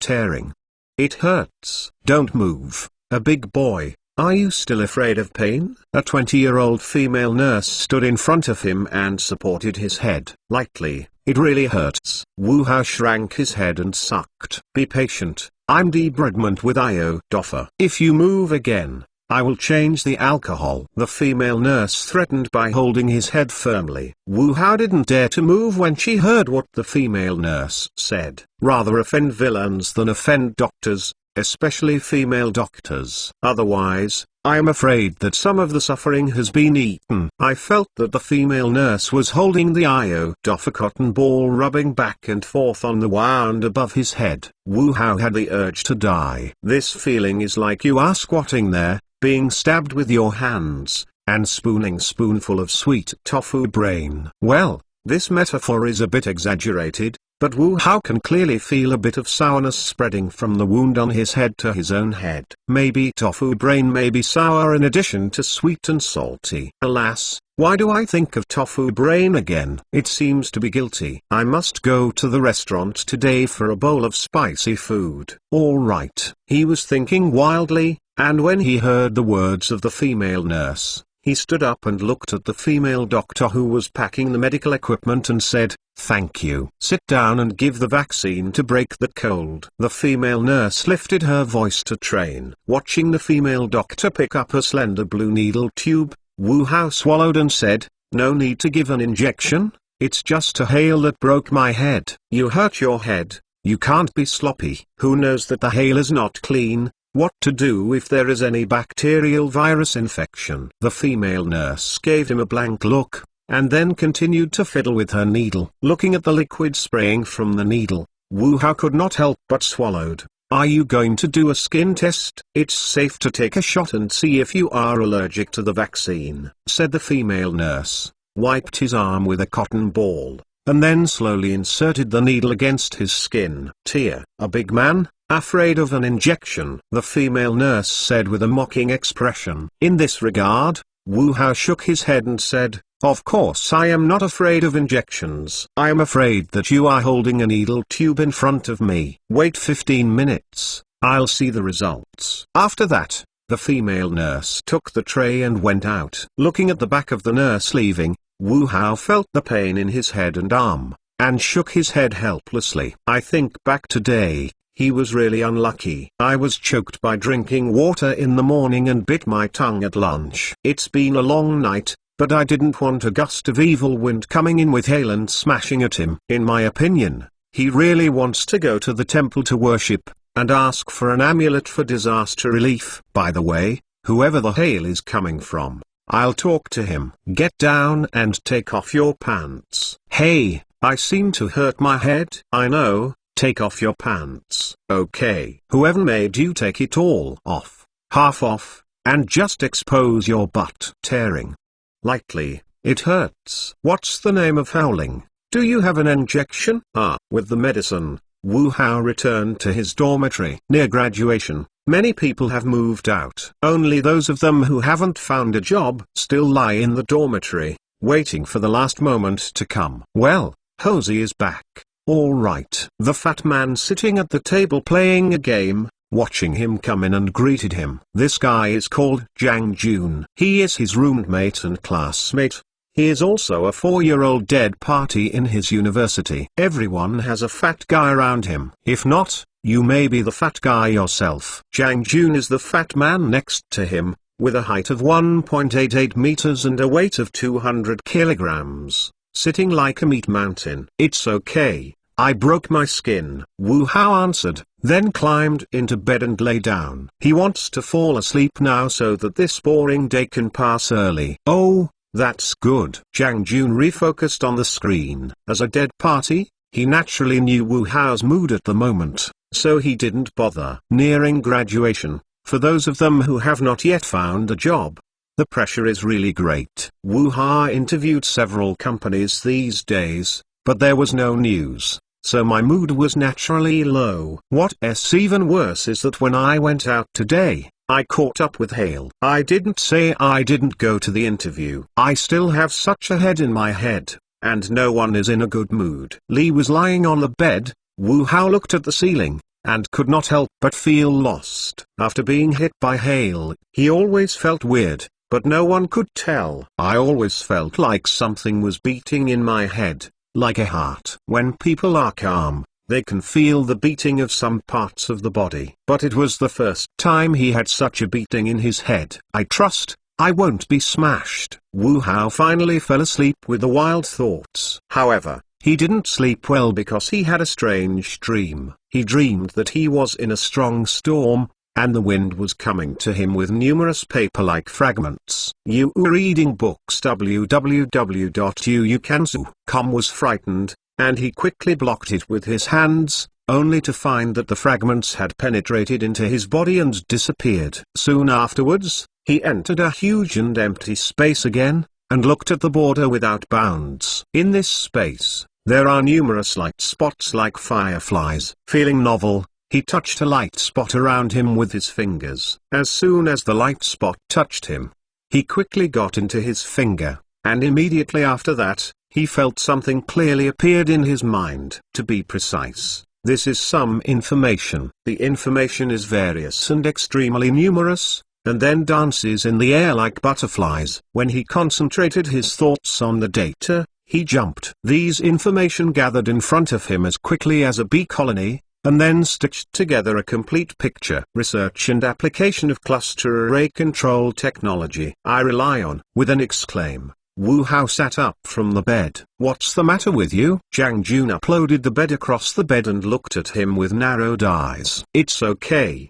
tearing. It hurts. Don't move, a big boy. Are you still afraid of pain? A 20-year-old female nurse stood in front of him and supported his head lightly. It really hurts. Wu Hao shrank his head and sucked. Be patient. I'm debridement with Io Doffer. If you move again, I will change the alcohol. The female nurse threatened by holding his head firmly. Wu Hao didn't dare to move when she heard what the female nurse said. Rather offend villains than offend doctors, especially female doctors. Otherwise, I am afraid that some of the suffering has been eaten. I felt that the female nurse was holding the Io Doffer cotton ball, rubbing back and forth on the wound above his head. Wu Hao had the urge to die. This feeling is like you are squatting there, being stabbed with your hands, and spooning spoonful of sweet tofu brain. Well, this metaphor is a bit exaggerated, but Wu Hao can clearly feel a bit of sourness spreading from the wound on his head to his own head. Maybe tofu brain may be sour in addition to sweet and salty. Alas, why do I think of tofu brain again? It seems to be guilty. I must go to the restaurant today for a bowl of spicy food. All right. He was thinking wildly, and when he heard the words of the female nurse, he stood up and looked at the female doctor who was packing the medical equipment and said, "Thank you. Sit down and give the vaccine to break the cold." The female nurse lifted her voice to train. Watching the female doctor pick up a slender blue needle tube, Wu Hao swallowed and said, "No need to give an injection, it's just a hail that broke my head." "You hurt your head, you can't be sloppy." Who knows that the hail is not clean? What to do if there is any bacterial virus infection? The female nurse gave him a blank look, and then continued to fiddle with her needle. Looking at the liquid spraying from the needle, Wu Hao could not help but swallowed. "Are you going to do a skin test? It's safe to take a shot and see if you are allergic to the vaccine," said the female nurse, wiped his arm with a cotton ball, and then slowly inserted the needle against his skin. "Tear, a big man, afraid of an injection?" the female nurse said with a mocking expression. In this regard, Wu Hao shook his head and said, "Of course I am not afraid of injections. I am afraid that you are holding a needle tube in front of me. Wait 15 minutes, I'll see the results." After that, the female nurse took the tray and went out. Looking at the back of the nurse leaving, Wu Hao felt the pain in his head and arm, and shook his head helplessly. I think back today, he was really unlucky. I was choked by drinking water in the morning and bit my tongue at lunch. It's been a long night, but I didn't want a gust of evil wind coming in with hail and smashing at him. In my opinion, he really wants to go to the temple to worship, and ask for an amulet for disaster relief. By the way, whoever the hail is coming from, I'll talk to him. Get down and take off your pants. Hey, I seem to hurt my head. I know. Take off your pants. Okay. Whoever made you take it all off, half off, and just expose your butt. Tearing. Lightly, it hurts. What's the name of howling? Do you have an injection? With the medicine, Wu Hao returned to his dormitory. Near graduation, many people have moved out. Only those of them who haven't found a job still lie in the dormitory, waiting for the last moment to come. Well, Hosey is back. All right. The fat man sitting at the table playing a game, watching him come in and greeted him. This guy is called Zhang Jun. He is his roommate and classmate. He is also a 4-year-old dead party in his university. Everyone has a fat guy around him. If not, you may be the fat guy yourself. Zhang Jun is the fat man next to him, with a height of 1.88 meters and a weight of 200 kilograms, sitting like a meat mountain. It's okay. I broke my skin, Wu Hao answered, then climbed into bed and lay down. He wants to fall asleep now so that this boring day can pass early. Oh, that's good. Zhang Jun refocused on the screen. As a dead party, he naturally knew Wu Hao's mood at the moment, so he didn't bother. Nearing graduation, for those of them who have not yet found a job, the pressure is really great. Wu Hao interviewed several companies these days, but there was no news. So my mood was naturally low. What's even worse is that when I went out today, I caught up with hail. I didn't say I didn't go to the interview. I still have such a head in my head, and no one is in a good mood. Lee was lying on the bed. Wu Hao looked at the ceiling, and could not help but feel lost. After being hit by hail, he always felt weird, but no one could tell. I always felt like something was beating in my head, like a heart. When people are calm, they can feel the beating of some parts of the body. But it was the first time he had such a beating in his head. I trust I won't be smashed. Wu Hao finally fell asleep with the wild thoughts. However, he didn't sleep well because he had a strange dream. He dreamed that he was in a strong storm, and the wind was coming to him with numerous paper-like fragments. Yu reading books www.yuukansu.com was frightened, and he quickly blocked it with his hands, only to find that the fragments had penetrated into his body and disappeared. Soon afterwards, he entered a huge and empty space again, and looked at the border without bounds. In this space, there are numerous light spots like fireflies. Feeling novel, he touched a light spot around him with his fingers. As soon as the light spot touched him, he quickly got into his finger, and immediately after that, he felt something clearly appeared in his mind. To be precise, this is some information. The information is various and extremely numerous, and then dances in the air like butterflies. When he concentrated his thoughts on the data, he jumped. These information gathered in front of him as quickly as a bee colony, and then stitched together a complete picture. Research and application of cluster array control technology. I rely on. With an exclaim, Wu Hao sat up from the bed. "What's the matter with you?" Zhang Jun uploaded the bed across the bed and looked at him with narrowed eyes. "It's okay,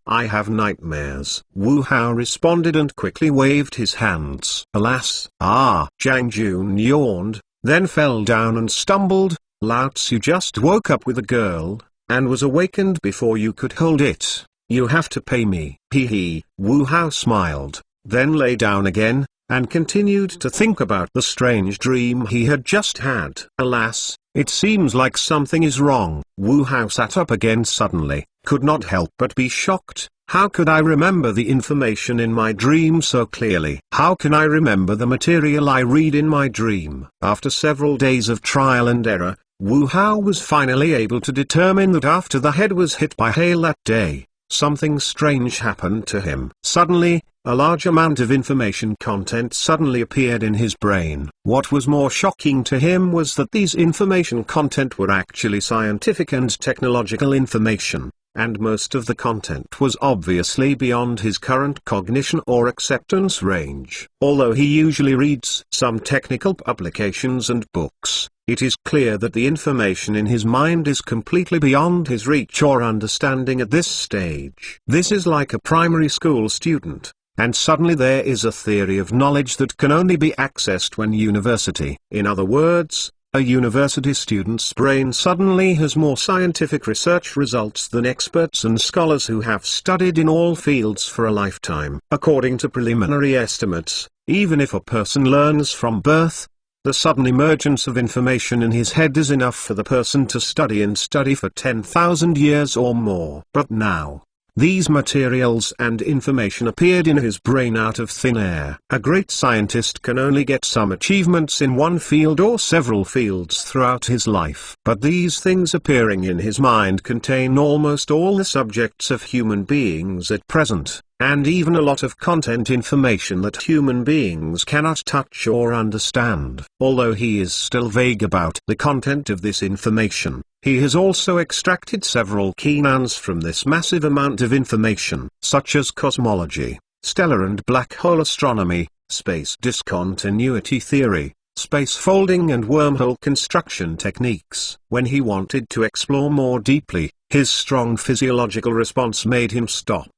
I have nightmares." Wu Hao responded and quickly waved his hands. "Alas!" Zhang Jun yawned, then fell down and stumbled. "Lao Tzu just woke up with a girl, and was awakened before you could hold it. You have to pay me." Hee. Wu Hao smiled, then lay down again, and continued to think about the strange dream he had just had. "Alas, it seems like something is wrong." Wu Hao sat up again suddenly, could not help but be shocked. How could I remember the information in my dream so clearly? How can I remember the material I read in my dream? After several days of trial and error, Wu Hao was finally able to determine that after the head was hit by hail that day, something strange happened to him. Suddenly, a large amount of information content suddenly appeared in his brain. What was more shocking to him was that these information content were actually scientific and technological information, and most of the content was obviously beyond his current cognition or acceptance range. Although he usually reads some technical publications and books, it is clear that the information in his mind is completely beyond his reach or understanding at this stage. This is like a primary school student, and suddenly there is a theory of knowledge that can only be accessed when university. In other words, a university student's brain suddenly has more scientific research results than experts and scholars who have studied in all fields for a lifetime. According to preliminary estimates, even if a person learns from birth, the sudden emergence of information in his head is enough for the person to study and study for 10,000 years or more. But now, these materials and information appeared in his brain out of thin air. A great scientist can only get some achievements in one field or several fields throughout his life. But these things appearing in his mind contain almost all the subjects of human beings at present, and even a lot of content information that human beings cannot touch or understand. Although he is still vague about the content of this information, he has also extracted several key nouns from this massive amount of information, such as cosmology, stellar and black hole astronomy, space discontinuity theory, space folding and wormhole construction techniques. When he wanted to explore more deeply, his strong physiological response made him stop.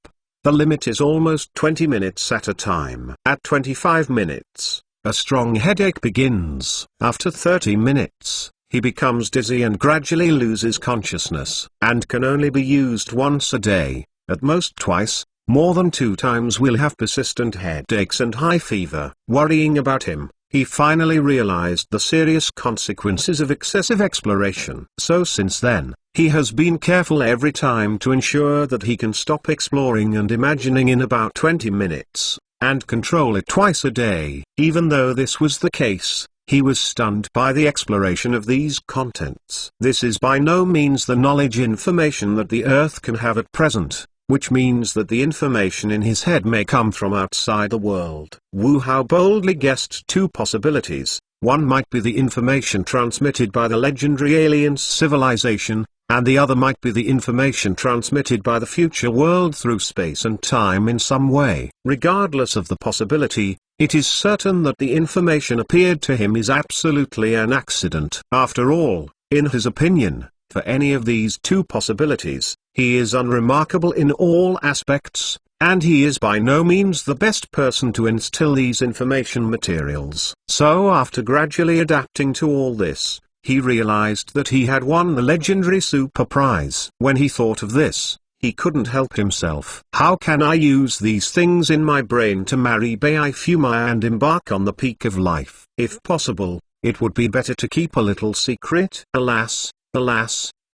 The limit is almost 20 minutes at a time. At 25 minutes, a strong headache begins. After 30 minutes, he becomes dizzy and gradually loses consciousness, and can only be used once a day, at most twice. More than 2 times will have persistent headaches and high fever. Worrying about him, he finally realized the serious consequences of excessive exploration. So since then, he has been careful every time to ensure that he can stop exploring and imagining in about 20 minutes, and control it twice a day. Even though this was the case, He was stunned by the exploration of these contents. This is by no means the knowledge information that the Earth can have at present, which means that the information in his head may come from outside the world. Wu Hao boldly guessed two possibilities. One might be the information transmitted by the legendary alien civilization, and the other might be the information transmitted by the future world through space and time in some way. Regardless of the possibility, it is certain that the information appeared to him is absolutely an accident. After all, in his opinion, for any of these two possibilities, he is unremarkable in all aspects, and he is by no means the best person to instill these information materials. So after gradually adapting to all this, he realized that he had won the legendary super prize. When he thought of this, he couldn't help himself. How can I use these things in my brain to marry Bai Fuma and embark on the peak of life? If possible, it would be better to keep a little secret. Alas,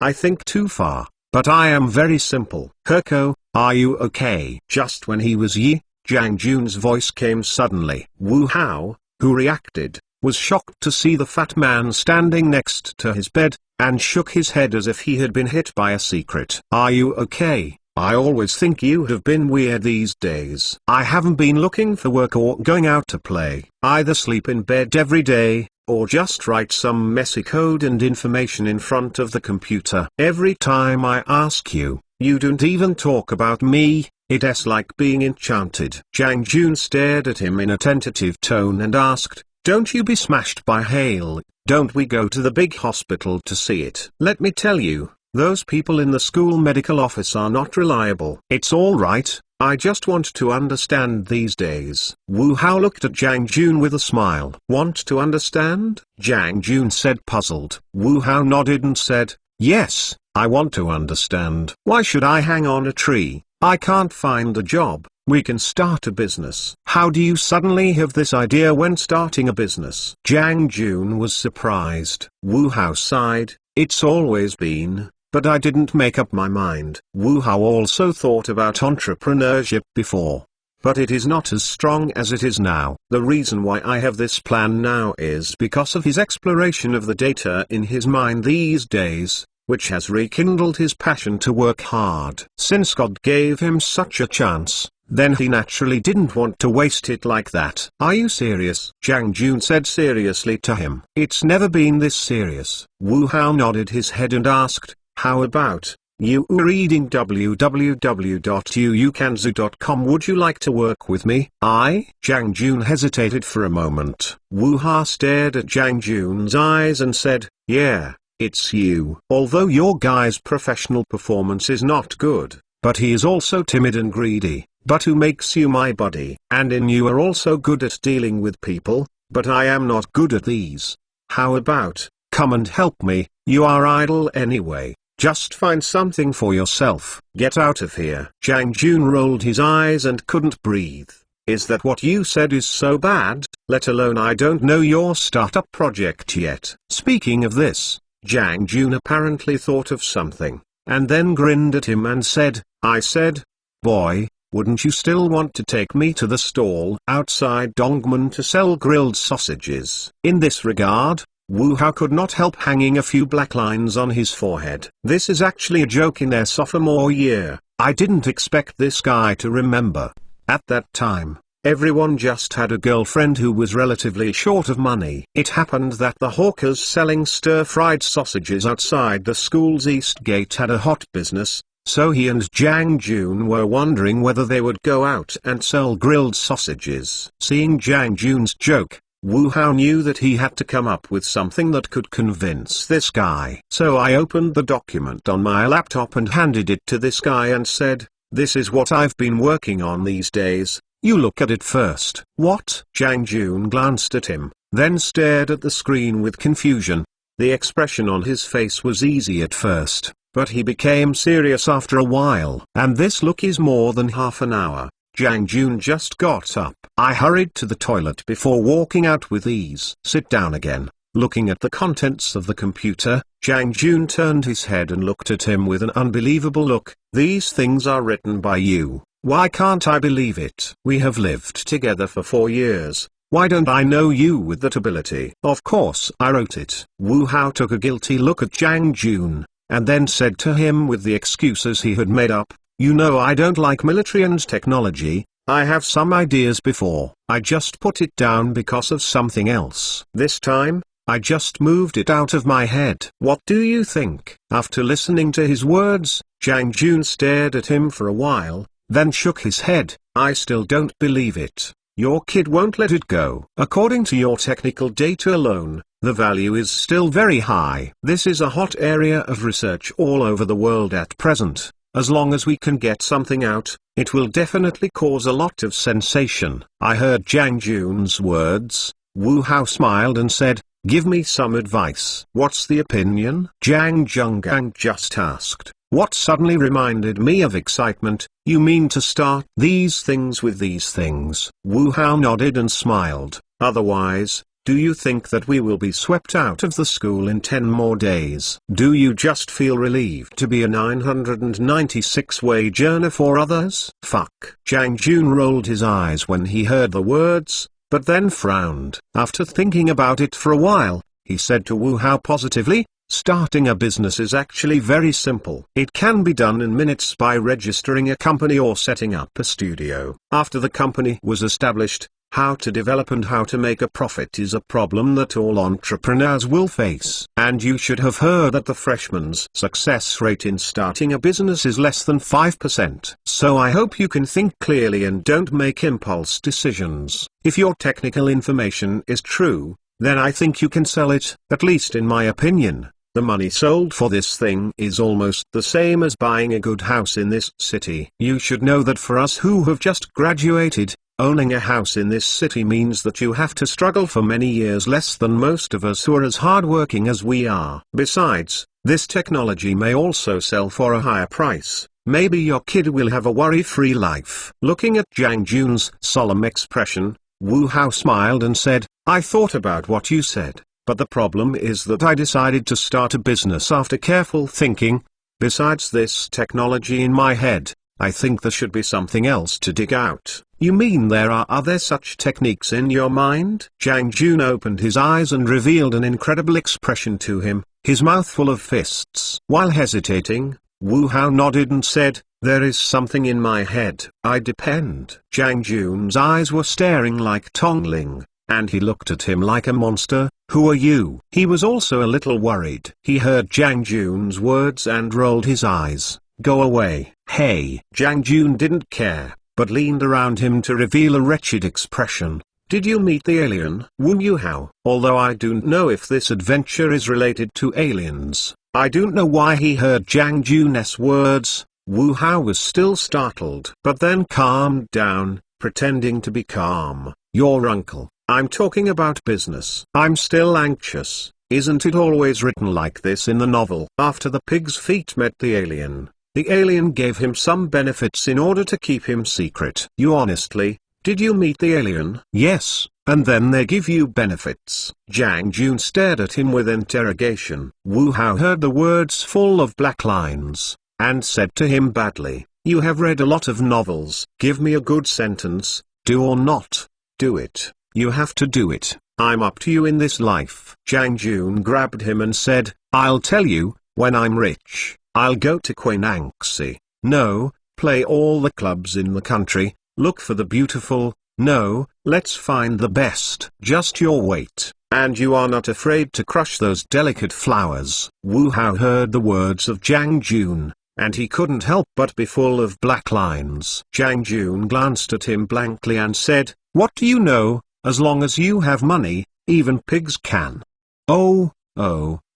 I think too far. But I am very simple. Herko, are you okay? Just when he was Jiang Jun's voice came suddenly. Wu Hao, who reacted, was shocked to see the fat man standing next to his bed, and shook his head as if he had been hit by a secret. Are you okay? I always think you have been weird these days. I haven't been looking for work or going out to play. Either sleep in bed every day, or just write some messy code and information in front of the computer. Every time I ask you, you don't even talk about me. It's like being enchanted. Jiang Jun stared at him in a tentative tone and asked, don't you be smashed by hail? Don't we go to the big hospital to see it? Let me tell you, those people in the school medical office are not reliable. It's all right. I just want to understand these days. Wu Hao looked at Jiang Jun with a smile. Want to understand? Jiang Jun said, puzzled. Wu Hao nodded and said, yes, I want to understand. Why should I hang on a tree? I can't find a job. We can start a business. How do you suddenly have this idea when starting a business? Jiang Jun was surprised. Wu Hao sighed, it's always been, but I didn't make up my mind. Wu Hao also thought about entrepreneurship before, but it is not as strong as it is now. The reason why I have this plan now is because of his exploration of the data in his mind these days, which has rekindled his passion to work hard. Since God gave him such a chance, then he naturally didn't want to waste it like that. Are you serious? Jiang Jun said seriously to him. It's never been this serious. Wu Hao nodded his head and asked, how about you reading www.uukanzu.com? Would you like to work with me? Jiang Jun hesitated for a moment. Wu Hao stared at Jiang Jun's eyes and said, yeah, it's you. Although your guy's professional performance is not good, but he is also timid and greedy. But who makes you my buddy? And you are also good at dealing with people, but I am not good at these. How about, come and help me? You are idle anyway. Just find something for yourself. Get out of here. Jiang Jun rolled his eyes and couldn't breathe. Is that what you said is so bad? Let alone I don't know your startup project yet. Speaking of this, Jiang Jun apparently thought of something, and then grinned at him and said, I said, boy, wouldn't you still want to take me to the stall outside Dongmen to sell grilled sausages? In this regard, Wu Hao could not help hanging a few black lines on his forehead. This is actually a joke in their sophomore year. I didn't expect this guy to remember. At that time, everyone just had a girlfriend who was relatively short of money. It happened that the hawkers selling stir-fried sausages outside the school's east gate had a hot business, so he and Jiang Jun were wondering whether they would go out and sell grilled sausages. Seeing Jiang Jun's joke, Wu Hao knew that he had to come up with something that could convince this guy. So I opened the document on my laptop and handed it to this guy and said, this is what I've been working on these days. You look at it first. What? Jiang Jun glanced at him, then stared at the screen with confusion. The expression on his face was easy at first, but he became serious after a while. And this look is more than half an hour. Jiang Jun just got up. I hurried to the toilet before walking out with ease. Sit down again. Looking at the contents of the computer, Jiang Jun turned his head and looked at him with an unbelievable look. These things are written by you. Why can't I believe it? We have lived together for 4 years, Why don't I know you with that ability? Of course I wrote it. Wu Hao took a guilty look at Jiang Jun, and then said to him with the excuses he had made up, "You know I don't like military and technology. I have some ideas before. I just put it down because of something else. This time, I just moved it out of my head. What do you think?" After listening to his words, Jiang Jun stared at him for a while, then shook his head. "I still don't believe it. Your kid won't let it go. According to your technical data alone, the value is still very high. This is a hot area of research all over the world at present. As long as we can get something out, it will definitely cause a lot of sensation." I heard Jiang Jun's words. Wu Hao smiled and said, "Give me some advice." "What's the opinion?" Jiang Zhonggang just asked. What suddenly reminded me of excitement. "You mean to start these things with these things?" Wu Hao nodded and smiled. "Otherwise, do you think that we will be swept out of the school in 10 more days? Do you just feel relieved to be a 996 wage earner for others?" Fuck. Jiang Jun rolled his eyes when he heard the words, but then frowned. After thinking about it for a while, he said to Wu Hao positively, "Starting a business is actually very simple. It can be done in minutes by registering a company or setting up a studio. After the company was established, how to develop and how to make a profit is a problem that all entrepreneurs will face. And you should have heard that the freshman's success rate in starting a business is less than 5%. So I hope you can think clearly and don't make impulse decisions. If your technical information is true, then I think you can sell it. At least in my opinion, the money sold for this thing is almost the same as buying a good house in this city. You should know that for us who have just graduated, owning a house in this city means that you have to struggle for many years less than most of us who are as hardworking as we are. Besides, this technology may also sell for a higher price. Maybe your kid will have a worry-free life." Looking at Jiang Jun's solemn expression, Wu Hao smiled and said, "I thought about what you said, but the problem is that I decided to start a business after careful thinking. Besides this technology in my head, I think there should be something else to dig out." "You mean there are other such techniques in your mind?" Jiang Jun opened his eyes and revealed an incredible expression to him, his mouth full of fists. While hesitating, Wu Hao nodded and said, "There is something in my head. I depend." Jiang Jun's eyes were staring like Tongling, and he looked at him like a monster. "Who are you?" He was also a little worried. He heard Jiang Jun's words and rolled his eyes. "Go away." "Hey." Jiang Jun didn't care, but leaned around him to reveal a wretched expression. "Did you meet the alien?" Wu Hao. Although I don't know if this adventure is related to aliens, I don't know why he heard Jiang Jun's words. Wu Hao was still startled, but then calmed down, pretending to be calm. "Your uncle. I'm talking about business." "I'm still anxious. Isn't it always written like this in the novel?" After the pig's feet met the alien gave him some benefits in order to keep him secret. "You honestly, did you meet the alien?" "Yes, and then they give you benefits." Jiang Jun stared at him with interrogation. Wu Hao heard the words full of black lines, and said to him badly, "You have read a lot of novels. Give me a good sentence, do or not do it. You have to do it. I'm up to you in this life." Jiang Jun grabbed him and said, "I'll tell you, when I'm rich, I'll go to Quinanxi. No, play all the clubs in the country, look for the beautiful. No, let's find the best. Just your weight, and you are not afraid to crush those delicate flowers." Wu Hao heard the words of Jiang Jun, and he couldn't help but be full of black lines. Jiang Jun glanced at him blankly and said, "What do you know? As long as you have money, even pigs can." Oh,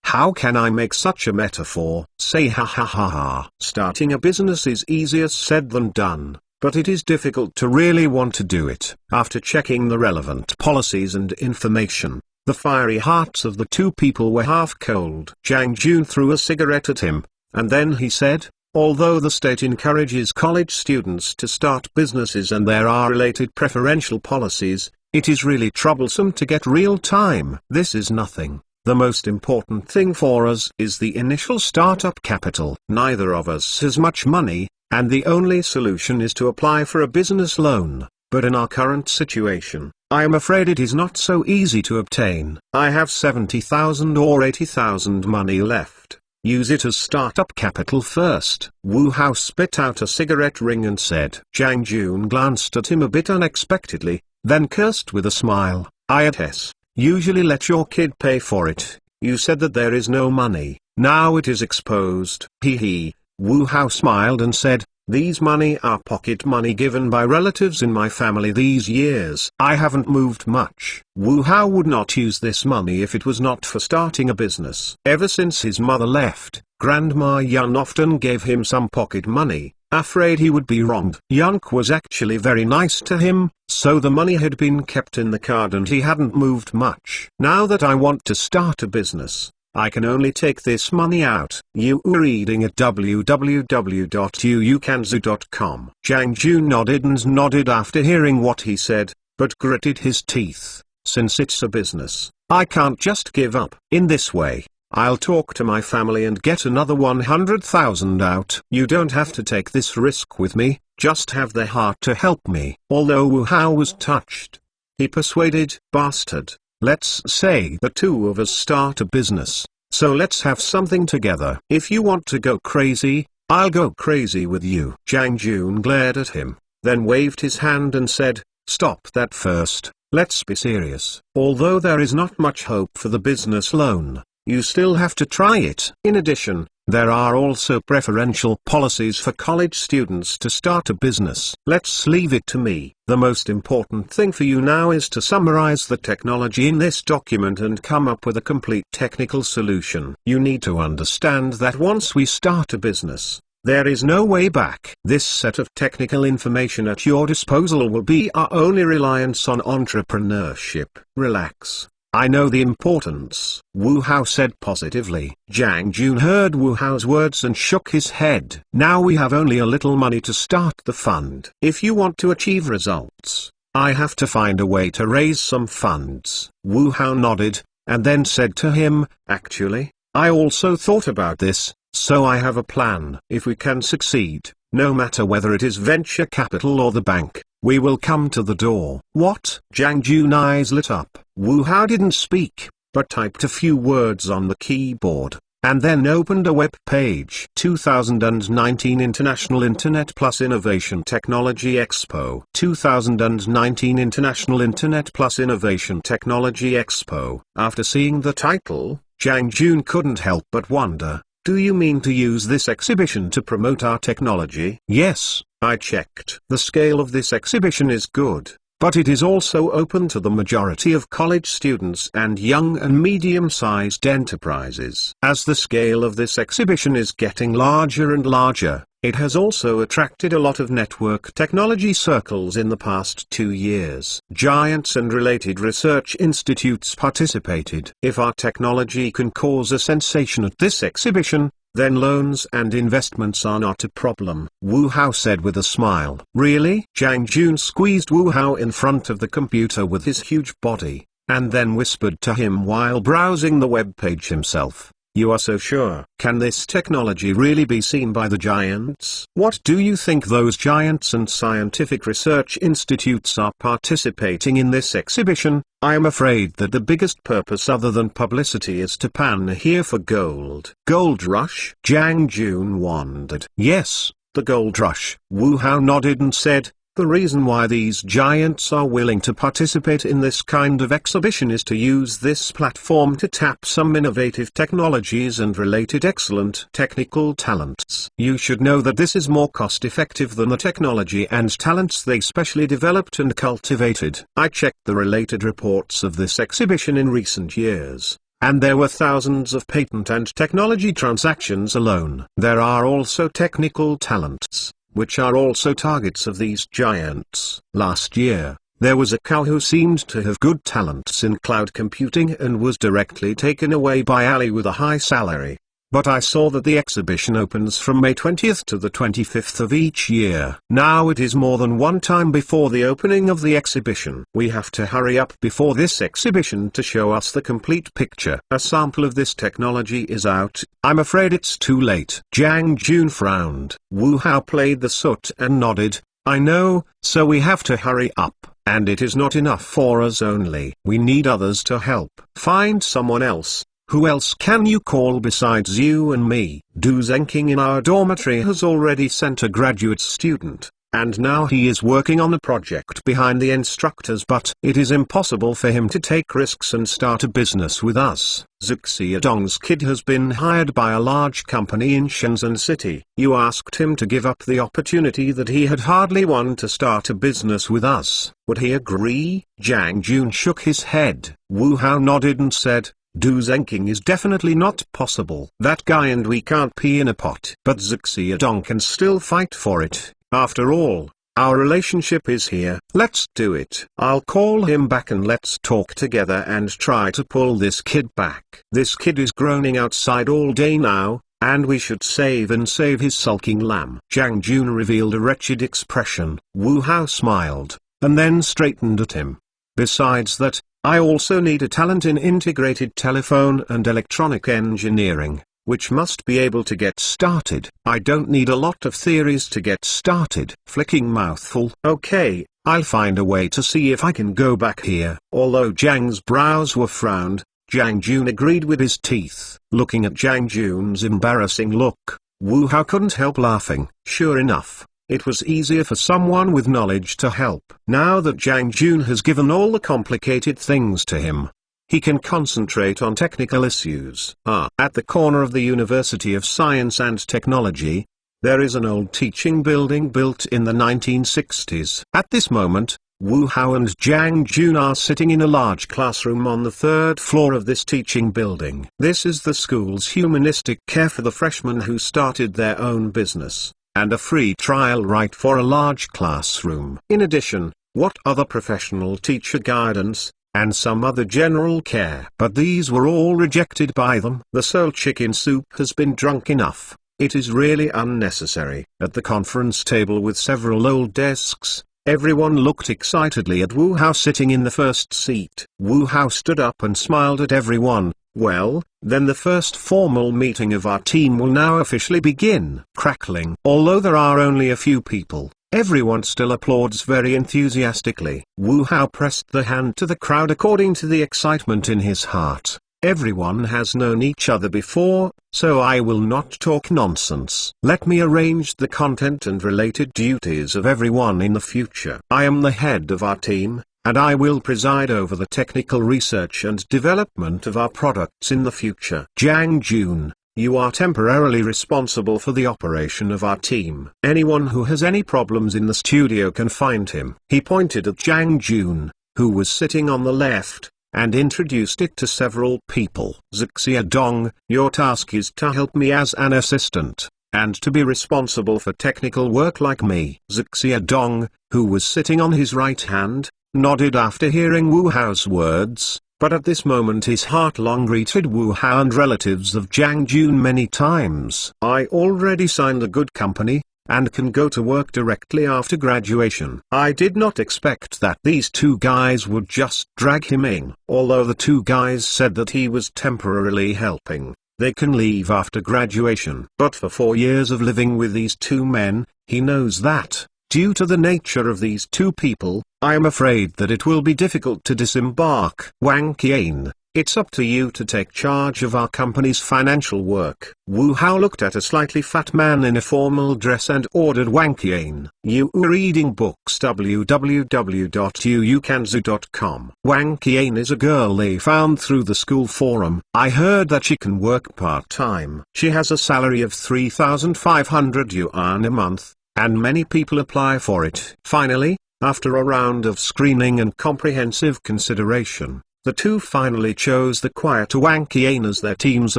how can I make such a metaphor? Say ha ha ha ha. Starting a business is easier said than done, but it is difficult to really want to do it. After checking the relevant policies and information, the fiery hearts of the two people were half cold. Jiang Jun threw a cigarette at him, and then he said, "Although the state encourages college students to start businesses and there are related preferential policies, it is really troublesome to get real time. This is nothing. The most important thing for us is the initial startup capital. Neither of us has much money, and the only solution is to apply for a business loan. but in our current situation, I am afraid it is not so easy to obtain. I have 70,000 or 80,000 money left. Use it as startup capital first. Wu Hao spit out a cigarette ring and said. Zhang Jun glanced at him a bit unexpectedly, then cursed with a smile. "Yes. Usually let your kid pay for it. You said that there is no money. Now it is exposed." Hee. Wu Hao smiled and said, "These money are pocket money given by relatives in my family these years. I haven't moved much." Wu Hao would not use this money if it was not for starting a business. Ever since his mother left, Grandma Yun often gave him some pocket money, afraid he would be wronged. Yunk was actually very nice to him, so the money had been kept in the card and he hadn't moved much. Now that I want to start a business, I can only take this money out. You are reading at www.uukanzu.com. Zhang Jun nodded after hearing what he said, but gritted his teeth. Since it's a business, I can't just give up. In this way, I'll talk to my family and get another 100,000 out. You don't have to take this risk with me, just have the heart to help me. Although Wu Hao was touched, he persuaded. "Bastard. Let's say the two of us start a business, so let's have something together. If you want to go crazy, I'll go crazy with you." Zhang Jun glared at him, then waved his hand and said, "Stop that first, let's be serious. Although there is not much hope for the business loan, you still have to try it. In addition, there are also preferential policies for college students to start a business. Let's leave it to me. The most important thing for you now is to summarize the technology in this document and come up with a complete technical solution. You need to understand that once we start a business, there is no way back. This set of technical information at your disposal will be our only reliance on entrepreneurship. Relax. I know the importance," Wu Hao said positively. Zhang Jun heard Wu Hao's words and shook his head. "Now we have only a little money to start the fund. If you want to achieve results, I have to find a way to raise some funds." Wu Hao nodded, and then said to him, "Actually, I also thought about this, so I have a plan. If we can succeed, no matter whether it is venture capital or the bank, we will come to the door." "What?" Zhang Jun's eyes lit up. Wu Hao didn't speak, but typed a few words on the keyboard, and then opened a web page. 2019 International Internet Plus Innovation Technology Expo. 2019 International Internet Plus Innovation Technology Expo. After seeing the title, Zhang Jun couldn't help but wonder, "Do you mean to use this exhibition to promote our technology?" "Yes, I checked. The scale of this exhibition is good, but it is also open to the majority of college students and young and medium-sized enterprises. As the scale of this exhibition is getting larger and larger, it has also attracted a lot of network technology circles in the past 2 years. Giants and related research institutes participated. If our technology can cause a sensation at this exhibition, then loans and investments are not a problem," Wu Hao said with a smile. "Really?" Zhang Jun squeezed Wu Hao in front of the computer with his huge body, and then whispered to him while browsing the web page himself, "You are so sure? Can this technology really be seen by the giants? What do you think those giants and scientific research institutes are participating in this exhibition? I am afraid that the biggest purpose other than publicity is to pan here for gold." "Gold rush?" Zhang Jun wondered. "Yes, the gold rush." Wu Hao nodded and said, "The reason why these giants are willing to participate in this kind of exhibition is to use this platform to tap some innovative technologies and related excellent technical talents. You should know that this is more cost-effective than the technology and talents they specially developed and cultivated. I checked the related reports of this exhibition in recent years, and there were thousands of patent and technology transactions alone. There are also technical talents, which are also targets of these giants. Last year, there was a cow who seemed to have good talents in cloud computing and was directly taken away by Ali with a high salary. But I saw that the exhibition opens from May 20th to the 25th of each year. Now it is more than one time before the opening of the exhibition. We have to hurry up before this exhibition to show us the complete picture. A sample of this technology is out. I'm afraid it's too late." Zhang Jun frowned. Wu Hao played the soot and nodded, I know, so we have to hurry up, and it is not enough for us only. We need others to help. Find someone else. Who else can you call besides you and me? Du Zenking in our dormitory has already sent a graduate student, and now he is working on a project behind the instructors, but it is impossible for him to take risks and start a business with us. Zixia Dong's kid has been hired by a large company in Shenzhen City. You asked him to give up the opportunity that he had hardly won to start a business with us. Would he agree? Jiang Jun shook his head. Wu Hao nodded and said, Du Zenking is definitely not possible. That guy and we can't pee in a pot. But Zixia Dong can still fight for it. After all, our relationship is here. Let's do it. I'll call him back and let's talk together and try to pull this kid back. This kid is groaning outside all day now, and we should save his sulking lamb. Jiang Jun revealed a wretched expression. Wu Hao smiled, and then straightened at him. Besides that, I also need a talent in integrated telephone and electronic engineering, which must be able to get started. I don't need a lot of theories to get started. Flicking mouthful. Okay, I'll find a way to see if I can go back here. Although Jiang's brows were frowned, Jiang Jun agreed with his teeth. Looking at Jiang Jun's embarrassing look, Wu Hao couldn't help laughing. Sure enough, it was easier for someone with knowledge to help. Now that Jiang Jun has given all the complicated things to him, he can concentrate on technical issues. At the corner of the University of Science and Technology, there is an old teaching building built in the 1960s. At this moment, Wu Hao and Jiang Jun are sitting in a large classroom on the third floor of this teaching building. This is the school's humanistic care for the freshmen who started their own business, and a free trial right for a large classroom. In addition, what other professional teacher guidance, and some other general care. But these were all rejected by them. The Seoul chicken soup has been drunk enough. It is really unnecessary. At the conference table with several old desks, everyone looked excitedly at Wu Hao sitting in the first seat. Wu Hao stood up and smiled at everyone. Well, then the first formal meeting of our team will now officially begin. Crackling. Although there are only a few people, everyone still applauds very enthusiastically. Wu Hao pressed the hand to the crowd according to the excitement in his heart. Everyone has known each other before, so I will not talk nonsense. Let me arrange the content and related duties of everyone in the future. I am the head of our team, and I will preside over the technical research and development of our products in the future. Jiang Jun, you are temporarily responsible for the operation of our team. Anyone who has any problems in the studio can find him. He pointed at Jiang Jun, who was sitting on the left, and introduced it to several people. Zixia Dong, your task is to help me as an assistant, and to be responsible for technical work like me. Zixia Dong, who was sitting on his right hand, nodded after hearing Wu Hao's words. But at this moment his heart long greeted Wu Hao and relatives of Jiang Jun many times. I already signed a good company, and can go to work directly after graduation. I did not expect that these two guys would just drag him in. Although the two guys said that he was temporarily helping, they can leave after graduation. But for 4 years of living with these two men, he knows that, due to the nature of these two people, I am afraid that it will be difficult to disembark. Wang Qian, it's up to you to take charge of our company's financial work. Wu Hao looked at a slightly fat man in a formal dress and ordered Wang Qian. You are reading books www.uukanzu.com. Wang Qian is a girl they found through the school forum. I heard that she can work part-time. She has a salary of 3,500 yuan a month, and many people apply for it. Finally, after a round of screening and comprehensive consideration, the two finally chose the quiet Wang Qian as their team's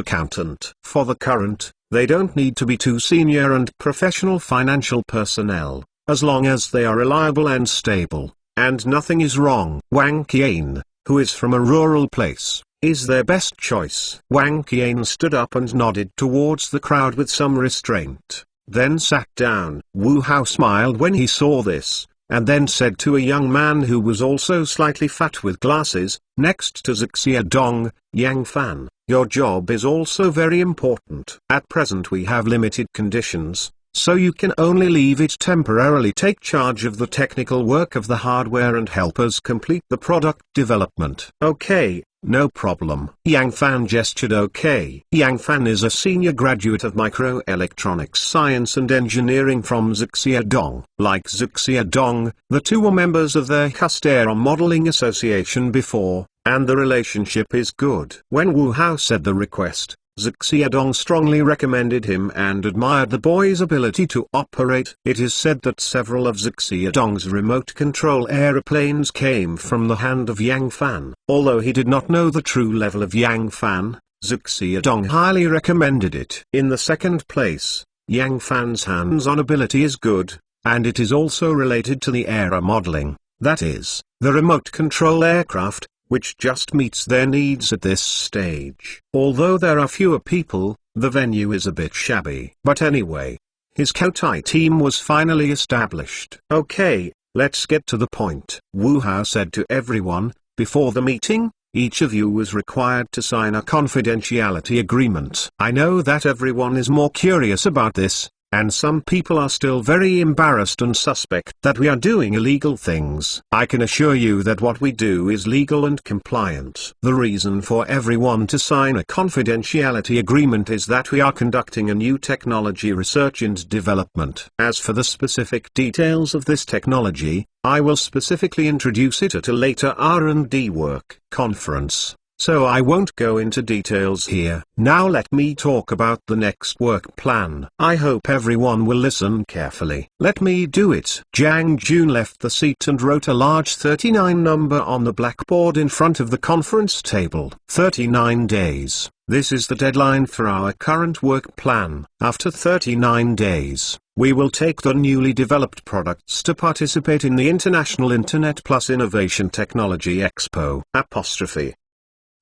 accountant. For the current, they don't need to be too senior and professional financial personnel, as long as they are reliable and stable, and nothing is wrong. Wang Qian, who is from a rural place, is their best choice. Wang Qian stood up and nodded towards the crowd with some restraint, then sat down. Wu Hao smiled when he saw this, and then said to a young man who was also slightly fat with glasses, next to Zixia Dong, Yang Fan, your job is also very important. At present we have limited conditions, so you can only leave it temporarily. Take charge of the technical work of the hardware and help us complete the product development. Okay, no problem. Yang Fan gestured okay. Yang Fan is a senior graduate of microelectronics science and engineering from Zhejiang. Like Zhejiang, the two were members of the Custera Modeling Association before, and the relationship is good. When Wu Hao said the request, Zhejiang strongly recommended him and admired the boy's ability to operate. It is said that several of Zhejiang's remote control aeroplanes came from the hand of Yang Fan. Although he did not know the true level of Yang Fan, Zhejiang highly recommended it. In the second place, Yang Fan's hands-on ability is good, and it is also related to the aero modeling, that is, the remote control aircraft, which just meets their needs at this stage. Although there are fewer people, the venue is a bit shabby. But anyway, his Kotai team was finally established. Okay, let's get to the point. Wu Hao said to everyone, before the meeting, each of you was required to sign a confidentiality agreement. I know that everyone is more curious about this, and some people are still very embarrassed and suspect that we are doing illegal things. I can assure you that what we do is legal and compliant. The reason for everyone to sign a confidentiality agreement is that we are conducting a new technology research and development. As for the specific details of this technology, I will specifically introduce it at a later R&D work conference, so I won't go into details here. Now let me talk about the next work plan. I hope everyone will listen carefully. Let me do it. Jiang Jun left the seat and wrote a large 39 number on the blackboard in front of the conference table. 39 days. This is the deadline for our current work plan. After 39 days, we will take the newly developed products to participate in the International Internet Plus Innovation Technology Expo.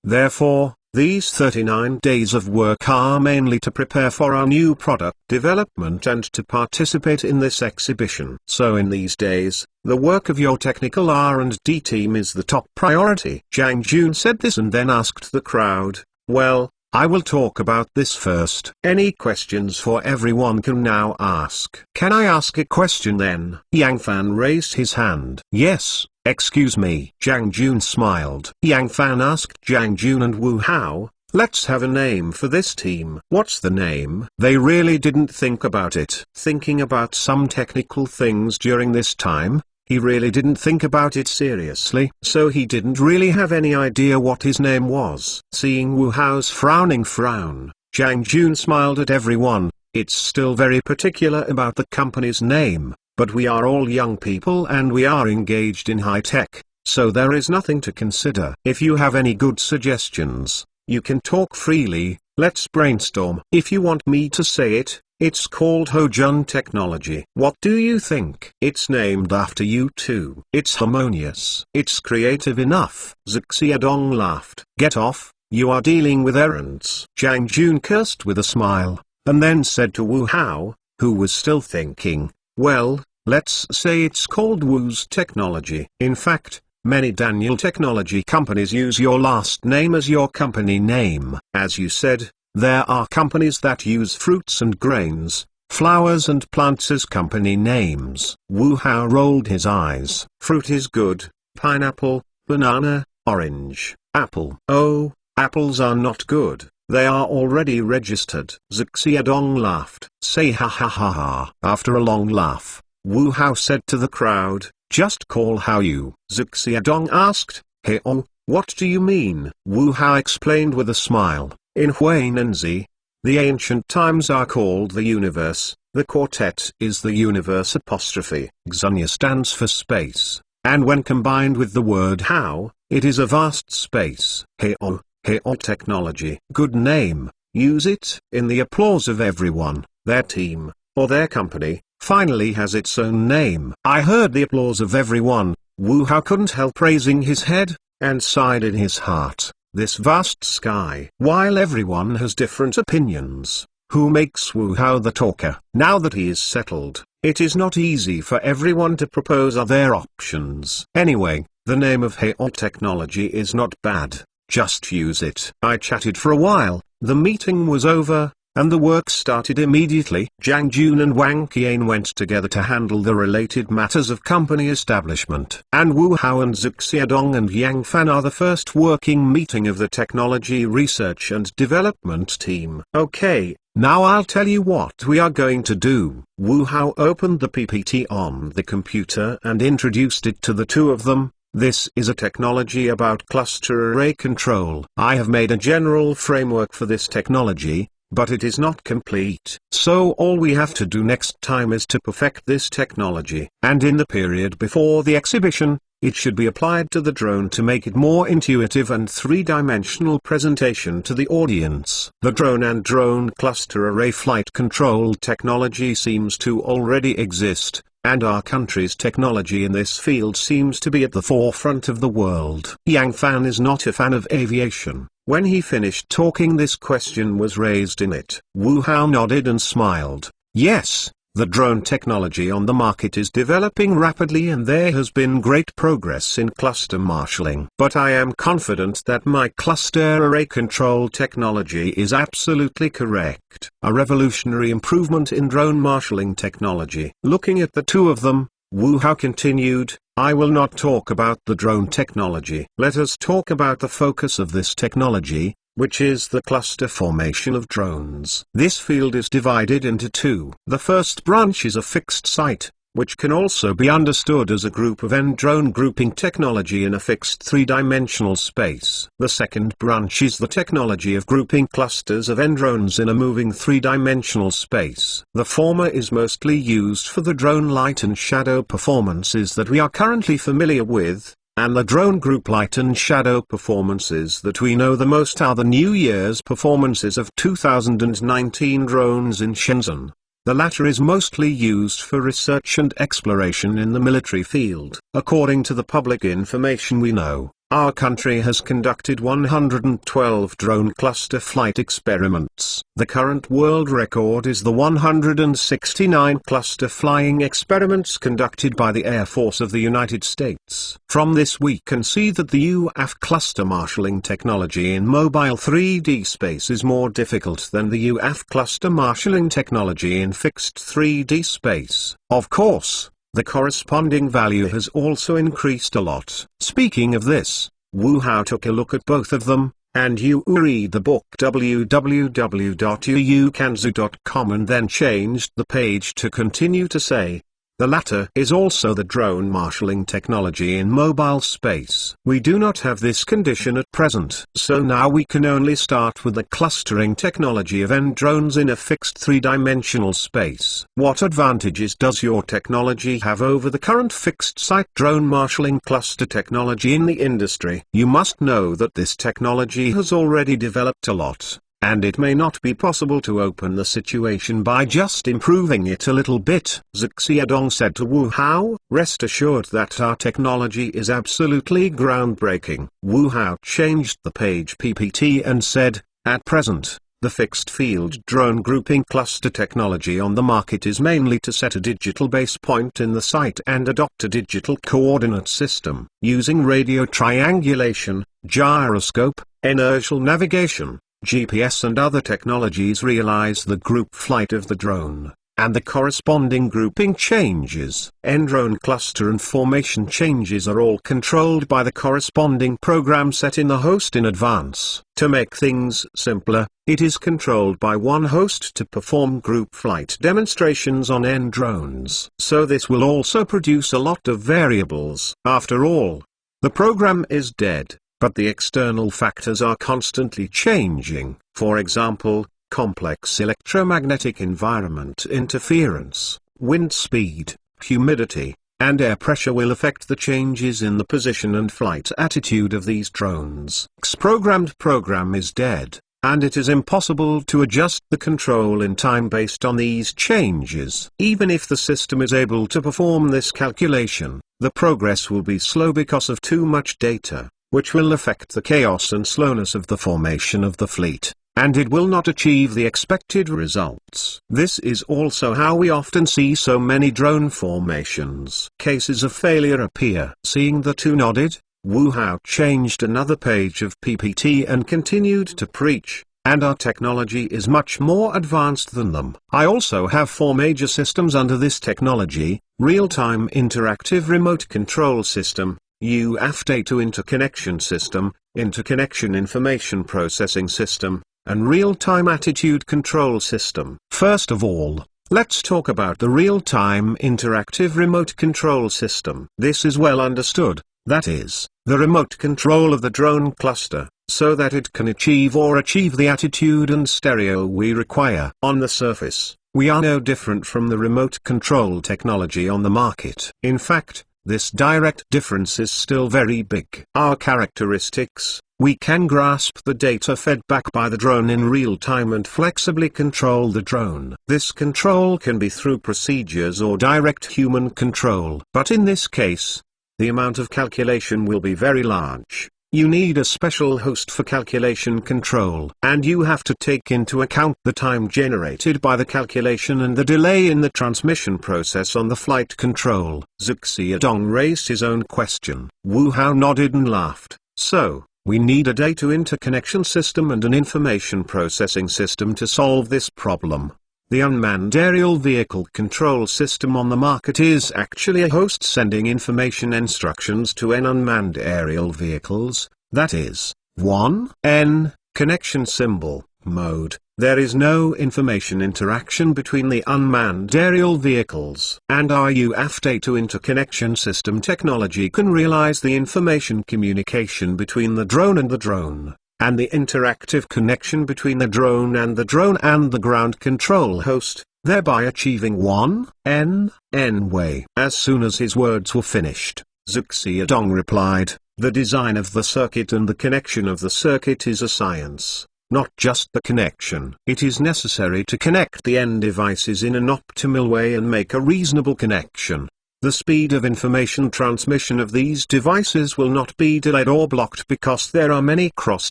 Therefore, these 39 days of work are mainly to prepare for our new product development and to participate in this exhibition. So in these days, the work of your technical R&D team is the top priority. Jiang Jun said this and then asked the crowd, well, I will talk about this first. Any questions for everyone can now ask. Can I ask a question then? Yang Fan raised his hand. Yes. Excuse me. Jiang Jun smiled. Yang Fan asked Jiang Jun and Wu Hao, let's have a name for this team. What's the name? They really didn't think about it. Thinking about some technical things during this time, he really didn't think about it seriously. So he didn't really have any idea what his name was. Seeing Wu Hao's frowning frown, Jiang Jun smiled at everyone. It's still very particular about the company's name. But we are all young people and we are engaged in high tech, so there is nothing to consider. If you have any good suggestions, you can talk freely. Let's brainstorm. If you want me to say it, it's called Hojun Technology. What do you think? It's named after you too. It's harmonious. It's creative enough. Zhejiang laughed. Get off, you are dealing with errands. Jiang Jun cursed with a smile, and then said to Wu Hao, who was still thinking, well, let's say it's called Wu's Technology. In fact, many Daniel technology companies use your last name as your company name. As you said, there are companies that use fruits and grains, flowers and plants as company names. Wu Hao rolled his eyes. Fruit is good. Pineapple, banana, orange, apple. Oh, apples are not good. They are already registered. Zhejiang laughed. Say ha ha ha ha. After a long laugh, Wu Hao said to the crowd, just call Hao Yu. Zhejiang asked, hey oh, what do you mean? Wu Hao explained with a smile, in Huinanzi, the ancient times are called the universe, the quartet is the universe apostrophe. Xunya stands for space, and when combined with the word Hao, it is a vast space. Hey oh technology. Good name, use it. In the applause of everyone, their team, or their company, finally has its own name. I heard the applause of everyone. Wu Hao couldn't help raising his head, and sighed in his heart. This vast sky. While everyone has different opinions, who makes Wu Hao the talker? Now that he is settled, it is not easy for everyone to propose other options. Anyway, the name of Hao Technology is not bad. Just use it. I chatted for a while, the meeting was over, and the work started immediately. Zhang Jun and Wang Qian went together to handle the related matters of company establishment. And Wu Hao and Zhu Xiaodong and Yang Fan are the first working meeting of the Technology Research and Development team. Okay, now I'll tell you what we are going to do. Wu Hao opened the PPT on the computer and introduced it to the two of them. This is a technology about cluster array control. I have made a general framework for this technology, but it is not complete. So all we have to do next time is to perfect this technology. And in the period before the exhibition, it should be applied to the drone to make it more intuitive and three-dimensional presentation to the audience. The drone and drone cluster array flight control technology seems to already exist, and our country's technology in this field seems to be at the forefront of the world. Yang Fan is not a fan of aviation. When he finished talking, this question was raised in it. Wu Hao nodded and smiled. Yes, the drone technology on the market is developing rapidly and there has been great progress in cluster marshalling. But I am confident that my cluster array control technology is absolutely correct. A revolutionary improvement in drone marshalling technology. Looking at the two of them, Wu Hao continued, I will not talk about the drone technology. Let us talk about the focus of this technology, which is the cluster formation of drones. This field is divided into two. The first branch is a fixed site, which can also be understood as a group of N-drone grouping technology in a fixed three-dimensional space. The second branch is the technology of grouping clusters of N-drones in a moving three-dimensional space. The former is mostly used for the drone light and shadow performances that we are currently familiar with, and the drone group light and shadow performances that we know the most are the New Year's performances of 2019 drones in Shenzhen. The latter is mostly used for research and exploration in the military field. According to the public information we know, our country has conducted 112 drone cluster flight experiments. The current world record is the 169 cluster flying experiments conducted by the Air Force of the United States. From this we can see that the UAV cluster marshalling technology in mobile 3D space is more difficult than the UAV cluster marshalling technology in fixed 3D space. Of course, the corresponding value has also increased a lot. Speaking of this, Wu Hao took a look at both of them, and you read the book www.yuukanzu.com and then changed the page to continue to say, the latter is also the drone marshalling technology in mobile space. We do not have this condition at present. So now we can only start with the clustering technology of N-drones in a fixed three-dimensional space. What advantages does your technology have over the current fixed-site drone marshalling cluster technology in the industry? You must know that this technology has already developed a lot, and it may not be possible to open the situation by just improving it a little bit. Zhu Xiaodong said to Wu Hao, rest assured that our technology is absolutely groundbreaking. Wu Hao changed the page PPT and said, at present, the fixed field drone grouping cluster technology on the market is mainly to set a digital base point in the site and adopt a digital coordinate system, using radio triangulation, gyroscope, inertial navigation, GPS and other technologies realize the group flight of the drone, and the corresponding grouping changes. N-drone cluster and formation changes are all controlled by the corresponding program set in the host in advance. To make things simpler, it is controlled by one host to perform group flight demonstrations on N-drones. So this will also produce a lot of variables. After all, the program is dead, but the external factors are constantly changing. For example, complex electromagnetic environment interference, wind speed, humidity, and air pressure will affect the changes in the position and flight attitude of these drones. X-programmed program is dead, and it is impossible to adjust the control in time based on these changes. Even if the system is able to perform this calculation, the progress will be slow because of too much data, which will affect the chaos and slowness of the formation of the fleet, and it will not achieve the expected results. This is also how we often see so many drone formations. Cases of failure appear. Seeing the two nodded, Wu Hao changed another page of PPT and continued to preach. and our technology is much more advanced than them. I also have 4 major systems under this technology: Real-Time Interactive Remote Control System, UAF-Data Interconnection System, Interconnection Information Processing System, and Real-Time Attitude Control System. First of all, let's talk about the Real-Time Interactive Remote Control System. This is well understood, that is, the remote control of the drone cluster, so that it can achieve the attitude and stereo we require. On the surface, we are no different from the remote control technology on the market. In fact, this direct difference is still very big. Our characteristics: we can grasp the data fed back by the drone in real time and flexibly control the drone. This control can be through procedures or direct human control. But in this case, the amount of calculation will be very large. You need a special host for calculation control. And you have to take into account the time generated by the calculation and the delay in the transmission process on the flight control. Zook Sia-dong raised his own question. Wu Hao nodded and laughed. So, we need a data interconnection system and an information processing system to solve this problem. The unmanned aerial vehicle control system on the market is actually a host sending information instructions to N unmanned aerial vehicles, that is, 1N, connection symbol, mode. There is no information interaction between the unmanned aerial vehicles. And our UAF-Data Interconnection System technology can realize the information communication between the drone and the drone, and the interactive connection between the drone and the ground control host, thereby achieving 1N way. As soon as his words were finished, Zook Sia-dong replied, the design of the circuit and the connection of the circuit is a science, not just the connection. It is necessary to connect the end devices in an optimal way and make a reasonable connection. The speed of information transmission of these devices will not be delayed or blocked because there are many cross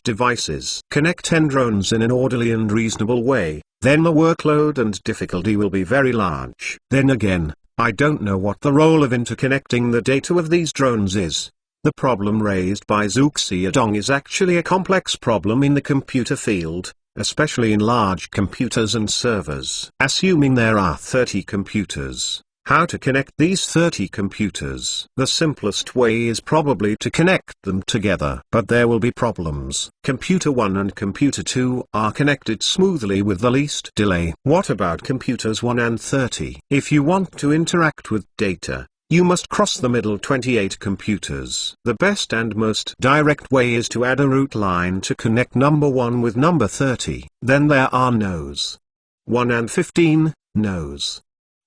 devices. Connect 10 drones in an orderly and reasonable way, then the workload and difficulty will be very large. Then again, I don't know what the role of interconnecting the data of these drones is. The problem raised by Zook Sia-dong is actually a complex problem in the computer field, especially in large computers and servers. Assuming there are 30 computers, how to connect these 30 computers? The simplest way is probably to connect them together. But there will be problems. Computer 1 and Computer 2 are connected smoothly with the least delay. What about Computers 1 and 30? If you want to interact with data, you must cross the middle 28 computers. The best and most direct way is to add a route line to connect number 1 with number 30. Then there are nodes. 1 and 15, nodes.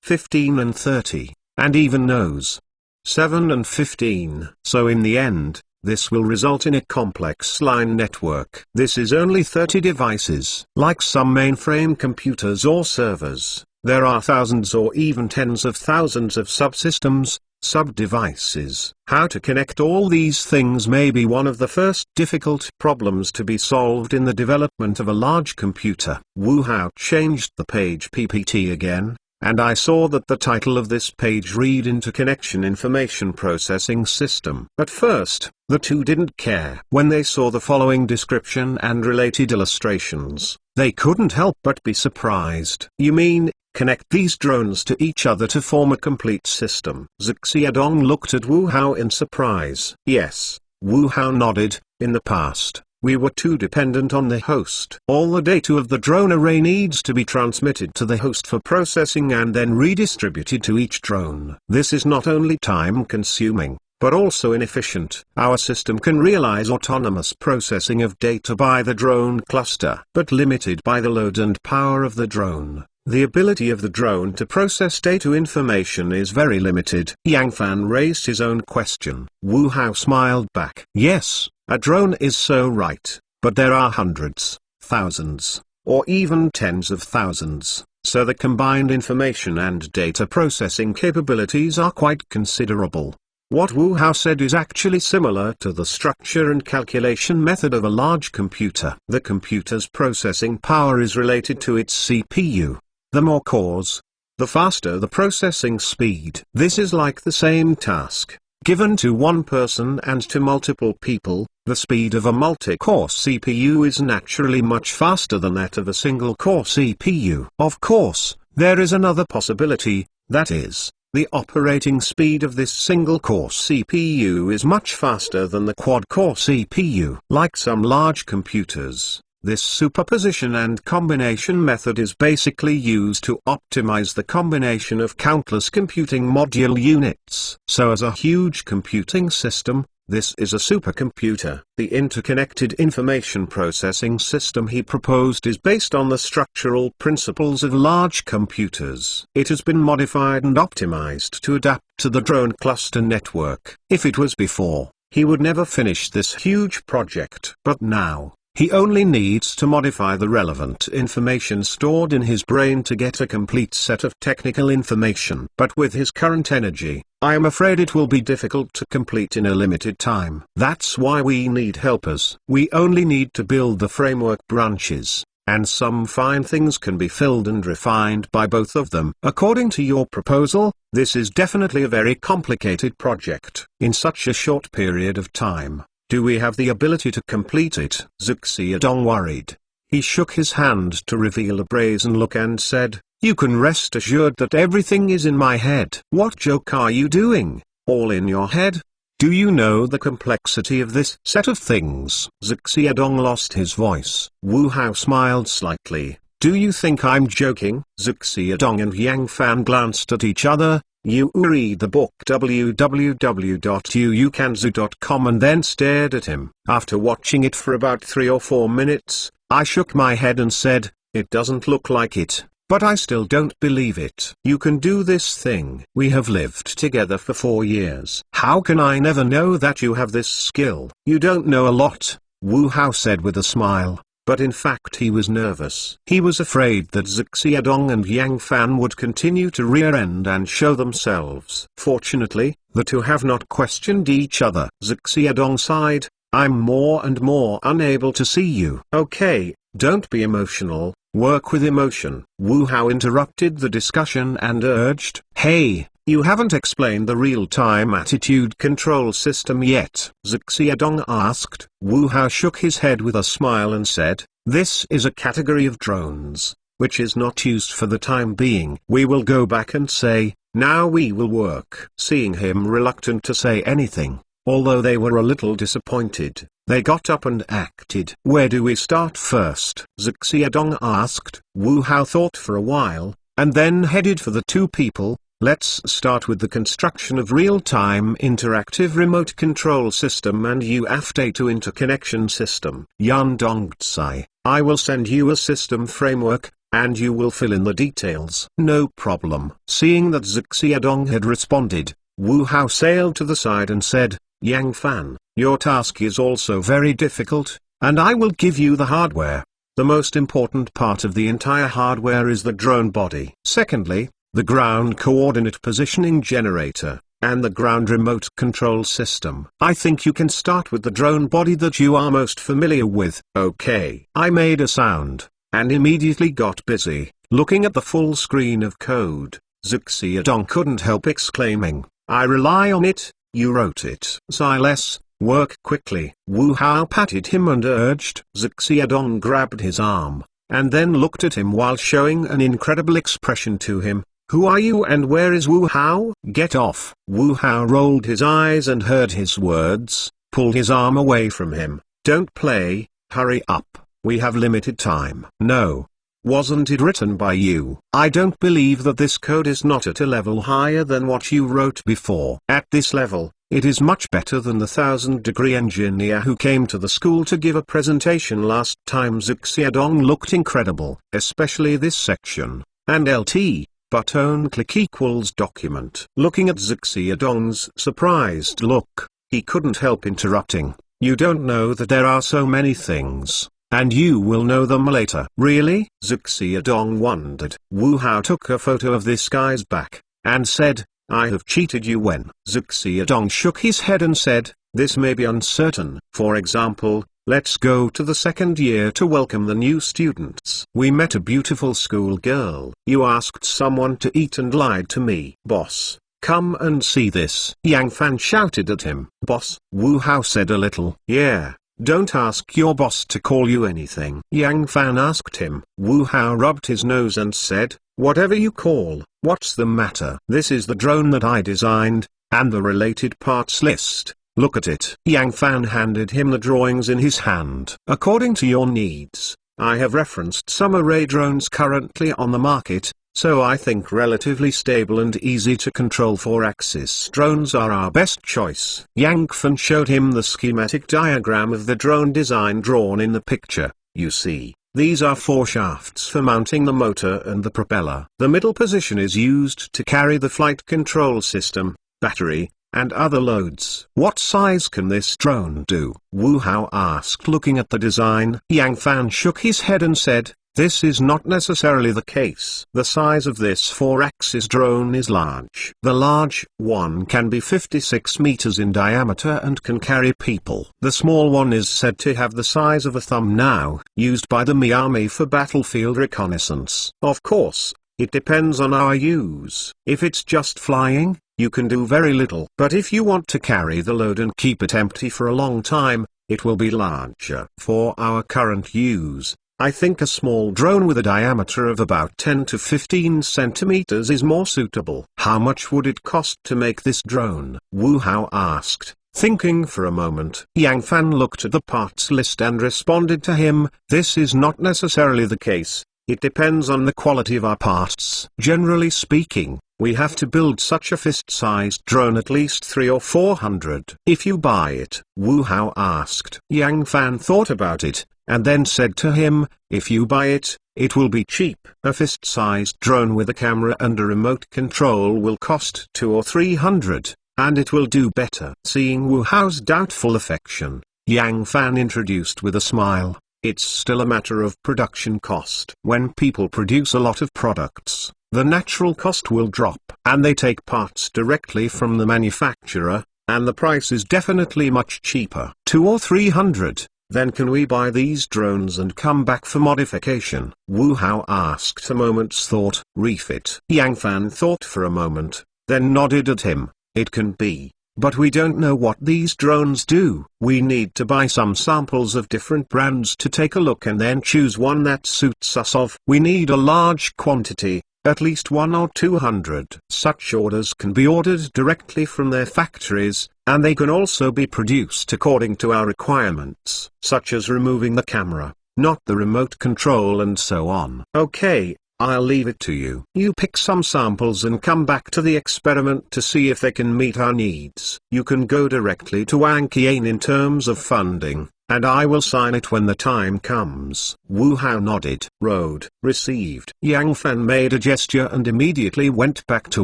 15 and 30, and even nodes. 7 and 15. So in the end, this will result in a complex line network. This is only 30 devices. Like some mainframe computers or servers, there are thousands or even tens of thousands of subsystems, sub-devices. How to connect all these things may be one of the first difficult problems to be solved in the development of a large computer. Wu Hao changed the page PPT again, and I saw that the title of this page read Interconnection Information Processing System. At first, the two didn't care. When they saw the following description and related illustrations, they couldn't help but be surprised. You mean, connect these drones to each other to form a complete system? Zook Sia-dong looked at Wu Hao in surprise. Yes, Wu Hao nodded. In the past, we were too dependent on the host. All the data of the drone array needs to be transmitted to the host for processing and then redistributed to each drone. This is not only time-consuming, but also inefficient. Our system can realize autonomous processing of data by the drone cluster, but limited by the load and power of the drone. The ability of the drone to process data information is very limited. Yang Fan raised his own question. Wu Hao smiled back. Yes, a drone is so right, but there are hundreds, thousands, or even tens of thousands, so the combined information and data processing capabilities are quite considerable. What Wu Hao said is actually similar to the structure and calculation method of a large computer. The computer's processing power is related to its CPU. The more cores, the faster the processing speed. This is like the same task. Given to one person and to multiple people, the speed of a multi-core CPU is naturally much faster than that of a single-core CPU. Of course, there is another possibility, that is, the operating speed of this single-core CPU is much faster than the quad-core CPU. Like some large computers, this superposition and combination method is basically used to optimize the combination of countless computing module units. So as a huge computing system, this is a supercomputer. The interconnected information processing system he proposed is based on the structural principles of large computers. It has been modified and optimized to adapt to the drone cluster network. If it was before, he would never finish this huge project. But now, he only needs to modify the relevant information stored in his brain to get a complete set of technical information. But with his current energy, I am afraid it will be difficult to complete in a limited time. That's why we need helpers. We only need to build the framework branches, and some fine things can be filled and refined by both of them. According to your proposal, this is definitely a very complicated project. In such a short period of time, do we have the ability to complete it? Zuxiadong worried. He shook his hand to reveal a brazen look and said, "You can rest assured that everything is in my head." "What joke are you doing? All in your head? Do you know the complexity of this set of things?" Zuxiadong lost his voice. Wu Hao smiled slightly. "Do you think I'm joking?" Zuxiadong and Yang Fan glanced at each other. Yu read the book www.yuukanzu.com and then stared at him. After watching it for about 3 or 4 minutes, I shook my head and said, "It doesn't look like it, but I still don't believe it. You can do this thing. We have lived together for 4 years. How can I never know that you have this skill?" "You don't know a lot," Wu Hao said with a smile. But in fact he was nervous. He was afraid that Zuxiadong and Yang Fan would continue to rear-end and show themselves. Fortunately, the two have not questioned each other. Zuxiadong sighed, "I'm more and more unable to see you." "Okay, don't be emotional, work with emotion." Wu Hao interrupted the discussion and urged, "Hey, you haven't explained the real-time attitude control system yet." Zuxiadong asked. Wu Hao shook his head with a smile and said, "This is a category of drones, which is not used for the time being. We will go back and say, now we will work." Seeing him reluctant to say anything, although they were a little disappointed, they got up and acted. "Where do we start first?" Zuxiadong asked. Wu Hao thought for a while, and then headed for the two people. "Let's start with the construction of real-time interactive remote control system and UAF-data interconnection system." Yan Dongzai, "I will send you a system framework, and you will fill in the details." "No problem." Seeing that Zuxiadong had responded, Wu Hao sailed to the side and said, "Yang Fan, your task is also very difficult, and I will give you the hardware. The most important part of the entire hardware is the drone body. Secondly, the ground coordinate positioning generator, and the ground remote control system. I think you can start with the drone body that you are most familiar with." "Okay." I made a sound, and immediately got busy, looking at the full screen of code. Zuxiadong couldn't help exclaiming, "I rely on it, you wrote it." "Silas, work quickly." Wu Hao patted him and urged. Zuxiadong grabbed his arm, and then looked at him while showing an incredible expression to him. "Who are you and where is Wu Hao?" "Get off." Wu Hao rolled his eyes and heard his words, pulled his arm away from him. "Don't play, hurry up, we have limited time." "No. Wasn't it written by you?" "I don't believe that this code is not at a level higher than what you wrote before." "At this level, it is much better than the 1000-degree engineer who came to the school to give a presentation last time." Zuxiadong looked incredible, especially this section, and LT. Button click equals document. Looking at Zuxiadong's surprised look, he couldn't help interrupting, "You don't know that there are so many things, and you will know them later." "Really?" Zuxiadong wondered. Wu Hao took a photo of this guy's back, and said, "I have cheated you when." Zuxiadong shook his head and said, "This may be uncertain. For example, let's go to the second year to welcome the new students. We met a beautiful school girl. You asked someone to eat and lied to me." "Boss, come and see this. Yang Fan shouted at him. Boss, Wu Hao said a little. Yeah, don't ask your boss to call you anything. Yang Fan asked him. Wu Hao rubbed his nose and said, whatever you call, what's the matter? This is the drone that I designed, and the related parts list. Look at it. Yang Fan handed him the drawings in his hand. According to your needs, I have referenced some array drones currently on the market, so I think relatively stable and easy to control 4-axis drones are our best choice. Yang Fan showed him the schematic diagram of the drone design drawn in the picture. You see, these are 4 shafts for mounting the motor and the propeller. The middle position is used to carry the flight control system, battery, and other loads. What size can this drone do? Wu Hao asked, looking at the design. Yang Fan shook his head and said, this is not necessarily the case. The size of this 4-axis drone is large. The large one can be 56 meters in diameter and can carry people. The small one is said to have the size of a thumb now, used by the Army for battlefield reconnaissance. Of course, it depends on our use. If it's just flying, you can do very little. But if you want to carry the load and keep it empty for a long time, it will be larger. For our current use, I think a small drone with a diameter of about 10 to 15 centimeters is more suitable. How much would it cost to make this drone? Wu Hao asked, thinking for a moment. Yang Fan looked at the parts list and responded to him, this is not necessarily the case. It depends on the quality of our parts. Generally speaking, we have to build such a fist-sized drone at least 300 or 400. If you buy it, Wu Hao asked. Yang Fan thought about it, and then said to him, if you buy it, it will be cheap. A fist-sized drone with a camera and a remote control will cost 200 or 300, and it will do better. Seeing Wu Hao's doubtful affection, Yang Fan introduced with a smile, it's still a matter of production cost. When people produce a lot of products, the natural cost will drop, and they take parts directly from the manufacturer, and the price is definitely much cheaper. 200 or 300, then can we buy these drones and come back for modification? Wu Hao asked a moment's thought. Refit. Yang Fan thought for a moment, then nodded at him. It can be. But we don't know what these drones do. We need to buy some samples of different brands to take a look and then choose one that suits us. We need a large quantity, at least 100 or 200. Such orders can be ordered directly from their factories, and they can also be produced according to our requirements, such as removing the camera, not the remote control and so on. Okay, I'll leave it to you. You pick some samples and come back to the experiment to see if they can meet our needs. You can go directly to Wang Qian in terms of funding, and I will sign it when the time comes. Wu Hao nodded. Road received. Yang Fan made a gesture and immediately went back to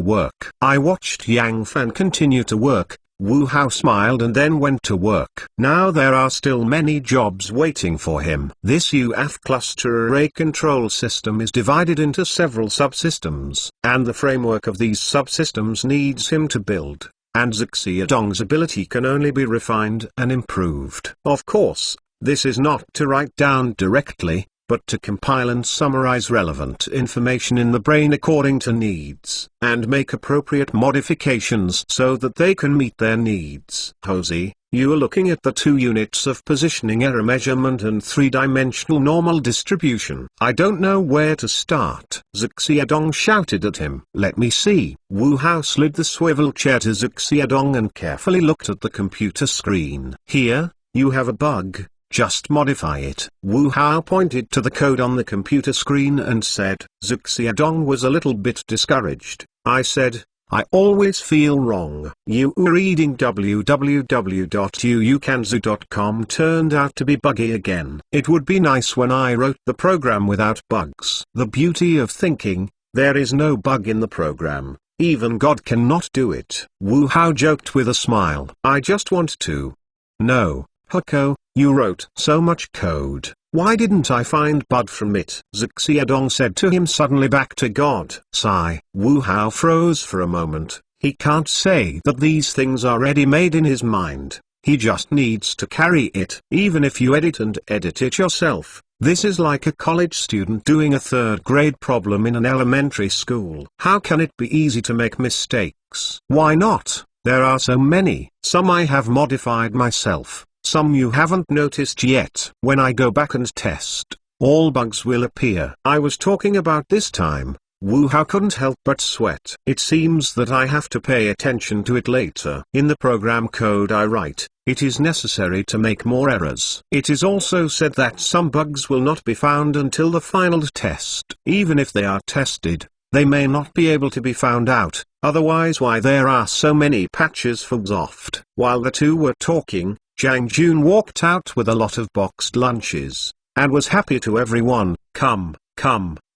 work. I watched Yang Fan continue to work. Wu Hao smiled and then went to work. Now there are still many jobs waiting for him. This UAF cluster array control system is divided into several subsystems, and the framework of these subsystems needs him to build, and Xiaodong's ability can only be refined and improved. Of course, this is not to write down directly, but to compile and summarize relevant information in the brain according to needs, and make appropriate modifications so that they can meet their needs. Hosey, you are looking at the 2 units of positioning error measurement and 3-dimensional normal distribution. I don't know where to start. Xiaodong shouted at him. Let me see. Wu Hao slid the swivel chair to Xiaodong and carefully looked at the computer screen. Here, you have a bug. Just modify it. Wu Hao pointed to the code on the computer screen and said. Xiaodong was a little bit discouraged. I said, I always feel wrong. You reading www.uukanzu.com turned out to be buggy again. It would be nice when I wrote the program without bugs. The beauty of thinking, there is no bug in the program. Even God cannot do it. Wu Hao joked with a smile. I just want to know. Huko, you wrote so much code. Why didn't I find bud from it? Xiaodong said to him suddenly. Back to God. Sigh. Wu Hao froze for a moment. He can't say that these things are ready-made in his mind. He just needs to carry it. Even if you edit and edit it yourself, This is like a college student doing a third grade problem in an elementary school. How can it be easy to make mistakes? Why not? There are so many. Some I have modified myself, some you haven't noticed yet. When I go back and test, all bugs will appear. I was talking about this time. WooHow couldn't help but sweat. It seems that I have to pay attention to it later. In the program code I write, it is necessary to make more errors. It is also said that some bugs will not be found until the final test. Even if they are tested, they may not be able to be found out, otherwise why there are so many patches for Xoft. While the two were talking, Jang Jun walked out with a lot of boxed lunches, and was happy to everyone. Come,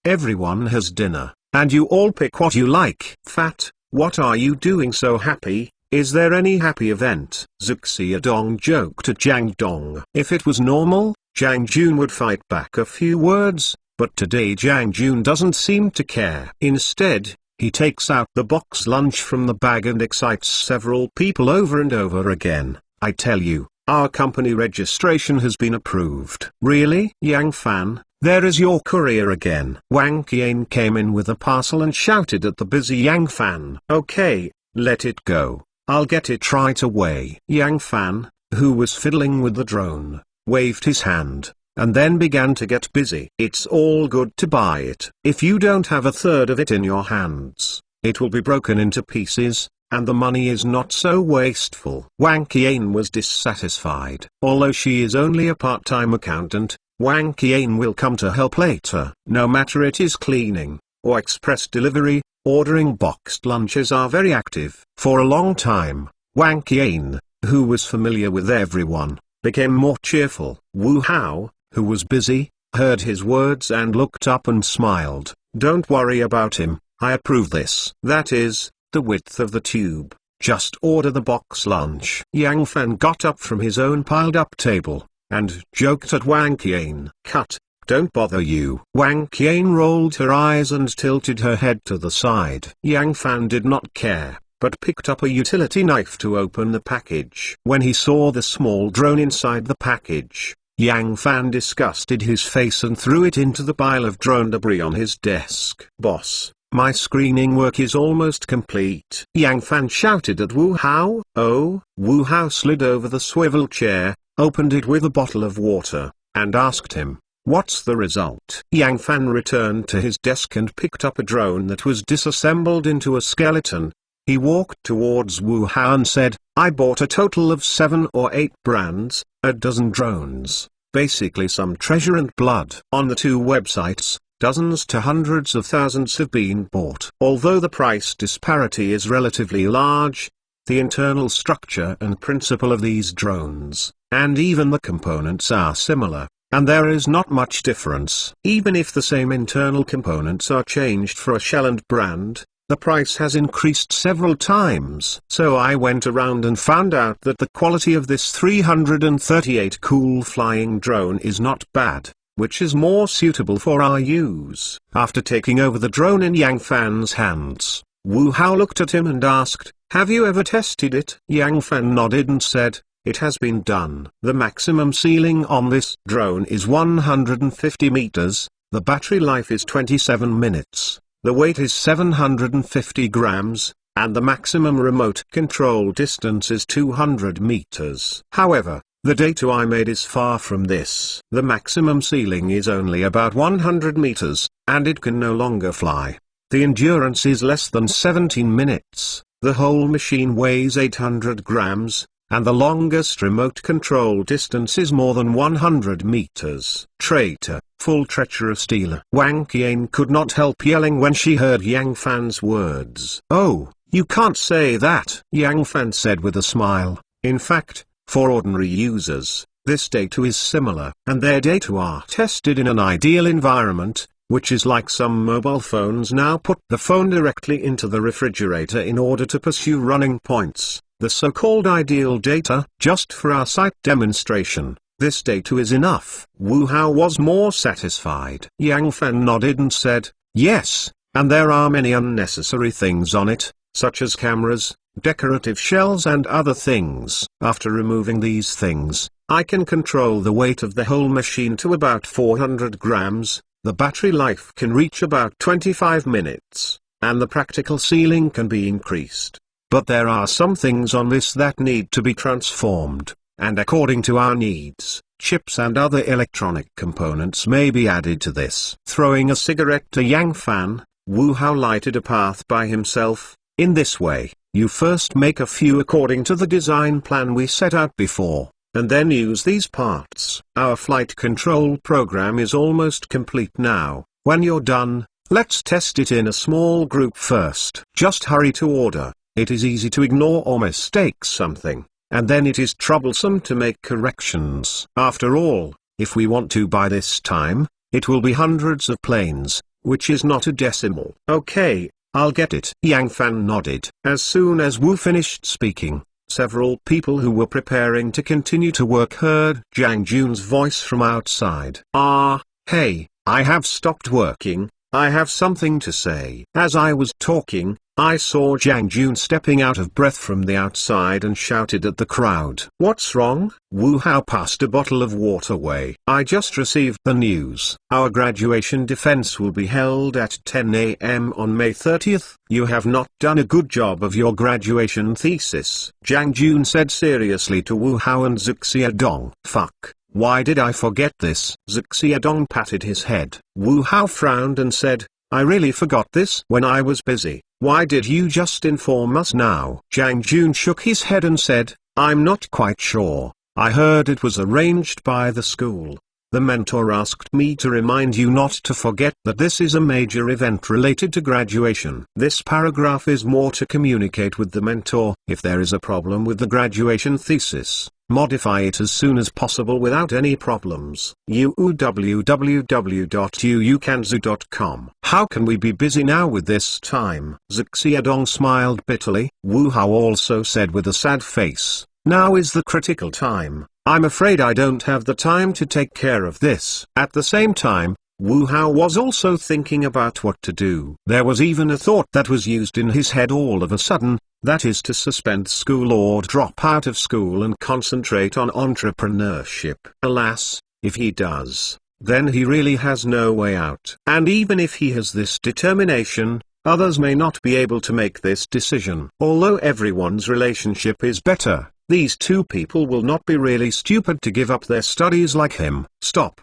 everyone has dinner, and you all pick what you like. Fat, what are you doing so happy? Is there any happy event? Zuxia Dong joked at Jang Dong. If it was normal, Jang Jun would fight back a few words, but today Jang Jun doesn't seem to care. Instead, he takes out the box lunch from the bag and excites several people over and over again. I tell you, our company registration has been approved. Really? Yang Fan, there is your courier again. Wang Qian came in with a parcel and shouted at the busy Yang Fan. Okay, let it go. I'll get it right away. Yang Fan, who was fiddling with the drone, waved his hand, and then began to get busy. It's all good to buy it. If you don't have a third of it in your hands, it will be broken into pieces, and the money is not so wasteful. Wang Qian was dissatisfied. Although she is only a part-time accountant, Wang Qian will come to help later. No matter it is cleaning, or express delivery, ordering boxed lunches are very active. For a long time, Wang Qian, who was familiar with everyone, became more cheerful. WooHow, who was busy, heard his words and looked up and smiled. Don't worry about him, I approve this. That is, the width of the tube. Just order the box lunch. Yang Fan got up from his own piled-up table, and joked at Wang Qian. Cut. Don't bother you. Wang Qian rolled her eyes and tilted her head to the side. Yang Fan did not care, but picked up a utility knife to open the package. When he saw the small drone inside the package, Yang Fan disgusted his face and threw it into the pile of drone debris on his desk. Boss, my screening work is almost complete. Yang Fan shouted at WooHow. Oh, WooHow slid over the swivel chair, opened it with a bottle of water, and asked him, what's the result? Yang Fan returned to his desk and picked up a drone that was disassembled into a skeleton. He walked towards WooHow and said, I bought a total of 7 or 8 brands, a dozen drones, basically some treasure and blood. On the two websites, dozens to hundreds of thousands have been bought. Although the price disparity is relatively large, the internal structure and principle of these drones, and even the components are similar, and there is not much difference. Even if the same internal components are changed for a shell and brand, the price has increased several times. So I went around and found out that the quality of this 338 cool flying drone is not bad, which is more suitable for our use. After taking over the drone in Yang Fan's hands, WooHow looked at him and asked, have you ever tested it? Yang Fan nodded and said, it has been done. The maximum ceiling on this drone is 150 meters, the battery life is 27 minutes, the weight is 750 grams, and the maximum remote control distance is 200 meters. However, the data I made is far from this. The maximum ceiling is only about 100 meters, and it can no longer fly. The endurance is less than 17 minutes, the whole machine weighs 800 grams, and the longest remote control distance is more than 100 meters. Traitor, full treacherous dealer. Wang Qian could not help yelling when she heard Yang Fan's words. Oh, you can't say that, Yang Fan said with a smile. In fact, for ordinary users, this data is similar, and their data are tested in an ideal environment, which is like some mobile phones now put the phone directly into the refrigerator in order to pursue running points. The so-called ideal data, just for our site demonstration, this data is enough. WooHow was more satisfied. Yang Fan nodded and said, yes, and there are many unnecessary things on it, such as cameras, decorative shells and other things. After removing these things, I can control the weight of the whole machine to about 400 grams, the battery life can reach about 25 minutes, and the practical ceiling can be increased. But there are some things on this that need to be transformed, and according to our needs, chips and other electronic components may be added to this. Throwing a cigarette to Yang Fan, Wu Hao lighted a path by himself. In this way, you first make a few according to the design plan we set out before, and then use these parts. Our flight control program is almost complete now. When you're done, let's test it in a small group first. Just hurry to order. It is easy to ignore or mistake something, and then it is troublesome to make corrections. After all, if we want to by this time, it will be hundreds of planes, which is not a decimal. Okay, I'll get it. Yang Fan nodded. As soon as Wu finished speaking, several people who were preparing to continue to work heard Zhang Jun's voice from outside. Hey, I have stopped working, I have something to say. As I was talking, I saw Zhang Jun stepping out of breath from the outside and shouted at the crowd. What's wrong? Wu Hao passed a bottle of water away. I just received the news. Our graduation defense will be held at 10 a.m. on May 30th. You have not done a good job of your graduation thesis, Zhang Jun said seriously to Wu Hao and Xiaodong. Fuck. Why did I forget this? Xiaodong patted his head. Wu Hao frowned and said, I really forgot this when I was busy. Why did you just inform us now? Zhang Jun shook his head and said, I'm not quite sure. I heard it was arranged by the school. The mentor asked me to remind you not to forget that this is a major event related to graduation. This paragraph is more to communicate with the mentor. If there is a problem with the graduation thesis, modify it as soon as possible without any problems. www.uukanzu.com. How can we be busy now with this time? Xiaodong smiled bitterly. Wu Hao also said with a sad face, now is the critical time. I'm afraid I don't have the time to take care of this. At the same time, Wu Hao was also thinking about what to do. There was even a thought that was used in his head all of a sudden, that is to suspend school or drop out of school and concentrate on entrepreneurship. Alas, if he does, then he really has no way out. And even if he has this determination, others may not be able to make this decision. Although everyone's relationship is better, these two people will not be really stupid to give up their studies like him. Stop.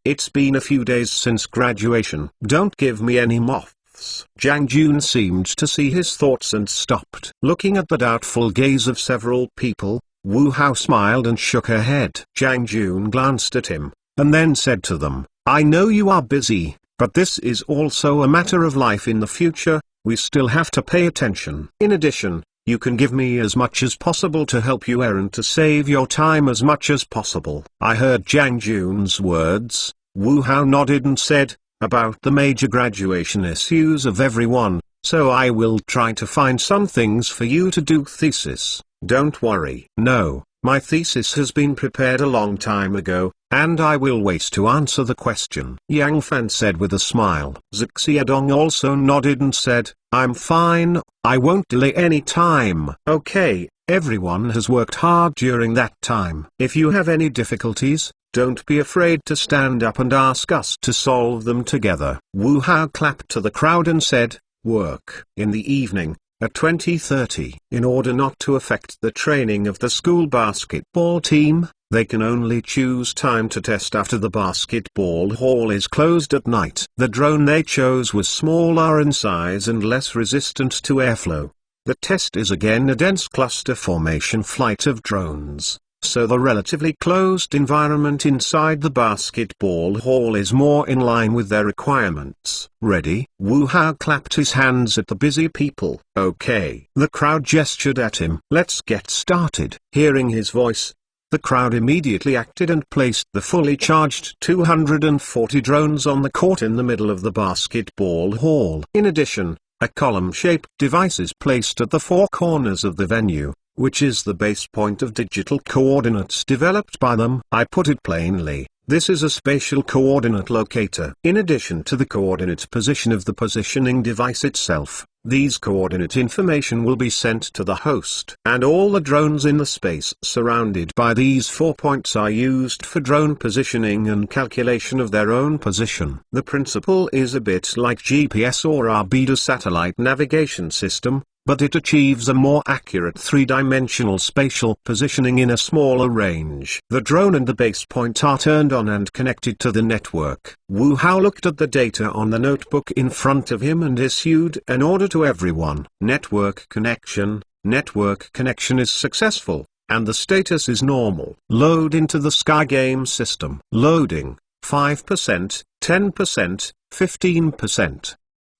It's been a few days since graduation. Don't give me any moths. Zhang Jun seemed to see his thoughts and stopped. Looking at the doubtful gaze of several people, Wu Hao smiled and shook her head. Zhang Jun glanced at him, and then said to them, I know you are busy, but this is also a matter of life in the future. We still have to pay attention. In addition, you can give me as much as possible to help you and to save your time as much as possible. I heard Zhang Jun's words. Wu Hao nodded and said, about the major graduation issues of everyone, so I will try to find some things for you to do. Thesis. Don't worry. No, my thesis has been prepared a long time ago, and I will wait to answer the question. Yang Fan said with a smile. Xiaodong also nodded and said, I'm fine, I won't delay any time. Okay, everyone has worked hard during that time. If you have any difficulties, don't be afraid to stand up and ask us to solve them together. Wu Hao clapped to the crowd and said, work. In the evening, at 20:30. In order not to affect the training of the school basketball team, they can only choose time to test after the basketball hall is closed at night. The drone they chose was smaller in size and less resistant to airflow. The test is again a dense cluster formation flight of drones, so the relatively closed environment inside the basketball hall is more in line with their requirements. Ready? Wu Hao clapped his hands at the busy people. Okay. The crowd gestured at him. Let's get started. Hearing his voice, the crowd immediately acted and placed the fully charged 240 drones on the court in the middle of the basketball hall. In addition, a column-shaped device is placed at the four corners of the venue, which is the base point of digital coordinates developed by them. I put it plainly, this is a spatial coordinate locator. In addition to the coordinate position of the positioning device itself, These coordinate information will be sent to the host. And all the drones in the space surrounded by these 4 points are used for drone positioning and calculation of their own position. The principle is a bit like GPS or our BETA satellite navigation system, but it achieves a more accurate three-dimensional spatial positioning in a smaller range. The drone and the base point are turned on and connected to the network. Wu Hao looked at the data on the notebook in front of him and issued an order to everyone. Network connection is successful, and the status is normal. Load into the Sky Game system. Loading, 5%, 10%, 15%,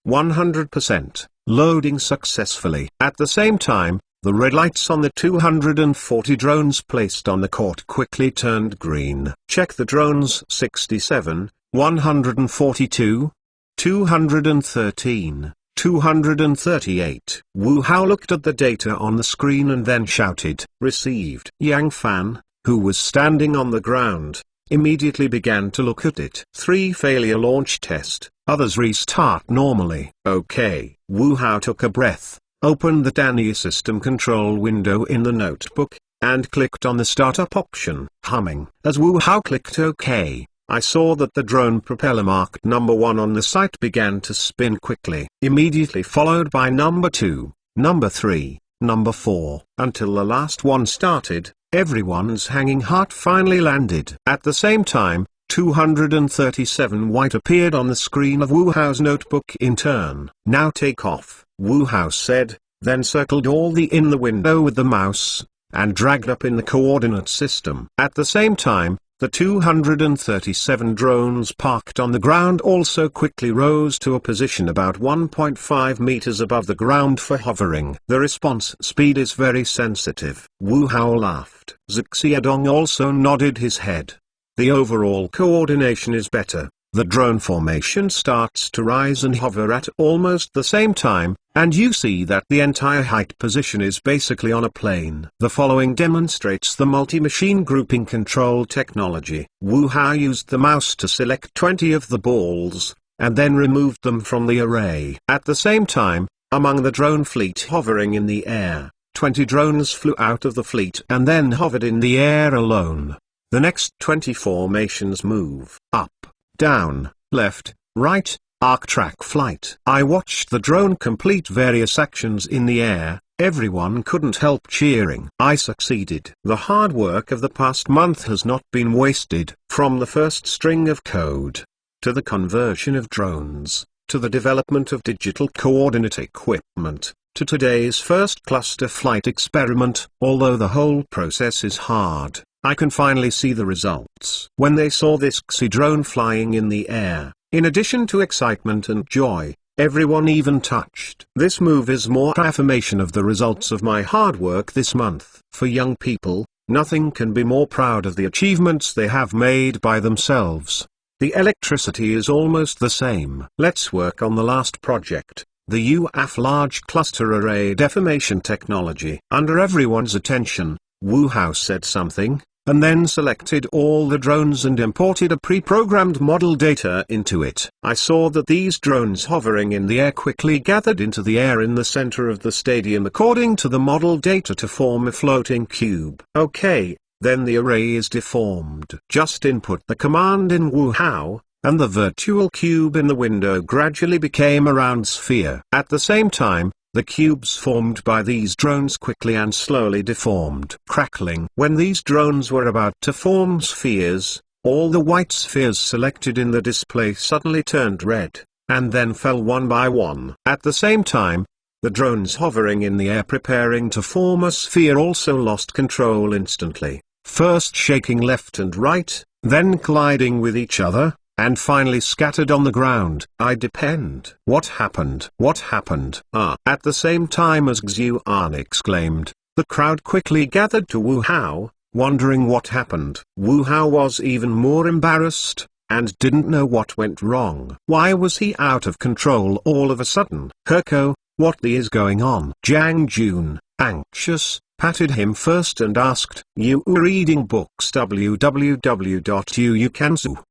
100%. Loading successfully. At the same time, the red lights on the 240 drones placed on the court quickly turned green. Check the drones. 67, 142, 213, 238. Wu Hao looked at the data on the screen and then shouted, "Received." Yang Fan, who was standing on the ground, immediately began to look at it. 3 failure launch test. Others restart normally. Okay. Wu Hao took a breath, opened the Dania system control window in the notebook, and clicked on the startup option. Humming. As Wu Hao clicked OK, I saw that the drone propeller marked number 1 on the site began to spin quickly, immediately followed by number 2, number 3, number 4, until the last one started. Everyone's hanging heart finally landed. At the same time, 237 white appeared on the screen of Wu Hao's notebook in turn. Now take off, Wu Hao said, then circled all in the window with the mouse, and dragged up in the coordinate system. At the same time, the 237 drones parked on the ground also quickly rose to a position about 1.5 meters above the ground for hovering. The response speed is very sensitive. Wu Hao laughed. Zhou Xiaodong also nodded his head. The overall coordination is better. The drone formation starts to rise and hover at almost the same time, and you see that the entire height position is basically on a plane. The following demonstrates the multi-machine grouping control technology. Wu Hao used the mouse to select 20 of the balls, and then removed them from the array. At the same time, among the drone fleet hovering in the air, 20 drones flew out of the fleet and then hovered in the air alone. The next 20 formations move up, down, left, right, arc track flight. I watched the drone complete various actions in the air. Everyone couldn't help cheering. I succeeded. The hard work of the past month has not been wasted. From the first string of code, to the conversion of drones, to the development of digital coordinate equipment, to today's first cluster flight experiment. Although the whole process is hard, I can finally see the results. When they saw this Xi drone flying in the air, in addition to excitement and joy, everyone even touched. This move is more affirmation of the results of my hard work this month. For young people, nothing can be more proud of the achievements they have made by themselves. The electricity is almost the same. Let's work on the last project, the UAF Large Cluster Array Deformation Technology. Under everyone's attention, Wu Hao said something, and then selected all the drones and imported a pre-programmed model data into it. I saw that these drones hovering in the air quickly gathered into the air in the center of the stadium according to the model data to form a floating cube. Okay, then the array is deformed. Just input the command in Wu Hao, and the virtual cube in the window gradually became a round sphere. At the same time, the cubes formed by these drones quickly and slowly deformed. Crackling. When these drones were about to form spheres, all the white spheres selected in the display suddenly turned red, and then fell one by one. At the same time, the drones hovering in the air preparing to form a sphere also lost control instantly, first shaking left and right, then colliding with each other, and finally scattered on the ground. I depend. What happened? What happened? At the same time as Xiu An exclaimed, the crowd quickly gathered to Wu Hao, wondering what happened. Wu Hao was even more embarrassed, and didn't know what went wrong. Why was he out of control all of a sudden? Herko, what the is going on? Zhang Jun, anxious, patted him first and asked, "You are reading books www.uukansu.com.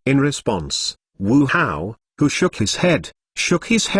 In response, Wu Hao, who shook his head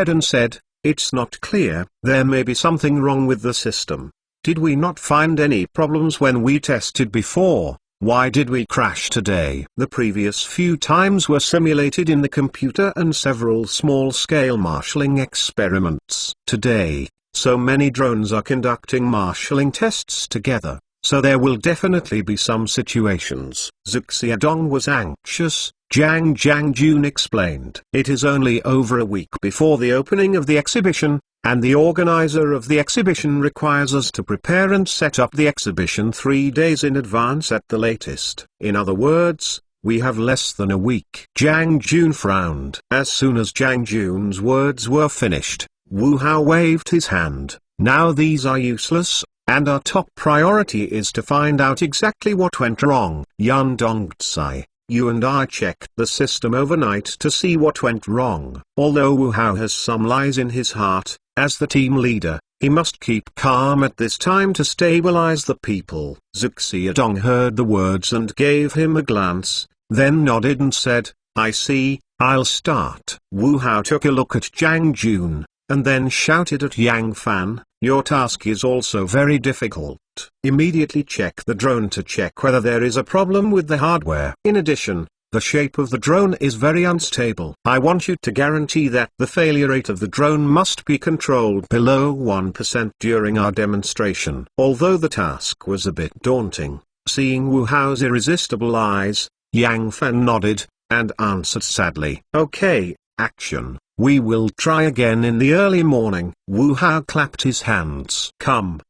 and said, It's not clear. There may be something wrong with the system. Did we not find any problems when we tested before? Why did we crash today? The previous few times were simulated in the computer and several small-scale marshalling experiments. Today, so many drones are conducting marshalling tests together, so there will definitely be some situations. Zhuge Xiadong was anxious. Zhang Jiangjun explained. It is only over a week before the opening of the exhibition, and the organizer of the exhibition requires us to prepare and set up the exhibition 3 days in advance at the latest. In other words, we have less than a week. Jiang Jun frowned. As soon as Jiang Jun's words were finished, Wu Hao waved his hand. Now these are useless, and our top priority is to find out exactly what went wrong. Yan Dongzai, you and I checked the system overnight to see what went wrong. Although Wu Hao has some lies in his heart, as the team leader, he must keep calm at this time to stabilize the people. Zhuge Xiadong heard the words and gave him a glance, then nodded and said, I see, I'll start. Wu Hao took a look at Jiang Jun, and then shouted at Yang Fan, your task is also very difficult. Immediately check the drone to check whether there is a problem with the hardware. In addition, the shape of the drone is very unstable. I want you to guarantee that the failure rate of the drone must be controlled below 1% during our demonstration. Although the task was a bit daunting, seeing Wu Hao's irresistible eyes, Yang Fan nodded, and answered sadly, okay, action. We will try again in the early morning. Wu Hao clapped his hands. Come,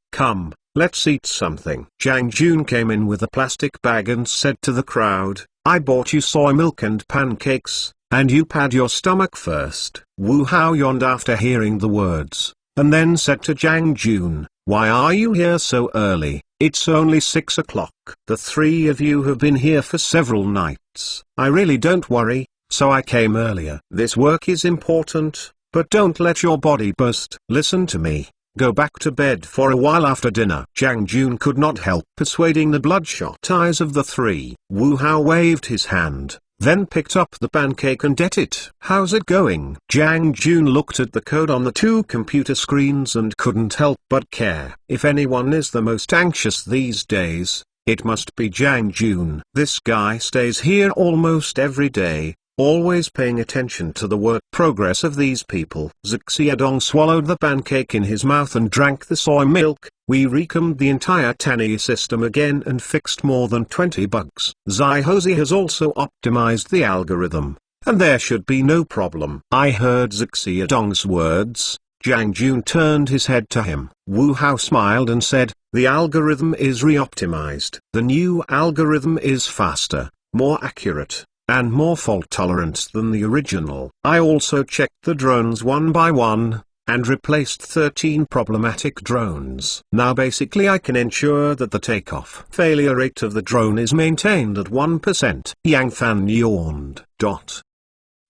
let's eat something. Jiang Jun came in with a plastic bag and said to the crowd, I bought you soy milk and pancakes, and you pad your stomach first. Wu Hao yawned after hearing the words, and then said to Jiang Jun, why are you here so early? It's only 6 o'clock. The three of you have been here for several nights. I really don't worry, so I came earlier. This work is important, but don't let your body burst. Listen to me. Go back to bed for a while after dinner. Jiang Jun could not help persuading the bloodshot eyes of the three. Wu Hao waved his hand, then picked up the pancake and ate it. How's it going? Jiang Jun looked at the code on the two computer screens and couldn't help but care. If anyone is the most anxious these days, it must be Jiang Jun. This guy stays here almost every day, always paying attention to the work progress of these people. Zhuge Xiadong swallowed the pancake in his mouth and drank the soy milk. We recombed the entire Tani system again and fixed more than 20 bugs. Zai Hozhi has also optimized the algorithm, and there should be no problem. I heard Zhuge Xiadong's words. Jiang Jun turned his head to him. Wu Hao smiled and said, the algorithm is re-optimized. The new algorithm is faster, more accurate, and more fault-tolerant than the original. I also checked the drones one by one, and replaced 13 problematic drones. Now basically I can ensure that the takeoff failure rate of the drone is maintained at 1%. Yang Fan yawned.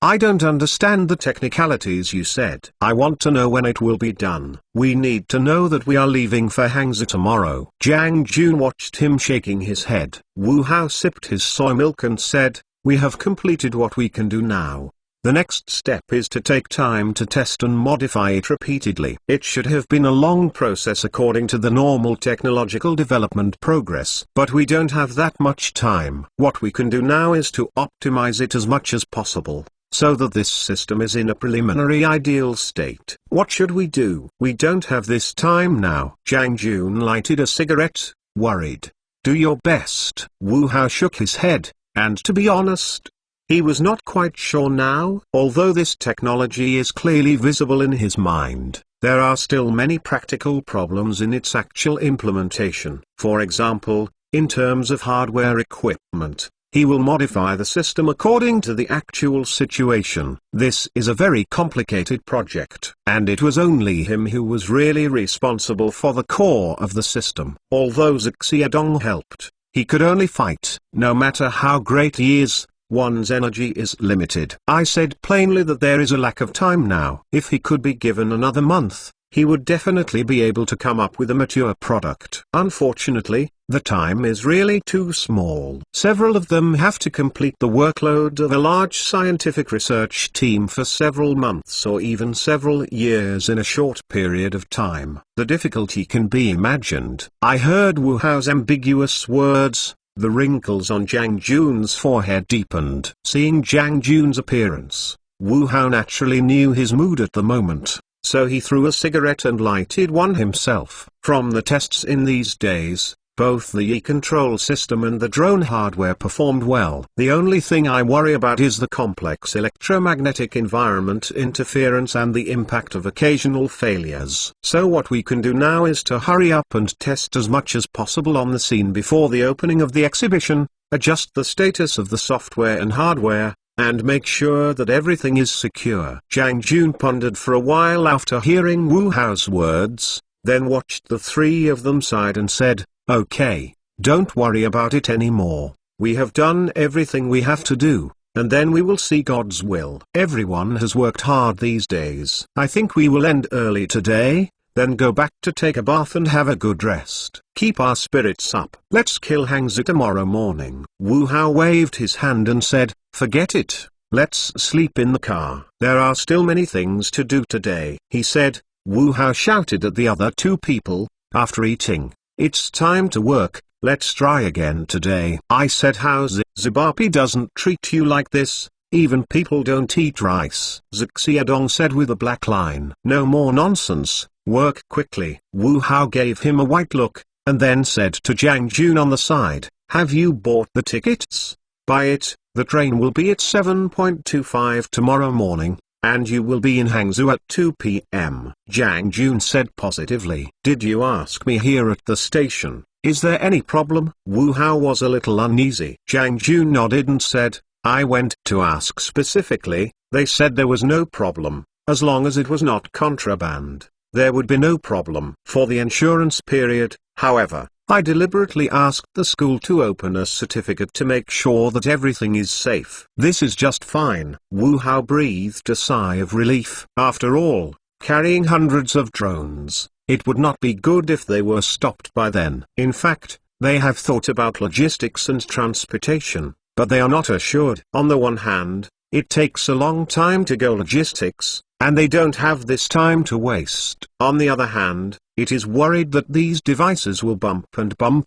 I don't understand the technicalities you said. I want to know when it will be done. We need to know that we are leaving for Hangzhou tomorrow. Jiang Jun watched him shaking his head. Wu Hao sipped his soy milk and said, we have completed what we can do now. The next step is to take time to test and modify it repeatedly. It should have been a long process according to the normal technological development progress. But we don't have that much time. What we can do now is to optimize it as much as possible, so that this system is in a preliminary ideal state. What should we do? We don't have this time now. Jiang Jun lighted a cigarette, worried. Do your best. Wu Hao shook his head. And to be honest, he was not quite sure now. Although this technology is clearly visible in his mind, there are still many practical problems in its actual implementation. For example, in terms of hardware equipment, he will modify the system according to the actual situation. This is a very complicated project, and it was only him who was really responsible for the core of the system. Although Zhuge Xiadong helped, he could only fight. No matter how great he is, one's energy is limited. I said plainly that there is a lack of time now. If he could be given another month, he would definitely be able to come up with a mature product. Unfortunately, The time is really too small. Several of them have to complete the workload of a large scientific research team for several months or even several years in a short period of time. The difficulty can be imagined. I heard Wu Hao's ambiguous words. The wrinkles on Jiang Jun's forehead deepened. Seeing Jiang Jun's appearance, Wu Hao naturally knew his mood at the moment, so he threw a cigarette and lighted one himself. From the tests in these days, both the Yi control system and the drone hardware performed well. The only thing I worry about is the complex electromagnetic environment interference and the impact of occasional failures. So what we can do now is to hurry up and test as much as possible on the scene before the opening of the exhibition, adjust the status of the software and hardware, and make sure that everything is secure. Jiang Jun pondered for a while after hearing Wu Hao's words, then watched the three of them side and said, "Okay, don't worry about it anymore. We have done everything we have to do, and then we will see God's will." Everyone has worked hard these days. I think we will end early today, then go back to take a bath and have a good rest. Keep our spirits up. Let's kill Hangzhou tomorrow morning. Wu Hao waved his hand and said, "Forget it. Let's sleep in the car. There are still many things to do today," he said. Wu Hao shouted at the other two people, after eating, "It's time to work, let's try again today." I said, "How Zibapi doesn't treat you like this, even people don't eat rice." Xiaodong said with a black line. "No more nonsense, work quickly." Wu Hao gave him a white look, and then said to Jiang Jun on the side, "Have you bought the tickets? Buy it, the train will be at 7:25 tomorrow morning, and you will be in Hangzhou at 2 p.m. Jiang Jun said positively. "Did you ask me here at the station, is there any problem?" Wu Hao was a little uneasy. Jiang Jun nodded and said, "I went to ask specifically, they said there was no problem, as long as it was not contraband, there would be no problem. For the insurance period, however, I deliberately asked the school to open a certificate to make sure that everything is safe. This is just fine." Wu Hao breathed a sigh of relief. After all, carrying hundreds of drones, it would not be good if they were stopped by then. In fact, they have thought about logistics and transportation, but they are not assured. On the one hand, it takes a long time to go logistics, and they don't have this time to waste. On the other hand, it is worried that these devices will bump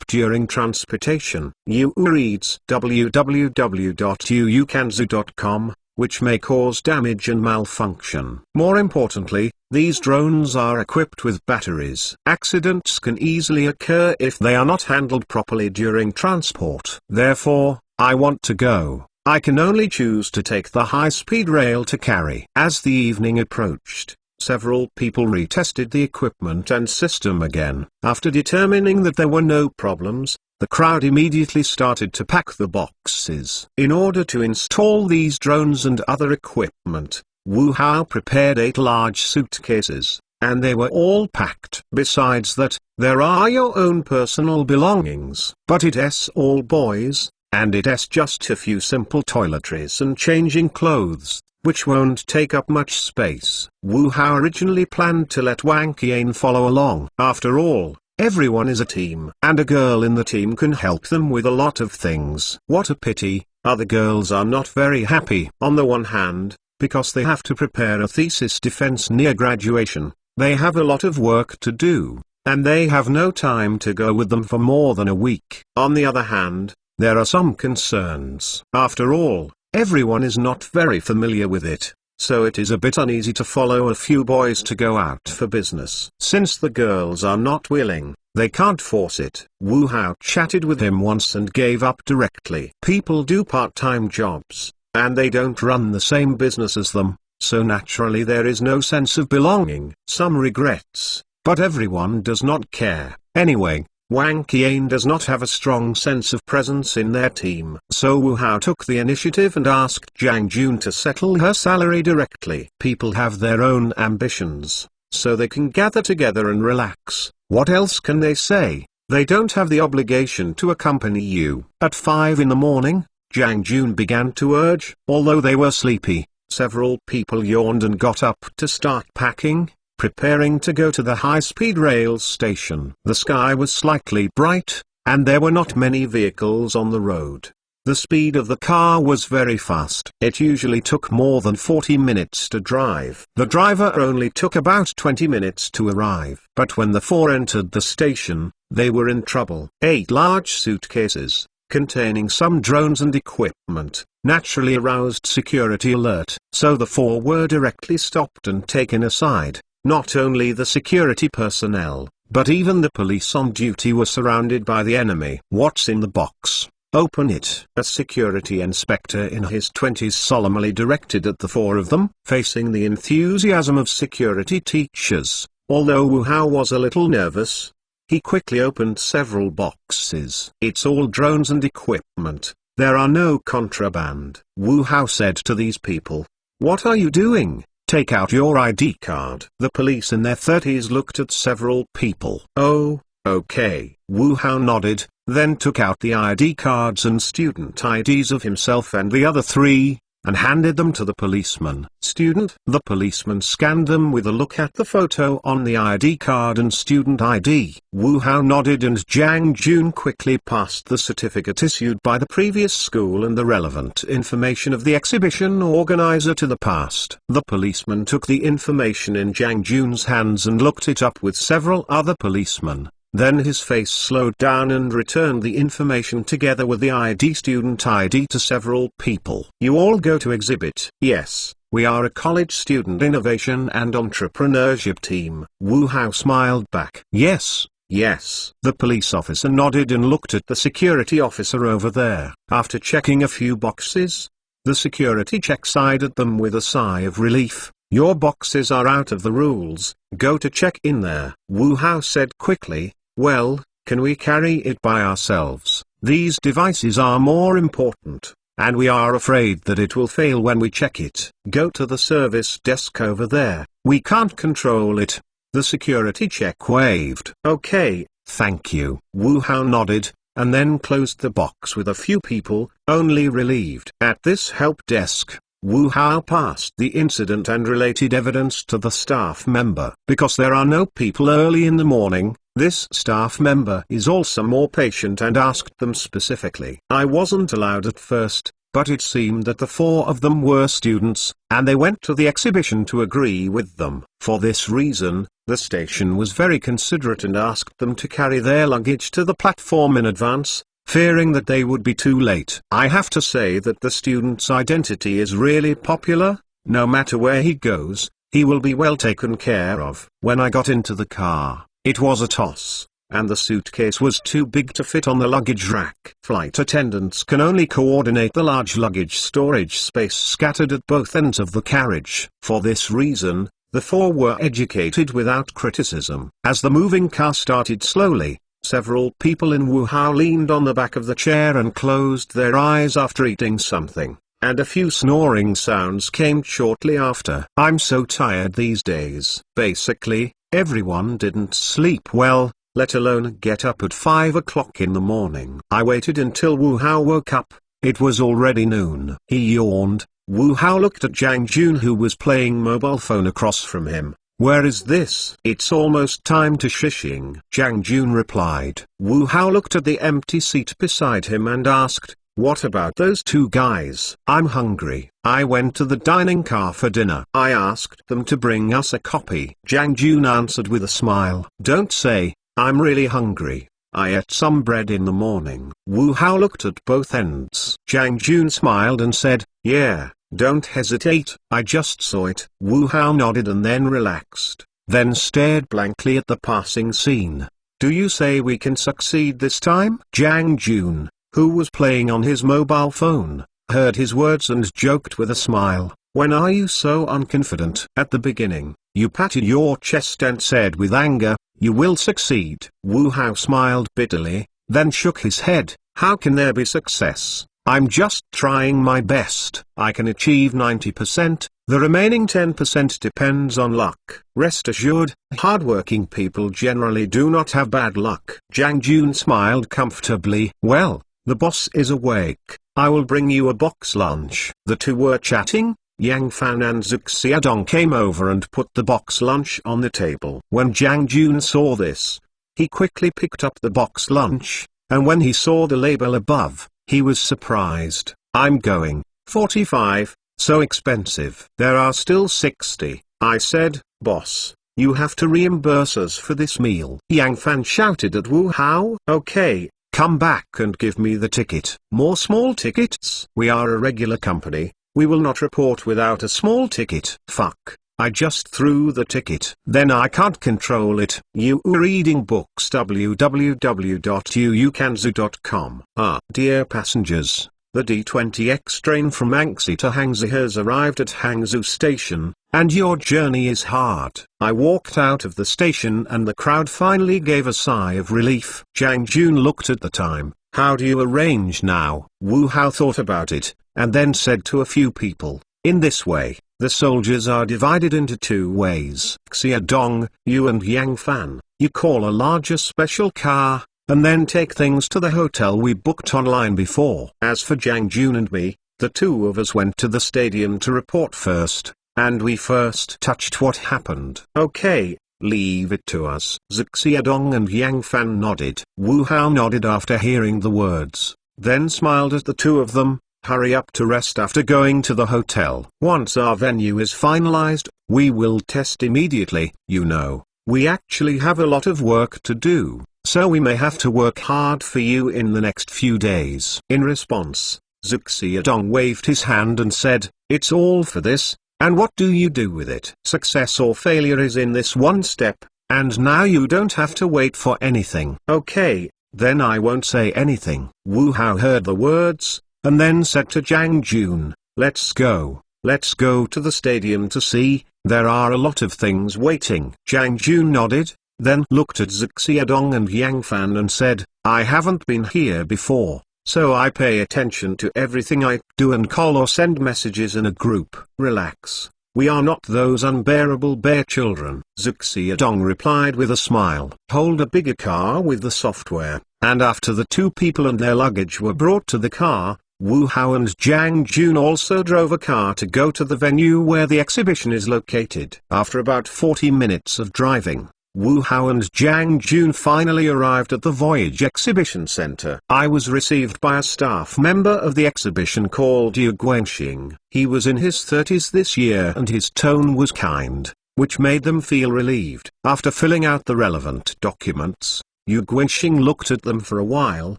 during transportation. Yu reads www.uukanzu.com, which may cause damage and malfunction. More importantly, these drones are equipped with batteries. Accidents can easily occur if they are not handled properly during transport. Therefore, I want to go. I can only choose to take the high-speed rail to carry. As the evening approached, several people retested the equipment and system again. After determining that there were no problems, the crowd immediately started to pack the boxes. In order to install these drones and other equipment, Wu Hao prepared 8 large suitcases, and they were all packed. Besides that, there are your own personal belongings. But it's all boys, and it's just a few simple toiletries and changing clothes, which won't take up much space. Wu Hao originally planned to let Wang Qian follow along. After all, everyone is a team, and a girl in the team can help them with a lot of things. What a pity, other girls are not very happy. On the one hand, because they have to prepare a thesis defense near graduation, they have a lot of work to do, and they have no time to go with them for more than a week. On the other hand, there are some concerns. After all, everyone is not very familiar with it, so it is a bit uneasy to follow a few boys to go out for business. Since the girls are not willing, they can't force it. Wu Hao chatted with him once and gave up directly. People do part-time jobs, and they don't run the same business as them, so naturally there is no sense of belonging. Some regrets, but everyone does not care. Anyway, Wang Qian does not have a strong sense of presence in their team. So Wu Hao took the initiative and asked Jiang Jun to settle her salary directly. People have their own ambitions, so they can gather together and relax. What else can they say? They don't have the obligation to accompany you. At 5 in the morning, Jiang Jun began to urge. Although they were sleepy, several people yawned and got up to start packing, preparing to go to the high-speed rail station. The sky was slightly bright, and there were not many vehicles on the road. The speed of the car was very fast. It usually took more than 40 minutes to drive. The driver only took about 20 minutes to arrive. But when the four entered the station, they were in trouble. 8 large suitcases, containing some drones and equipment, naturally aroused security alert. So the four were directly stopped and taken aside. Not only the security personnel, but even the police on duty were surrounded by the enemy. "What's in the box? Open it," a security inspector in his 20s solemnly directed at the four of them. Facing the enthusiasm of security teachers, although Wu Hao was a little nervous, he quickly opened several boxes. "It's all drones and equipment. There are no contraband." Wu Hao said to these people, "What are you doing? Take out your ID card." The police in their 30s looked at several people. "Oh, okay." Wu Hao nodded, then took out the ID cards and student IDs of himself and the other 3, and handed them to the policeman. "Student?" The policeman scanned them with a look at the photo on the ID card and student ID. Wu Hao nodded and Jiang Jun quickly passed the certificate issued by the previous school and the relevant information of the exhibition organizer to the past. The policeman took the information in Jiang Jun's hands and looked it up with several other policemen. Then his face slowed down and returned the information together with the student ID to several people. "You all go to exhibit?" "Yes, we are a college student innovation and entrepreneurship team." Wu Hao smiled back. Yes. The police officer nodded and looked at the security officer over there. After checking a few boxes, the security check-sided them with a sigh of relief. "Your boxes are out of the rules, go to check in there." Wu Hao said quickly, "Well, can we carry it by ourselves? These devices are more important, and we are afraid that it will fail when we check it." "Go to the service desk over there, we can't control it." The security check waved. "Okay, thank you." Wu Hao nodded, and then closed the box with a few people, only relieved. At this help desk, Wu Hao passed the incident and related evidence to the staff member. Because there are no people early in the morning, this staff member is also more patient and asked them specifically. "I wasn't allowed at first, but it seemed that the 4 of them were students, and they went to the exhibition to agree with them. For this reason, the station was very considerate and asked them to carry their luggage to the platform in advance, fearing that they would be too late." I have to say that the student's identity is really popular. No matter where he goes, he will be well taken care of. When I got into the car, it was a toss, and the suitcase was too big to fit on the luggage rack. Flight attendants can only coordinate the large luggage storage space scattered at both ends of the carriage. For this reason, the 4 were educated without criticism. As the moving car started slowly, several people in Wu Hao leaned on the back of the chair and closed their eyes after eating something, and a few snoring sounds came shortly after. "I'm so tired these days." Basically, everyone didn't sleep well, let alone get up at 5 o'clock in the morning. I waited until Wu Hao woke up. It was already noon. He yawned. Wu Hao looked at Jiang Jun, who was playing mobile phone across from him. "Where is this?" "It's almost time to Shishing," Jiang Jun replied. Wu Hao looked at the empty seat beside him and asked, "What about those 2 guys?" "I'm hungry. I went to the dining car for dinner. I asked them to bring us a copy." Jiang Jun answered with a smile. "Don't say, I'm really hungry. I ate some bread in the morning." Wu Hao looked at both ends. Jiang Jun smiled and said, "Yeah, don't hesitate, I just saw it." Wu Hao nodded and then relaxed, then stared blankly at the passing scene. "Do you say we can succeed this time?" Jiang Jun, who was playing on his mobile phone, heard his words and joked with a smile. "When are you so unconfident?" "At the beginning, you patted your chest and said with anger, 'You will succeed.'" Wu Hao smiled bitterly, then shook his head. "How can there be success? I'm just trying my best. I can achieve 90%, the remaining 10% depends on luck." "Rest assured, hardworking people generally do not have bad luck." Jiang Jun smiled comfortably. "Well, the boss is awake. I will bring you a box lunch." The 2 were chatting. Yang Fan and Zhu Xiaodong came over and put the box lunch on the table. When Jiang Jun saw this, he quickly picked up the box lunch, and when he saw the label above, he was surprised. I'm going. 45, so expensive. There are still 60, I said. Boss, you have to reimburse us for this meal. Yang Fan shouted at Wu Hao. Okay, come back and give me the ticket. More small tickets? We are a regular company, we will not report without a small ticket. Fuck. I just threw the ticket. Then I can't control it. You reading books www.uukanzu.com. Dear passengers, the D20X train from Anxi to Hangzhou has arrived at Hangzhou Station, and your journey is hard. I walked out of the station and the crowd finally gave a sigh of relief. Zhang Jun looked at the time. How do you arrange now? Wu Hao thought about it, and then said to a few people, in this way. The soldiers are divided into two ways. Xia Dong, you and Yang Fan, you call a larger special car, and then take things to the hotel we booked online before. As for Zhang Jun and me, the two of us went to the stadium to report first, and we first touched what happened. Okay, leave it to us. Xia Dong and Yang Fan nodded. Wu Hao nodded after hearing the words, then smiled at the two of them. Hurry up to rest after going to the hotel. Once our venue is finalized, we will test immediately. You know, we actually have a lot of work to do, so we may have to work hard for you in the next few days. In response, Xia Dong waved his hand and said, it's all for this, and what do you do with it? Success or failure is in this one step, and now you don't have to wait for anything. Okay, then I won't say anything. Wu Hao heard the words, and then said to Zhang Jun, let's go to the stadium to see, there are a lot of things waiting. Zhang Jun nodded, then looked at Xia Dong and Yang Fan and said, I haven't been here before, so I pay attention to everything I do and call or send messages in a group. Relax, we are not those unbearable bear children. Xia Dong replied with a smile. Hold a bigger car with the software, and after the two people and their luggage were brought to the car, Wu Hao and Zhang Jun also drove a car to go to the venue where the exhibition is located. After about 40 minutes of driving, Wu Hao and Zhang Jun finally arrived at the Voyage Exhibition Center. I was received by a staff member of the exhibition called Yu Guanxing. He was in his 30s this year and his tone was kind, which made them feel relieved. After filling out the relevant documents, Yu Guanxing looked at them for a while,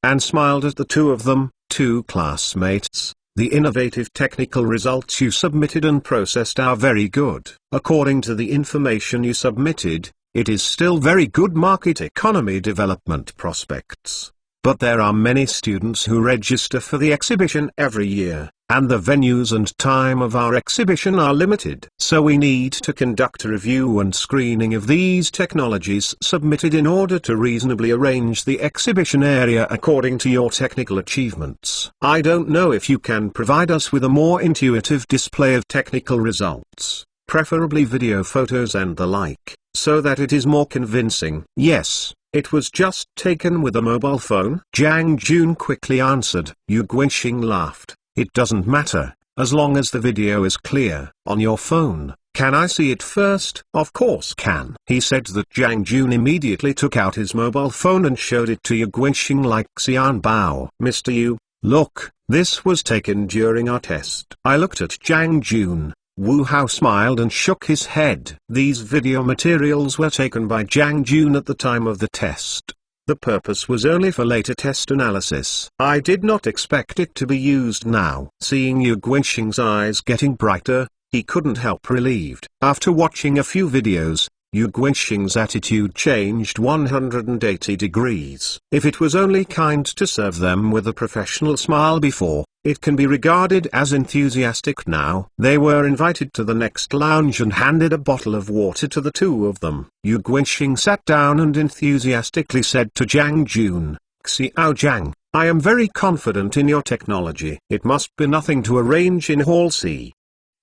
and smiled at the two of them. Two classmates, the innovative technical results you submitted and processed are very good. According to the information you submitted, it is still very good market economy development prospects. But there are many students who register for the exhibition every year, and the venues and time of our exhibition are limited. So we need to conduct a review and screening of these technologies submitted in order to reasonably arrange the exhibition area according to your technical achievements. I don't know if you can provide us with a more intuitive display of technical results, preferably video photos and the like, so that it is more convincing. Yes. It was just taken with a mobile phone? Zhang Jun quickly answered. Yu Guanxing laughed. It doesn't matter, as long as the video is clear. On your phone, can I see it first? Of course can. He said that Zhang Jun immediately took out his mobile phone and showed it to Yu Guanxing like Xian Bao. Mr. Yu, look, this was taken during our test. I looked at Zhang Jun. Wu Hao smiled and shook his head. These video materials were taken by Zhang Jun at the time of the test. The purpose was only for later test analysis. I did not expect it to be used now. Seeing Yu Guanxing's eyes getting brighter, he couldn't help relieved. After watching a few videos, Yu Guanxing's attitude changed 180 degrees. If it was only kind to serve them with a professional smile before, it can be regarded as enthusiastic now. They were invited to the next lounge and handed a bottle of water to the two of them. Yu Guanxing sat down and enthusiastically said to Zhang Jun, Xiao Zhang, I am very confident in your technology. It must be nothing to arrange in Hall C.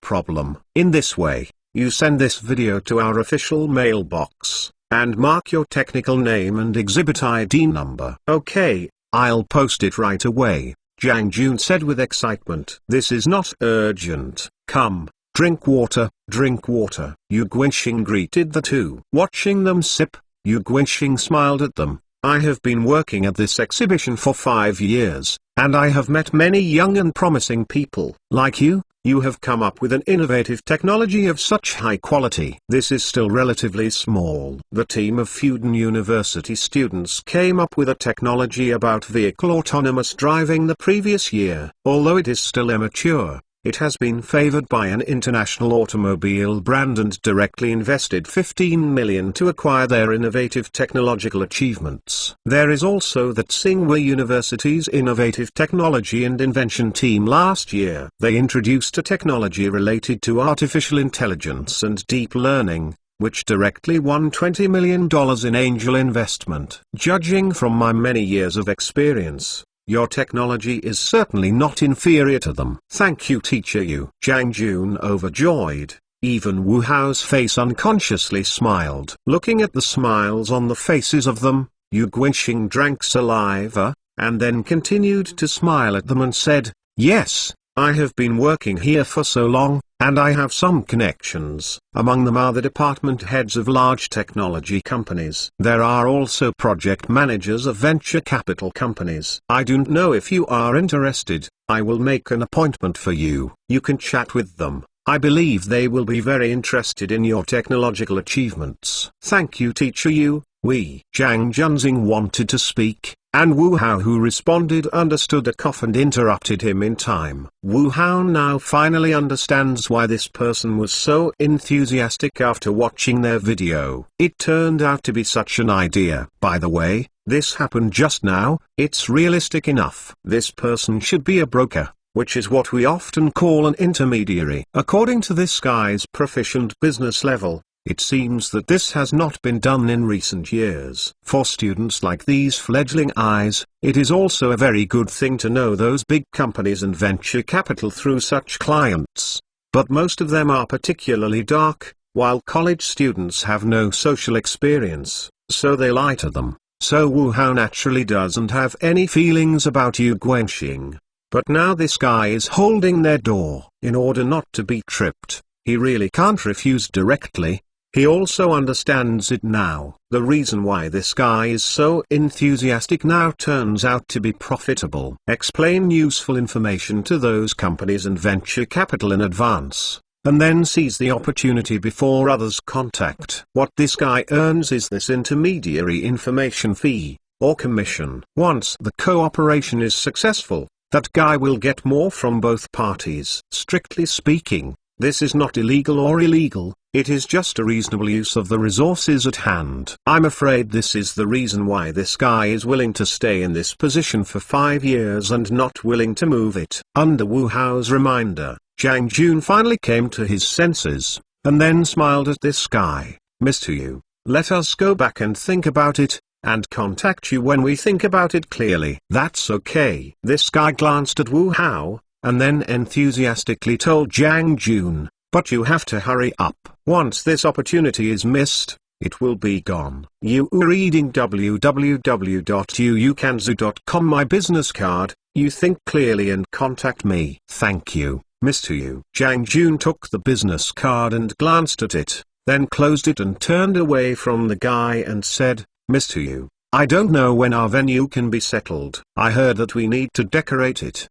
Problem. In this way, you send this video to our official mailbox, and mark your technical name and exhibit ID number. Okay, I'll post it right away. Zhang Jun said with excitement. This is not urgent. Come, drink water, drink water. Yu Guanxing greeted the two. Watching them sip, Yu Guanxing smiled at them, I have been working at this exhibition for 5 years, and I have met many young and promising people. Like you have come up with an innovative technology of such high quality. This is still relatively small. The team of Fudan University students came up with a technology about vehicle autonomous driving the previous year. Although it is still immature, it has been favored by an international automobile brand and directly invested $15 million to acquire their innovative technological achievements. There is also that Tsinghua University's innovative technology and invention team last year. They introduced a technology related to artificial intelligence and deep learning, which directly won $20 million in angel investment. Judging from my many years of experience, your technology is certainly not inferior to them. Thank you, teacher Yu. Zhang Jun, overjoyed. Even Wu Hao's face unconsciously smiled. Looking at the smiles on the faces of them, Yu Guanxing drank saliva, and then continued to smile at them and said, "Yes, I have been working here for so long, and I have some connections. Among them are the department heads of large technology companies. There are also project managers of venture capital companies. I don't know if you are interested. I will make an appointment for you. You can chat with them. I believe they will be very interested in your technological achievements." Thank you, teacher Yu. Zhang Junxing wanted to speak, and Wu Hao, who responded, understood a cough and interrupted him in time. Wu Hao now finally understands why this person was so enthusiastic after watching their video. It turned out to be such an idea. By the way, this happened just now. It's realistic enough. This person should be a broker, which is what we often call an intermediary. According to this guy's proficient business level, it seems that this has not been done in recent years. For students like these fledgling eyes, it is also a very good thing to know those big companies and venture capital through such clients. But most of them are particularly dark, while college students have no social experience, so they lie to them. So Wu Hao naturally doesn't have any feelings about Yu Guanxing. But now this guy is holding their door. In order not to be tripped, he really can't refuse directly. He also understands it now. The reason why this guy is so enthusiastic now turns out to be profitable. Explain useful information to those companies and venture capital in advance, and then seize the opportunity before others contact. What this guy earns is this intermediary information fee, or commission. Once the cooperation is successful, that guy will get more from both parties. Strictly speaking, this is not illegal or illegal. It is just a reasonable use of the resources at hand. I'm afraid this is the reason why this guy is willing to stay in this position for 5 years and not willing to move it. Under Wu Hao's reminder, Zhang Jun finally came to his senses, and then smiled at this guy. "Mr. Yu, let us go back and think about it, and contact you when we think about it clearly." "That's okay." This guy glanced at Wu Hao, and then enthusiastically told Zhang Jun, "But you have to hurry up. Once this opportunity is missed, it will be gone." You are reading www.yuukanzu.com. My business card. You think clearly and contact me. Thank you, Mr. Yu. Zhang Jun took the business card and glanced at it, then closed it and turned away from the guy and said, "Mr. Yu, I don't know when our venue can be settled. I heard that we need to decorate it.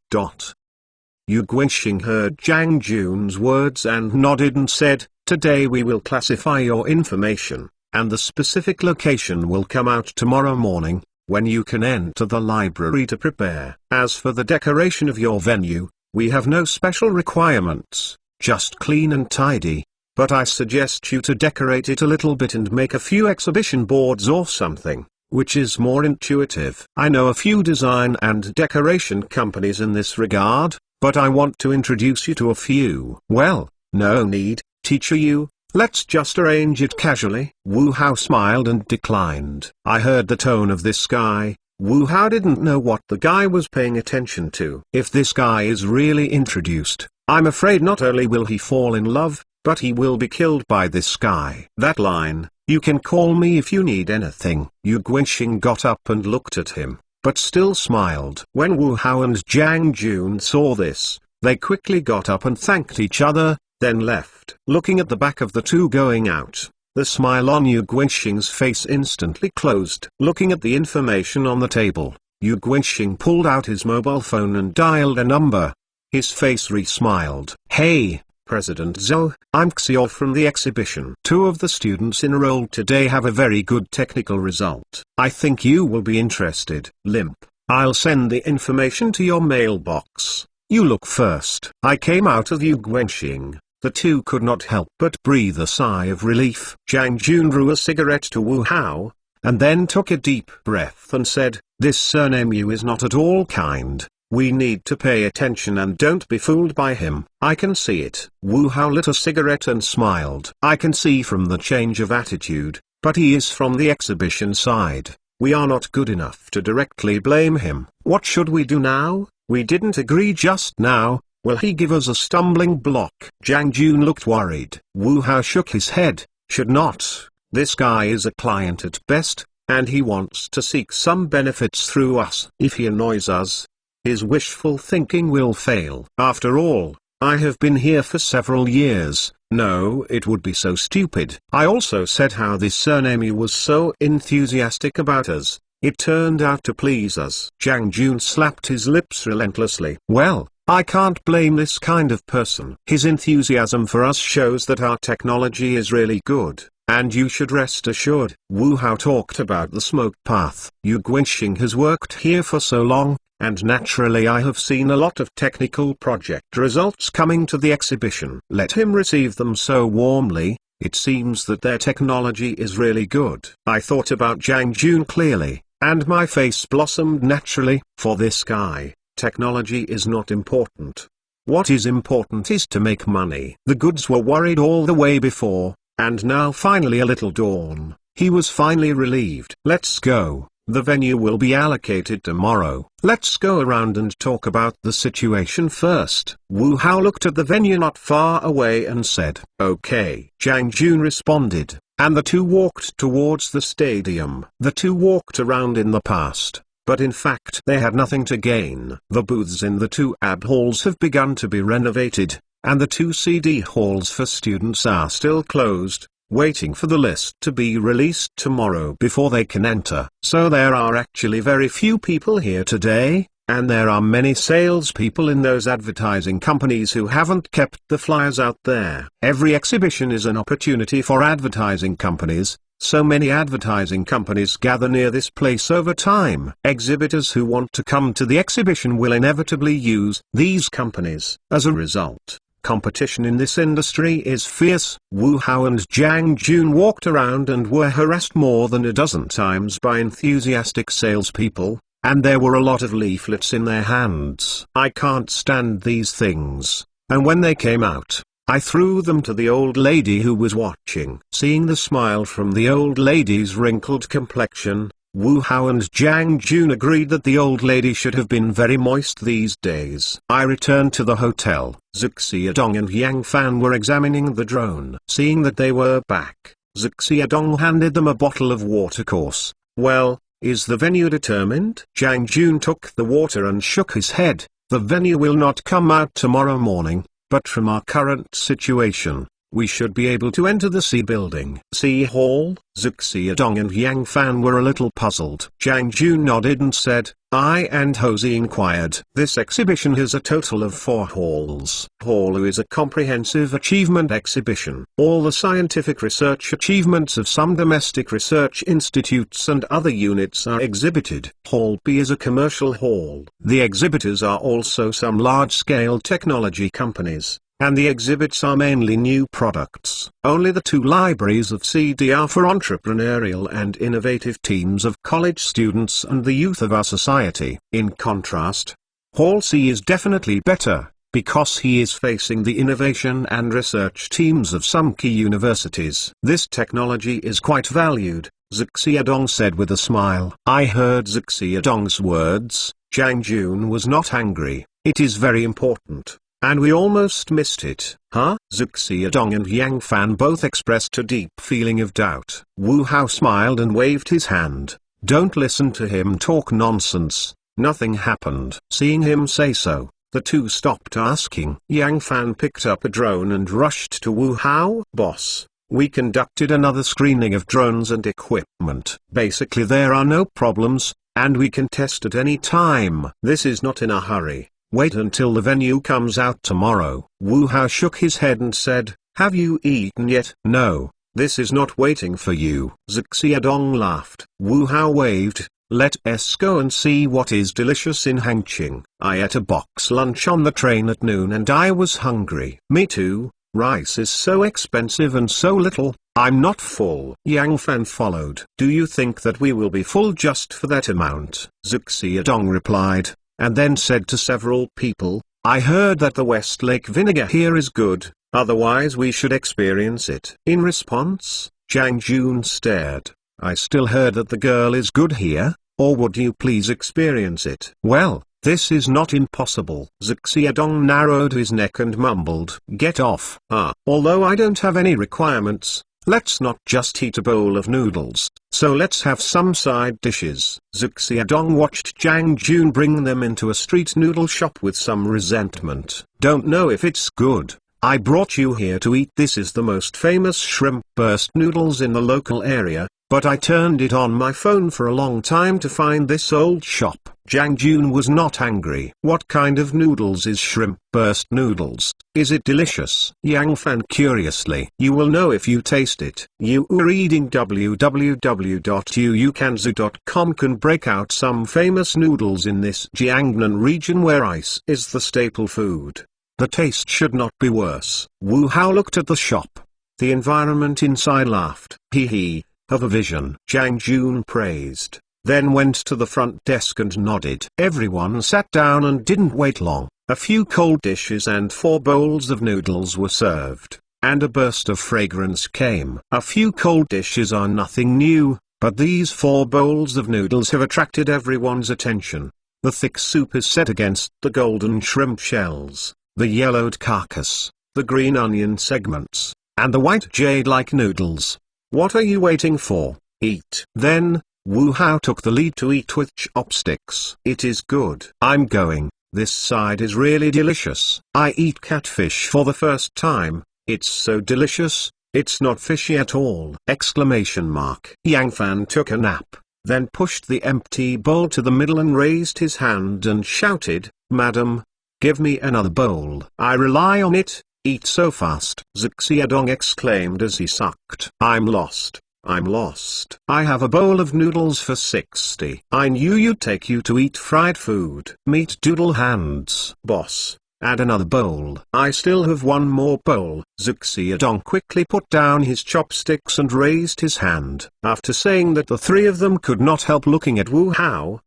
Yu Guanxing heard Zhang Jun's words and nodded and said, "Today we will classify your information, and the specific location will come out tomorrow morning, when you can enter the library to prepare. As for the decoration of your venue, we have no special requirements, just clean and tidy, but I suggest you to decorate it a little bit and make a few exhibition boards or something, which is more intuitive. I know a few design and decoration companies in this regard, but I want to introduce you to a few." "Well, no need, teacher Yu, let's just arrange it casually." Wu Hao smiled and declined. I heard the tone of this guy. Wu Hao didn't know what the guy was paying attention to. If this guy is really introduced, I'm afraid not only will he fall in love, but he will be killed by this guy. That line, "You can call me if you need anything." Yu Guanxing got up and looked at him, but still smiled. When Wu Hao and Zhang Jun saw this, they quickly got up and thanked each other, then left. Looking at the back of the two going out, The smile on Yu Guanxing's face instantly closed. Looking at the information on the table, Yu Guanxing pulled out his mobile phone and dialed a number. His face re-smiled. "Hey, President Zhou, I'm Xiao from the exhibition. 2 of the students enrolled today have a very good technical result. I think you will be interested." "Limp. I'll send the information to your mailbox. You look first." I came out of Yu Guanxing. The 2 could not help but breathe a sigh of relief. Zhang Jun drew a cigarette to Wu Hao, and then took a deep breath and said, "This surname Yu is not at all kind. We need to pay attention and don't be fooled by him. I can see it." Wu Hao lit a cigarette and smiled. "I can see from the change of attitude, but he is from the exhibition side. We are not good enough to directly blame him. What should we do now? We didn't agree just now. Will he give us a stumbling block?" Zhang Jun looked worried. Wu Hao shook his head. "Should not. This guy is a client at best, and he wants to seek some benefits through us. If he annoys us, his wishful thinking will fail. After all, I have been here for several years. No, it would be so stupid. I also said how this surname was so enthusiastic about us. It turned out to please us." Zhang Jun slapped his lips relentlessly. "Well, I can't blame this kind of person. His enthusiasm for us shows that our technology is really good, and you should rest assured." Wu Hao talked about the smoke path. "Yu Guanxing has worked here for so long, and naturally I have seen a lot of technical project results coming to the exhibition. Let him receive them so warmly. It seems that their technology is really good." I thought about Zhang Jun clearly, and my face blossomed naturally. For this guy, technology is not important. What is important is to make money. The goods were worried all the way before, and now finally a little dawn. He was finally relieved. "Let's go. The venue will be allocated tomorrow. Let's go around and talk about the situation first." Wu Hao looked at the venue not far away and said, "Okay." Zhang Jun responded, and the 2 walked towards the stadium. The 2 walked around in the past, but in fact they had nothing to gain. The booths in the 2 AB halls have begun to be renovated, and the 2 CD halls for students are still closed, waiting for the list to be released tomorrow before they can enter. So there are actually very few people here today, and there are many salespeople in those advertising companies who haven't kept the flyers out there. Every exhibition is an opportunity for advertising companies, so many advertising companies gather near this place over time. Exhibitors who want to come to the exhibition will inevitably use these companies. As a result, competition in this industry is fierce. Wu Hao and Zhang Jun walked around and were harassed more than a dozen times by enthusiastic salespeople, and there were a lot of leaflets in their hands. I can't stand these things, and when they came out, I threw them to the old lady who was watching. Seeing the smile from the old lady's wrinkled complexion, Wu Hao and Zhang Jun agreed that the old lady should have been very moist these days. I returned to the hotel. Zhu Xiaodong and Yang Fan were examining the drone. Seeing that they were back, Zhu Xiaodong handed them a bottle of water course. "Well, is the venue determined?" Zhang Jun took the water and shook his head. "The venue will not come out tomorrow morning, but from our current situation, we should be able to enter the C building." "C hall?" Zhu Xiaodong and Yang Fan were a little puzzled. Zhang Jun nodded and said, "I and Hosey inquired. This exhibition has a total of 4 halls. Hall U is a comprehensive achievement exhibition. All the scientific research achievements of some domestic research institutes and other units are exhibited. Hall B is a commercial hall. The exhibitors are also some large-scale technology companies, and the exhibits are mainly new products. Only the 2 libraries of CD are for entrepreneurial and innovative teams of college students and the youth of our society. In contrast, Hall C is definitely better, because he is facing the innovation and research teams of some key universities. This technology is quite valued, Zhu Xiaodong said with a smile. I heard Zhu Xiaodong's words. Zhang Jun was not angry. It is very important. And we almost missed it. Huh? Zhu Xiaodong and Yang Fan both expressed a deep feeling of doubt. Wu Hao smiled and waved his hand. Don't listen to him talk nonsense. Nothing happened. Seeing him say so, the 2 stopped asking. Yang Fan picked up a drone and rushed to Wu Hao. Boss, We conducted another screening of drones and equipment. Basically there are no problems, and we can test at any time. This is not in a hurry. Wait until the venue comes out tomorrow. Wu Hao shook his head and said, have you eaten yet? No, this is not waiting for you. Zhou Xiaodong laughed. Wu Hao waved, let us go and see what is delicious in Hangqing. I ate a box lunch on the train at noon and I was hungry. Me too. Rice is so expensive and so little, I'm not full. Yang Fan followed. Do you think that we will be full just for that amount? Zhou Xiaodong replied, and then said to several people, I heard that the Westlake vinegar here is good, otherwise we should experience it. In response, Zhang Jun stared. I still heard that the girl is good here, or would you please experience it? Well, this is not impossible. Zhou Xiaodong narrowed his neck and mumbled, get off. Although I don't have any requirements, let's not just eat a bowl of noodles, so let's have some side dishes. Zhou Xiaodong watched Zhang Jun bring them into a street noodle shop with some resentment. Don't know if it's good. I brought you here to eat. This is the most famous shrimp burst noodles in the local area, but I turned it on my phone for a long time to find this old shop. Zhang Jun was not angry. What kind of noodles is shrimp burst noodles? Is it delicious? Yang Fan curiously. You will know if you taste it. You are reading www.uukanzu.com can break out some famous noodles in this Jiangnan region where rice is the staple food. The taste should not be worse. Wu Hao looked at the shop. The environment inside laughed. Hee hee. Of a vision. Zhang Jun praised, then went to the front desk and nodded. Everyone sat down and didn't wait long. A few cold dishes and 4 bowls of noodles were served, and a burst of fragrance came. A few cold dishes are nothing new, but these 4 bowls of noodles have attracted everyone's attention. The thick soup is set against the golden shrimp shells, the yellowed carcass, the green onion segments, and the white jade-like noodles. What are you waiting for? Eat. Then, Wu Hao took the lead to eat with chopsticks. It is good. I'm going. This side is really delicious. I eat catfish for the first time. It's so delicious, it's not fishy at all! Exclamation mark. Yang Fan took a nap, then pushed the empty bowl to the middle and raised his hand and shouted, Madam, give me another bowl. I rely on it. Eat so fast. Zhou Xiaodong exclaimed as he sucked. I'm lost. I'm lost. I have a bowl of noodles for 60. I knew you'd take you to eat fried food. Meat doodle hands. Boss, add another bowl. I still have one more bowl. Zhou Xiaodong quickly put down his chopsticks and raised his hand. After saying that the 3 of them could not help looking at Wu Hao,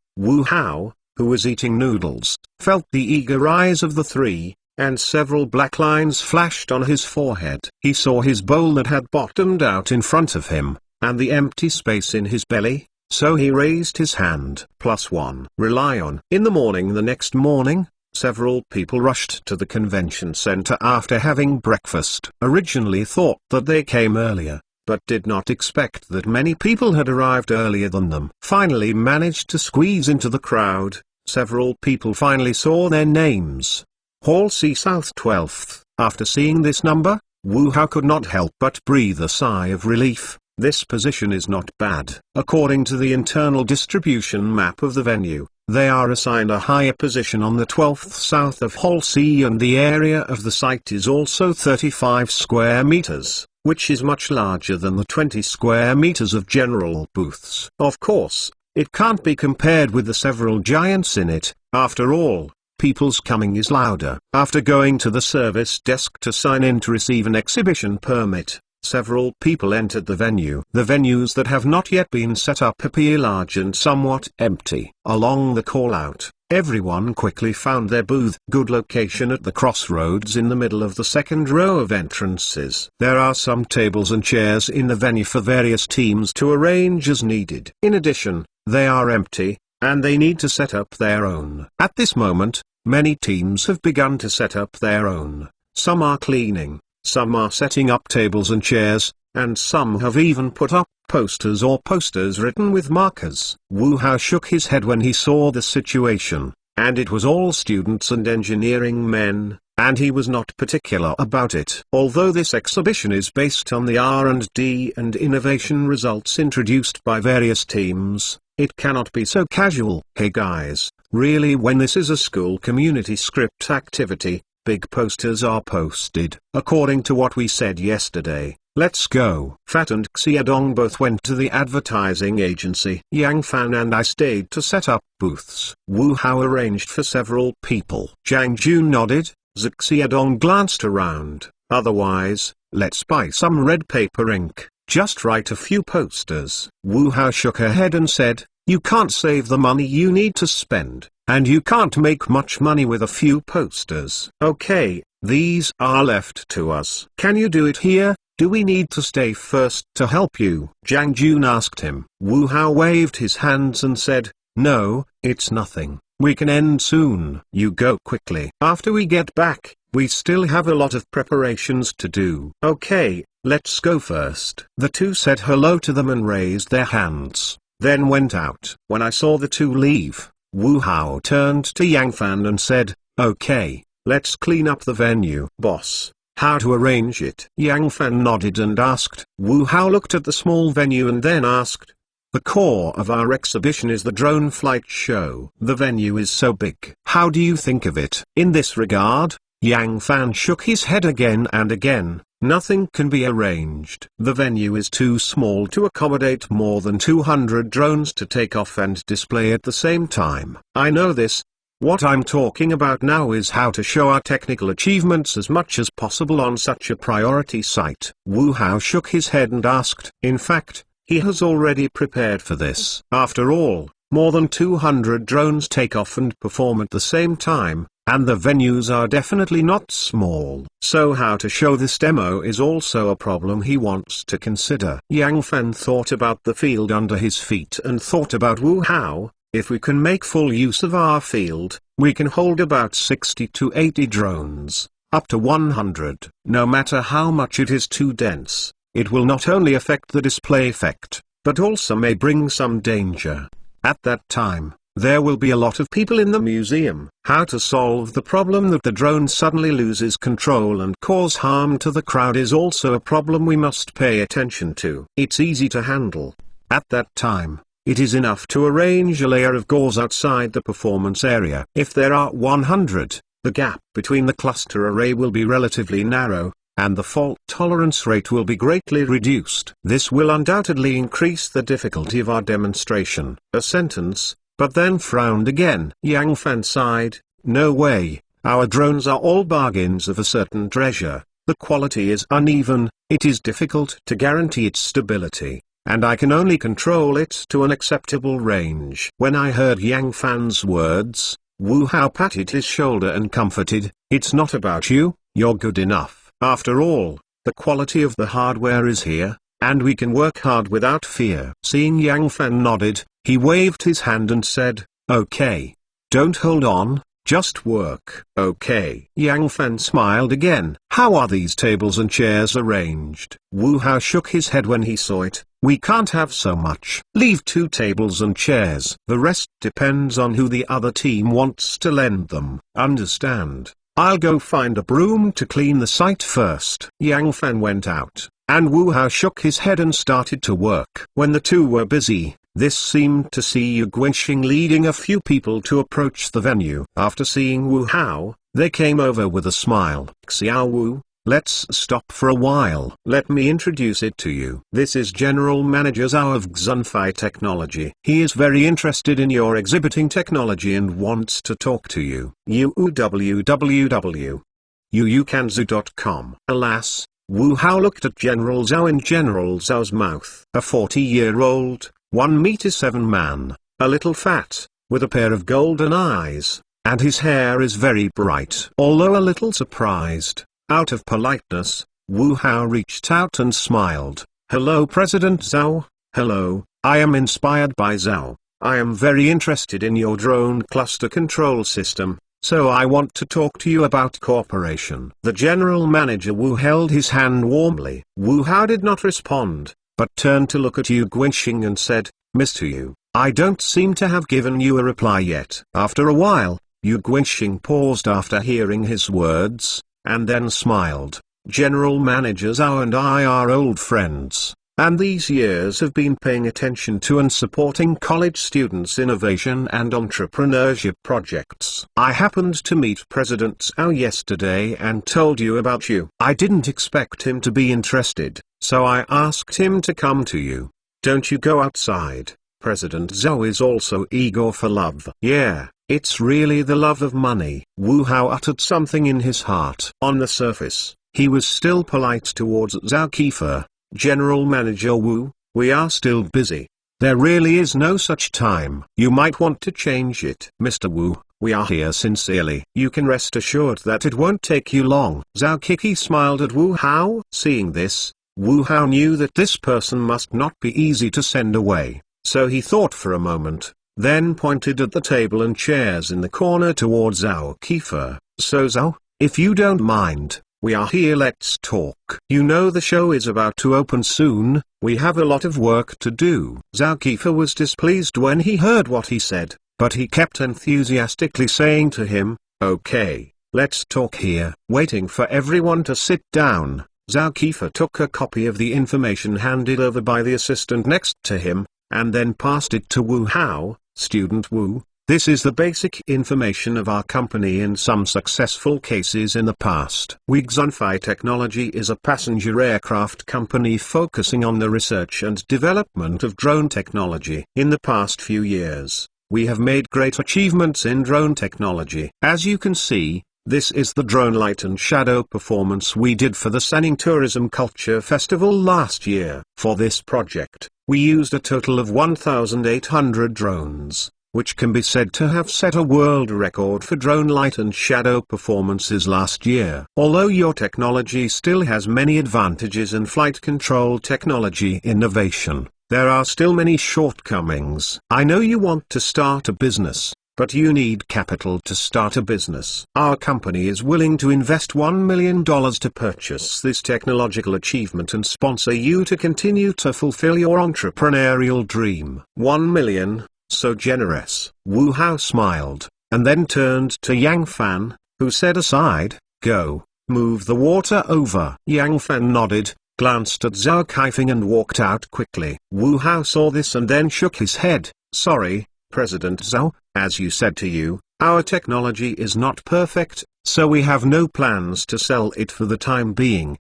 who was eating noodles, felt the eager eyes of the 3. And several black lines flashed on his forehead. He saw his bowl that had bottomed out in front of him, and the empty space in his belly, so he raised his hand. +1. Rely on. In the morning the next morning, several people rushed to the convention center after having breakfast. Originally thought that they came earlier, but did not expect that many people had arrived earlier than them. Finally managed to squeeze into the crowd. Several people finally saw their names. Hall C South 12th. After seeing this number, Wu Hao could not help but breathe a sigh of relief. This position is not bad. According to the internal distribution map of the venue, they are assigned a higher position on the 12th south of Hall C, and the area of the site is also 35 square meters, which is much larger than the 20 square meters of general booths. Of course, it can't be compared with the several giants in it. After all, people's coming is louder. After going to the service desk to sign in to receive an exhibition permit, several people entered the venue. The venues that have not yet been set up appear large and somewhat empty. Along the call-out, everyone quickly found their booth. Good location at the crossroads in the middle of the second row of entrances. There are some tables and chairs in the venue for various teams to arrange as needed. In addition, they are empty, and they need to set up their own. At this moment, many teams have begun to set up their own. Some are cleaning, some are setting up tables and chairs, and some have even put up posters or posters written with markers. Wu Hao shook his head when he saw the situation, and it was all students and engineering men. and he was not particular about it. Although this exhibition is based on the R&D and innovation results introduced by various teams, it cannot be so casual. Hey guys, really, when this is a school community script activity, big posters are posted. According to what we said yesterday, let's go. Fat and Xiaodong both went to the advertising agency. Yang Fan and I stayed to set up booths. Wu Hao arranged for several people. Zhang Jun nodded. Xiaodong glanced around. Otherwise, let's buy some red paper ink. Just write a few posters. Wu Hao shook her head and said, you can't save the money you need to spend, and you can't make much money with a few posters. Okay, these are left to us. Can you do it here? Do we need to stay first to help you? Zhang Jun asked him. Wu Hao waved his hands and said, no, it's nothing. We can end soon. You go quickly. After we get back, we still have a lot of preparations to do. Okay, let's go first. The two said hello to them and raised their hands, then went out. When I saw the two leave, Wu Hao turned to Yang Fan and said, okay, let's clean up the venue. Boss, how to arrange it? Yang Fan nodded and asked. Wu Hao looked at the small venue and then asked, the core of our exhibition is the drone flight show. The venue is so big. How do you think of it? In this regard, Yang Fan shook his head again and again. Nothing can be arranged. The venue is too small to accommodate more than 200 drones to take off and display at the same time. I know this. What I'm talking about now is how to show our technical achievements as much as possible on such a priority site. Wu Hao shook his head and asked. In fact, he has already prepared for this. After all, more than 200 drones take off and perform at the same time, and the venues are definitely not small. So how to show this demo is also a problem he wants to consider. Yang Fan thought about the field under his feet and thought about Wu Hao. If we can make full use of our field, we can hold about 60 to 80 drones, up to 100. No matter how much it is too dense, it will not only affect the display effect, but also may bring some danger. At that time, there will be a lot of people in the museum. How to solve the problem that the drone suddenly loses control and cause harm to the crowd is also a problem we must pay attention to. It's easy to handle. At that time, it is enough to arrange a layer of gauze outside the performance area. If there are 100, the gap between the cluster array will be relatively narrow, and the fault tolerance rate will be greatly reduced. This will undoubtedly increase the difficulty of our demonstration. A sentence, but then frowned again. Yang Fan sighed. No way, our drones are all bargains of a certain treasure. The quality is uneven, it is difficult to guarantee its stability, and I can only control it to an acceptable range. When I heard Yang Fan's words, Wu Hao patted his shoulder and comforted. It's not about you, you're good enough. After all, the quality of the hardware is here, and we can work hard without fear. Seeing Yang Fan nodded, he waved his hand and said, okay. Don't hold on, just work. Okay. Yang Fan smiled again. How are these tables and chairs arranged? Wu Hao shook his head when he saw it. We can't have so much. Leave 2 tables and chairs. The rest depends on who the other team wants to lend them. Understand? I'll go find a broom to clean the site first. Yang Fan went out, and Wu Hao shook his head and started to work. When the two were busy, this seemed to see Yu Guanxing leading a few people to approach the venue. After seeing Wu Hao, they came over with a smile. Xiao Wu, let's stop for a while. Let me introduce it to you. This is General Manager Zhao of Xunfei Technology. He is very interested in your exhibiting technology and wants to talk to you. www.yuukanzu.com. Alas, Wu Hao looked at General Zhao in General Zhao's mouth. A 40-year-old, 1'7" man, a little fat, with a pair of golden eyes, and his hair is very bright. Although a little surprised, out of politeness, Wu Hao reached out and smiled. Hello President Zhao. Hello, I am inspired by Zhao. I am very interested in your drone cluster control system, so I want to talk to you about cooperation. The general manager Wu held his hand warmly. Wu Hao did not respond, but turned to look at Yu Guanxing and said, Mr. Yu, I don't seem to have given you a reply yet. After a while, Yu Guanxing paused after hearing his words, and then smiled. General Manager Zhao and I are old friends, and these years have been paying attention to and supporting college students' innovation and entrepreneurship projects. I happened to meet President Zhao yesterday and told you about you. I didn't expect him to be interested, so I asked him to come to you. Don't you go outside. President Zhao is also eager for love. Yeah, it's really the love of money. Wu Hao uttered something in his heart. On the surface, he was still polite towards Zhao Keefer. General Manager Wu, we are still busy. There really is no such time. You might want to change it. Mr. Wu, we are here sincerely. You can rest assured that it won't take you long. Zhao Kiki smiled at Wu Hao. Seeing this, Wu Hao knew that this person must not be easy to send away, so he thought for a moment, then pointed at the table and chairs in the corner towards Zhao Keefer. So Zhao, if you don't mind, we are here, let's talk. You know the show is about to open soon, we have a lot of work to do. Zhao Keefer was displeased when he heard what he said, but he kept enthusiastically saying to him, okay, let's talk here. Waiting for everyone to sit down, Zhao Keefer took a copy of the information handed over by the assistant next to him, and then passed it to Wu Hao. Student Wu, this is the basic information of our company in some successful cases in the past. Wixunfei Technology is a passenger aircraft company focusing on the research and development of drone technology. In the past few years, we have made great achievements in drone technology. As you can see, this is the drone light and shadow performance we did for the Sanning Tourism Culture Festival last year. For this project, we used a total of 1,800 drones, which can be said to have set a world record for drone light and shadow performances last year. Although your technology still has many advantages in flight control technology innovation, there are still many shortcomings. I know you want to start a business, but you need capital to start a business. Our company is willing to invest $1 million to purchase this technological achievement and sponsor you to continue to fulfill your entrepreneurial dream. 1 million? So generous. Wu Hao smiled, and then turned to Yang Fan, who said aside, go, move the water over. Yang Fan nodded, glanced at Zhao Keifeng and walked out quickly. Wu Hao saw this and then shook his head. Sorry, President Zhao, as you said to you, our technology is not perfect, so we have no plans to sell it for the time being.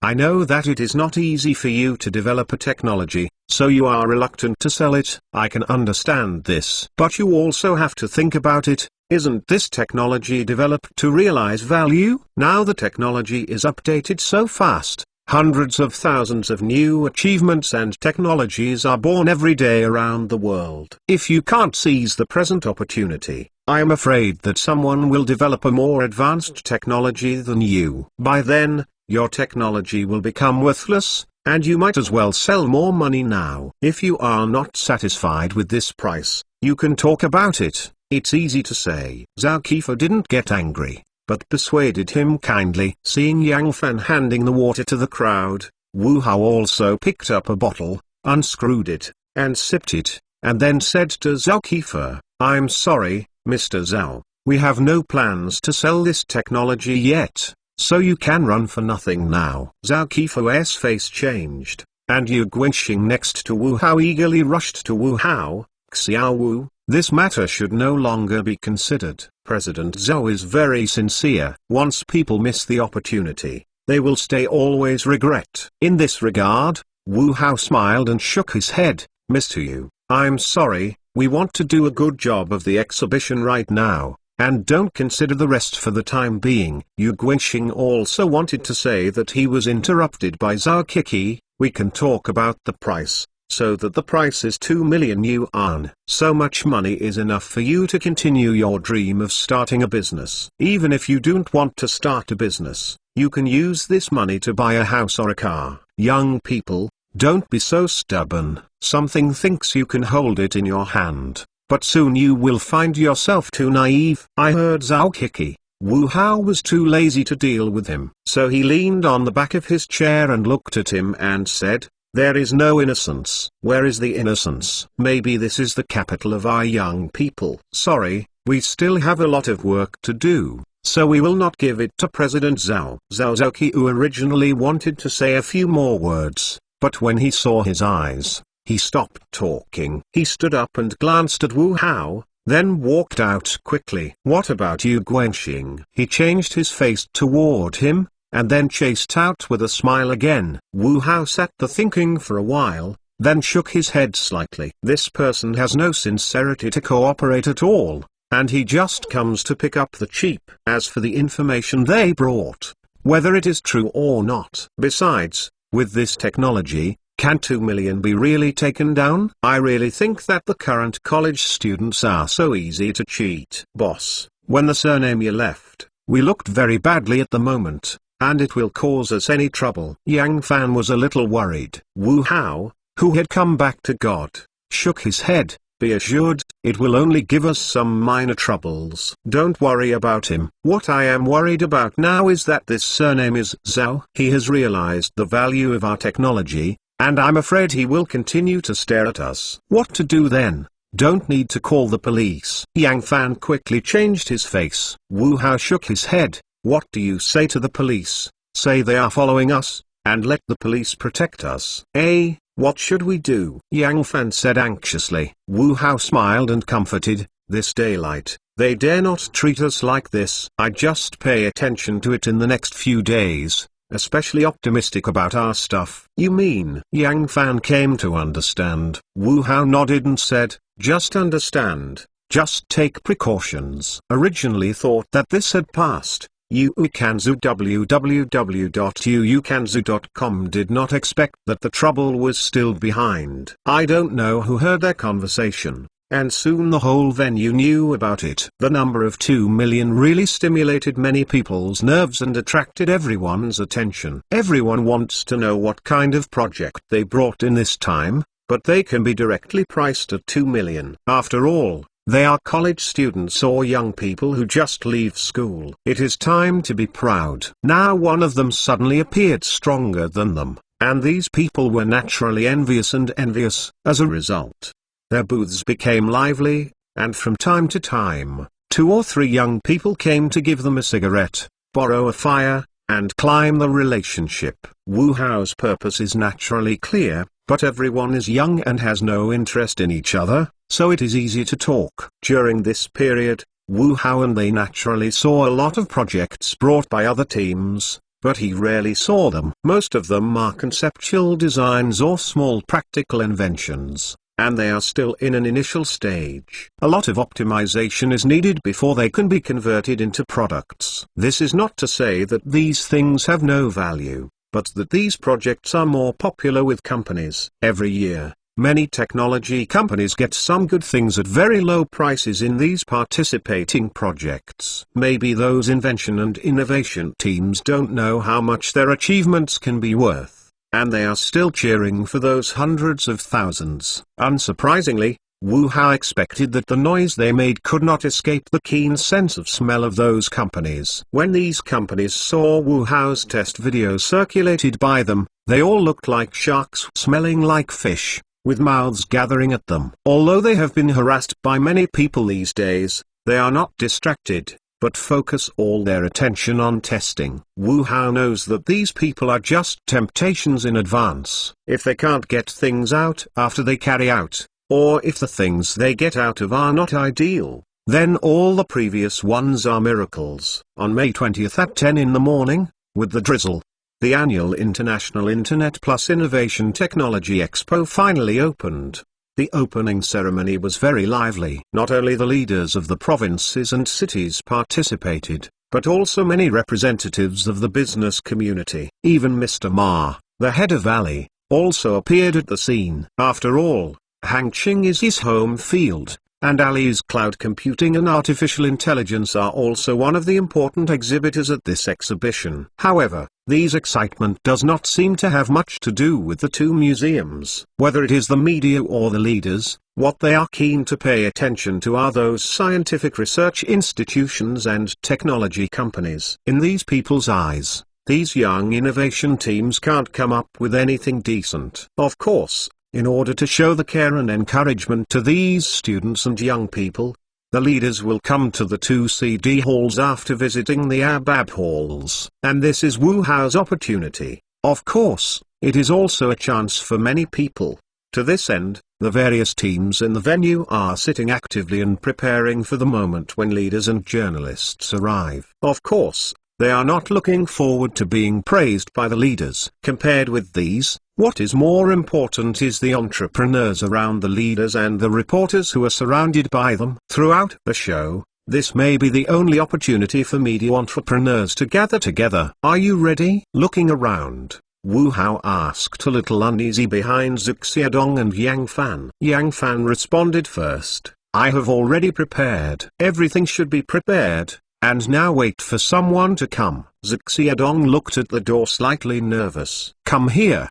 I know that it is not easy for you to develop a technology, so you are reluctant to sell it. I can understand this. But you also have to think about it. Isn't this technology developed to realize value? Now the technology is updated so fast. Hundreds of thousands of new achievements and technologies are born every day around the world. If you can't seize the present opportunity, I am afraid that someone will develop a more advanced technology than you. By then, your technology will become worthless, and you might as well sell more money now. If you are not satisfied with this price, you can talk about it. It's easy to say. Zhao Keefer didn't get angry, but persuaded him kindly. Seeing Yang Fan handing the water to the crowd, Wu Hao also picked up a bottle, unscrewed it, and sipped it, and then said to Zhao Keefer, I'm sorry, Mr. Zhao, we have no plans to sell this technology yet, so you can run for nothing now. Zhao Keifer's face changed, and Yu Guanxing next to Wu Hao eagerly rushed to Wu Hao. Xiao Wu, this matter should no longer be considered. President Zhao is very sincere. Once people miss the opportunity, they will stay always regret. In this regard, Wu Hao smiled and shook his head. Mr. Yu, I'm sorry, we want to do a good job of the exhibition right now, and don't consider the rest for the time being. Yu Guanxing also wanted to say that he was interrupted by Zhao Kiki. We can talk about the price, so that the price is 2 million yuan. So much money is enough for you to continue your dream of starting a business. Even if you don't want to start a business, you can use this money to buy a house or a car. Young people, don't be so stubborn. Something thinks you can hold it in your hand, but soon you will find yourself too naive. I heard Zhao Kiki. Wu Hao was too lazy to deal with him, so he leaned on the back of his chair and looked at him and said, there is no innocence. Where is the innocence? Maybe this is the capital of our young people. Sorry, We still have a lot of work to do, so we will not give it to President Zhao Zhaozhouqi, who originally wanted to say a few more words, but when he saw his eyes, he stopped talking. He stood up and glanced at Wu Hao, then walked out quickly. What about you, Guanxing? He changed his face toward him, and then chased out with a smile again. Wu Hao sat there thinking for a while, then shook his head slightly. This person has no sincerity to cooperate at all, and he just comes to pick up the cheap. As for the information they brought, whether it is true or not. Besides, with this technology, can 2 million be really taken down? I really think that the current college students are so easy to cheat. Boss, when the surname left, we looked very badly at the moment, and it will cause us any trouble. Yang Fan was a little worried. Wu Hao, who had come back to God, shook his head. Be assured, it will only give us some minor troubles. Don't worry about him. What I am worried about now is that this surname is Zhao. He has realized the value of our technology, and I'm afraid he will continue to stare at us. What to do then? Don't need to call the police. Yang Fan quickly changed his face. Wu Hao shook his head. What do you say to the police? Say they are following us, and let the police protect us. What should we do? Yang Fan said anxiously. Wu Hao smiled and comforted. This daylight, they dare not treat us like this. I just pay attention to it in the next few days, especially optimistic about our stuff. You mean? Yang Fan came to understand. Wu Hao nodded and said, just understand, just take precautions. Originally thought that this had passed. Uukanzu www.uukanzu.com did not expect that the trouble was still behind. I don't know who heard their conversation, and soon the whole venue knew about it. The number of 2 million really stimulated many people's nerves and attracted everyone's attention. Everyone wants to know what kind of project they brought in this time, but they can be directly priced at 2 million. After all, they are college students or young people who just leave school. It is time to be proud. Now one of them suddenly appeared stronger than them, and these people were naturally envious as a result. Their booths became lively, and from time to time, 2 or 3 young people came to give them a cigarette, borrow a fire, and climb the relationship. Wu Hao's purpose is naturally clear, but everyone is young and has no interest in each other, so it is easy to talk. During this period, Wu Hao and they naturally saw a lot of projects brought by other teams, but he rarely saw them. Most of them are conceptual designs or small practical inventions, and they are still in an initial stage. A lot of optimization is needed before they can be converted into products. This is not to say that these things have no value, but that these projects are more popular with companies. Every year, many technology companies get some good things at very low prices in these participating projects. Maybe those invention and innovation teams don't know how much their achievements can be worth, and they are still cheering for those hundreds of thousands. Unsurprisingly, Wu Hao expected that the noise they made could not escape the keen sense of smell of those companies. When these companies saw Wu Hao's test videos circulated by them, they all looked like sharks smelling like fish, with mouths gathering at them. Although they have been harassed by many people these days, they are not distracted, but focus all their attention on testing. Wu Hao knows that these people are just temptations in advance. If they can't get things out after they carry out, or if the things they get out of are not ideal, then all the previous ones are miracles. On May 20th at 10 in the morning, with the drizzle, the annual International Internet Plus Innovation Technology Expo finally opened. The opening ceremony was very lively. Not only the leaders of the provinces and cities participated, but also many representatives of the business community. Even Mr. Ma, the head of Ali, also appeared at the scene. After all, Hangqing is his home field, and Ali's cloud computing and artificial intelligence are also one of the important exhibitors at this exhibition. However, this excitement does not seem to have much to do with the two museums. Whether it is the media or the leaders, what they are keen to pay attention to are those scientific research institutions and technology companies. In these people's eyes, these young innovation teams can't come up with anything decent. Of course, in order to show the care and encouragement to these students and young people, the leaders will come to the 2CD halls after visiting the ABAB halls. And this is Wu Hao's opportunity. Of course, it is also a chance for many people. To this end, the various teams in the venue are sitting actively and preparing for the moment when leaders and journalists arrive. Of course, they are not looking forward to being praised by the leaders. Compared with these, what is more important is the entrepreneurs around the leaders and the reporters who are surrounded by them. Throughout the show, this may be the only opportunity for media entrepreneurs to gather together. Are you ready? Looking around, Wu Hao asked, a little uneasy behind Zhuge Xiaodong and Yang Fan. Yang Fan responded first. I have already prepared. Everything should be prepared, and now wait for someone to come. Zhuge Xiaodong looked at the door slightly nervous. Come here,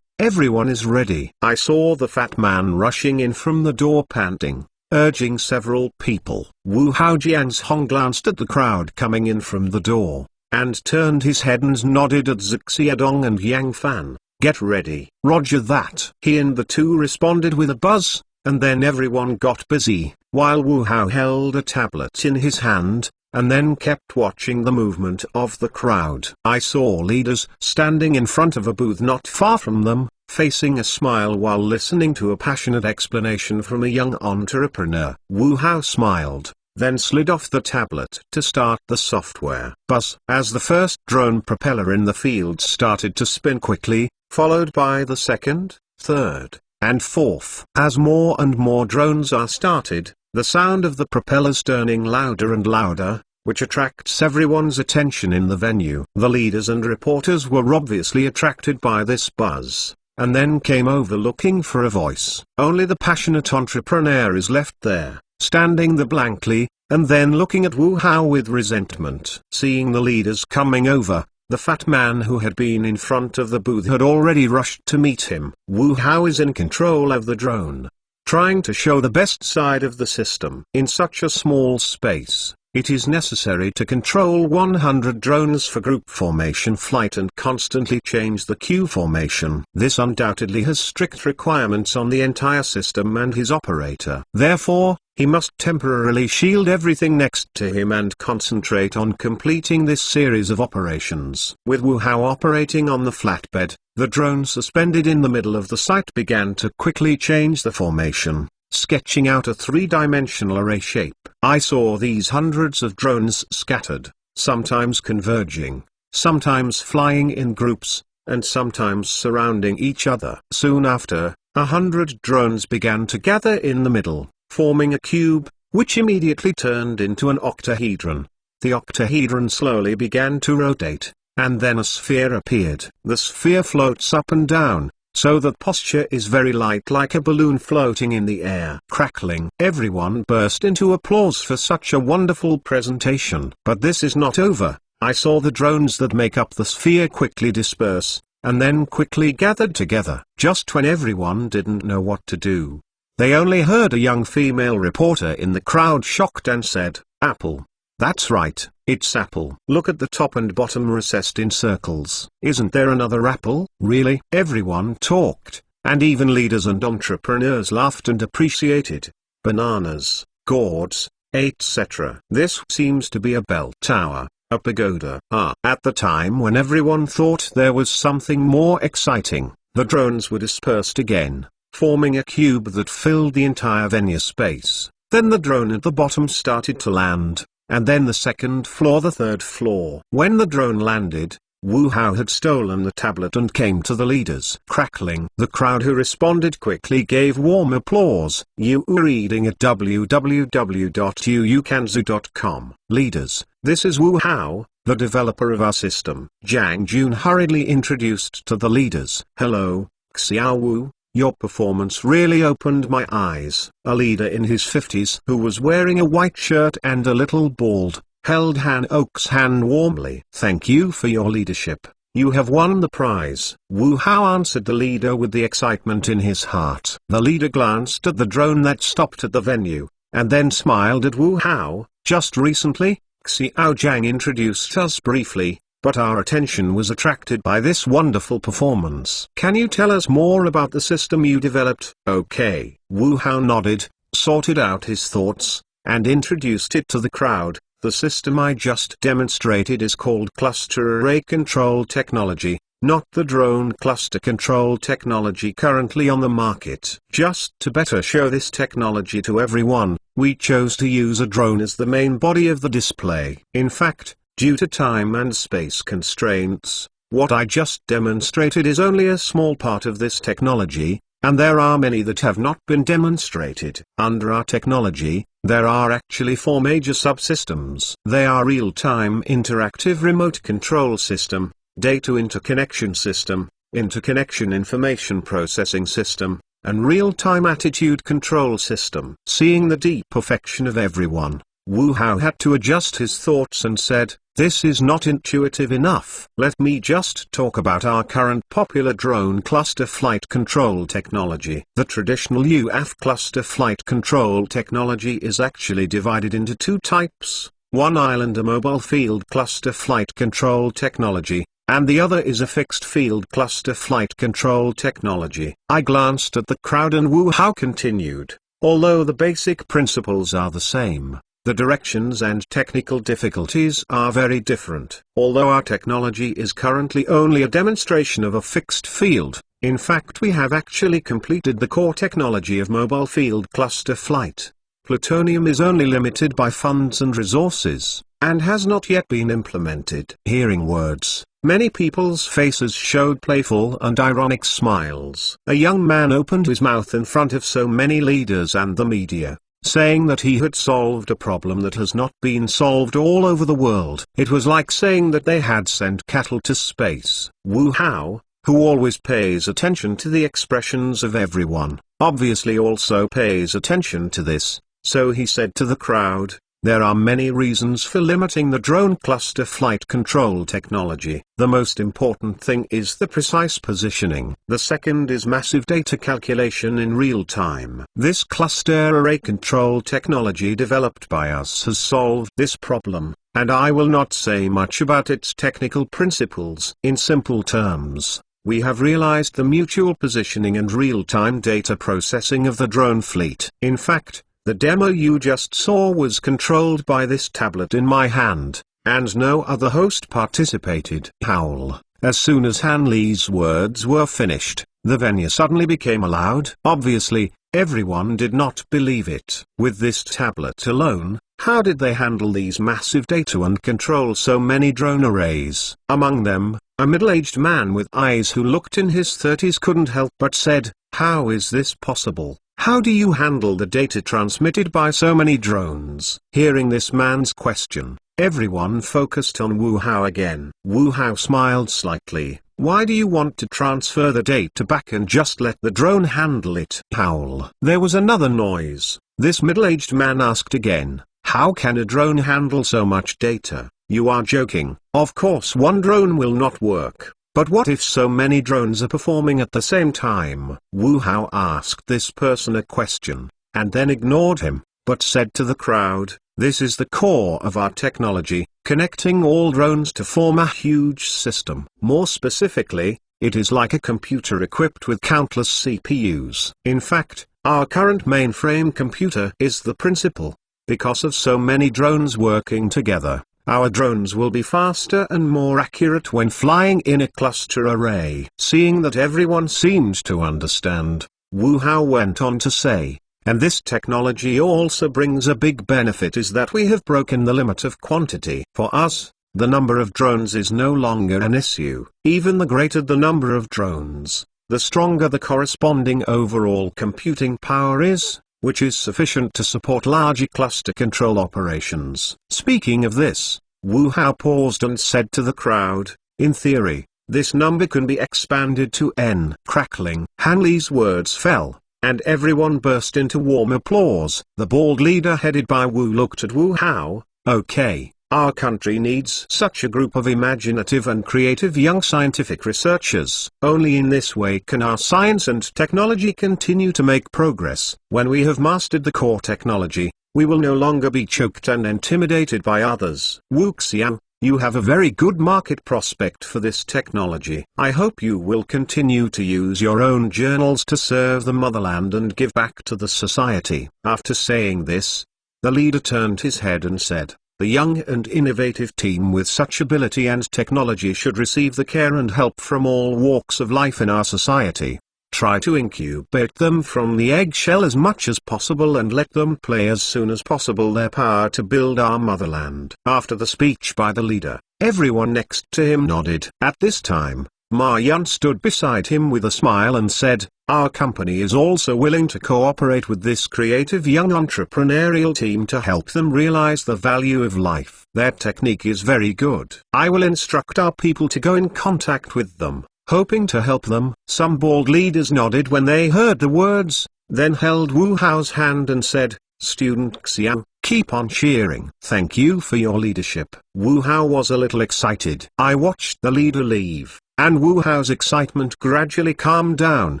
everyone is ready. I saw the fat man rushing in from the door panting, urging several people. Wu Hao Jiangshong glanced at the crowd coming in from the door, and turned his head and nodded at Zhuge Xiaodong and Yang Fan. Get ready. Roger that. He and the two responded with a buzz, and then everyone got busy, while Wu Hao held a tablet in his hand, and then kept watching the movement of the crowd. I saw leaders standing in front of a booth not far from them, facing a smile while listening to a passionate explanation from a young entrepreneur. Wu Hao smiled, then slid off the tablet to start the software. Buzz. As the first drone propeller in the field started to spin quickly, followed by the second, third, and fourth. As more and more drones are started, the sound of the propellers turning louder and louder, which attracts everyone's attention in the venue. The leaders and reporters were obviously attracted by this buzz, and then came over looking for a voice. Only the passionate entrepreneur is left there, standing there blankly, and then looking at Wu Hao with resentment. Seeing the leaders coming over, the fat man who had been in front of the booth had already rushed to meet him. Wu Hao is in control of the drone, trying to show the best side of the system. In such a small space, it is necessary to control 100 drones for group formation flight and constantly change the Q formation. This undoubtedly has strict requirements on the entire system and his operator. Therefore, he must temporarily shield everything next to him and concentrate on completing this series of operations. With Wu Hao operating on the flatbed, the drone suspended in the middle of the site began to quickly change the formation, sketching out a three-dimensional array shape. I saw these hundreds of drones scattered, sometimes converging, sometimes flying in groups, and sometimes surrounding each other. Soon after, 100 drones began to gather in the middle, forming a cube, which immediately turned into an octahedron. The octahedron slowly began to rotate, and then a sphere appeared. The sphere floats up and down, so that posture is very light, like a balloon floating in the air. Crackling. Everyone burst into applause for such a wonderful presentation. But this is not over. I saw the drones that make up the sphere quickly disperse, and then quickly gathered together. Just when everyone didn't know what to do, they only heard a young female reporter in the crowd shocked and said, "Apple. That's right, it's apple. Look at the top and bottom recessed in circles. Isn't there another apple?" Really? Everyone talked, and even leaders and entrepreneurs laughed and appreciated. Bananas, gourds, etc. This seems to be a bell tower, a pagoda. At the time when everyone thought there was something more exciting, the drones were dispersed again, forming a cube that filled the entire venue space. Then the drone at the bottom started to land, and then the second floor, the third floor. When the drone landed, Wu Hao had stolen the tablet and came to the leaders. Crackling. The crowd who responded quickly gave warm applause. You are reading at www.uukanzu.com. Leaders, this is Wu Hao, the developer of our system. Zhang Jun hurriedly introduced to the leaders. Hello, Xiao Wu. Your performance really opened my eyes. A leader in his 50s who was wearing a white shirt and a little bald, held Han Oak's hand warmly. Thank you for your leadership. You have won the prize. Wu Hao answered the leader with the excitement in his heart. The leader glanced at the drone that stopped at the venue, and then smiled at Wu Hao. Just recently, Xiao Zhang introduced us briefly, but our attention was attracted by this wonderful performance. Can you tell us more about the system you developed? Okay. Wu Hao nodded, sorted out his thoughts, and introduced it to the crowd. The system I just demonstrated is called cluster array control technology, not the drone cluster control technology currently on the market. Just to better show this technology to everyone, we chose to use a drone as the main body of the display. In fact, due to time and space constraints, what I just demonstrated is only a small part of this technology, and there are many that have not been demonstrated. Under our technology, there are actually 4 major subsystems. They are real-time interactive remote control system, data interconnection system, interconnection information processing system, and real-time attitude control system. Seeing the deep affection of everyone, Wu Hao had to adjust his thoughts and said, "This is not intuitive enough. Let me just talk about our current popular drone cluster flight control technology." The traditional UAV cluster flight control technology is actually divided into 2 types. One island mobile field cluster flight control technology, and the other is a fixed field cluster flight control technology. I glanced at the crowd and Wu Hao continued, "Although the basic principles are the same, the directions and technical difficulties are very different. Although our technology is currently only a demonstration of a fixed field, in fact we have actually completed the core technology of mobile field cluster flight. Plutonium is only limited by funds and resources, and has not yet been implemented." Hearing words, many people's faces showed playful and ironic smiles. A young man opened his mouth in front of so many leaders and the media, saying that he had solved a problem that has not been solved all over the world. It was like saying that they had sent cattle to space. Wu Hao, who always pays attention to the expressions of everyone, obviously also pays attention to this, so he said to the crowd, "There are many reasons for limiting the drone cluster flight control technology. The most important thing is the precise positioning. The second is massive data calculation in real time. This cluster array control technology developed by us has solved this problem, and I will not say much about its technical principles. In simple terms, we have realized the mutual positioning and real-time data processing of the drone fleet. In fact, the demo you just saw was controlled by this tablet in my hand, and no other host participated." Howl. As soon as Han Li's words were finished, the venue suddenly became loud. Obviously, everyone did not believe it. With this tablet alone, how did they handle these massive data and control so many drone arrays? Among them, a middle-aged man with eyes who looked in his 30s couldn't help but said, "How is this possible? How do you handle the data transmitted by so many drones?" Hearing this man's question, everyone focused on Wu Hao again. Wu Hao smiled slightly. "Why do you want to transfer the data back and just let the drone handle it?" Howl. There was another noise. This middle-aged man asked again, "How can a drone handle so much data? You are joking. Of course one drone will not work. But what if so many drones are performing at the same time?" Wu Hao asked this person a question, and then ignored him, but said to the crowd, "This is the core of our technology, connecting all drones to form a huge system. More specifically, it is like a computer equipped with countless CPUs. In fact, our current mainframe computer is the principal. Because of so many drones working together, our drones will be faster and more accurate when flying in a cluster array." Seeing that everyone seemed to understand, Wu Hao went on to say, "And this technology also brings a big benefit is that we have broken the limit of quantity. For us, the number of drones is no longer an issue. Even the greater the number of drones, the stronger the corresponding overall computing power is, which is sufficient to support larger cluster control operations." Speaking of this, Wu Hao paused and said to the crowd, "In theory, this number can be expanded to n." Crackling. Han Li's words fell, and everyone burst into warm applause. The bald leader headed by Wu looked at Wu Hao. "Okay, our country needs such a group of imaginative and creative young scientific researchers. Only in this way can our science and technology continue to make progress. When we have mastered the core technology, we will no longer be choked and intimidated by others." Wu Xiao, you have a very good market prospect for this technology. I hope you will continue to use your own journals to serve the motherland and give back to the society. After saying this, The leader turned his head and said, "The young and innovative team with such ability and technology should receive the care and help from all walks of life in our society. Try to incubate them from the eggshell as much as possible and let them play as soon as possible their power to build our motherland." After the speech by the leader, everyone next to him nodded. At this time, Ma Yun stood beside him with a smile and said, "Our company is also willing to cooperate with this creative young entrepreneurial team to help them realize the value of life. Their technique is very good. I will instruct our people to go in contact with them, hoping to help them." Some bold leaders nodded when they heard the words, then held Wu Hao's hand and said, "Student Xiao, keep on cheering. Thank you for your leadership." Wu Hao was a little excited. I watched the leader leave, and Wu Hao's excitement gradually calmed down.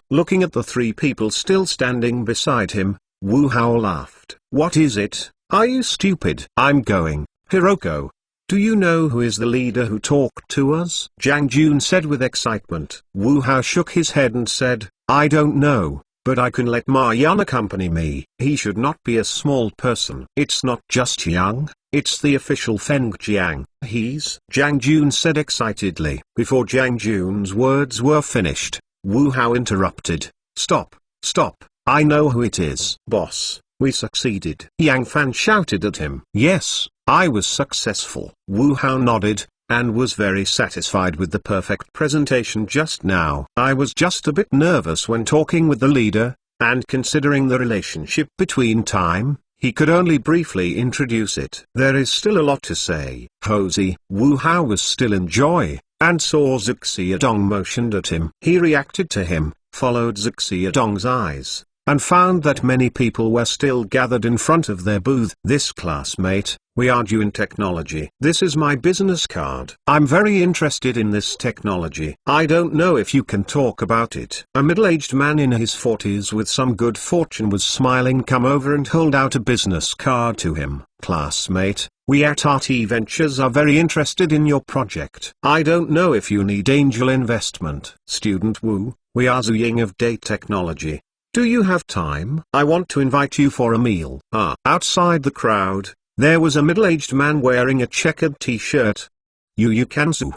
Looking at the three people still standing beside him, Wu Hao laughed. "What is it? Are you stupid?" "I'm going." "Hiroko, do you know who is the leader who talked to us?" Jiang Jun said with excitement. Wu Hao shook his head and said, "I don't know, but I can let Ma Yun accompany me. He should not be a small person. It's not just young, it's the official Feng Jiang. He's..." Jiang Jun said excitedly. Before Jiang Jun's words were finished, Wu Hao interrupted. Stop, stop, I know who it is." "Boss, we succeeded." Yang Fan shouted at him. "Yes, I was successful." Wu Hao nodded, and was very satisfied with the perfect presentation just now. "I was just a bit nervous when talking with the leader, and considering the relationship between time, he could only briefly introduce it. There is still a lot to say." Hosey, Wu Hao was still in joy, and saw Zixia motioned at him. He reacted to him, followed Zixia eyes, and found that many people were still gathered in front of their booth. "This classmate, we argue in technology. This is my business card. I'm very interested in this technology. I don't know if you can talk about it." A middle-aged man in his 40s with some good fortune was smiling. Come over and hold out a business card to him. "Classmate, we at RT Ventures are very interested in your project. I don't know if you need angel investment." "Student Wu, we are Zuying of Date Technology. Do you have time? I want to invite you for a meal." Outside the crowd, there was a middle-aged man wearing a checkered t-shirt. Yu Kanzu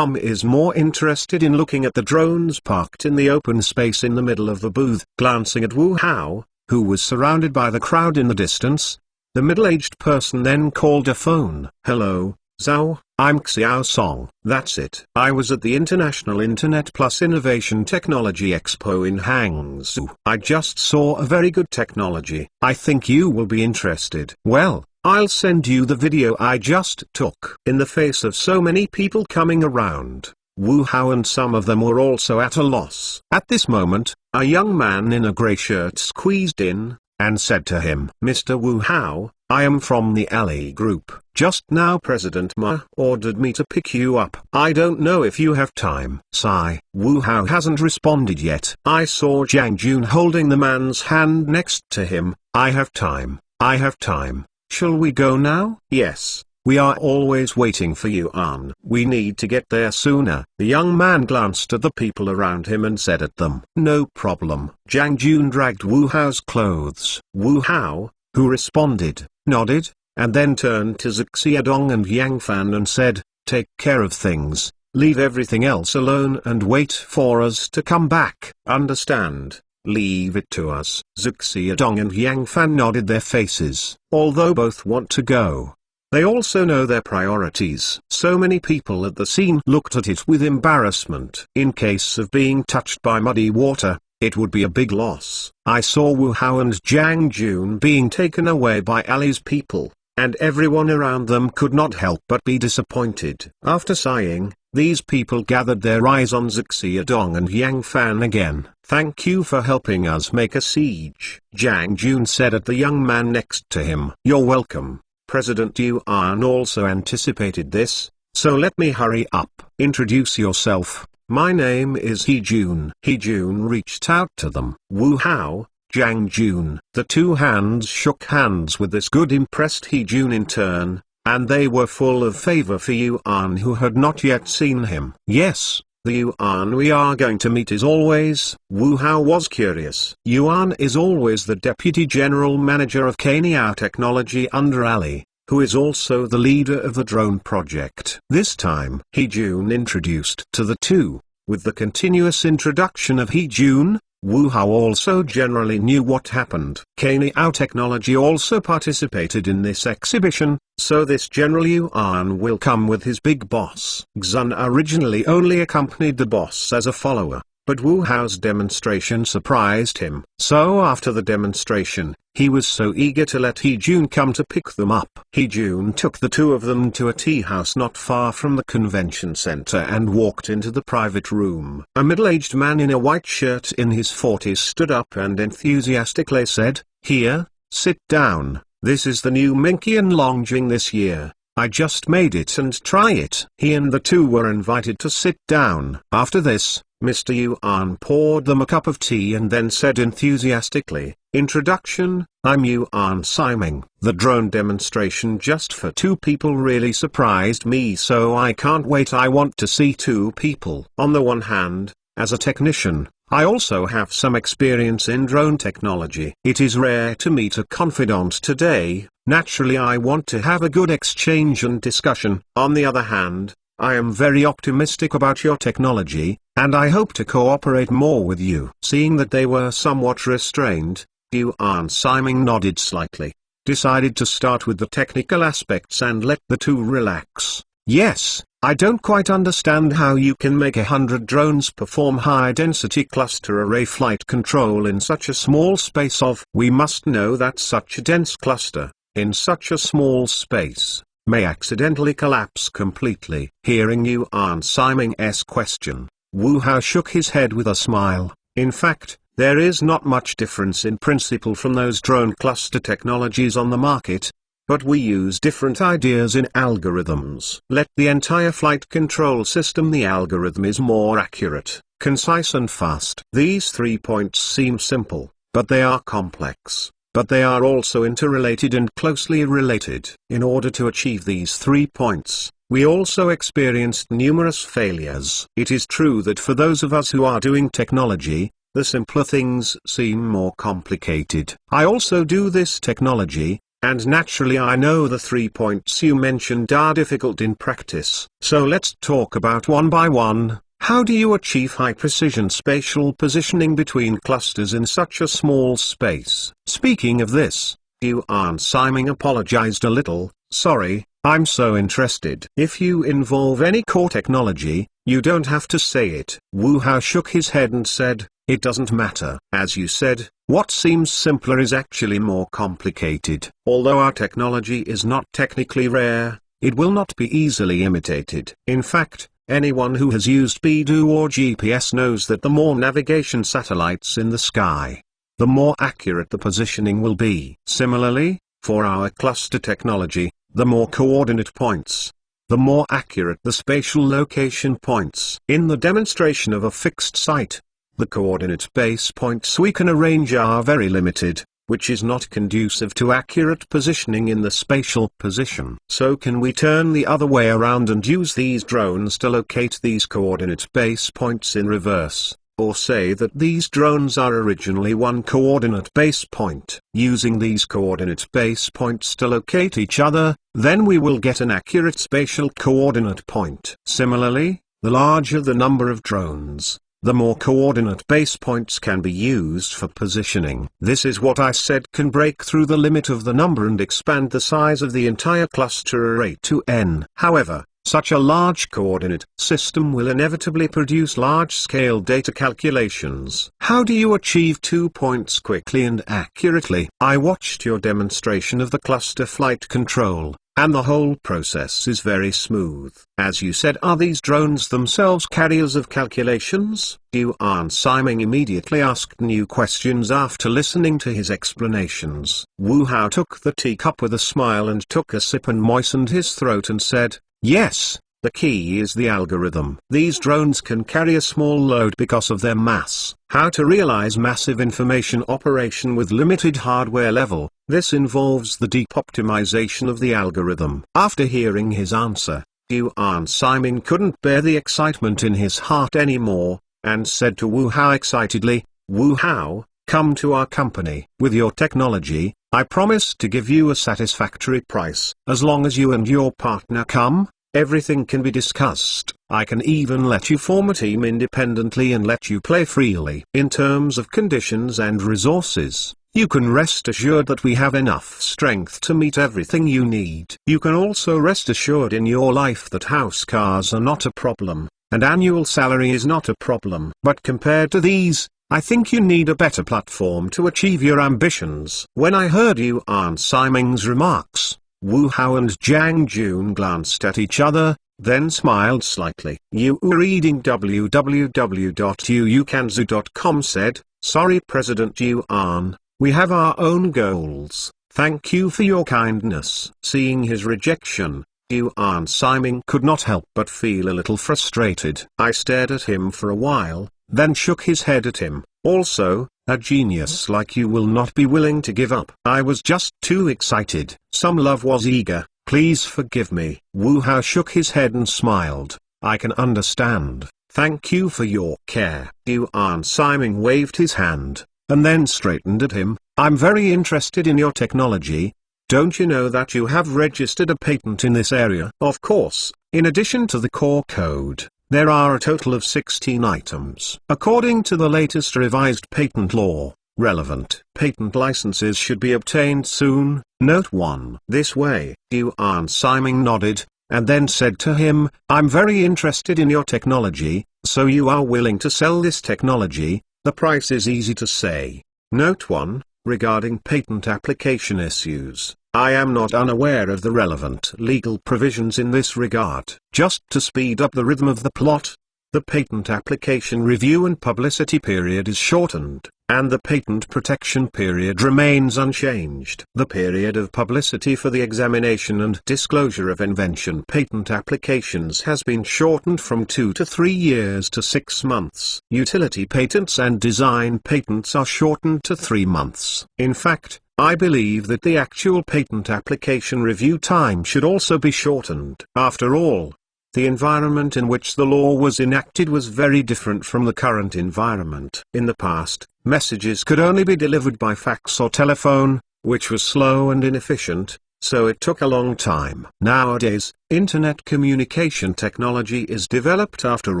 is more interested in looking at the drones parked in the open space in the middle of the booth. Glancing at Wu Hao, who was surrounded by the crowd in the distance, the middle-aged person then called a phone. "Hello, Zhao, I'm Xiao Song." "That's it. I was at the International Internet Plus Innovation Technology Expo in Hangzhou. I just saw a very good technology. I think you will be interested." "Well, I'll send you the video I just took." In the face of so many people coming around, Wu Hao and some of them were also at a loss. At this moment, a young man in a grey shirt squeezed in, and said to him, "Mr. Wu Hao, I am from the Ali Group. Just now President Ma ordered me to pick you up. I don't know if you have time." Sigh. Wu Hao hasn't responded yet. I saw Jiang Jun holding the man's hand next to him. "I have time. I have time. Shall we go now?" "Yes. We are always waiting for you, An. We need to get there sooner." The young man glanced at the people around him and said at them, "No problem." Jiang Jun dragged Wu Hao's clothes. Wu Hao, who responded, nodded, and then turned to Zixia and Yang Fan and said, "Take care of things, leave everything else alone and wait for us to come back." "Understand. Leave it to us." Zixia and Yang Fan nodded their faces. Although both want to go, they also know their priorities. So many people at the scene looked at it with embarrassment. In case of being touched by muddy water, it would be a big loss. I saw Wu Hao and Jiang Jun being taken away by Ali's people, and everyone around them could not help but be disappointed. After sighing, these people gathered their eyes on Zixia and Yang Fan again. "Thank you for helping us make a siege," Jiang Jun said at the young man next to him. "You're welcome. President Yuan also anticipated this, so let me hurry up." "Introduce yourself." "My name is He Jun." He Jun reached out to them. Wu Hao, Jiang Jun. The two hands shook hands with this good impressed He Jun in turn, and they were full of favor for Yuan who had not yet seen him. "Yes, The Yuan we are going to meet is always, Wu Hao was curious. Yuan is always the Deputy General Manager of Kaniao Technology under Ali, who is also the leader of the drone project. This time, He Jun introduced to the two. With the continuous introduction of He Jun, Wu Hao also generally knew what happened. Kaniao Technology also participated in this exhibition, so this General Yuan will come with his big boss. Xun originally only accompanied the boss as a follower, but Wu Hao's demonstration surprised him. So after the demonstration, he was so eager to let He Jun come to pick them up. He Jun took the two of them to a tea house not far from the convention center and walked into the private room. A middle-aged man in a white shirt in his 40s stood up and enthusiastically said, "Here, sit down, this is the new Minkian Longjing this year. I just made it and try it." He and the two were invited to sit down. After this, Mr. Yuan poured them a cup of tea and then said enthusiastically, "Introduction, I'm Yuan Siming." The drone demonstration just for two people really surprised me, so I can't wait. I want to see two people. On the one hand, as a technician, I also have some experience in drone technology. It is rare to meet a confidant today. Naturally I want to have a good exchange and discussion. On the other hand, I am very optimistic about your technology, and I hope to cooperate more with you. Seeing that they were somewhat restrained, Yuan Siming nodded slightly, decided to start with the technical aspects and let the two relax. "Yes, I don't quite understand how you can make 100 drones perform high-density cluster array flight control in such a small space of. We must know that such a dense cluster, in such a small space, may accidentally collapse completely." Hearing Yuan Siming's question, Wu Hao shook his head with a smile. In fact, there is not much difference in principle from those drone cluster technologies on the market, but we use different ideas in algorithms. Let the entire flight control system. The algorithm is more accurate, concise and fast. These 3 points seem simple, but they are complex. But they are also interrelated and closely related. In order to achieve these 3 points, we also experienced numerous failures. It is true that for those of us who are doing technology, the simpler things seem more complicated. I also do this technology, and naturally I know the 3 points you mentioned are difficult in practice. So let's talk about one by one. How do you achieve high-precision spatial positioning between clusters in such a small space? Speaking of this, Yuan Siming apologized a little. "Sorry, I'm so interested." "If you involve any core technology, you don't have to say it." Wu Hao shook his head and said, "It doesn't matter. As you said, what seems simpler is actually more complicated. Although our technology is not technically rare, it will not be easily imitated. In fact, anyone who has used Beidou or GPS knows that the more navigation satellites in the sky, the more accurate the positioning will be. Similarly, for our cluster technology, the more coordinate points, the more accurate the spatial location points. In the demonstration of a fixed site, the coordinate base points we can arrange are very limited, which is not conducive to accurate positioning in the spatial position. So can we turn the other way around and use these drones to locate these coordinate base points in reverse, or say that these drones are originally one coordinate base point? Using these coordinate base points to locate each other, then we will get an accurate spatial coordinate point. Similarly, the larger the number of drones, the more coordinate base points can be used for positioning. This is what I said can break through the limit of the number and expand the size of the entire cluster array to n. However, such a large coordinate system will inevitably produce large-scale data calculations. How do you achieve 2 points quickly and accurately? I watched your demonstration of the cluster flight control, and the whole process is very smooth. As you said, are these drones themselves carriers of calculations? Yuan Siming immediately asked new questions after listening to his explanations. Wu Hao took the teacup with a smile and took a sip and moistened his throat and said, "Yes, the key is the algorithm. These drones can carry a small load because of their mass. How to realize massive information operation with limited hardware level, this involves the deep optimization of the algorithm." After hearing his answer, Yuan Siming couldn't bear the excitement in his heart anymore, and said to Wu Hao excitedly, "Wu Hao, come to our company. With your technology, I promise to give you a satisfactory price. As long as you and your partner come, everything can be discussed. I can even let you form a team independently and let you play freely. In terms of conditions and resources, you can rest assured that we have enough strength to meet everything you need. You can also rest assured in your life that house cars are not a problem, and annual salary is not a problem. But compared to these, I think you need a better platform to achieve your ambitions." When I heard Yuan Siming's remarks, Wu Hao and Jiang Jun glanced at each other, then smiled slightly. Yu reading www.yuukanzu.com said, "Sorry President Yuan, we have our own goals. Thank you for your kindness." Seeing his rejection, Yuan Siming could not help but feel a little frustrated. I stared at him for a while, then shook his head at him. "Also, a genius like you will not be willing to give up." I was just too excited. Some love was eager. "Please forgive me." Wu Hao shook his head and smiled. "I can understand. Thank you for your care." Yuan Siming waved his hand, and then straightened at him. "I'm very interested in your technology. Don't you know that you have registered a patent in this area?" "Of course, in addition to the core code, there are a total of 16 items. According to the latest revised patent law, relevant patent licenses should be obtained soon. Note 1. This way." Yuan Siming nodded, and then said to him, "I'm very interested in your technology, so you are willing to sell this technology. The price is easy to say." Note 1. Regarding patent application issues, I am not unaware of the relevant legal provisions in this regard. Just to speed up the rhythm of the plot, the patent application review and publicity period is shortened, and the patent protection period remains unchanged. The period of publicity for the examination and disclosure of invention patent applications has been shortened from 2 to 3 years to 6 months. Utility patents and design patents are shortened to 3 months. In fact, I believe that the actual patent application review time should also be shortened. After all, the environment in which the law was enacted was very different from the current environment. In the past, messages could only be delivered by fax or telephone, which was slow and inefficient, so it took a long time. Nowadays, internet communication technology is developed after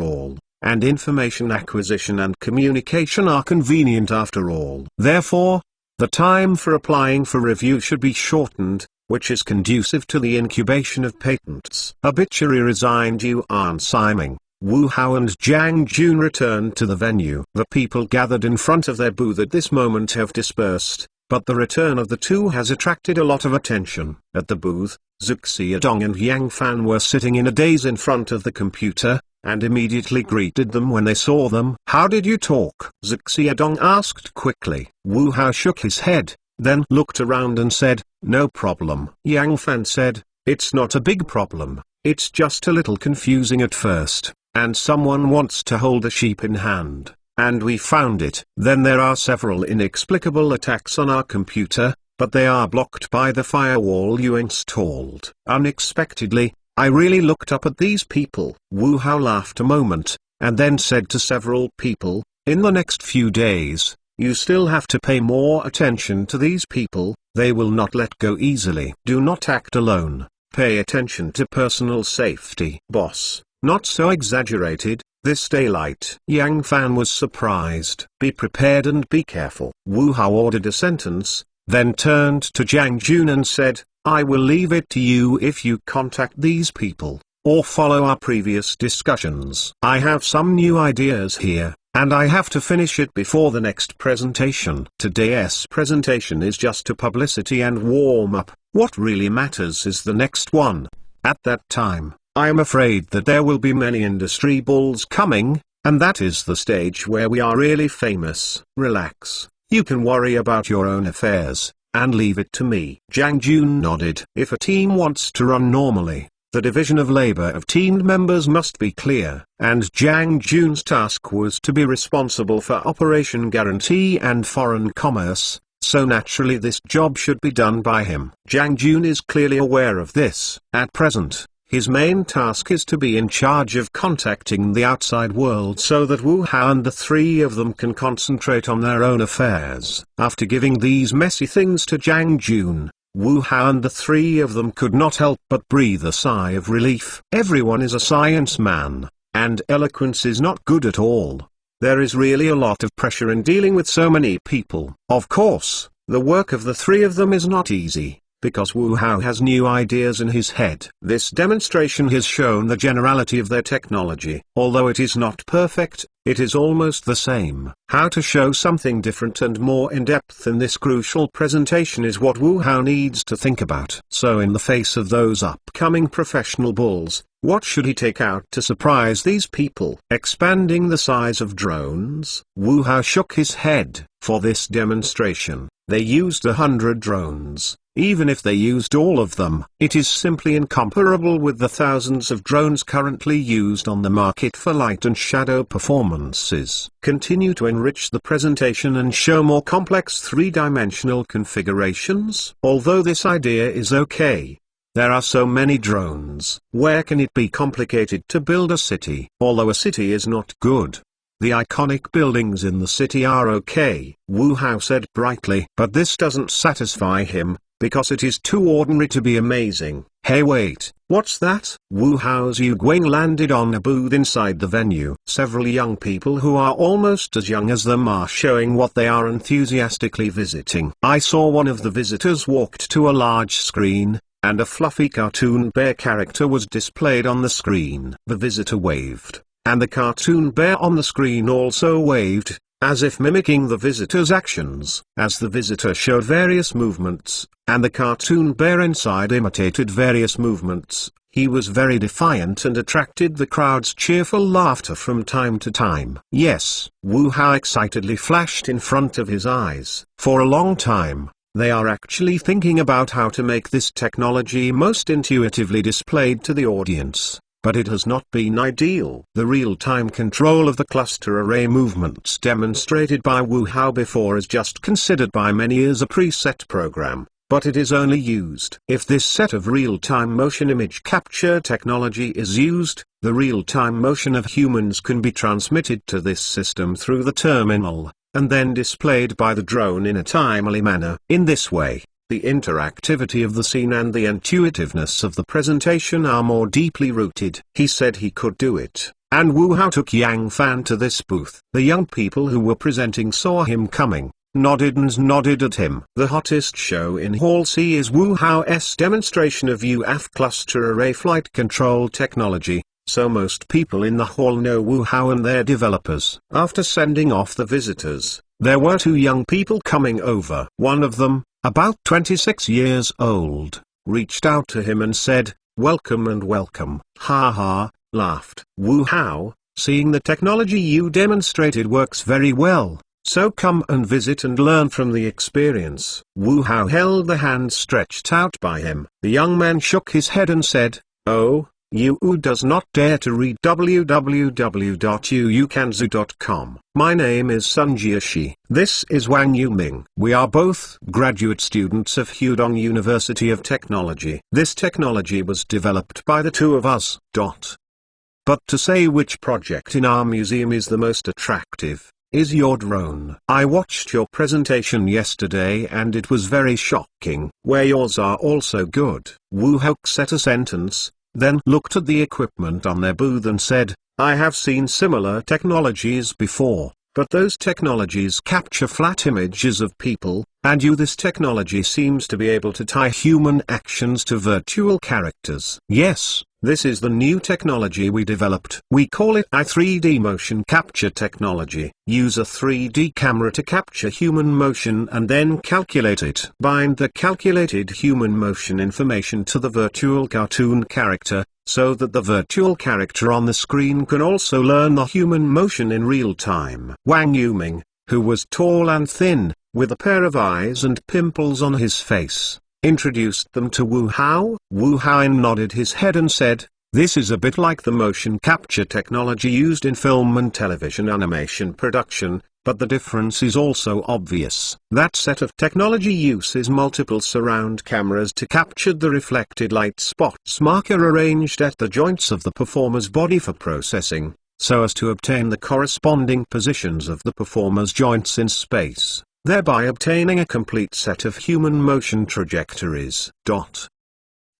all, and information acquisition and communication are convenient after all. Therefore, the time for applying for review should be shortened, which is conducive to the incubation of patents. Habitually resigned Yuan Siming, Wu Hao and Jiang Jun returned to the venue. The people gathered in front of their booth at this moment have dispersed, but the return of the two has attracted a lot of attention. At the booth, Xiaodong and Yang Fan were sitting in a daze in front of the computer, and immediately greeted them when they saw them. "How did you talk?" Xiaodong asked quickly. Wu Hao shook his head, then looked around and said, "No problem." Yang Fan said, "It's not a big problem, it's just a little confusing at first, and someone wants to hold a sheep in hand, and we found it. Then there are several inexplicable attacks on our computer, but they are blocked by the firewall you installed." Unexpectedly, I really looked up at these people. Wu Hao laughed a moment, and then said to several people, "In the next few days, you still have to pay more attention to these people, they will not let go easily. Do not act alone, pay attention to personal safety." "Boss, not so exaggerated, this daylight." Yang Fan was surprised. "Be prepared and be careful." Wu Hao ordered a sentence, then turned to Jiang Jun and said, "I will leave it to you if you contact these people, or follow our previous discussions. I have some new ideas here, and I have to finish it before the next presentation. Today's presentation is just a publicity and warm-up. What really matters is the next one. At that time, I am afraid that there will be many industry bulls coming, and that is the stage where we are really famous. Relax, you can worry about your own affairs, and leave it to me." Jiang Jun nodded. If a team wants to run normally, the division of labor of team members must be clear, and Jiang Jun's task was to be responsible for operation guarantee and foreign commerce, so naturally this job should be done by him. Jiang Jun is clearly aware of this. At present, His main task is to be in charge of contacting the outside world so that Wu Hao and the three of them can concentrate on their own affairs. After giving these messy things to Zhang Jun, Wu Hao and the three of them could not help but breathe a sigh of relief. Everyone is a science man, and eloquence is not good at all. There is really a lot of pressure in dealing with so many people. Of course, the work of the three of them is not easy, because Wu Hao has new ideas in his head. This demonstration has shown the generality of their technology. Although it is not perfect, it is almost the same. How to show something different and more in-depth in this crucial presentation is what Wu Hao needs to think about. So in the face of those upcoming professional bulls, what should he take out to surprise these people? Expanding the size of drones? Wu Hao shook his head. For this demonstration, they used 100 drones. Even if they used all of them, it is simply incomparable with the thousands of drones currently used on the market for light and shadow performances. Continue to enrich the presentation and show more complex three-dimensional configurations. Although this idea is okay, there are so many drones. Where can it be complicated to build a city? Although a city is not good, the iconic buildings in the city are okay, Wu Hao said brightly. But this doesn't satisfy him, because it is too ordinary to be amazing. Hey wait, what's that? Wu Hao's Yu Guang landed on a booth inside the venue. Several young people who are almost as young as them are showing what they are enthusiastically visiting. I saw one of the visitors walked to a large screen, and a fluffy cartoon bear character was displayed on the screen. The visitor waved, and the cartoon bear on the screen also waved, as if mimicking the visitor's actions. As the visitor showed various movements, and the cartoon bear inside imitated various movements, he was very defiant and attracted the crowd's cheerful laughter from time to time. Yes, Wu Hao excitedly flashed in front of his eyes. For a long time, they are actually thinking about how to make this technology most intuitively displayed to the audience. But it has not been ideal. The real-time control of the cluster array movements demonstrated by Wu Hao before is just considered by many as a preset program, but it is only used if this set of real-time motion image capture technology is used. The real-time motion of humans can be transmitted to this system through the terminal, and then displayed by the drone in a timely manner. In this way, the interactivity of the scene and the intuitiveness of the presentation are more deeply rooted. He said he could do it, and Wu Hao took Yang Fan to this booth. The young people who were presenting saw him coming, nodded and nodded at him. The hottest show in Hall C is Wu Hao's demonstration of UAF cluster array flight control technology, so most people in the hall know Wu Hao and their developers. After sending off the visitors, there were two young people coming over. One of them, about 26 years old, reached out to him and said, "Welcome and welcome." Ha ha, laughed Wu Hao, seeing the technology you demonstrated works very well, so come and visit and learn from the experience. Wu Hao held the hand stretched out by him. The young man shook his head and said, "Oh, Yu does not dare to read www.uukanzu.com. My name is Sun Jiashi. This is Wang Yuming. We are both graduate students of Hudong University of Technology. This technology was developed by the two of us. But to say which project in our museum is the most attractive, is your drone. I watched your presentation yesterday and it was very shocking. Where yours are also good." Wu Hao said a sentence, then looked at the equipment on their booth and said, "I have seen similar technologies before, but those technologies capture flat images of people, and this technology seems to be able to tie human actions to virtual characters." Yes, this is the new technology we developed. We call it i3D motion capture technology. Use a 3D camera to capture human motion and then calculate it. Bind the calculated human motion information to the virtual cartoon character, so that the virtual character on the screen can also learn the human motion in real time. Wang Yuming, who was tall and thin, with a pair of eyes and pimples on his face, introduced them to Wu Hao. Wu Hao nodded his head and said, "This is a bit like the motion capture technology used in film and television animation production, but the difference is also obvious. That set of technology uses multiple surround cameras to capture the reflected light spots marker arranged at the joints of the performer's body for processing, so as to obtain the corresponding positions of the performer's joints in space, thereby obtaining a complete set of human motion trajectories.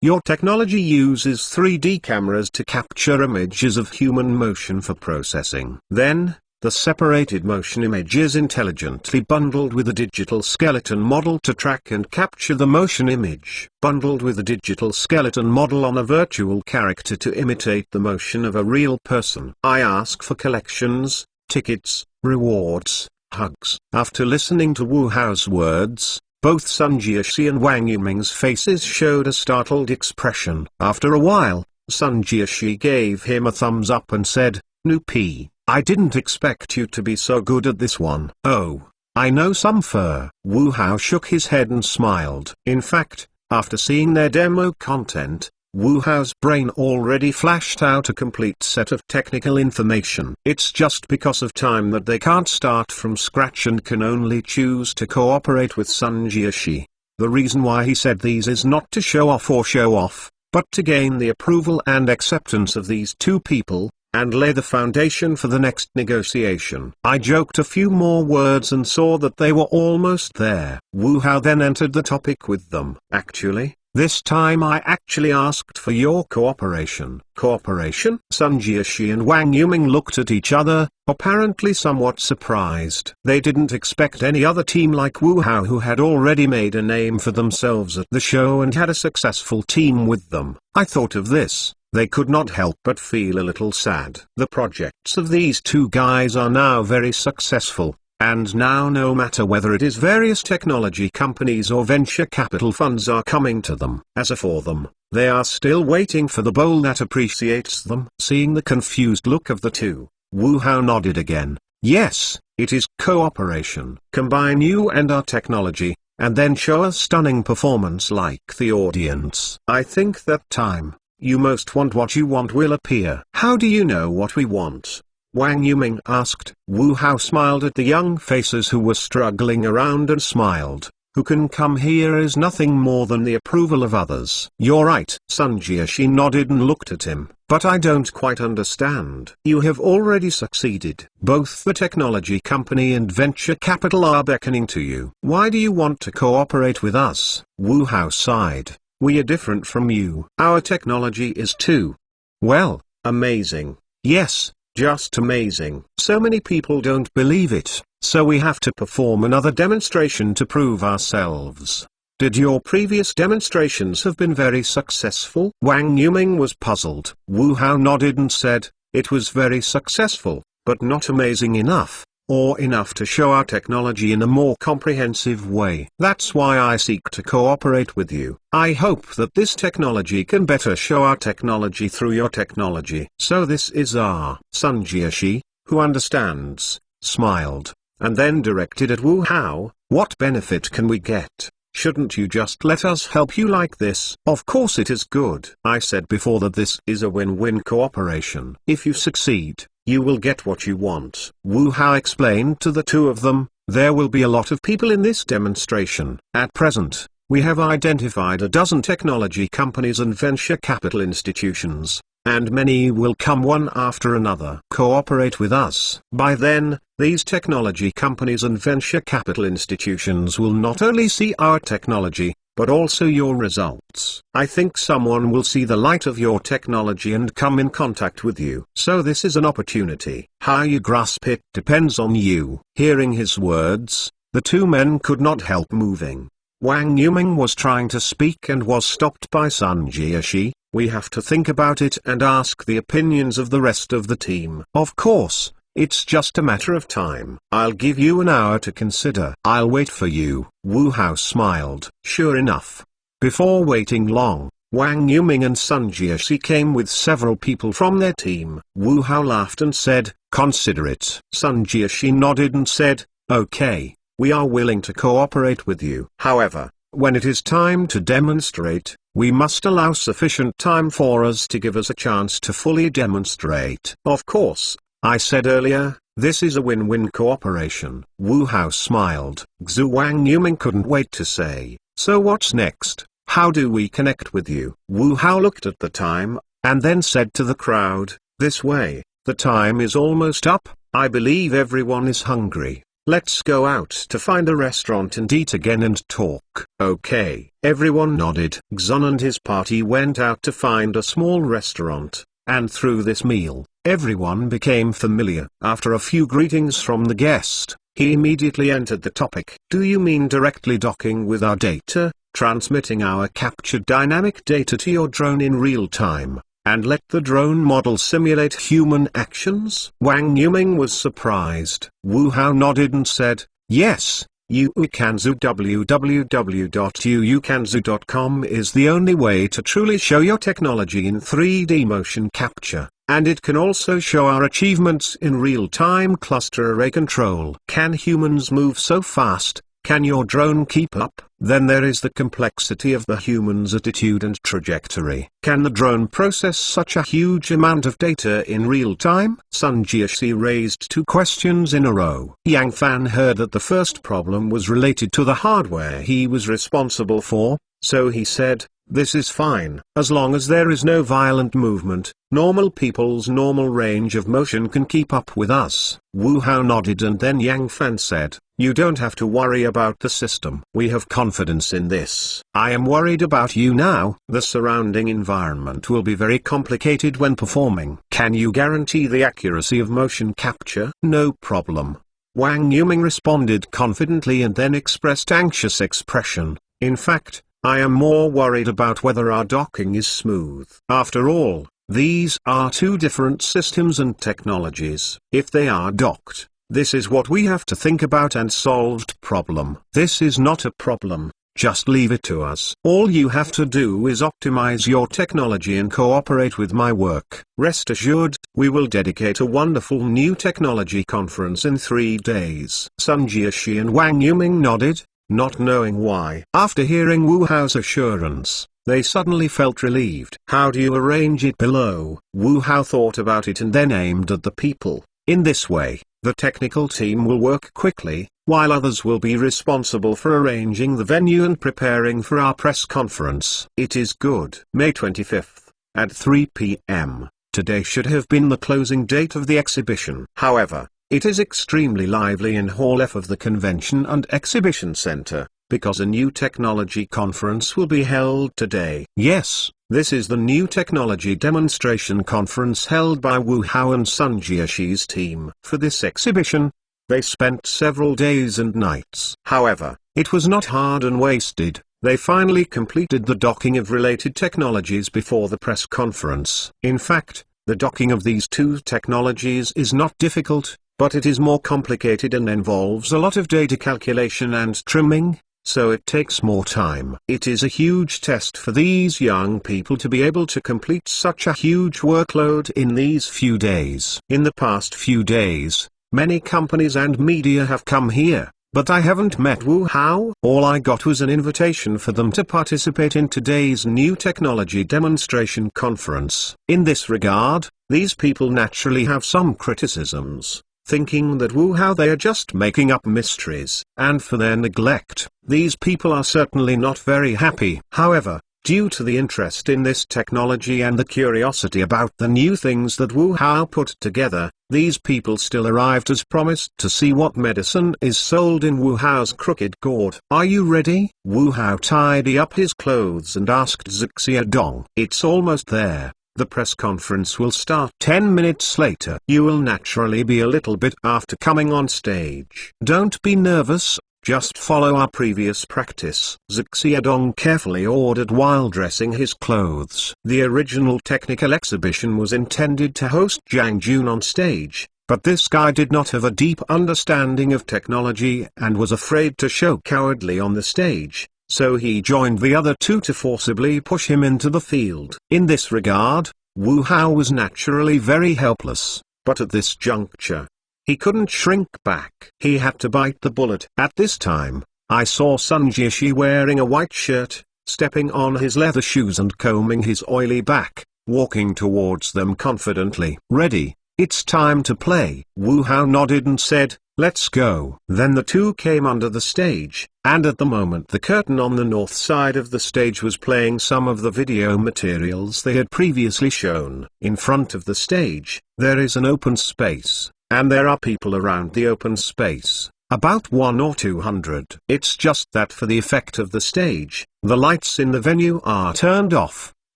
Your technology uses 3D cameras to capture images of human motion for processing. Then, the separated motion image is intelligently bundled with a digital skeleton model to track and capture the motion image, bundled with a digital skeleton model on a virtual character to imitate the motion of a real person. I ask for collections, tickets, rewards, hugs. After listening to Wu Hao's words, both Sun Jiaxi and Wang Yuming's faces showed a startled expression. After a while, Sun Jiaxi gave him a thumbs up and said, "Nu Pi, I didn't expect you to be so good at this one." "Oh, I know some fur." Wu Hao shook his head and smiled. In fact, after seeing their demo content, Wu Hao's brain already flashed out a complete set of technical information. It's just because of time that they can't start from scratch and can only choose to cooperate with Sun Jiaxi. The reason why he said these is not to show off, but to gain the approval and acceptance of these two people, and lay the foundation for the next negotiation. I joked a few more words and saw that they were almost there. Wu Hao then entered the topic with them. "Actually, this time I actually asked for your cooperation." "Cooperation?" Sun Jiaxi and Wang Yuming looked at each other, apparently somewhat surprised. They didn't expect any other team like Wu Hao, who had already made a name for themselves at the show and had a successful team with them. I thought of this. They could not help but feel a little sad. The projects of these two guys are now very successful, and now no matter whether it is various technology companies or venture capital funds are coming to them. As for them, they are still waiting for the bowl that appreciates them. Seeing the confused look of the two, Wu Hao nodded again. "Yes, it is cooperation. Combine you and our technology, and then show a stunning performance like the audience. I think that time you most want what you want will appear." "How do you know what we want?" Wang Yuming asked. Wu Hao smiled at the young faces who were struggling around and smiled. "Who can come here is nothing more than the approval of others." "You're right." Sun Jiaxi nodded and looked at him. "But I don't quite understand." "You have already succeeded. Both the technology company and venture capital are beckoning to you. Why do you want to cooperate with us?" Wu Hao sighed. "We are different from you. Our technology is too, well, amazing. Yes, just amazing. So many people don't believe it, so we have to perform another demonstration to prove ourselves." "Did your previous demonstrations have been very successful?" Wang Yuming was puzzled. Wu Hao nodded and said, "It was very successful, but not amazing enough, or enough to show our technology in a more comprehensive way. That's why I seek to cooperate with you. I hope that this technology can better show our technology through your technology." "So this is our..." Sun Jiaxi, who understands, smiled, and then directed at Wu Hao, "What benefit can we get? Shouldn't you just let us help you like this?" "Of course it is good. I said before that this is a win-win cooperation. If you succeed, you will get what you want." Wu Hao explained to the two of them, "There will be a lot of people in this demonstration. At present, we have identified a dozen technology companies and venture capital institutions, and many will come one after another. Cooperate with us. By then, these technology companies and venture capital institutions will not only see our technology, but also your results. I think someone will see the light of your technology and come in contact with you. So this is an opportunity. How you grasp it depends on you." Hearing his words, the two men could not help moving. Wang Yuming was trying to speak and was stopped by Sun Jiaxi. "We have to think about it and ask the opinions of the rest of the team." "Of course. It's just a matter of time. I'll give you an hour to consider." "I'll wait for you." Wu Hao smiled. Sure enough, before waiting long, Wang Yuming and Sun Jiaxi came with several people from their team. Wu Hao laughed and said, "Consider it." Sun Jiaxi nodded and said, "Okay, we are willing to cooperate with you. However, when it is time to demonstrate, we must allow sufficient time for us to give us a chance to fully demonstrate." "Of course, I said earlier, This is a win-win cooperation. Wu Hao smiled. Xu Wang Yuming couldn't wait to say, so what's next? How do we connect with you? Wu Hao looked at the time, and then said to the crowd, this way, the time is almost up, I believe everyone is hungry. Let's go out to find a restaurant and eat again and talk. Okay. Everyone nodded. Xun and his party went out to find a small restaurant, and through this meal, everyone became familiar. After a few greetings from the guest, he immediately entered the topic. Do you mean directly docking with our data, transmitting our captured dynamic data to your drone in real time, and let the drone model simulate human actions? Wang Yuming was surprised. Wu Hao nodded and said, yes, Uukanzu www.uukanzu.com is the only way to truly show your technology in 3D motion capture, and it can also show our achievements in real-time cluster array control. Can humans move so fast? Can your drone keep up? Then there is the complexity of the human's attitude and trajectory. Can the drone process such a huge amount of data in real time? Sun Jiaxi raised two questions in a row. Yang Fan heard that the first problem was related to the hardware he was responsible for, so he said, this is fine. As long as there is no violent movement, normal people's normal range of motion can keep up with us. Wu Hao nodded and then Yang Fan said, you don't have to worry about the system. We have confidence in this. I am worried about you now. The surrounding environment will be very complicated when performing. Can you guarantee the accuracy of motion capture? No problem. Wang Yuming responded confidently and then expressed anxious expression. In fact, I am more worried about whether our docking is smooth. After all, these are two different systems and technologies. If they are docked, this is what we have to think about and solved problem. This is not a problem, just leave it to us. All you have to do is optimize your technology and cooperate with my work. Rest assured, we will dedicate a wonderful new technology conference in 3 days. Sun Jiaxi and Wang Yuming nodded, not knowing why. After hearing Wu Hao's assurance, they suddenly felt relieved. How do you arrange it below? Wu Hao thought about it and then aimed at the people. In this way, the technical team will work quickly, while others will be responsible for arranging the venue and preparing for our press conference. It is good. May 25th, at 3 p.m. Today should have been the closing date of the exhibition. However, it is extremely lively in Hall F of the Convention and Exhibition Center, because a new technology conference will be held today. Yes, this is the new technology demonstration conference held by Wu Hao and Sun Jiaxi's team. For this exhibition, they spent several days and nights. However, it was not hard and wasted. They finally completed the docking of related technologies before the press conference. In fact, the docking of these two technologies is not difficult, but it is more complicated and involves a lot of data calculation and trimming, so it takes more time. It is a huge test for these young people to be able to complete such a huge workload in these few days. In the past few days, many companies and media have come here, but I haven't met Wu Hao. All I got was an invitation for them to participate in today's new technology demonstration conference. In this regard, these people naturally have some criticisms, thinking that Wu Hao they are just making up mysteries, and for their neglect, these people are certainly not very happy. However, due to the interest in this technology and the curiosity about the new things that Wu Hao put together, these people still arrived as promised to see what medicine is sold in Wu Hao's crooked gourd. Are you ready? Wu Hao tidied up his clothes and asked Zixia Dong. It's almost there. The press conference will start 10 minutes later. You will naturally be a little bit after coming on stage. Don't be nervous, just follow our previous practice. Zixia Dong carefully ordered while dressing his clothes. The original technical exhibition was intended to host Zhang Jun on stage, but this guy did not have a deep understanding of technology and was afraid to show cowardly on the stage. So he joined the other two to forcibly push him into the field. In this regard, Wu Hao was naturally very helpless, but at this juncture, he couldn't shrink back. He had to bite the bullet. At this time, I saw Sun Jiaxi wearing a white shirt, stepping on his leather shoes and combing his oily back, walking towards them confidently. Ready? It's time to play. Wu Hao nodded and said, let's go. Then the two came under the stage, and at the moment the curtain on the north side of the stage was playing some of the video materials they had previously shown. In front of the stage, there is an open space, and there are people around the open space. About 1 or 200. It's just that for the effect of the stage, the lights in the venue are turned off,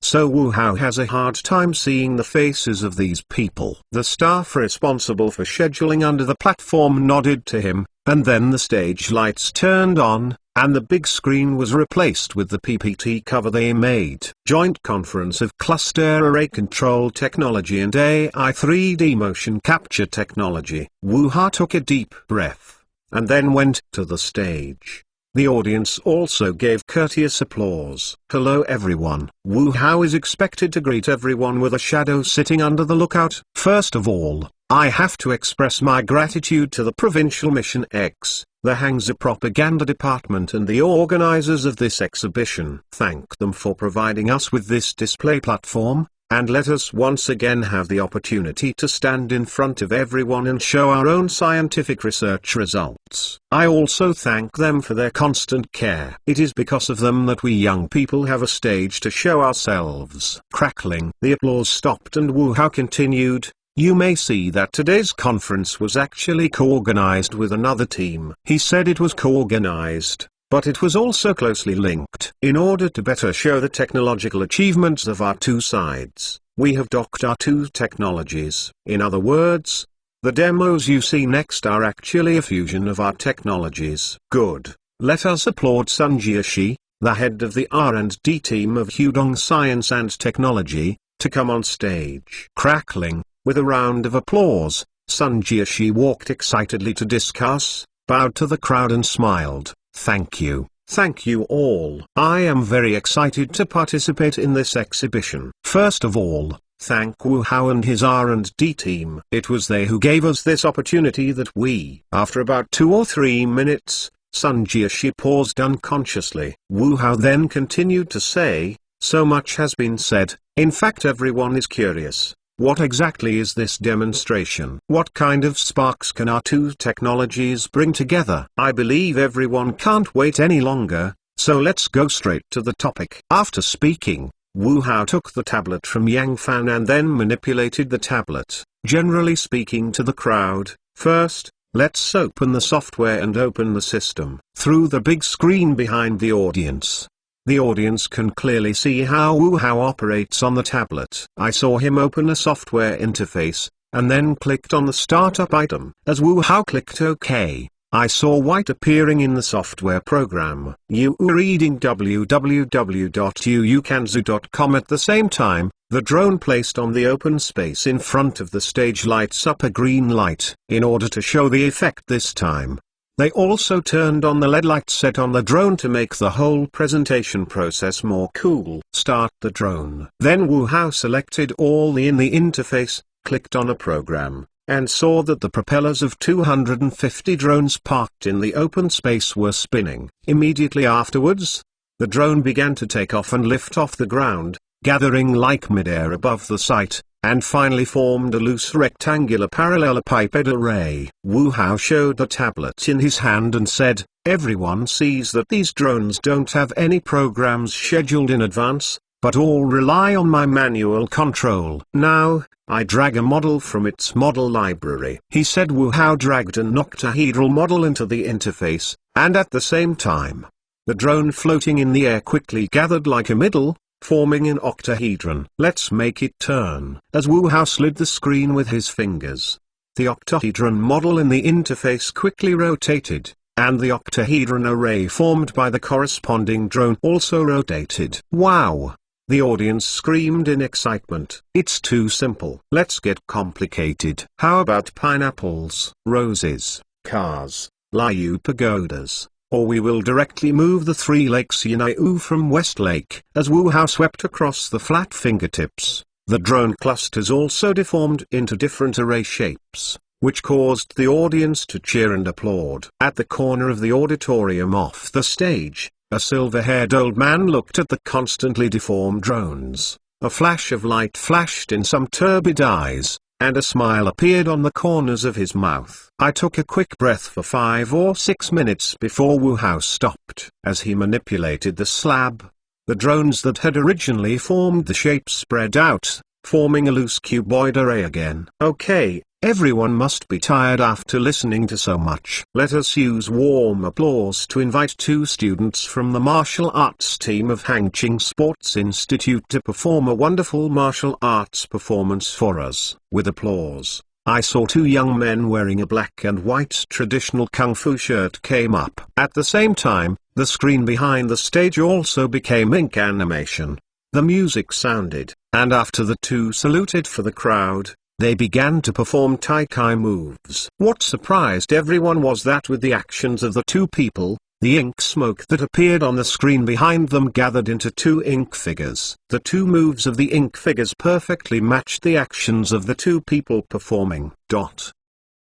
so Wu Hao has a hard time seeing the faces of these people. The staff responsible for scheduling under the platform nodded to him, and then the stage lights turned on, and the big screen was replaced with the PPT cover they made. Joint Conference of Cluster Array Control Technology and AI 3D Motion Capture Technology. Wu Hao took a deep breath, and then went to the stage. The audience also gave courteous applause. Hello everyone. Wu Hao is expected to greet everyone with a shadow sitting under the lookout. First of all, I have to express my gratitude to the Provincial Mission X, the Hangzhou Propaganda Department and the organizers of this exhibition. Thank them for providing us with this display platform, and let us once again have the opportunity to stand in front of everyone and show our own scientific research results. I also thank them for their constant care. It is because of them that we young people have a stage to show ourselves. Crackling. The applause stopped and Wu Hao continued. You may see that today's conference was actually co-organized with another team. He said it was co-organized, but it was also closely linked. In order to better show the technological achievements of our two sides, we have docked our two technologies. In other words, the demos you see next are actually a fusion of our technologies. Good. Let us applaud Sun Jiaxi, the head of the R&D team of Hudong Science and Technology, to come on stage. Crackling. With a round of applause, Sun Jiaxi walked excitedly to discuss, bowed to the crowd and smiled. Thank you. Thank you all. I am very excited to participate in this exhibition. First of all, thank Wu Hao and his R&D team. It was they who gave us this opportunity that we. After about 2 or 3 minutes, Sun Jiaxi paused unconsciously. Wu Hao then continued to say, so much has been said, in fact everyone is curious. What exactly is this demonstration? What kind of sparks can our two technologies bring together? I believe everyone can't wait any longer, so let's go straight to the topic. After speaking, Wu Hao took the tablet from Yang Fan and then manipulated the tablet, generally speaking to the crowd. First, let's open the software and open the system. Through the big screen behind the audience, the audience can clearly see how Wu Hao operates on the tablet. I saw him open a software interface, and then clicked on the startup item. As Wu Hao clicked OK, I saw white appearing in the software program. You are reading www.uukanzu.com. At the same time, the drone placed on the open space in front of the stage lights up a green light. In order to show the effect this time, they also turned on the LED light set on the drone to make the whole presentation process more cool. Start the drone. Then Wu Hao selected all in the interface, clicked on a program, and saw that the propellers of 250 drones parked in the open space were spinning. Immediately afterwards, the drone began to take off and lift off the ground, gathering like midair above the site, and finally formed a loose rectangular parallelepiped array. Wu Hao showed the tablet in his hand and said, everyone sees that these drones don't have any programs scheduled in advance, but all rely on my manual control. Now, I drag a model from its model library. He said Wu Hao dragged an octahedral model into the interface, and at the same time, the drone floating in the air quickly gathered like a middle, forming an octahedron. Let's make it turn. As Wu Hao slid the screen with his fingers, the octahedron model in the interface quickly rotated, and the octahedron array formed by the corresponding drone also rotated. Wow! The audience screamed in excitement. It's too simple. Let's get complicated. How about pineapples, roses, cars, Liu pagodas? Or we will directly move the 3 lakes Yanaiu from Westlake. As Wu Hao swept across the flat fingertips, the drone clusters also deformed into different array shapes, which caused the audience to cheer and applaud. At the corner of the auditorium off the stage, a silver-haired old man looked at the constantly deformed drones. A flash of light flashed in some turbid eyes, and a smile appeared on the corners of his mouth. I took a quick breath for 5 or 6 minutes before Wu Hao stopped. As he manipulated the slab, the drones that had originally formed the shape spread out, forming a loose cuboid array again. Okay, everyone must be tired after listening to so much. Let us use warm applause to invite 2 students from the martial arts team of Hangqing Sports Institute to perform a wonderful martial arts performance for us. With applause, I saw 2 young men wearing a black and white traditional kung fu shirt came up. At the same time, the screen behind the stage also became ink animation. The music sounded, and after the 2 saluted for the crowd, they began to perform Tai Chi moves. What surprised everyone was that with the actions of the 2 people, the ink smoke that appeared on the screen behind them gathered into 2 ink figures. The 2 moves of the ink figures perfectly matched the actions of the 2 people performing.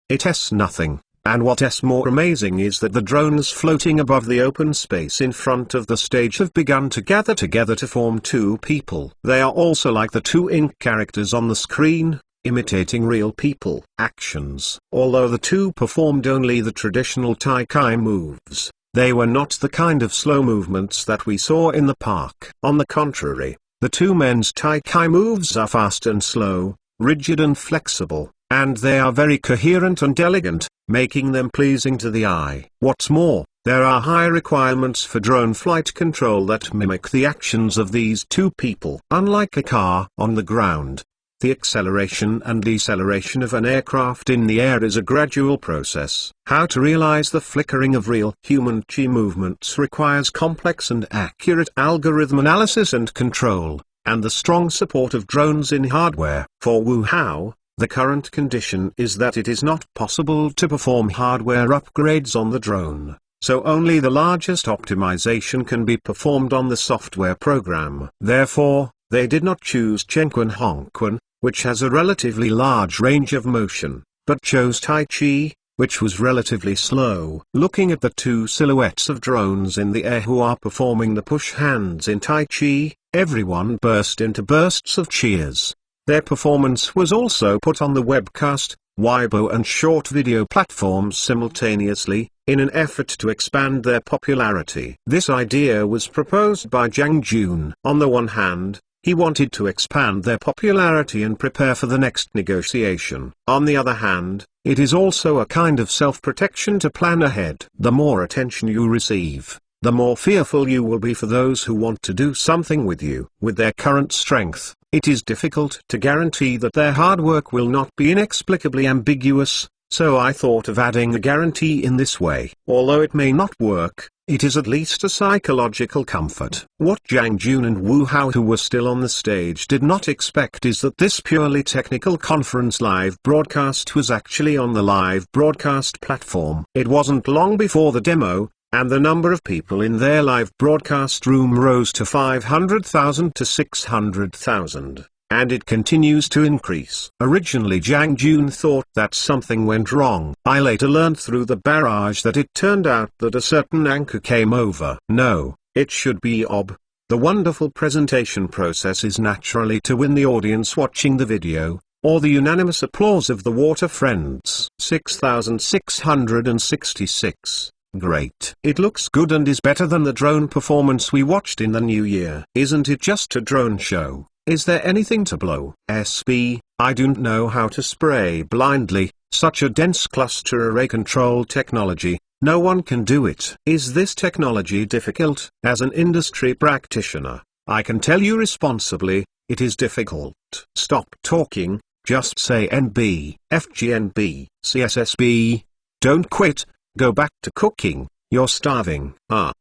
It's nothing. And what's more amazing is that the drones floating above the open space in front of the stage have begun to gather together to form 2 people. They are also like the 2 ink characters on the screen, imitating real people actions. Although the 2 performed only the traditional Tai Chi moves, they were not the kind of slow movements that we saw in the park. On the contrary, the 2 men's Tai Chi moves are fast and slow, rigid and flexible, and they are very coherent and elegant, making them pleasing to the eye. What's more, there are high requirements for drone flight control that mimic the actions of these 2 people. Unlike a car on the ground, the acceleration and deceleration of an aircraft in the air is a gradual process. How to realize the flickering of real human chi movements requires complex and accurate algorithm analysis and control, and the strong support of drones in hardware. For Wu Hao, the current condition is that it is not possible to perform hardware upgrades on the drone, so only the largest optimization can be performed on the software program. Therefore, they did not choose Chengquan Hongquan, which has a relatively large range of motion, but chose Tai Chi, which was relatively slow. Looking at the 2 silhouettes of drones in the air who are performing the push hands in Tai Chi, everyone burst into bursts of cheers. Their performance was also put on the webcast, Weibo and short video platforms simultaneously, in an effort to expand their popularity. This idea was proposed by Zhang Jun. On the one hand, he wanted to expand their popularity and prepare for the next negotiation. On the other hand, it is also a kind of self-protection to plan ahead. The more attention you receive, the more fearful you will be for those who want to do something with you. With their current strength, it is difficult to guarantee that their hard work will not be inexplicably ambiguous, so I thought of adding a guarantee in this way. Although it may not work, it is at least a psychological comfort. What Zhang Jun and Wu Hao, who were still on the stage, did not expect is that this purely technical conference live broadcast was actually on the live broadcast platform. It wasn't long before the demo, and the number of people in their live broadcast room rose to 500,000 to 600,000. And it continues to increase. Originally Zhang Jun thought that something went wrong. I later learned through the barrage that it turned out that a certain anchor came over. No, it should be Ob. The wonderful presentation process is naturally to win the audience watching the video, or the unanimous applause of the water friends. 6666. Great. It looks good and is better than the drone performance we watched in the new year. Isn't it just a drone show? Is there anything to blow? SB, I don't know how to spray blindly, such a dense cluster array control technology, no one can do it. Is this technology difficult? As an industry practitioner, I can tell you responsibly, it is difficult. Stop talking, just say NB, FGNB, CSSB. Don't quit, go back to cooking, you're starving.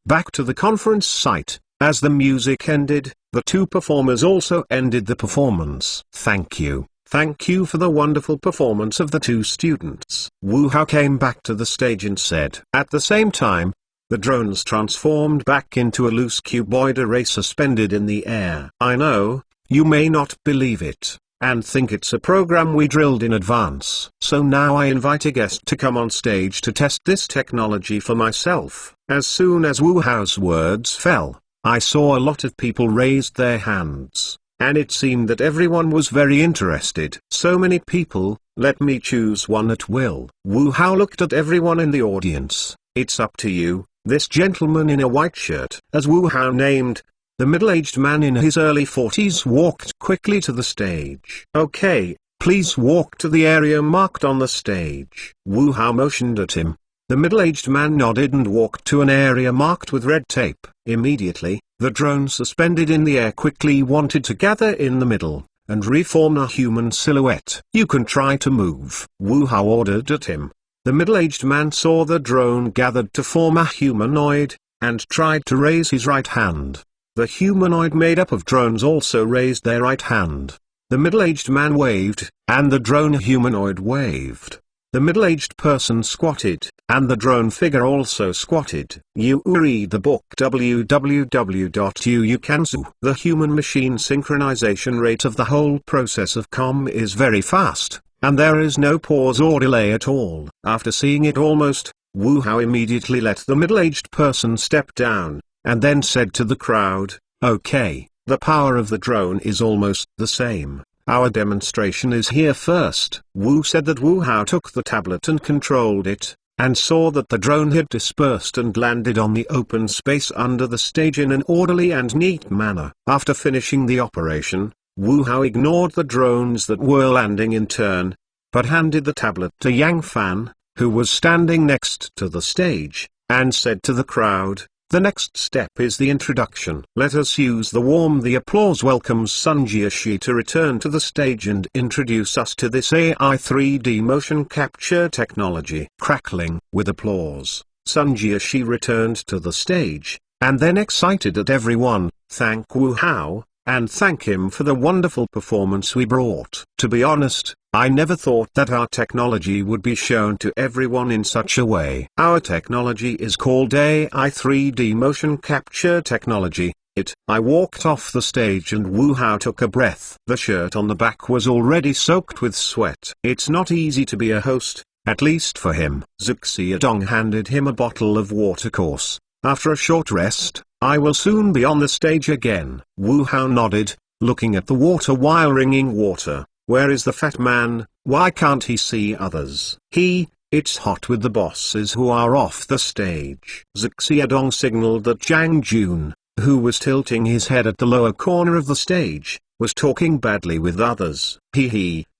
Back to the conference site. As the music ended, the 2 performers also ended the performance. Thank you. Thank you for the wonderful performance of the 2 students. Wu Hao came back to the stage and said. At the same time, the drones transformed back into a loose cuboid array suspended in the air. I know, you may not believe it, and think it's a program we drilled in advance. So now I invite a guest to come on stage to test this technology for myself. As soon as Wu Hao's words fell, I saw a lot of people raised their hands. and it seemed that everyone was very interested. So many people, let me choose one at will. Wu Hao looked at everyone in the audience. It's up to you, this gentleman in a white shirt, as Wu Hao named. The middle-aged man in his early 40s walked quickly to the stage. Okay, please walk to the area marked on the stage. Wu Hao motioned at him. The middle-aged man nodded and walked to an area marked with red tape. Immediately, the drone suspended in the air quickly wanted to gather in the middle, and reform a human silhouette. You can try to move, Wu Hao ordered at him. The middle-aged man saw the drone gathered to form a humanoid, and tried to raise his right hand. The humanoid made up of drones also raised their right hand. The middle-aged man waved, and the drone humanoid waved. The middle-aged person squatted, and the drone figure also squatted. You read the book www.uukansu. The human-machine synchronization rate of the whole process of COM is very fast, and there is no pause or delay at all. After seeing it almost, Wu Hao immediately let the middle-aged person step down, and then said to the crowd, "Okay, the power of the drone is almost the same. Our demonstration is here first." Wu said that Wu Hao took the tablet and controlled it, and saw that the drone had dispersed and landed on the open space under the stage in an orderly and neat manner. After finishing the operation, Wu Hao ignored the drones that were landing in turn, but handed the tablet to Yang Fan, who was standing next to the stage, and said to the crowd, "The next step is the introduction. Let us use the applause welcomes Sun Jiashi to return to the stage and introduce us to this AI 3D motion capture technology." Crackling with applause, Sun Jiashi returned to the stage, and then excited at everyone, thank Wu Hao, and thank him for the wonderful performance we brought. To be honest, I never thought that our technology would be shown to everyone in such a way. Our technology is called AI 3D motion capture technology. I walked off the stage and Wu Hao took a breath. The shirt on the back was already soaked with sweat. It's not easy to be a host, at least for him. Xiaodong handed him a bottle of water course. After a short rest, I will soon be on the stage again. Wu Hao nodded, looking at the water while wringing water. Where is the fat man? Why can't he see others? It's hot with the bosses who are off the stage. Xiaodong signaled that Zhang Jun, who was tilting his head at the lower corner of the stage, was talking badly with others.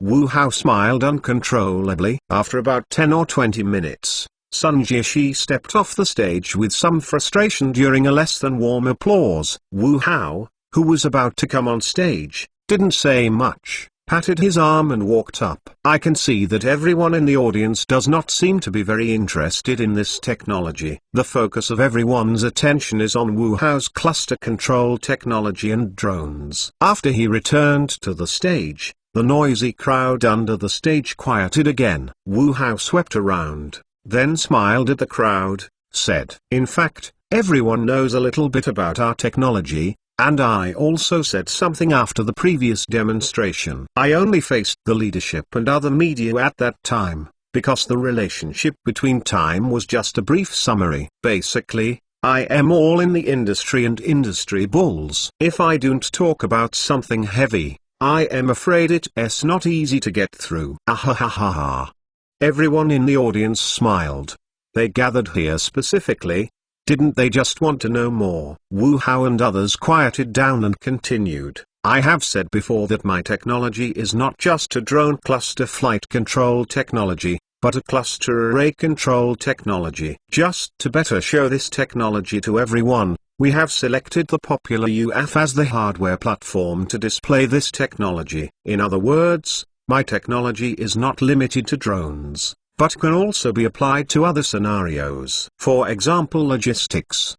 Wu Hao smiled uncontrollably. After about 10 or 20 minutes, Sun Jiashi stepped off the stage with some frustration during a less than warm applause. Wu Hao, who was about to come on stage, didn't say much, patted his arm and walked up. I can see that everyone in the audience does not seem to be very interested in this technology. The focus of everyone's attention is on Wu Hao's cluster control technology and drones. After he returned to the stage, the noisy crowd under the stage quieted again. Wu Hao swept around, then smiled at the crowd, said, "In fact, everyone knows a little bit about our technology, and I also said something after the previous demonstration. I only faced the leadership and other media at that time, because the relationship between time was just a brief summary. Basically, I am all in the industry and industry bulls. If I don't talk about something heavy, I am afraid it's not easy to get through." Ahahaha. Everyone in the audience smiled. They gathered here specifically. Didn't they just want to know more? Wu Hao and others quieted down and continued. I have said before that my technology is not just a drone cluster flight control technology, but a cluster array control technology. Just to better show this technology to everyone, we have selected the popular UAF as the hardware platform to display this technology. In other words, my technology is not limited to drones, but can also be applied to other scenarios. For example, logistics.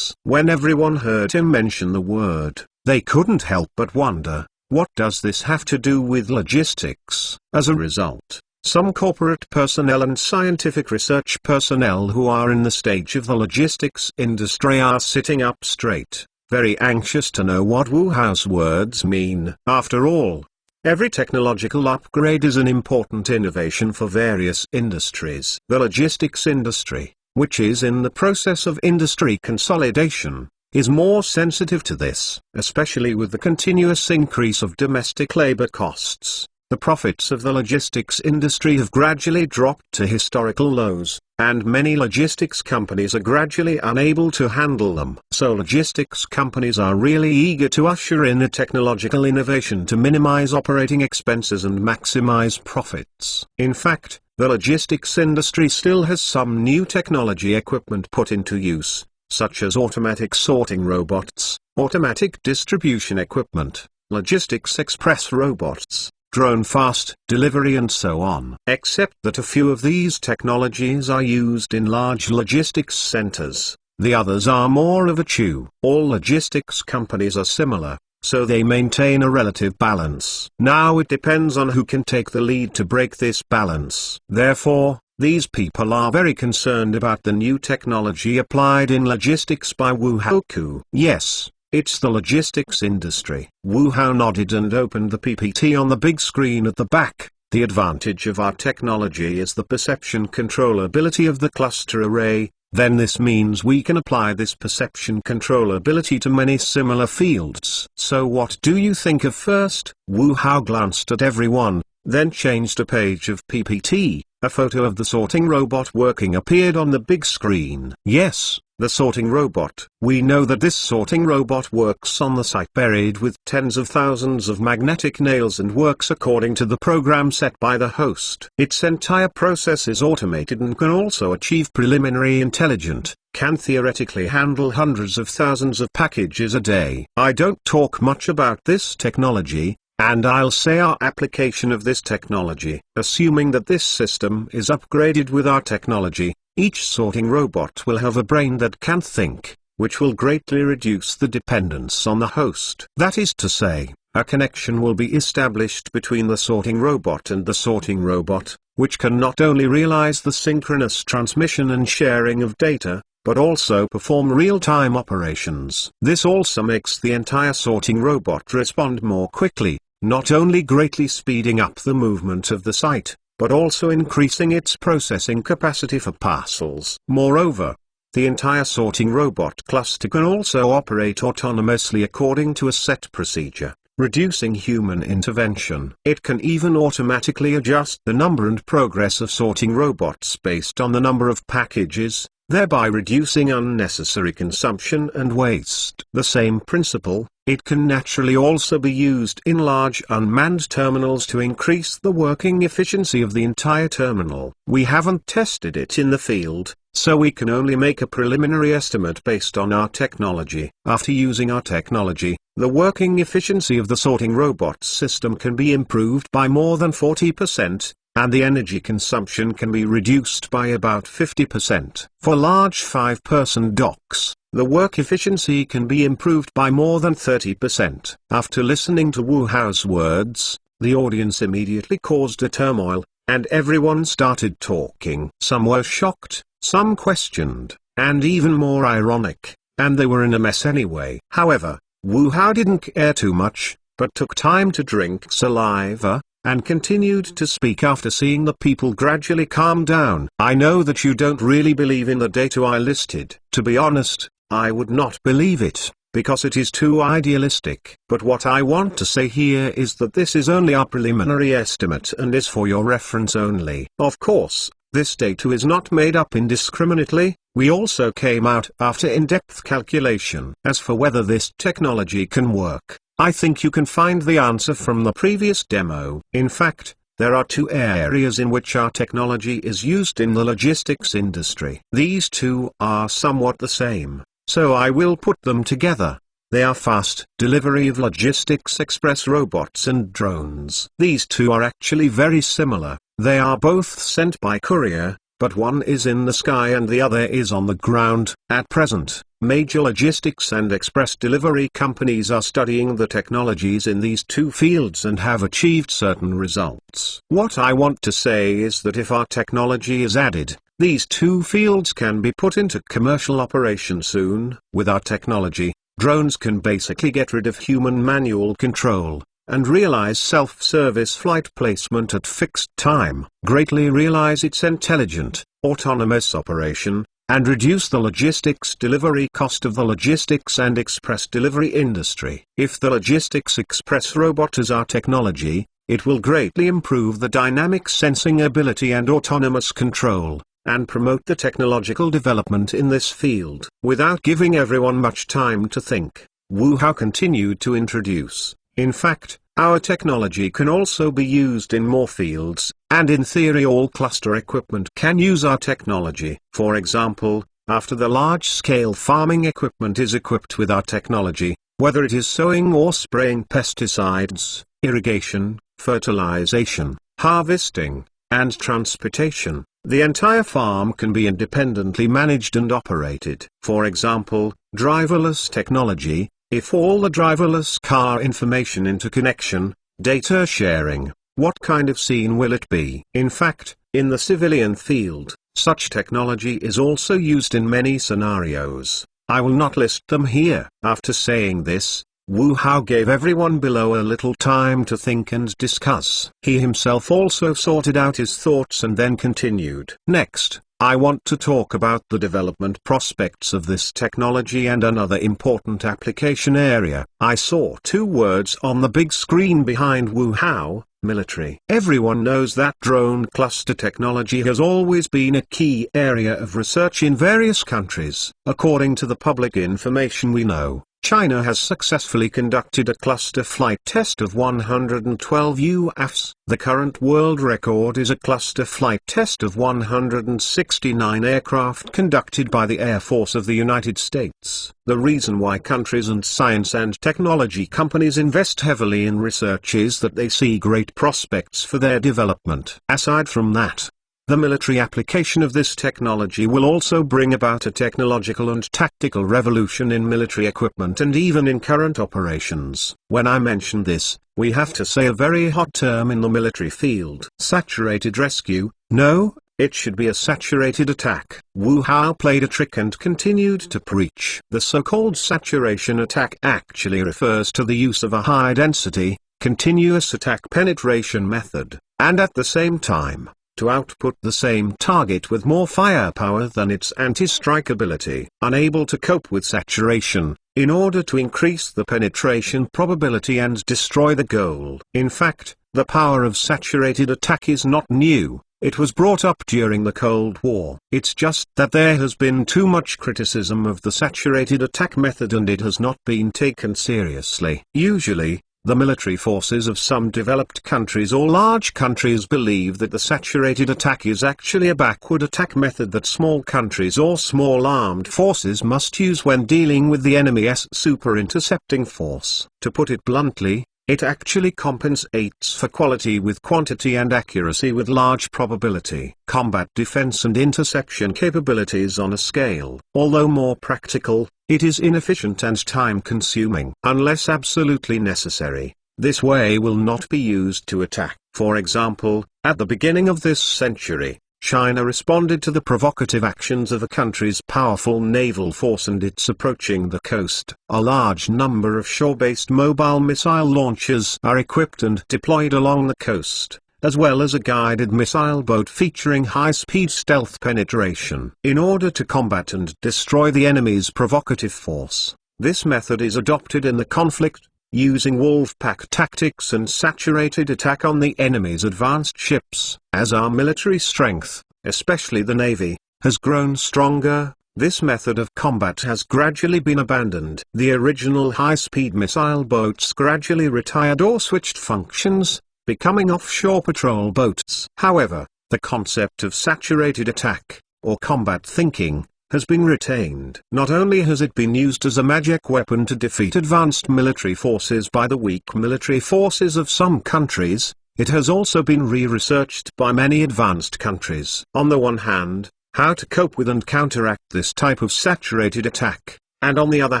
When everyone heard him mention the word, they couldn't help but wonder, what does this have to do with logistics? As a result, some corporate personnel and scientific research personnel who are in the stage of the logistics industry are sitting up straight, very anxious to know what Wu Hao's words mean. After all, every technological upgrade is an important innovation for various industries. The logistics industry, which is in the process of industry consolidation, is more sensitive to this. Especially with the continuous increase of domestic labor costs, the profits of the logistics industry have gradually dropped to historical lows, and many logistics companies are gradually unable to handle them. So logistics companies are really eager to usher in a technological innovation to minimize operating expenses and maximize profits. In fact, the logistics industry still has some new technology equipment put into use, such as automatic sorting robots, automatic distribution equipment, logistics express robots, drone fast delivery and so on. Except that a few of these technologies are used in large logistics centers, the others are more of a chew. All logistics companies are similar, so they maintain a relative balance. Now it depends on who can take the lead to break this balance. Therefore, these people are very concerned about the new technology applied in logistics by Wu Haoku. Yes, it's the logistics industry. Wu Hao nodded and opened the PPT on the big screen at the back. The advantage of our technology is the perception controllability of the cluster array. Then this means we can apply this perception controllability to many similar fields. So what do you think of first? Wu Hao glanced at everyone, then changed a page of PPT. A photo of the sorting robot working appeared on the big screen. Yes, the sorting robot. We know that this sorting robot works on the site buried with tens of thousands of magnetic nails and works according to the program set by the host. Its entire process is automated and can also achieve preliminary intelligent, can theoretically handle hundreds of thousands of packages a day. I don't talk much about this technology, and I'll say our application of this technology. Assuming that this system is upgraded with our technology, each sorting robot will have a brain that can think, which will greatly reduce the dependence on the host. That is to say, a connection will be established between the sorting robot and the sorting robot, which can not only realize the synchronous transmission and sharing of data, but also perform real-time operations. This also makes the entire sorting robot respond more quickly, not only greatly speeding up the movement of the site, but also increasing its processing capacity for parcels. Moreover, the entire sorting robot cluster can also operate autonomously according to a set procedure, reducing human intervention. It can even automatically adjust the number and progress of sorting robots based on the number of packages, thereby reducing unnecessary consumption and waste. The same principle, it can naturally also be used in large unmanned terminals to increase the working efficiency of the entire terminal. We haven't tested it in the field, so we can only make a preliminary estimate based on our technology. After using our technology, the working efficiency of the sorting robot system can be improved by more than 40%. And the energy consumption can be reduced by about 50%. For large 5-person docks, the work efficiency can be improved by more than 30%. After listening to Wu Hao's words, the audience immediately caused a turmoil, and everyone started talking. Some were shocked, some questioned, and even more ironic, and they were in a mess anyway. However, Wu Hao didn't care too much, but took time to drink saliva, and continued to speak after seeing the people gradually calm down. I know that you don't really believe in the data I listed. To be honest, I would not believe it, because it is too idealistic. But what I want to say here is that this is only our preliminary estimate and is for your reference only. Of course, this data is not made up indiscriminately. We also came out after in-depth calculation. As for whether this technology can work, I think you can find the answer from the previous demo. In fact, there are two areas in which our technology is used in the logistics industry. These two are somewhat the same, so I will put them together. They are fast delivery of logistics express robots and drones. These two are actually very similar. They are both sent by courier, but one is in the sky and the other is on the ground. At present, major logistics and express delivery companies are studying the technologies in these two fields and have achieved certain results. What I want to say is that if our technology is added, these two fields can be put into commercial operation soon. With our technology, drones can basically get rid of human manual control, and realize self-service flight placement at fixed time, greatly realize its intelligent, autonomous operation, and reduce the logistics delivery cost of the logistics and express delivery industry. If the logistics express robot is our technology, it will greatly improve the dynamic sensing ability and autonomous control, and promote the technological development in this field. Without giving everyone much time to think, Wu Hao continued to introduce, in fact, our technology can also be used in more fields, and in theory all cluster equipment can use our technology. For example, after the large-scale farming equipment is equipped with our technology, whether it is sowing or spraying pesticides, irrigation, fertilization, harvesting, and transportation, the entire farm can be independently managed and operated. For example, driverless technology, if all the driverless car information interconnection, data sharing, what kind of scene will it be? In fact, in the civilian field, such technology is also used in many scenarios. I will not list them here. After saying this, Wu Hao gave everyone below a little time to think and discuss. He himself also sorted out his thoughts and then continued. Next, I want to talk about the development prospects of this technology and another important application area. I saw two words on the big screen behind Wu Hao: military. Everyone knows that drone cluster technology has always been a key area of research in various countries. According to the public information we know, China has successfully conducted a cluster flight test of 112 UAVs. The current world record is a cluster flight test of 169 aircraft conducted by the Air Force of the United States. The reason why countries and science and technology companies invest heavily in research is that they see great prospects for their development. Aside from that, the military application of this technology will also bring about a technological and tactical revolution in military equipment and even in current operations. When I mention this, we have to say a very hot term in the military field: saturated rescue. No, it should be a saturated attack. Wu Hao played a trick and continued to preach. The so-called saturation attack actually refers to the use of a high-density, continuous attack penetration method, and at the same time, to output the same target with more firepower than its anti-strike ability. Unable to cope with saturation, in order to increase the penetration probability and destroy the goal. In fact, the power of saturated attack is not new. It was brought up during the Cold War. It's just that there has been too much criticism of the saturated attack method and it has not been taken seriously. Usually, the military forces of some developed countries or large countries believe that the saturated attack is actually a backward attack method that small countries or small armed forces must use when dealing with the enemy's super intercepting force. To put it bluntly, it actually compensates for quality with quantity and accuracy with large probability. Combat defense and interception capabilities on a scale. Although more practical, it is inefficient and time-consuming. Unless absolutely necessary, this way will not be used to attack. For example, at the beginning of this century, China responded to the provocative actions of a country's powerful naval force and its approaching the coast. A large number of shore-based mobile missile launchers are equipped and deployed along the coast, as well as a guided missile boat featuring high-speed stealth penetration. In order to combat and destroy the enemy's provocative force, this method is adopted in the conflict, using wolf-pack tactics and saturated attack on the enemy's advanced ships. As our military strength, especially the Navy, has grown stronger, this method of combat has gradually been abandoned. The original high-speed missile boats gradually retired or switched functions, becoming offshore patrol boats. However, the concept of saturated attack, or combat thinking, has been retained. Not only has it been used as a magic weapon to defeat advanced military forces by the weak military forces of some countries, it has also been re-researched by many advanced countries. On the one hand, how to cope with and counteract this type of saturated attack, and on the other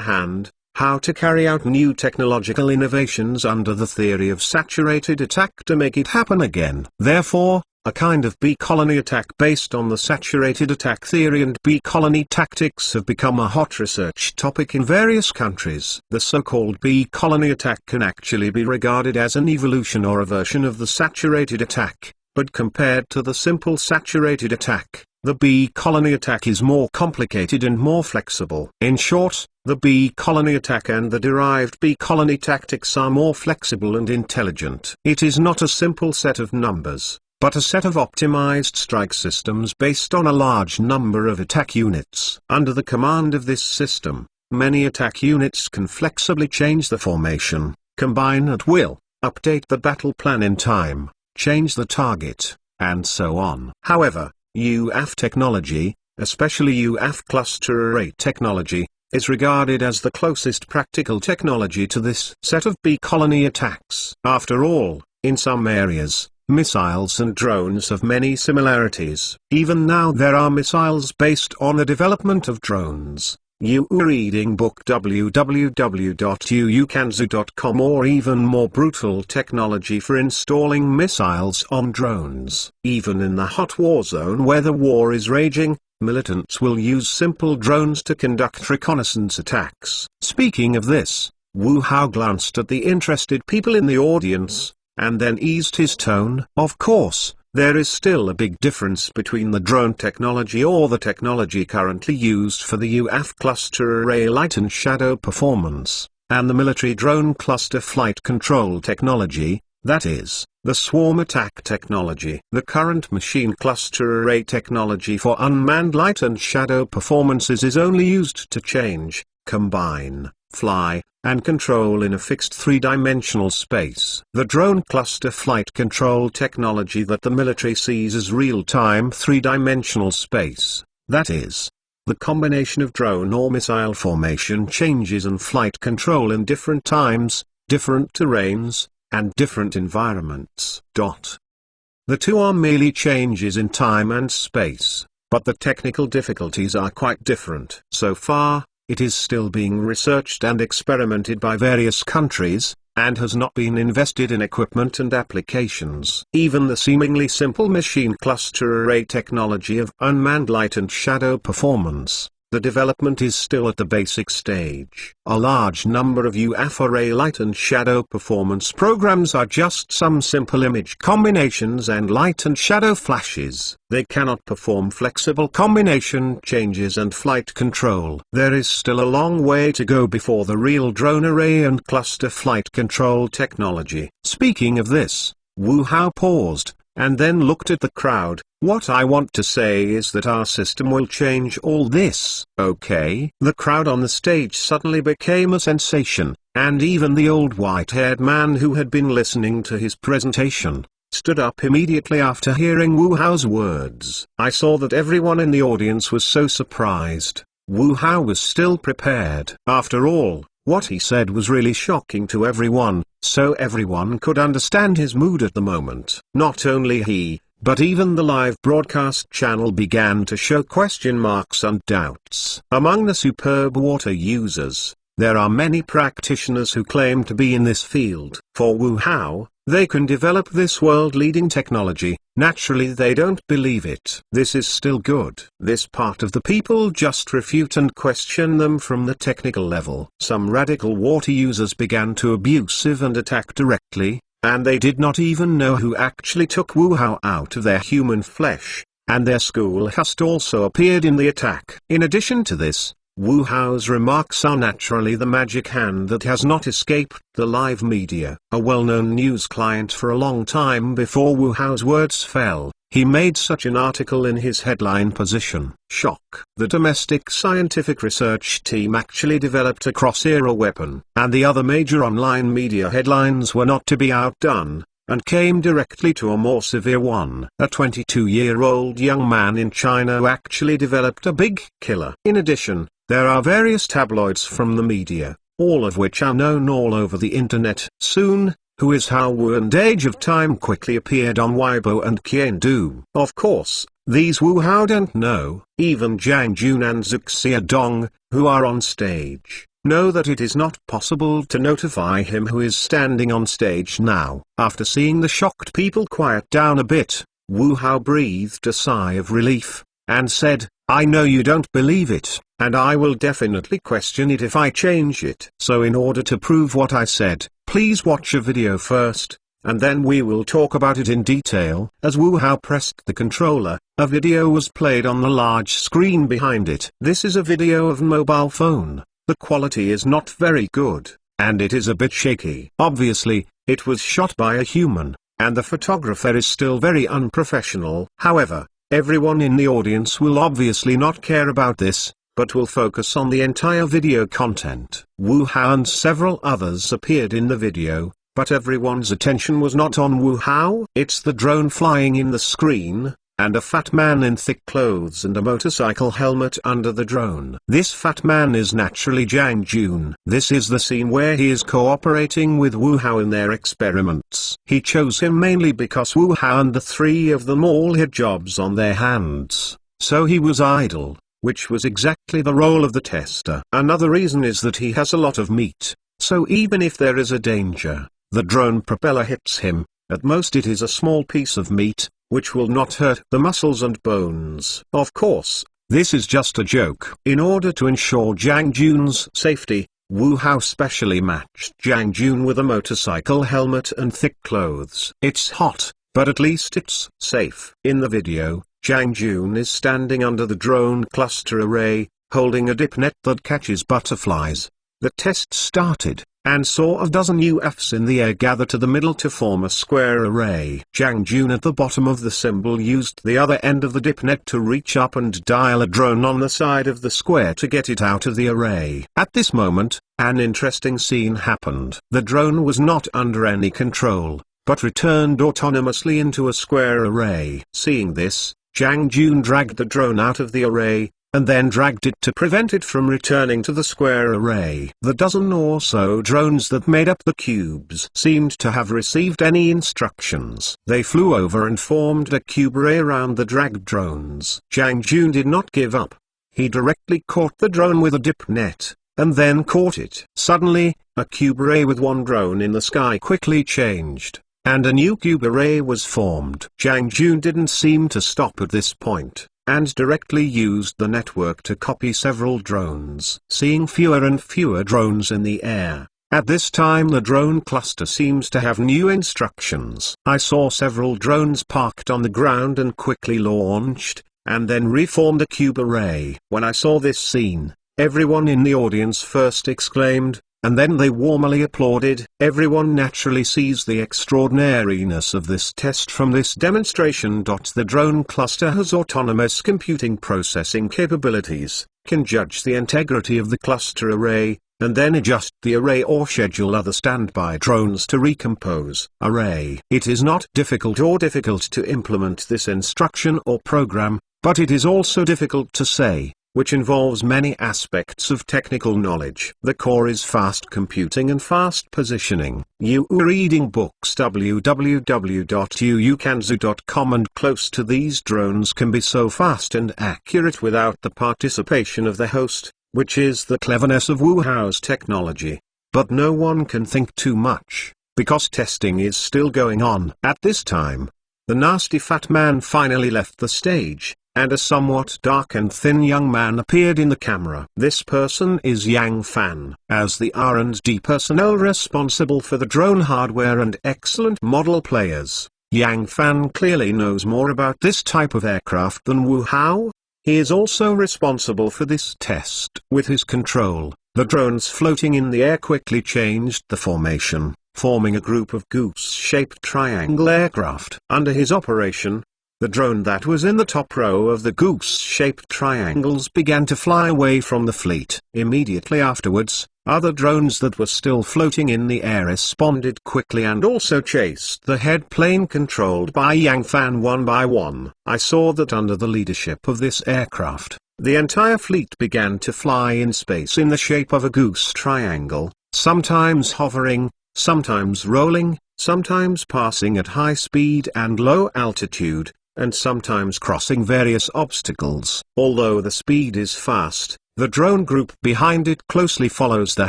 hand, how to carry out new technological innovations under the theory of saturated attack to make it happen again. Therefore, a kind of bee colony attack based on the saturated attack theory and bee colony tactics have become a hot research topic in various countries. The so-called bee colony attack can actually be regarded as an evolution or a version of the saturated attack, but compared to the simple saturated attack, the bee colony attack is more complicated and more flexible. In short, the bee colony attack and the derived bee colony tactics are more flexible and intelligent. It is not a simple set of numbers, but a set of optimized strike systems based on a large number of attack units. Under the command of this system, many attack units can flexibly change the formation, combine at will, update the battle plan in time, change the target, and so on. However, UAF technology, especially UAF cluster array technology, is regarded as the closest practical technology to this set of bee colony attacks. After all, in some areas, missiles and drones have many similarities. Even now there are missiles based on the development of drones. You reading book www.uukanzu.com or even more brutal technology for installing missiles on drones. Even in the hot war zone where the war is raging, militants will use simple drones to conduct reconnaissance attacks. Speaking of this, Wu Hao glanced at the interested people in the audience, and then eased his tone. Of course, there is still a big difference between the drone technology or the technology currently used for the UAF cluster array light and shadow performance, and the military drone cluster flight control technology, that is, the swarm attack technology. The current machine cluster array technology for unmanned light and shadow performances is only used to change, combine, fly, and control in a fixed three-dimensional space. The drone cluster flight control technology that the military sees as real-time three-dimensional space, that is, the combination of drone or missile formation changes and flight control in different times, different terrains, and different environments. The two are merely changes in time and space, but the technical difficulties are quite different. So far, it is still being researched and experimented by various countries, and has not been invested in equipment and applications. Even the seemingly simple machine cluster array technology of unmanned light and shadow performance, the development is still at the basic stage. A large number of UAF array light and shadow performance programs are just some simple image combinations and light and shadow flashes. They cannot perform flexible combination changes and flight control. There is still a long way to go before the real drone array and cluster flight control technology. Speaking of this, Wu Hao paused, and then looked at the crowd. What I want to say is that our system will change all this. Okay? The crowd on the stage suddenly became a sensation, and even the old white-haired man who had been listening to his presentation stood up immediately after hearing Wu Hao's words. I saw that everyone in the audience was so surprised. Wu Hao was still prepared. After all, what he said was really shocking to everyone, so everyone could understand his mood at the moment. Not only he, but even the live broadcast channel began to show question marks and doubts. Among the superb water users, there are many practitioners who claim to be in this field. For Wu Hao, they can develop this world-leading technology. Naturally they don't believe it. This is still good. This part of the people just refute and question them from the technical level. Some radical water users began to abusive and attack directly, and they did not even know who actually took Wu Hao out of their human flesh, and their school host also appeared in the attack. In addition to this, Wu Hao's remarks are naturally the magic hand that has not escaped the live media. A well-known news client for a long time before Wu Hao's words fell, he made such an article in his headline position. Shock. The domestic scientific research team actually developed a cross-era weapon, and the other major online media headlines were not to be outdone, and came directly to a more severe one. A 22-year-old young man in China who actually developed a big killer. In addition, there are various tabloids from the media, all of which are known all over the internet. Soon, Who is Hao Wu and Age of Time quickly appeared on Weibo and Qiandu. Of course, these Wu Hao don't know. Even Zhang Jun and Zuxia Dong, who are on stage, know that it is not possible to notify him who is standing on stage now. After seeing the shocked people quiet down a bit, Wu Hao breathed a sigh of relief, and said, I know you don't believe it, and I will definitely question it if I change it. So in order to prove what I said, please watch a video first, and then we will talk about it in detail. As Wu Hao pressed the controller, a video was played on the large screen behind it. This is a video of a mobile phone. The quality is not very good, and it is a bit shaky. Obviously, it was shot by a human, and the photographer is still very unprofessional. However, everyone in the audience will obviously not care about this, but will focus on the entire video content. Wu Hao and several others appeared in the video, but everyone's attention was not on Wu Hao. It's the drone flying in the screen, and a fat man in thick clothes and a motorcycle helmet under the drone. This fat man is naturally Jang Jun. This is the scene where he is cooperating with Wu Hao in their experiments. He chose him mainly because Wu Hao and the three of them all had jobs on their hands, so he was idle, which was exactly the role of the tester. Another reason is that he has a lot of meat, so even if there is a danger, the drone propeller hits him. At most it is a small piece of meat, which will not hurt the muscles and bones. Of course, this is just a joke. In order to ensure Jang Jun's safety, Wu Hao specially matched Jang Jun with a motorcycle helmet and thick clothes. It's hot, but at least it's safe. In the video, Jang Jun is standing under the drone cluster array, holding a dip net that catches butterflies. The test started, and saw a dozen UFs in the air gather to the middle to form a square array. Jang Jun at the bottom of the symbol used the other end of the dip net to reach up and dial a drone on the side of the square to get it out of the array. At this moment, an interesting scene happened. The drone was not under any control, but returned autonomously into a square array. Seeing this, Jang Jun dragged the drone out of the array, and then dragged it to prevent it from returning to the square array. The dozen or so drones that made up the cubes seemed to have received any instructions. They flew over and formed a cube array around the dragged drones. Jang Jun did not give up. He directly caught the drone with a dip net, and then caught it. Suddenly, a cube array with one drone in the sky quickly changed, and a new cube array was formed. Jang Jun didn't seem to stop at this point, and directly used the network to copy several drones. Seeing fewer and fewer drones in the air, at this time the drone cluster seems to have new instructions. I saw several drones parked on the ground and quickly launched, and then reformed a cube array. When I saw this scene, everyone in the audience first exclaimed, and then they warmly applauded. Everyone naturally sees the extraordinariness of this test from this demonstration. The drone cluster has autonomous computing processing capabilities, can judge the integrity of the cluster array, and then adjust the array or schedule other standby drones to recompose array. It is not difficult to implement this instruction or program, but it is also difficult to say, which involves many aspects of technical knowledge. The core is fast computing and fast positioning. You are reading books www.uukanzu.com, and close to these drones can be so fast and accurate without the participation of the host, which is the cleverness of Wu Hao's technology. But no one can think too much, because testing is still going on. At this time, the nasty fat man finally left the stage, and a somewhat dark and thin young man appeared in the camera. This person is Yang Fan. As the R&D personnel responsible for the drone hardware and excellent model players, Yang Fan clearly knows more about this type of aircraft than Wu Hao. He is also responsible for this test. With his control, the drones floating in the air quickly changed the formation, forming a group of goose-shaped triangle aircraft. Under his operation, the drone that was in the top row of the goose-shaped triangles began to fly away from the fleet. Immediately afterwards, other drones that were still floating in the air responded quickly and also chased the head plane controlled by Yang Fan one by one. I saw that under the leadership of this aircraft, the entire fleet began to fly in space in the shape of a goose triangle, sometimes hovering, sometimes rolling, sometimes passing at high speed and low altitude, and sometimes crossing various obstacles. Although the speed is fast, the drone group behind it closely follows the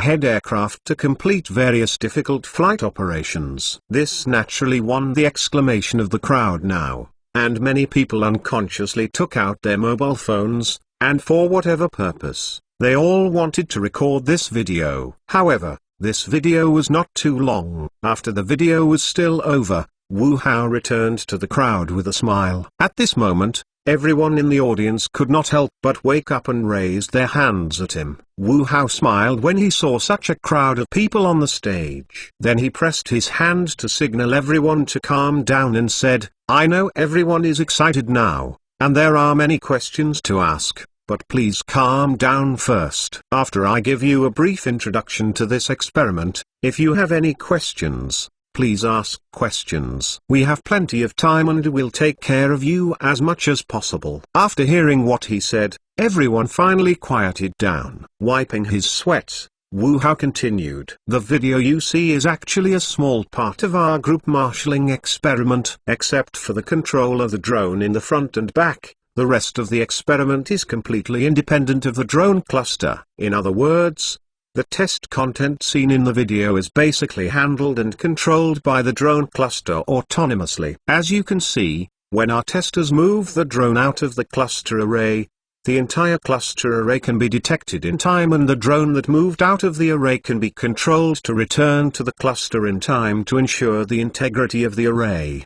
head aircraft to complete various difficult flight operations. This naturally won the exclamation of the crowd now, and many people unconsciously took out their mobile phones, and for whatever purpose, they all wanted to record this video. However, This video was not too long. After the video was still over, Wu Hao returned to the crowd with a smile. At this moment, everyone in the audience could not help but wake up and raise their hands at him. Wu Hao smiled when he saw such a crowd of people on the stage. Then he pressed his hand to signal everyone to calm down and said, "I know everyone is excited now, and there are many questions to ask, but please calm down first. After I give you a brief introduction to this experiment, if you have any questions, please ask questions. We have plenty of time and we'll take care of you as much as possible." After hearing what he said, everyone finally quieted down. Wiping his sweat, Wu Hao continued. "The video you see is actually a small part of our group marshalling experiment. Except for the control of the drone in the front and back, the rest of the experiment is completely independent of the drone cluster. In other words, the test content seen in the video is basically handled and controlled by the drone cluster autonomously. As you can see, when our testers move the drone out of the cluster array, the entire cluster array can be detected in time and the drone that moved out of the array can be controlled to return to the cluster in time to ensure the integrity of the array.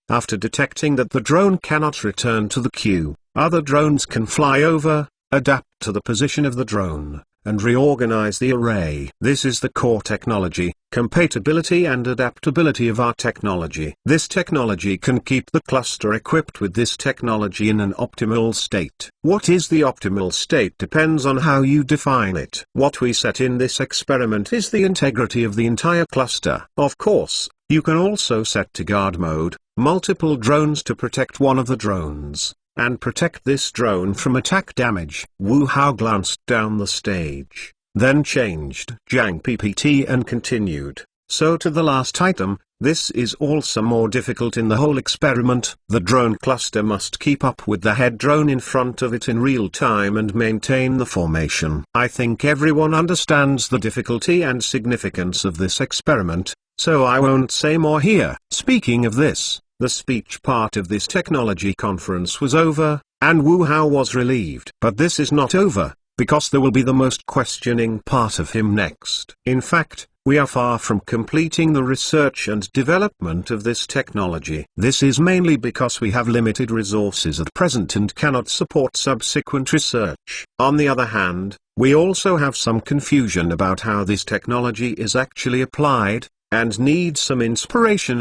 After detecting that the drone cannot return to the queue, other drones can fly over, adapt to the position of the drone, and reorganize the array. This is the core technology, compatibility and adaptability of our technology. This technology can keep the cluster equipped with this technology in an optimal state. What is the optimal state depends on how you define it. What we set in this experiment is the integrity of the entire cluster. Of course, you can also set to guard mode, multiple drones to protect one of the drones, and protect this drone from attack damage. Wu Hao glanced down the stage, then changed Jiang PPT and continued. So to the last item, this is also more difficult in the whole experiment. The drone cluster must keep up with the head drone in front of it in real time and maintain the formation. I think everyone understands the difficulty and significance of this experiment, so I won't say more here. Speaking of this, the speech part of this technology conference was over, and Wu Hao was relieved. But this is not over, because there will be the most questioning part of him next. In fact, we are far from completing the research and development of this technology. This is mainly because we have limited resources at present and cannot support subsequent research. On the other hand, we also have some confusion about how this technology is actually applied, and need some inspiration.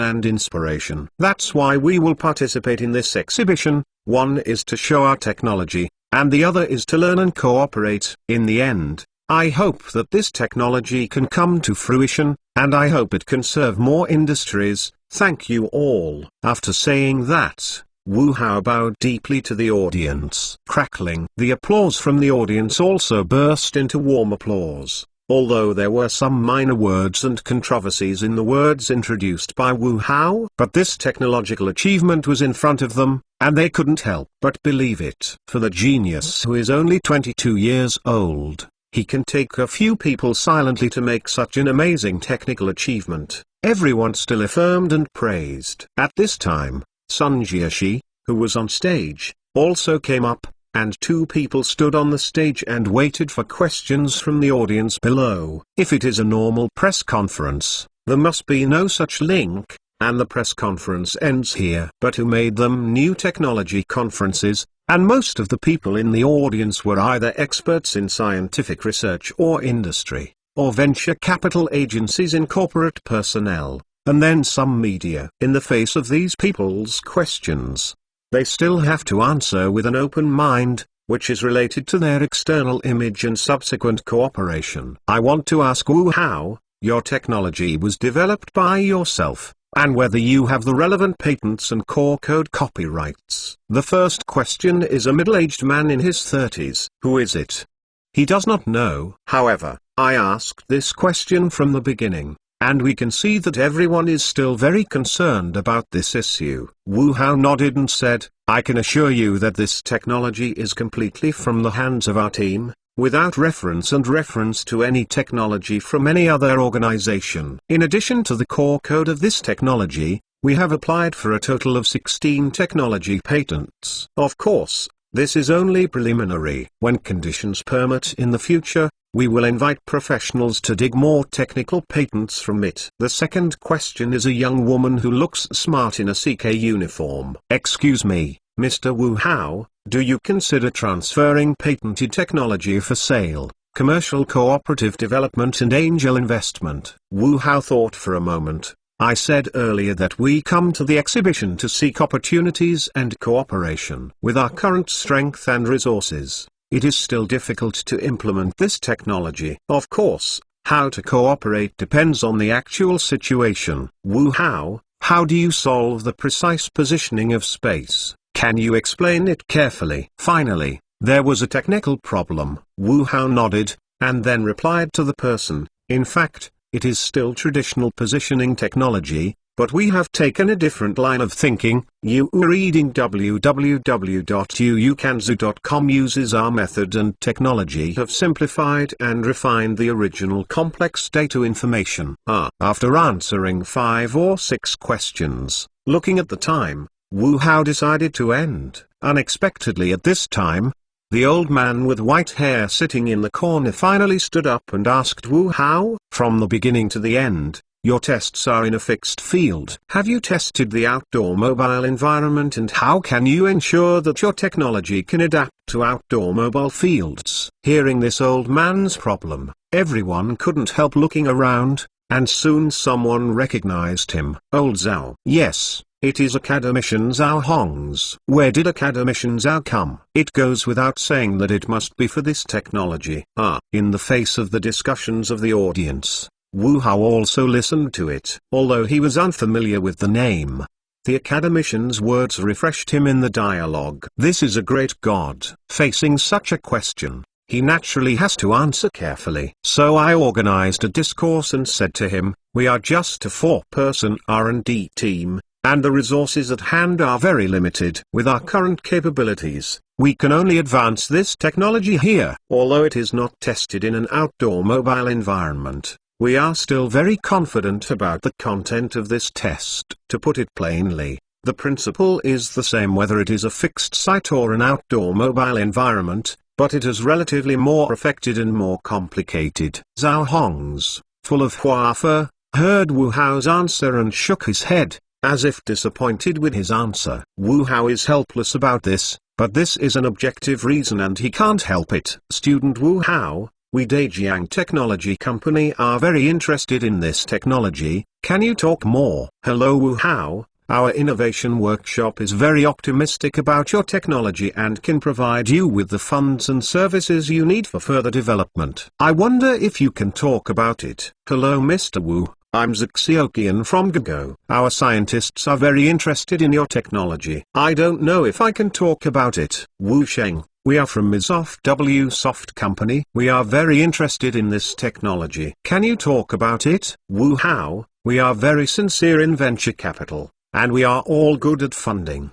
That's why we will participate in this exhibition. One is to show our technology, and the other is to learn and cooperate. In the end, I hope that this technology can come to fruition, and I hope it can serve more industries. Thank you all. After saying that, Wu Hao bowed deeply to the audience. Crackling. The applause from the audience also burst into warm applause. Although there were some minor words and controversies in the words introduced by Wu Hao, but this technological achievement was in front of them, and they couldn't help but believe it. For the genius who is only 22 years old, he can take a few people silently to make such an amazing technical achievement. Everyone still affirmed and praised. At this time, Sun Jiaxi, who was on stage, also came up, and two people stood on the stage and waited for questions from the audience below. If it is a normal press conference, there must be no such link, and the press conference ends here. But who made them new technology conferences, and most of the people in the audience were either experts in scientific research or industry, or venture capital agencies in corporate personnel, and then some media. In the face of these people's questions, they still have to answer with an open mind, which is related to their external image and subsequent cooperation. I want to ask Wu Hao, your technology was developed by yourself, and whether you have the relevant patents and core code copyrights. The first question is a middle-aged man in his 30s. Who is it? He does not know. However, I asked this question from the beginning, and we can see that everyone is still very concerned about this issue. Wu Hao nodded and said, I can assure you that this technology is completely from the hands of our team, without reference to any technology from any other organization. In addition to the core code of this technology, we have applied for a total of 16 technology patents. Of course, this is only preliminary. When conditions permit in the future, we will invite professionals to dig more technical patents from it. The second question is a young woman who looks smart in a CK uniform. Excuse me, Mr. Wu Hao, do you consider transferring patented technology for sale, commercial cooperative development and angel investment? Wu Hao thought for a moment. I said earlier that we come to the exhibition to seek opportunities and cooperation. With our current strength and resources, it is still difficult to implement this technology. Of course, how to cooperate depends on the actual situation. Wu Hao, how do you solve the precise positioning of space? Can you explain it carefully? Finally, there was a technical problem. Wu Hao nodded, and then replied to the person, in fact, it is still traditional positioning technology, but we have taken a different line of thinking. You reading www.uukanzu.com uses our method and technology have simplified and refined the original complex data information. After answering 5 or 6 questions, looking at the time, Wu Hao decided to end. Unexpectedly at this time, the old man with white hair sitting in the corner finally stood up and asked Wu Hao, from the beginning to the end, your tests are in a fixed field. Have you tested the outdoor mobile environment, and how can you ensure that your technology can adapt to outdoor mobile fields? Hearing this old man's problem, everyone couldn't help looking around, and soon someone recognized him. Old Zhao. Yes, it is Academician Zhao Hongs. Where did Academician Zhao come? It goes without saying that it must be for this technology. In the face of the discussions of the audience, Wu Hao also listened to it. Although he was unfamiliar with the name, the Academician's words refreshed him in the dialogue. This is a great god. Facing such a question, he naturally has to answer carefully. So I organized a discourse and said to him, we are just a 4-person R&D team, and the resources at hand are very limited. With our current capabilities, we can only advance this technology here. Although it is not tested in an outdoor mobile environment, we are still very confident about the content of this test. To put it plainly, the principle is the same whether it is a fixed site or an outdoor mobile environment, but it is relatively more affected and more complicated. Zhao Hongs, full of huafa, heard Wu Hao's answer and shook his head, as if disappointed with his answer. Wu Hao is helpless about this, but this is an objective reason and he can't help it. Student Wu Hao, we Dajiang Technology Company are very interested in this technology, can you talk more? Hello Wu Hao, our innovation workshop is very optimistic about your technology and can provide you with the funds and services you need for further development. I wonder if you can talk about it. Hello Mr. Wu, I'm Zixioqian from Gago. Our scientists are very interested in your technology. I don't know if I can talk about it. Wu Sheng, we are from Misoft W Soft Company. We are very interested in this technology. Can you talk about it? Wu Hao, we are very sincere in venture capital, and we are all good at funding.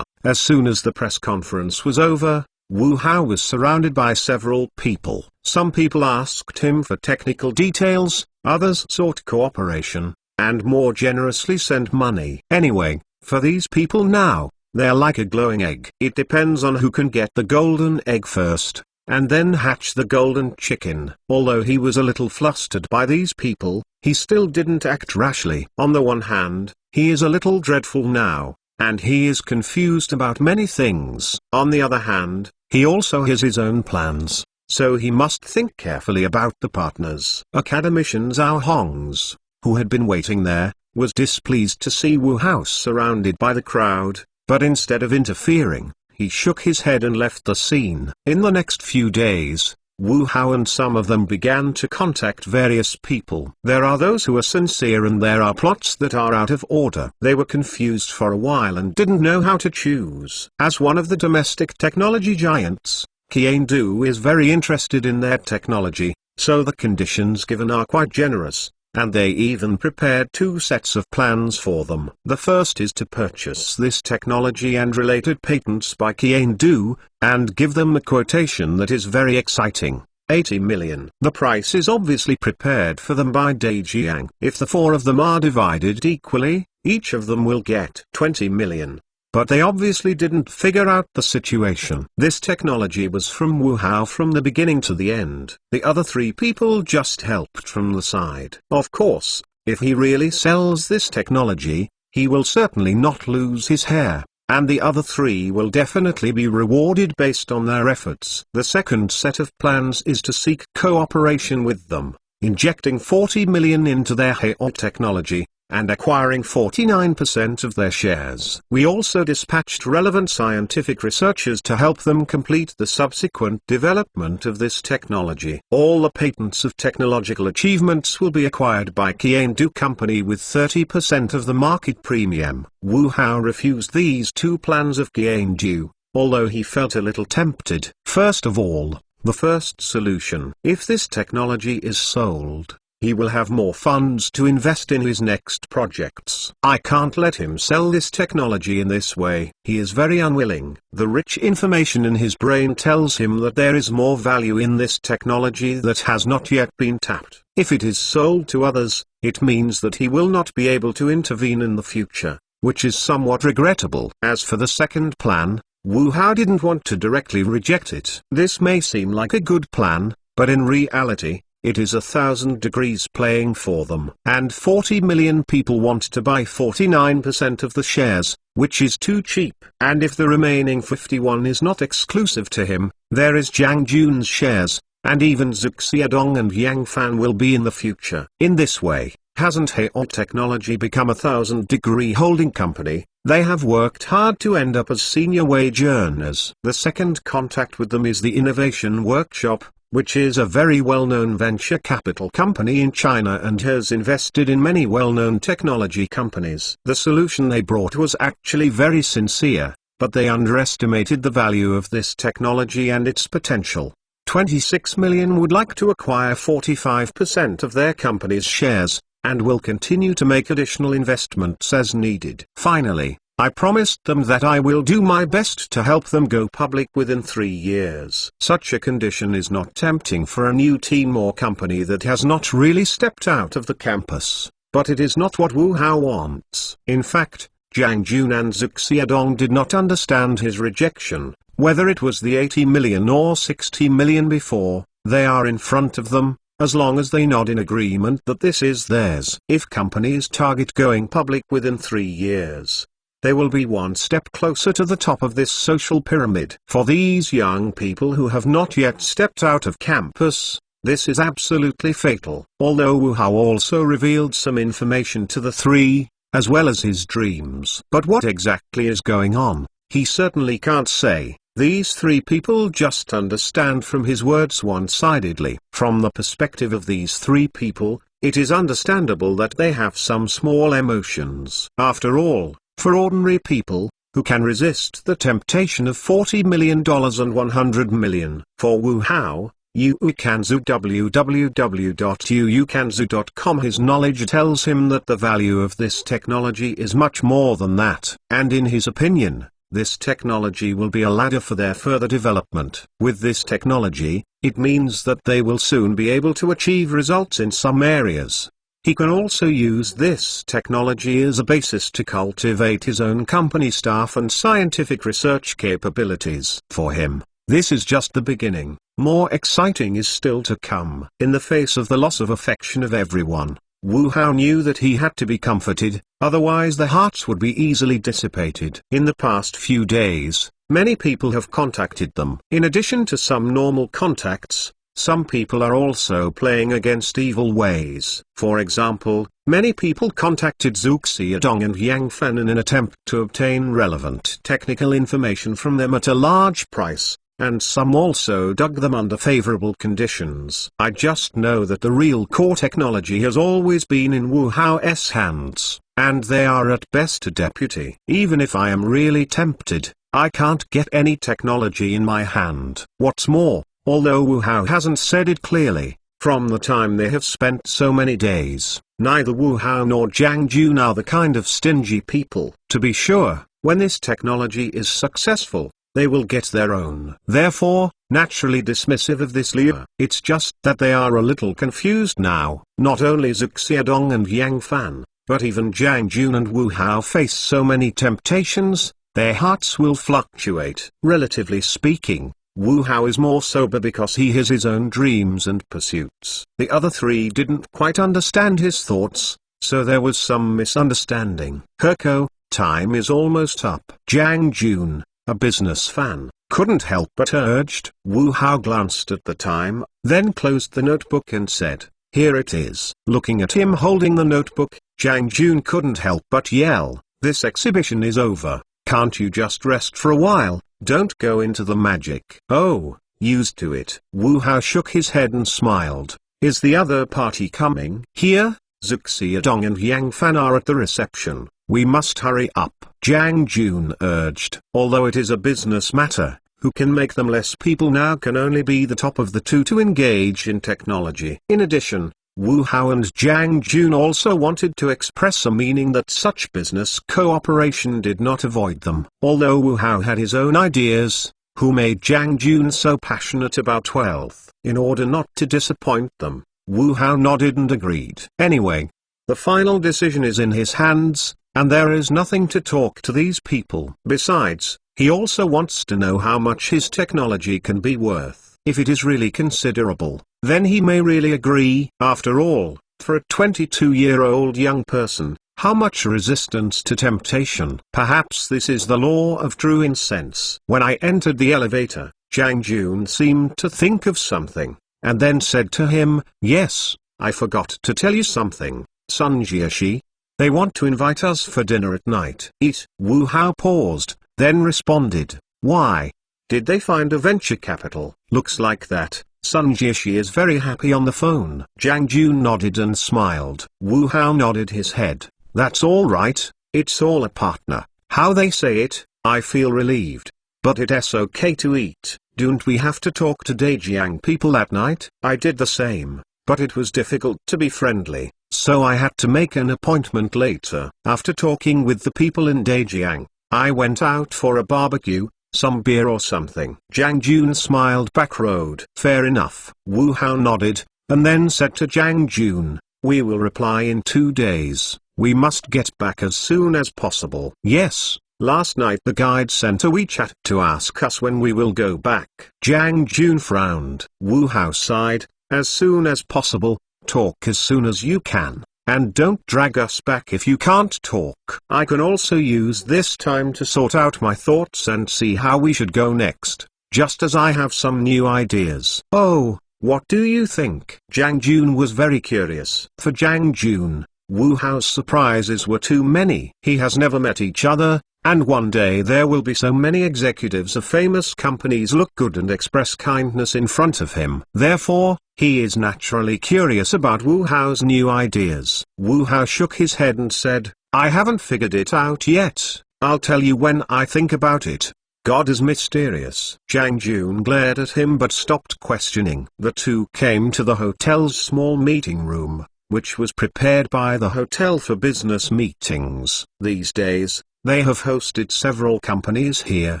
As soon as the press conference was over, Wu Hao was surrounded by several people. Some people asked him for technical details, others sought cooperation, and more generously sent money. Anyway, for these people now, they're like a glowing egg. It depends on who can get the golden egg first, and then hatch the golden chicken. Although he was a little flustered by these people, he still didn't act rashly. On the one hand, he is a little dreadful now, and he is confused about many things. On the other hand, he also has his own plans, so he must think carefully about the partners. Academician Zhao Hongs, who had been waiting there, was displeased to see Wu Hao surrounded by the crowd, but instead of interfering, he shook his head and left the scene. In the next few days, Wu Hao and some of them began to contact various people. There are those who are sincere and there are plots that are out of order. They were confused for a while and didn't know how to choose. As one of the domestic technology giants, Qiandu is very interested in their technology, so the conditions given are quite generous, and they even prepared 2 sets of plans for them. The first is to purchase this technology and related patents by Qiandu, and give them a quotation that is very exciting, 80 million. The price is obviously prepared for them by Dajiang. If the 4 of them are divided equally, each of them will get 20 million. but they obviously didn't figure out the situation. This technology was from Wu Hao from the beginning to the end. The other three people just helped from the side. Of course, if he really sells this technology, he will certainly not lose his hair, and the other three will definitely be rewarded based on their efforts. The second set of plans is to seek cooperation with them, injecting 40 million into their hair technology, and acquiring 49% of their shares. We also dispatched relevant scientific researchers to help them complete the subsequent development of this technology. All the patents of technological achievements will be acquired by Qiandu Company with 30% of the market premium. Wu Hao refused these two plans of Qiandu, although he felt a little tempted. First of all, the first solution. If this technology is sold, he will have more funds to invest in his next projects. I can't let him sell this technology in this way. He is very unwilling. The rich information in his brain tells him that there is more value in this technology that has not yet been tapped. If it is sold to others, it means that he will not be able to intervene in the future, which is somewhat regrettable. As for the second plan, Wu Hao didn't want to directly reject it. This may seem like a good plan, but in reality, it is 1,000 degrees playing for them. And 40 million people want to buy 49% of the shares, which is too cheap. And if the remaining 51 is not exclusive to him, there is Jiang Jun's shares, and even Zhou Xiaodong and Yang Fan will be in the future. In this way, hasn't Heot Technology become 1,000-degree holding company? They have worked hard to end up as senior wage earners. The second contact with them is the Innovation Workshop, which is a very well-known venture capital company in China and has invested in many well-known technology companies. The solution they brought was actually very sincere, but they underestimated the value of this technology and its potential. 26 million would like to acquire 45% of their company's shares, and will continue to make additional investments as needed. Finally, I promised them that I will do my best to help them go public within 3 years. Such a condition is not tempting for a new team or company that has not really stepped out of the campus, but it is not what Wu Hao wants. In fact, Jiang Jun and Zhou Xiaodong did not understand his rejection, whether it was the 80 million or 60 million before. They are in front of them, as long as they nod in agreement that this is theirs. If companies target going public within 3 years, they will be one step closer to the top of this social pyramid. For these young people who have not yet stepped out of campus, this is absolutely fatal. Although Wu Hao also revealed some information to the three, as well as his dreams. But what exactly is going on, he certainly can't say. These three people just understand from his words one-sidedly. From the perspective of these three people, it is understandable that they have some small emotions. After all, for ordinary people, who can resist the temptation of $40 million and 100 million? For Wu Hao, Yuukanzu www.yuukanzu.com. His knowledge tells him that the value of this technology is much more than that. And in his opinion, this technology will be a ladder for their further development. With this technology, it means that they will soon be able to achieve results in some areas. He can also use this technology as a basis to cultivate his own company staff and scientific research capabilities. For him, this is just the beginning. More exciting is still to come. In the face of the loss of affection of everyone, Wu Hao knew that he had to be comforted, otherwise their hearts would be easily dissipated. In the past few days, many people have contacted them. In addition to some normal contacts, some people are also playing against evil ways. For example, many people contacted Zhou Xiaodong and Yang Fan in an attempt to obtain relevant technical information from them at a large price, and some also dug them under favorable conditions. I just know that the real core technology has always been in Wu Hao's hands, and they are at best a deputy. Even if I am really tempted, I can't get any technology in my hand. What's more, although Wu Hao hasn't said it clearly, from the time they have spent so many days, neither Wu Hao nor Jiang Jun are the kind of stingy people. To be sure, when this technology is successful, they will get their own. Therefore, naturally dismissive of this lure. It's just that they are a little confused now. Not only Zhou Xiaodong and Yang Fan, but even Jiang Jun and Wu Hao face so many temptations, their hearts will fluctuate. Relatively speaking, Wu Hao is more sober because he has his own dreams and pursuits. The other three didn't quite understand his thoughts, so there was some misunderstanding. Herko, time is almost up. Jiang Jun, a business fan, couldn't help but urged. Wu Hao glanced at the time, then closed the notebook and said, "Here it is." Looking at him holding the notebook, Jiang Jun couldn't help but yell, "This exhibition is over. Can't you just rest for a while? Don't go into the magic." "Oh, used to it." Wu Hao shook his head and smiled. "Is the other party coming?" "Here, Xiaodong and Yang Fan are at the reception. We must hurry up," Jiang Jun urged. Although it is a business matter, who can make them less people now can only be the top of the two to engage in technology. In addition, Wu Hao and Jiang Jun also wanted to express a meaning that such business cooperation did not avoid them. Although Wu Hao had his own ideas, who made Jiang Jun so passionate about wealth? In order not to disappoint them, Wu Hao nodded and agreed. Anyway, the final decision is in his hands, and there is nothing to talk to these people. Besides, he also wants to know how much his technology can be worth. If it is really considerable, then he may really agree. After all, for a 22-year-old young person, how much resistance to temptation? Perhaps this is the law of true incense. When I entered the elevator, Jiang Jun seemed to think of something, and then said to him, "Yes, I forgot to tell you something, Sun Jiaxi. They want to invite us for dinner at night." Eat. Wu Hao paused, then responded, "Why? Did they find a venture capital?" "Looks like that." Sun Jiaxi is very happy on the phone. Jiang Jun nodded and smiled. Wu Hao nodded his head. "That's all right, it's all a partner. How they say it, I feel relieved. But it's okay to eat. Don't we have to talk to Daejiang people at night?" "I did the same, but it was difficult to be friendly, so I had to make an appointment later." After talking with the people in Daejiang, I went out for a barbecue, some beer or something. Jiang Jun smiled back. Road. "Fair enough." Wu Hao nodded, and then said to Jiang Jun, "We will reply in 2 days. We must get back as soon as possible." "Yes, last night the guide sent a WeChat to ask us when we will go back." Jiang Jun frowned. Wu Hao sighed, "As soon as possible, talk as soon as you can. And don't drag us back if you can't talk. I can also use this time to sort out my thoughts and see how we should go next, just as I have some new ideas." "Oh, what do you think?" Jiang Jun was very curious. For Jiang Jun, Wu Hao's surprises were too many. He has never met each other, and one day there will be so many executives of famous companies look good and express kindness in front of him. Therefore, he is naturally curious about Wu Hao's new ideas. Wu Hao shook his head and said, "I haven't figured it out yet. I'll tell you when I think about it. God is mysterious." Jiang Jun glared at him but stopped questioning. The two came to the hotel's small meeting room, which was prepared by the hotel for business meetings. These days, they have hosted several companies here.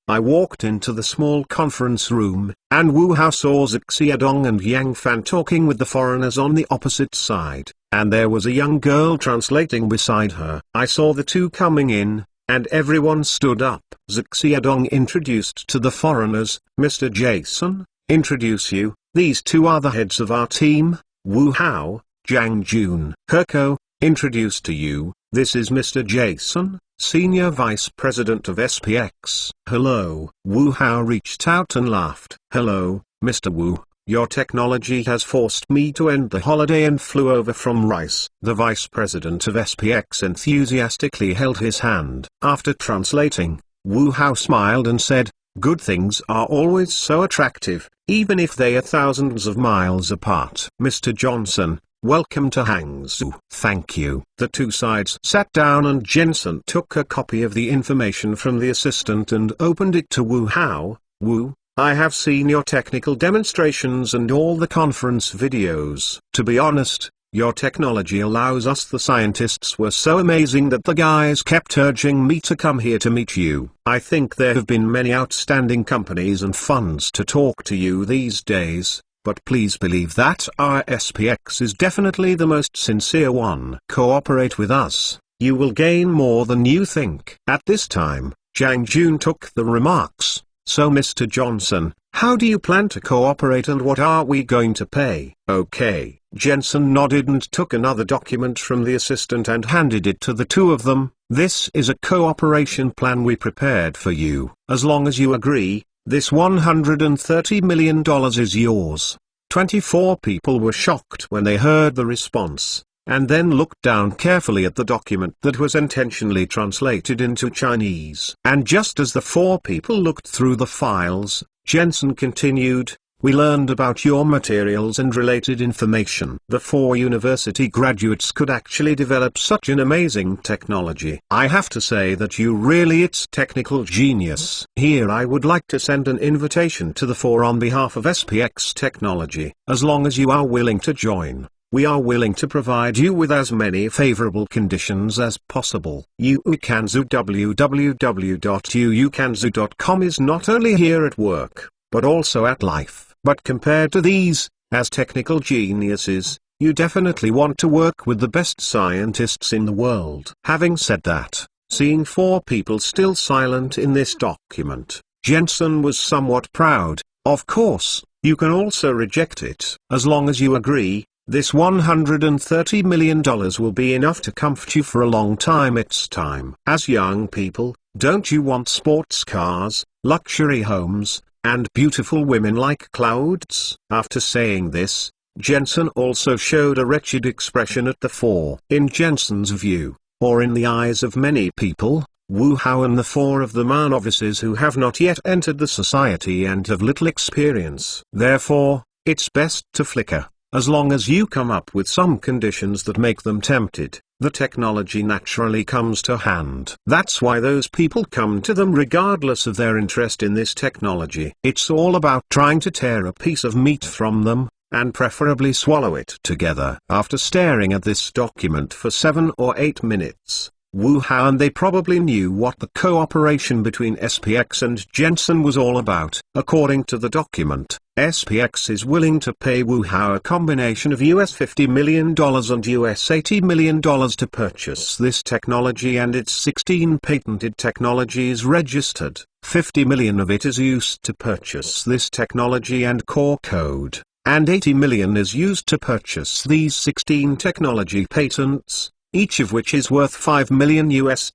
I walked into the small conference room, and Wu Hao saw Xiaodong and Yang Fan talking with the foreigners on the opposite side, and there was a young girl translating beside her. I saw the two coming in, and everyone stood up. Xiaodong introduced to the foreigners, "Mr. Jason, introduce you, these two are the heads of our team, Wu Hao, Jiang Jun." "Herko, introduced to you, this is Mr. Jason, Senior Vice President of SPX." "Hello." Wu Hao reached out and laughed. "Hello, Mr. Wu, your technology has forced me to end the holiday and flew over from Rice." The Vice President of SPX enthusiastically held his hand. After translating, Wu Hao smiled and said, "Good things are always so attractive, even if they are thousands of miles apart." "Mr. Johnson, welcome to Hangzhou." "Thank you." The two sides sat down and Jensen took a copy of the information from the assistant and opened it to Wu Hao. "Wu, I have seen your technical demonstrations and all the conference videos. To be honest, your technology allows us. The scientists were so amazing that the guys kept urging me to come here to meet you. I think there have been many outstanding companies and funds to talk to you these days, but please believe that our SPX is definitely the most sincere one. Cooperate with us, you will gain more than you think." At this time, Jiang Jun took the remarks. So Mr. Johnson, how do you plan to cooperate and what are we going to pay? Okay. Jensen nodded and took another document from the assistant and handed it to the two of them. This is a cooperation plan we prepared for you. As long as you agree, this $130 million is yours. 24 people were shocked when they heard the response, and then looked down carefully at the document that was intentionally translated into Chinese. And just as the 4 people looked through the files, Jensen continued, we learned about your materials and related information. The 4 university graduates could actually develop such an amazing technology. I have to say that it's technical genius. Here I would like to send an invitation to the 4 on behalf of SPX Technology. As long as you are willing to join, we are willing to provide you with as many favorable conditions as possible. Uukanzu www.uukanzu.com is not only here at work, but also at life. But compared to these, as technical geniuses, you definitely want to work with the best scientists in the world. Having said that, seeing 4 people still silent in this document, Jensen was somewhat proud. Of course, you can also reject it. As long as you agree, this $130 million will be enough to comfort you for a long time. It's time. As young people, don't you want sports cars, luxury homes, and beautiful women like clouds? After saying this, Jensen also showed a wretched expression at the 4. In Jensen's view, or in the eyes of many people, Wu Hao and the 4 of them are novices who have not yet entered the society and have little experience. Therefore, it's best to flicker. As long as you come up with some conditions that make them tempted, the technology naturally comes to hand. That's why those people come to them regardless of their interest in this technology. It's all about trying to tear a piece of meat from them, and preferably swallow it together. After staring at this document for 7 or 8 minutes, Wu Hao and they probably knew what the cooperation between SPX and Jensen was all about. According to the document, SPX is willing to pay Wu Hao a combination of US $50 million and US $80 million to purchase this technology, and its 16 patented technologies registered. 50 million of it is used to purchase this technology and core code, and 80 million is used to purchase these 16 technology patents, each of which is worth $5 million US.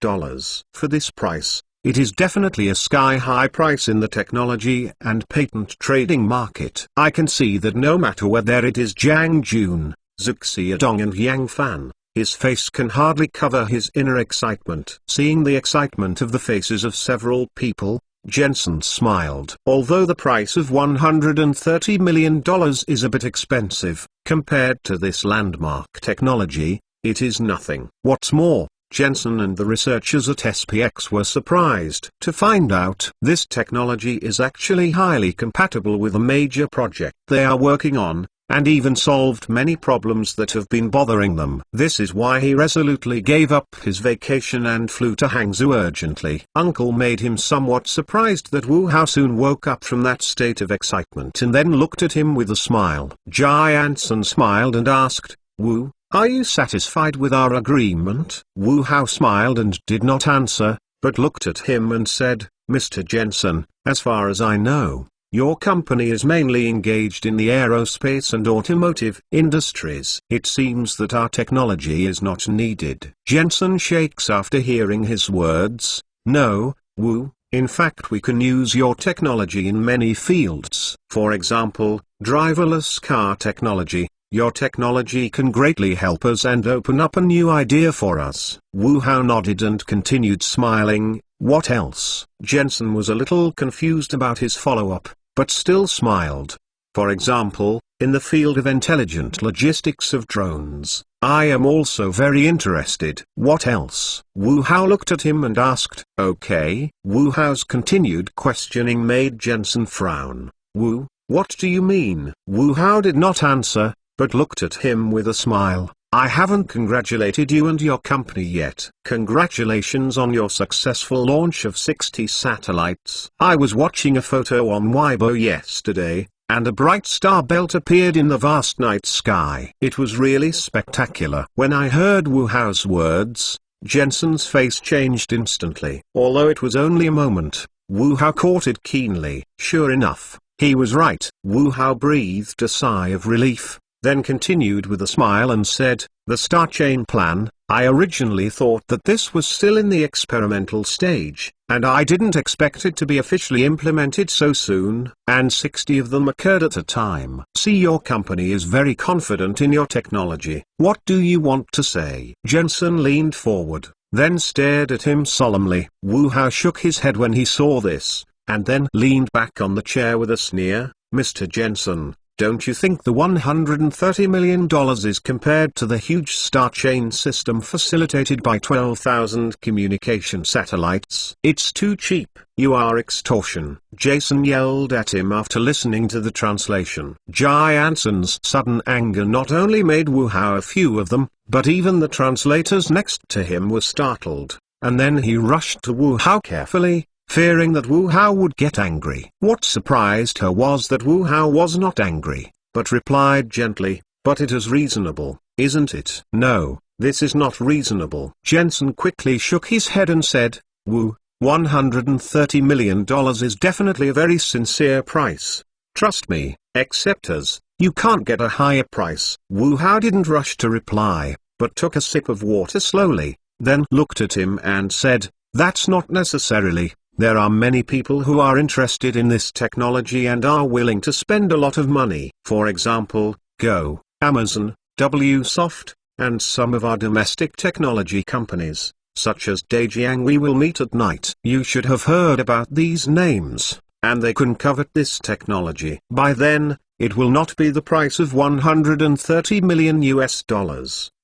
For this price, it is definitely a sky-high price in the technology and patent trading market. I can see that no matter whether it is Jiang Jun, Zhu Xiaodong and Yang Fan, his face can hardly cover his inner excitement. Seeing the excitement of the faces of several people, Jensen smiled. Although the price of $130 million is a bit expensive, compared to this landmark technology, it is nothing. What's more, Jensen and the researchers at SPX were surprised to find out this technology is actually highly compatible with a major project they are working on, and even solved many problems that have been bothering them. This is why he resolutely gave up his vacation and flew to Hangzhou urgently. Uncle made him somewhat surprised that Wu Hao soon woke up from that state of excitement and then looked at him with a smile. Jansen smiled and asked, Wu, are you satisfied with our agreement? Wu Hao smiled and did not answer, but looked at him and said, Mr. Jensen, as far as I know, your company is mainly engaged in the aerospace and automotive industries. It seems that our technology is not needed. Jensen shakes after hearing his words. No, Wu, in fact we can use your technology in many fields. For example, driverless car technology. Your technology can greatly help us and open up a new idea for us. Wu Hao nodded and continued smiling. What else? Jensen was a little confused about his follow-up, but still smiled. For example, in the field of intelligent logistics of drones, I am also very interested. What else? Wu Hao looked at him and asked. Okay. Wu Hao's continued questioning made Jensen frown. Wu, what do you mean? Wu Hao did not answer, but looked at him with a smile. I haven't congratulated you and your company yet. Congratulations on your successful launch of 60 satellites. I was watching a photo on Weibo yesterday, and a bright star belt appeared in the vast night sky. It was really spectacular. When I heard Wu Hao's words, Jensen's face changed instantly. Although it was only a moment, Wu Hao caught it keenly. Sure enough, he was right. Wu Hao breathed a sigh of relief, then continued with a smile and said, "The Star Chain plan, I originally thought that this was still in the experimental stage, and I didn't expect it to be officially implemented so soon, and 60 of them occurred at a time. See, your company is very confident in your technology. What do you want to say?" Jensen leaned forward, then stared at him solemnly. Wu Hao shook his head when he saw this, and then leaned back on the chair with a sneer. "Mr. Jensen, don't you think the $130 million is compared to the huge star chain system facilitated by 12,000 communication satellites? It's too cheap. You are extortion." Jason yelled at him after listening to the translation. Jansen's sudden anger not only made Wu Hao a few of them, but even the translators next to him were startled, and then he rushed to Wu Hao carefully, fearing that Wu Hao would get angry. What surprised her was that Wu Hao was not angry, but replied gently, "But it is reasonable, isn't it?" "No, this is not reasonable." Jensen quickly shook his head and said, "Wu, $130 million is definitely a very sincere price. Trust me, accept us, you can't get a higher price." Wu Hao didn't rush to reply, but took a sip of water slowly, then looked at him and said, "That's not necessarily. There are many people who are interested in this technology and are willing to spend a lot of money. For example, Go, Amazon, Wsoft, and some of our domestic technology companies, such as Dejiang. We will meet at night. You should have heard about these names, and they can covet this technology. By then, it will not be the price of $130 million US.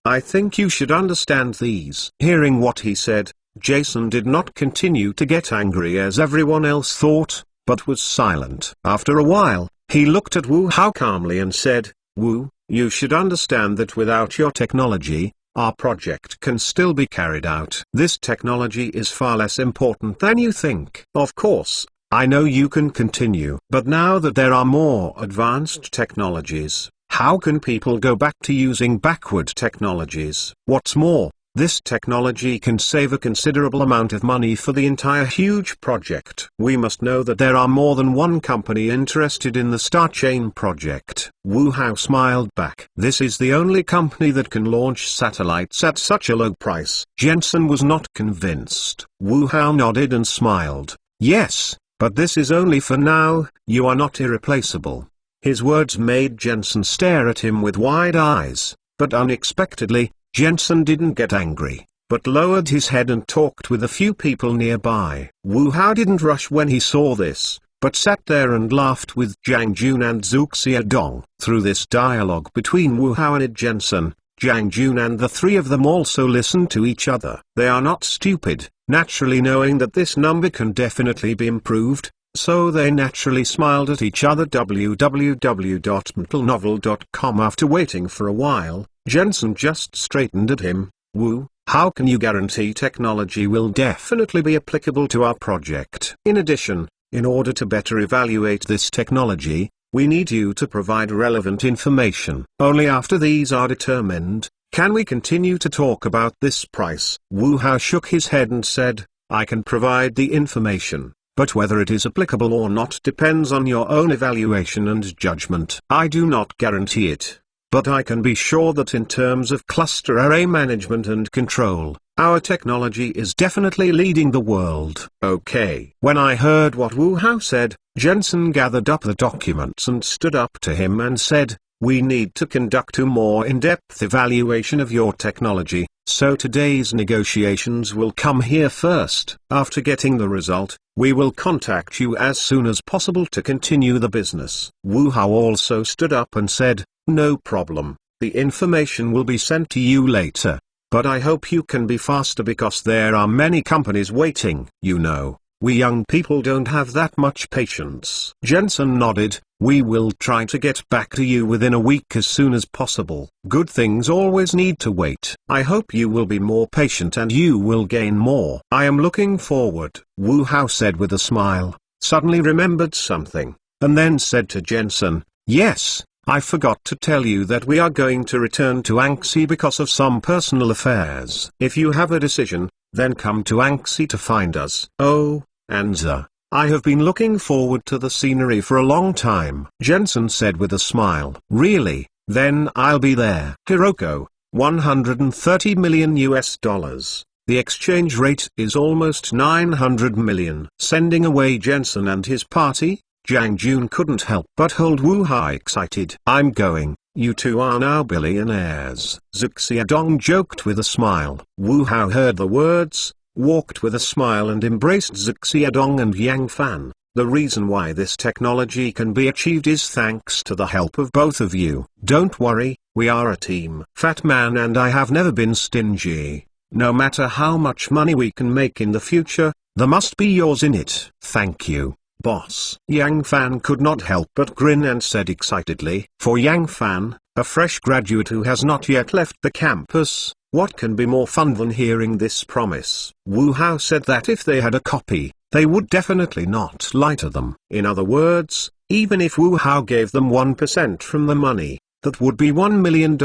I think you should understand these." Hearing what he said, Jason did not continue to get angry as everyone else thought, but was silent. After a while, he looked at Wu Hao calmly and said, "Wu, you should understand that without your technology, our project can still be carried out. This technology is far less important than you think. Of course, I know you can continue. But now that there are more advanced technologies, how can people go back to using backward technologies? What's more, this technology can save a considerable amount of money for the entire huge project. We must know that there are more than one company interested in the Star Chain project." Wu Hao smiled back. "This is the only company that can launch satellites at such a low price." Jensen was not convinced. Wu Hao nodded and smiled. "Yes, but this is only for now. You are not irreplaceable." His words made Jensen stare at him with wide eyes, but unexpectedly, Jensen didn't get angry, but lowered his head and talked with a few people nearby. Wu Hao didn't rush when he saw this, but sat there and laughed with Jiang Jun and Zhu Xiaodong. Through this dialogue between Wu Hao and Jensen, Jiang Jun and the three of them also listened to each other. They are not stupid, naturally knowing that this number can definitely be improved, so they naturally smiled at each other. www.mentalnovel.com. After waiting for a while, Jensen just straightened at him. "Wu, how can you guarantee technology will definitely be applicable to our project? In addition, in order to better evaluate this technology, we need you to provide relevant information. Only after these are determined, can we continue to talk about this price." Wu Hao shook his head and said, "I can provide the information, but whether it is applicable or not depends on your own evaluation and judgment. I do not guarantee it, but I can be sure that in terms of cluster array management and control, our technology is definitely leading the world." "Okay." When I heard what Wu Hao said, Jensen gathered up the documents and stood up to him and said, "We need to conduct a more in-depth evaluation of your technology, so today's negotiations will come here first. After getting the result, we will contact you as soon as possible to continue the business." Wu Hao also stood up and said, "No problem, the information will be sent to you later, but I hope you can be faster because there are many companies waiting. You know, we young people don't have that much patience." Jensen nodded. "We will try to get back to you within a week as soon as possible. Good things always need to wait. I hope you will be more patient and you will gain more." "I am looking forward," Wu Hao said with a smile, suddenly remembered something, and then said to Jensen, "Yes, I forgot to tell you that we are going to return to Anxi because of some personal affairs. If you have a decision, then come to Anxi to find us. Oh, Anza, I have been looking forward to the scenery for a long time, Jensen said with a smile. Really? Then I'll be there. Hiroko, 130 million US dollars. The exchange rate is almost 900 million. Sending away Jensen and his party, Jiang Jun couldn't help but hold Wu Hao excited. I'm going, you two are now billionaires. Zhuge Xiaodong joked with a smile. Wu Hao heard the words, walked with a smile and embraced Zhuge Xiaodong and Yang Fan. The reason why this technology can be achieved is thanks to the help of both of you. Don't worry, we are a team. Fat Man and I have never been stingy. No matter how much money we can make in the future, there must be yours in it. Thank you, boss. Yang Fan could not help but grin and said excitedly. For Yang Fan, a fresh graduate who has not yet left the campus, what can be more fun than hearing this promise? Wu Hao said that if they had a copy, they would definitely not lie to them. In other words, even if Wu Hao gave them 1% from the money, that would be $1 million.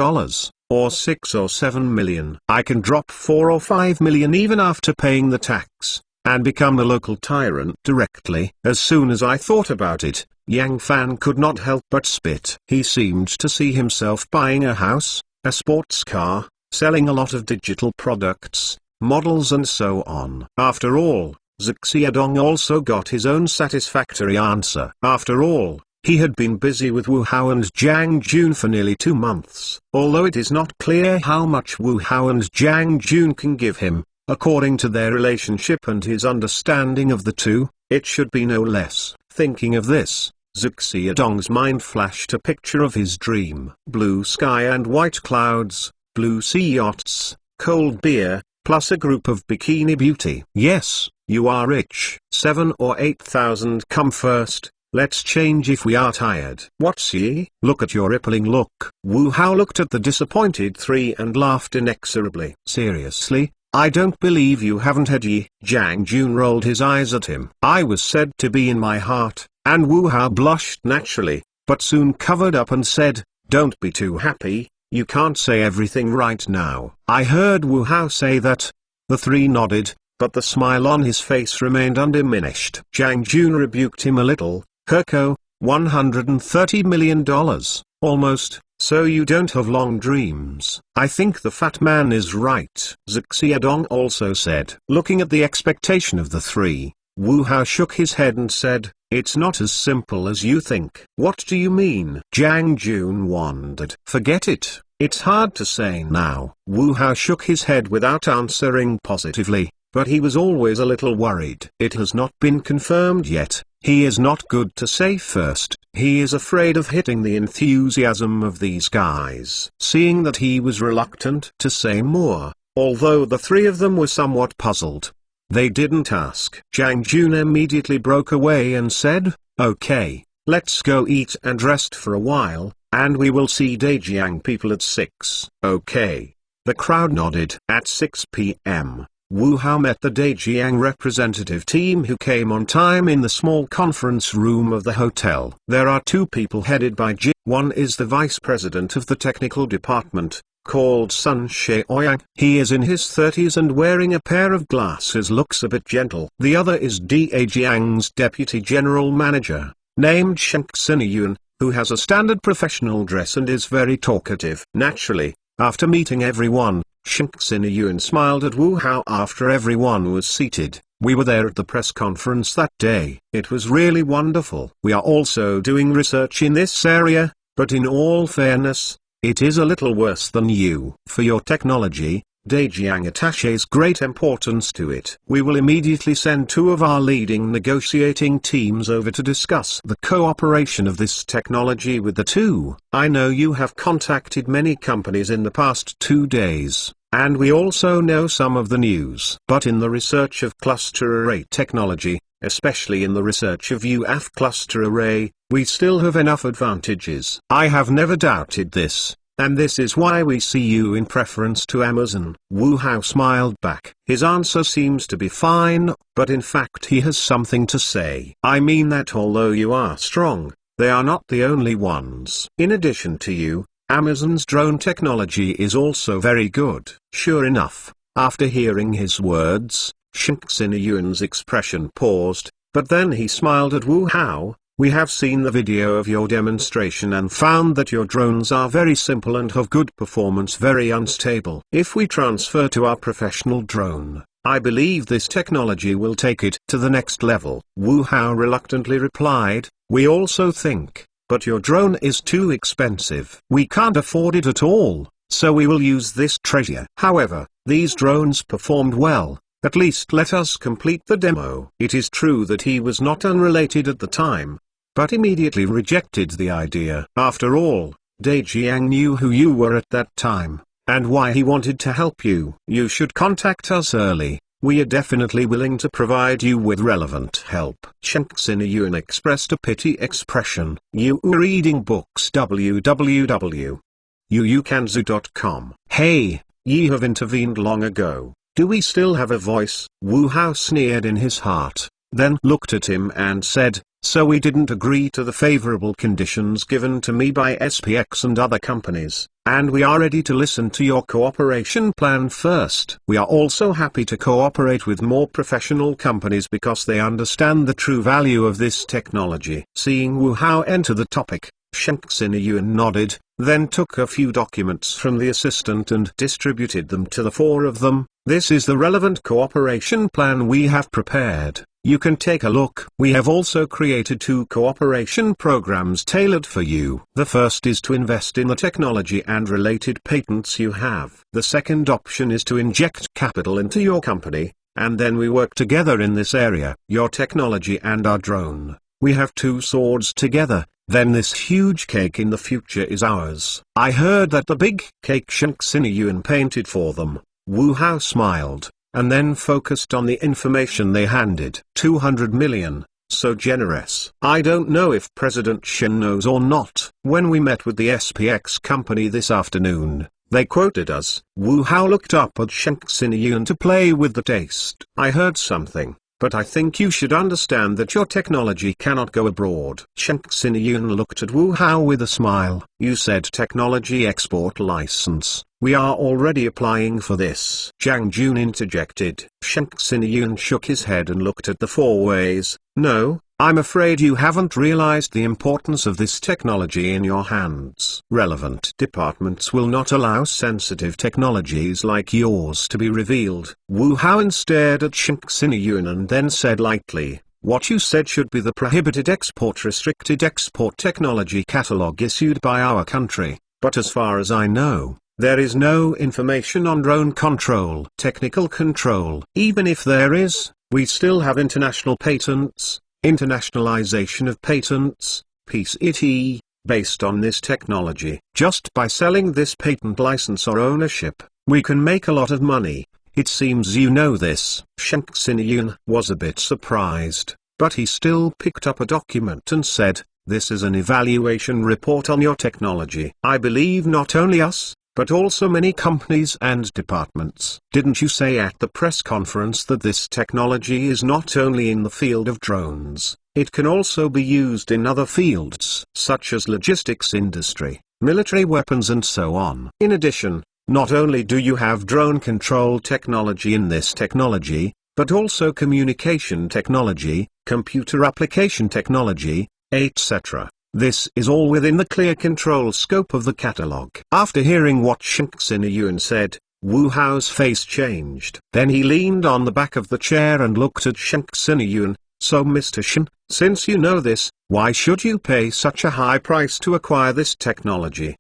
Or 6 or 7 million. I can drop 4 or 5 million even after paying the tax, and become the local tyrant directly. As soon as I thought about it, Yang Fan could not help but spit. He seemed to see himself buying a house, a sports car, selling a lot of digital products, models and so on. After all, Zhuge Xiaodong also got his own satisfactory answer. After all, he had been busy with Wu Hao and Jiang Jun for nearly 2 months. Although it is not clear how much Wu Hao and Jiang Jun can give him, according to their relationship and his understanding of the two, it should be no less. Thinking of this, Zhuge Xiaodong's mind flashed a picture of his dream. Blue sky and white clouds, blue sea yachts, cold beer, plus a group of bikini beauty. Yes, you are rich. 7 or 8,000 come first. Let's change if we are tired. What's ye? Look at your rippling look. Wu Hao looked at the disappointed three and laughed inexorably. Seriously? I don't believe you haven't had ye. Jiang Jun rolled his eyes at him. I was said to be in my heart, and Wu Hao blushed naturally, but soon covered up and said, don't be too happy, you can't say everything right now. I heard Wu Hao say that. The three nodded, but the smile on his face remained undiminished. Jiang Jun rebuked him a little. Hiroko, $130 million, almost, so you don't have long dreams. I think the fat man is right, Zhuge Xiaodong also said. Looking at the expectation of the three, Wu Hao shook his head and said, it's not as simple as you think. What do you mean? Jiang Jun wondered. Forget it, it's hard to say now. Wu Hao shook his head without answering positively, but he was always a little worried. It has not been confirmed yet. He is not good to say first. He is afraid of hitting the enthusiasm of these guys. Seeing that he was reluctant to say more, although the three of them were somewhat puzzled, they didn't ask. Jiang Jun immediately broke away and said, okay, let's go eat and rest for a while, and we will see Daejiang people at 6. Okay. The crowd nodded. At 6 p.m. Wu Hao met the Daejiang representative team who came on time in the small conference room of the hotel. There are 2 people headed by Ji. One is the vice president of the technical department, called Sun Xiaoyang. He is in his 30s and wearing a pair of glasses, looks a bit gentle. The other is Daejiang's deputy general manager, named Sheng Xiniyuan, who has a standard professional dress and is very talkative. Naturally, after meeting everyone, Sheng Xiniyuan smiled at Wu Hao after everyone was seated. We were there at the press conference that day. It was really wonderful. We are also doing research in this area, but in all fairness, it is a little worse than you. For your technology, Daejiang attaches great importance to it. We will immediately send 2 of our leading negotiating teams over to discuss the cooperation of this technology with the 2. I know you have contacted many companies in the past 2 days, and we also know some of the news. But in the research of cluster array technology, especially in the research of UAF cluster array, we still have enough advantages. I have never doubted this. And this is why we see you in preference to Amazon. Wu Hao smiled back. His answer seems to be fine, but in fact he has something to say. I mean that although you are strong, they are not the only ones. In addition to you, Amazon's drone technology is also very good. Sure enough, after hearing his words, Shinxin Yuan's expression paused, but then he smiled at Wu Hao. We have seen the video of your demonstration and found that your drones are very simple and have good performance, very unstable. If we transfer to our professional drone, I believe this technology will take it to the next level. Wu Hao reluctantly replied, we also think, but your drone is too expensive. We can't afford it at all, so we will use this treasure. However, these drones performed well. At least let us complete the demo. It is true that he was not unrelated at the time, but immediately rejected the idea. After all, Dai Jiang knew who you were at that time, and why he wanted to help you. You should contact us early. We are definitely willing to provide you with relevant help. Shinxin Yuan expressed a pity expression. You are reading books www.yuukanzu.com. Hey, ye have intervened long ago. Do we still have a voice? Wu Hao sneered in his heart, then looked at him and said, so we didn't agree to the favorable conditions given to me by SPX and other companies, and we are ready to listen to your cooperation plan first. We are also happy to cooperate with more professional companies because they understand the true value of this technology. Seeing Wu Hao enter the topic, Shinxin Yuan nodded, then took a few documents from the assistant and distributed them to the four of them. This is the relevant cooperation plan we have prepared. You can take a look. We have also created 2 cooperation programs tailored for you. The first is to invest in the technology and related patents you have. The second option is to inject capital into your company, and then we work together in this area. Your technology and our drone. We have 2 swords together. Then this huge cake in the future is ours. I heard that the big cake Shinxin Yuan painted for them. Wu Hao smiled, and then focused on the information they handed. 200 million, so generous. I don't know if President Shen knows or not. When we met with the SPX company this afternoon, they quoted us. Wu Hao looked up at Shinxin Yuan to play with the taste. I heard something. But I think you should understand that your technology cannot go abroad. Shinxin Yuan looked at Wu Hao with a smile. You said technology export license. We are already applying for this. Zhang Jun interjected. Shinxin Yuan shook his head and looked at the 4 ways. No, I'm afraid you haven't realized the importance of this technology in your hands. Relevant departments will not allow sensitive technologies like yours to be revealed. Wu Hao stared at Shinxin Yuan and then said lightly, what you said should be the prohibited export restricted export technology catalog issued by our country, but as far as I know, there is no information on drone control, technical control. Even if there is, we still have international patents, internationalization of patents, PCT, based on this technology. Just by selling this patent license or ownership, we can make a lot of money. It seems you know this. Shinxin Yuan was a bit surprised, but he still picked up a document and said, this is an evaluation report on your technology. I believe not only us, but also many companies and departments. Didn't you say at the press conference that this technology is not only in the field of drones, it can also be used in other fields, such as logistics industry, military weapons and so on. In addition, not only do you have drone control technology in this technology, but also communication technology, computer application technology, etc. This is all within the clear control scope of the catalog. After hearing what Shinxin Yuan said, Wu Hao's face changed. Then he leaned on the back of the chair and looked at Shinxin Yuan. So Mr. Shen, since you know this, why should you pay such a high price to acquire this technology?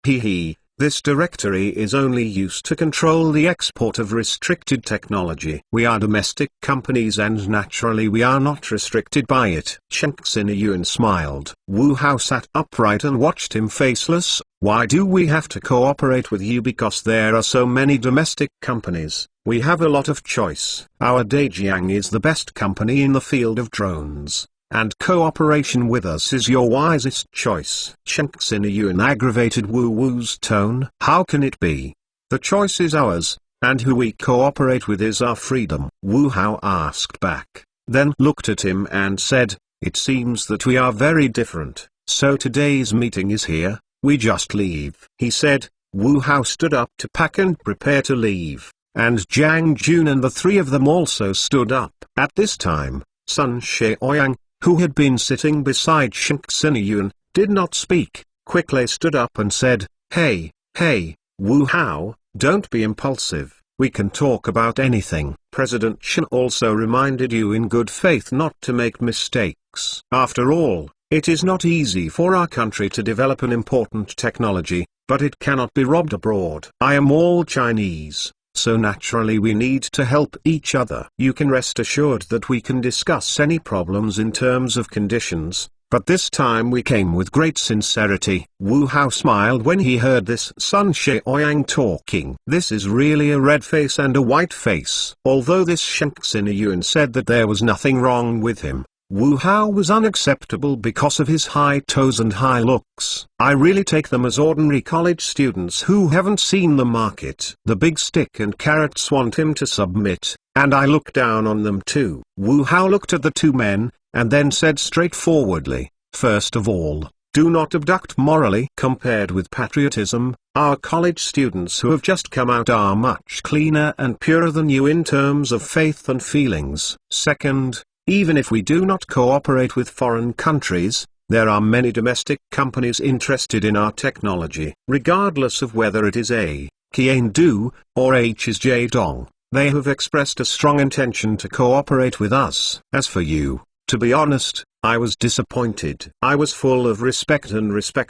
Hee. This directory is only used to control the export of restricted technology. We are domestic companies and naturally we are not restricted by it. Shinxin Yuan smiled. Wu Hao sat upright and watched him faceless. Why do we have to cooperate with you? Because there are so many domestic companies. We have a lot of choice. Our Daijiang is the best company in the field of drones. And cooperation with us is your wisest choice. Shinxin Yuan aggravated Wu Wu's tone. How can it be? The choice is ours, and who we cooperate with is our freedom. Wu Hao asked back, then looked at him and said, It seems that we are very different, so today's meeting is here, we just leave. He said. Wu Hao stood up to pack and prepare to leave, and Jiang Jun and the three of them also stood up. At this time, Sun Xiaoyang, who had been sitting beside Shang Xingyuan, did not speak, quickly stood up and said, Hey, Wu Hao, don't be impulsive, we can talk about anything. President Chen also reminded you in good faith not to make mistakes. After all, it is not easy for our country to develop an important technology, but it cannot be robbed abroad. I am all Chinese, so naturally we need to help each other. You can rest assured that we can discuss any problems in terms of conditions, but this time we came with great sincerity. Wu Hao smiled when he heard this Sun Xiaoyang talking. This is really a red face and a white face. Although this Shang Xingyuan said that there was nothing wrong with him, Wu Hao was unacceptable because of his high toes and high looks. I really take them as ordinary college students who haven't seen the market. The big stick and carrots want him to submit, and I look down on them too. Wu Hao looked at the two men, and then said straightforwardly, first of all, do not abduct morally. Compared with patriotism, our college students who have just come out are much cleaner and purer than you in terms of faith and feelings. Second, even if we do not cooperate with foreign countries, there are many domestic companies interested in our technology. Regardless of whether it is A, Qiandu, or H is Jiedong, they have expressed a strong intention to cooperate with us. As for you, to be honest, I was disappointed. I was full of respect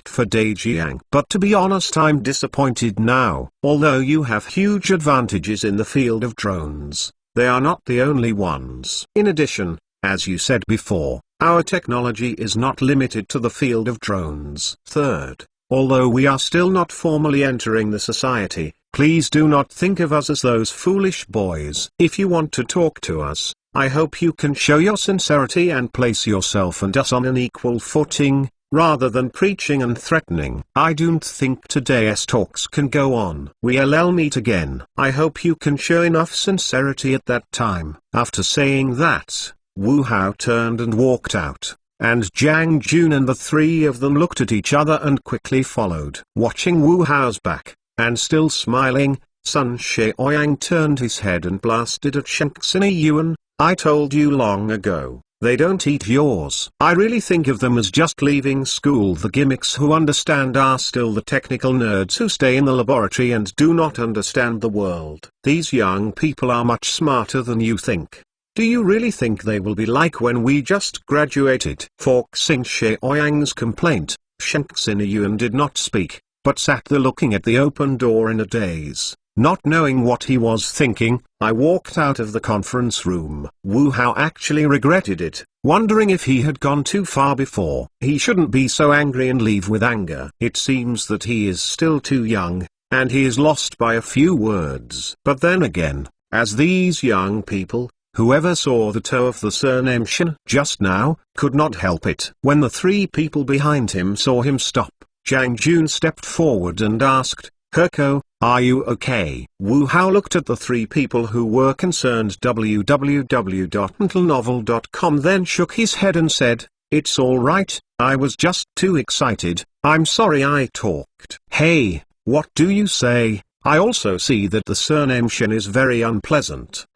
for Dai Jiang. But to be honest, I'm disappointed now. Although you have huge advantages in the field of drones, they are not the only ones. In addition, as you said before, our technology is not limited to the field of drones. Third, although we are still not formally entering the society, please do not think of us as those foolish boys. If you want to talk to us, I hope you can show your sincerity and place yourself and us on an equal footing, rather than preaching and threatening. I don't think today's talks can go on. We'll meet again. I hope you can show enough sincerity at that time. After saying that, Wu Hao turned and walked out, and Jiang Jun and the three of them looked at each other and quickly followed. Watching Wu Hao's back, and still smiling, Sun Xiaoyang turned his head and blasted at Shang Xingyuan. I told you long ago, they don't eat yours. I really think of them as just leaving school. The gimmicks who understand are still the technical nerds who stay in the laboratory and do not understand the world. These young people are much smarter than you think. Do you really think they will be like when we just graduated? For Xing Xiaoyang's complaint, Shang Xingyuan did not speak, but sat there looking at the open door in a daze. Not knowing what he was thinking, I walked out of the conference room. Wu Hao actually regretted it, wondering if he had gone too far before. He shouldn't be so angry and leave with anger. It seems that he is still too young, and he is lost by a few words. But then again, as these young people, whoever saw the toe of the surname Shen just now, could not help it. When the three people behind him saw him stop, Jiang Jun stepped forward and asked, Herko, are you okay? Wu Hao looked at the three people who were concerned. www.mentalnovel.com then shook his head and said, it's alright, I was just too excited, I'm sorry I talked. Hey, what do you say? I also see that the surname Shen is very unpleasant.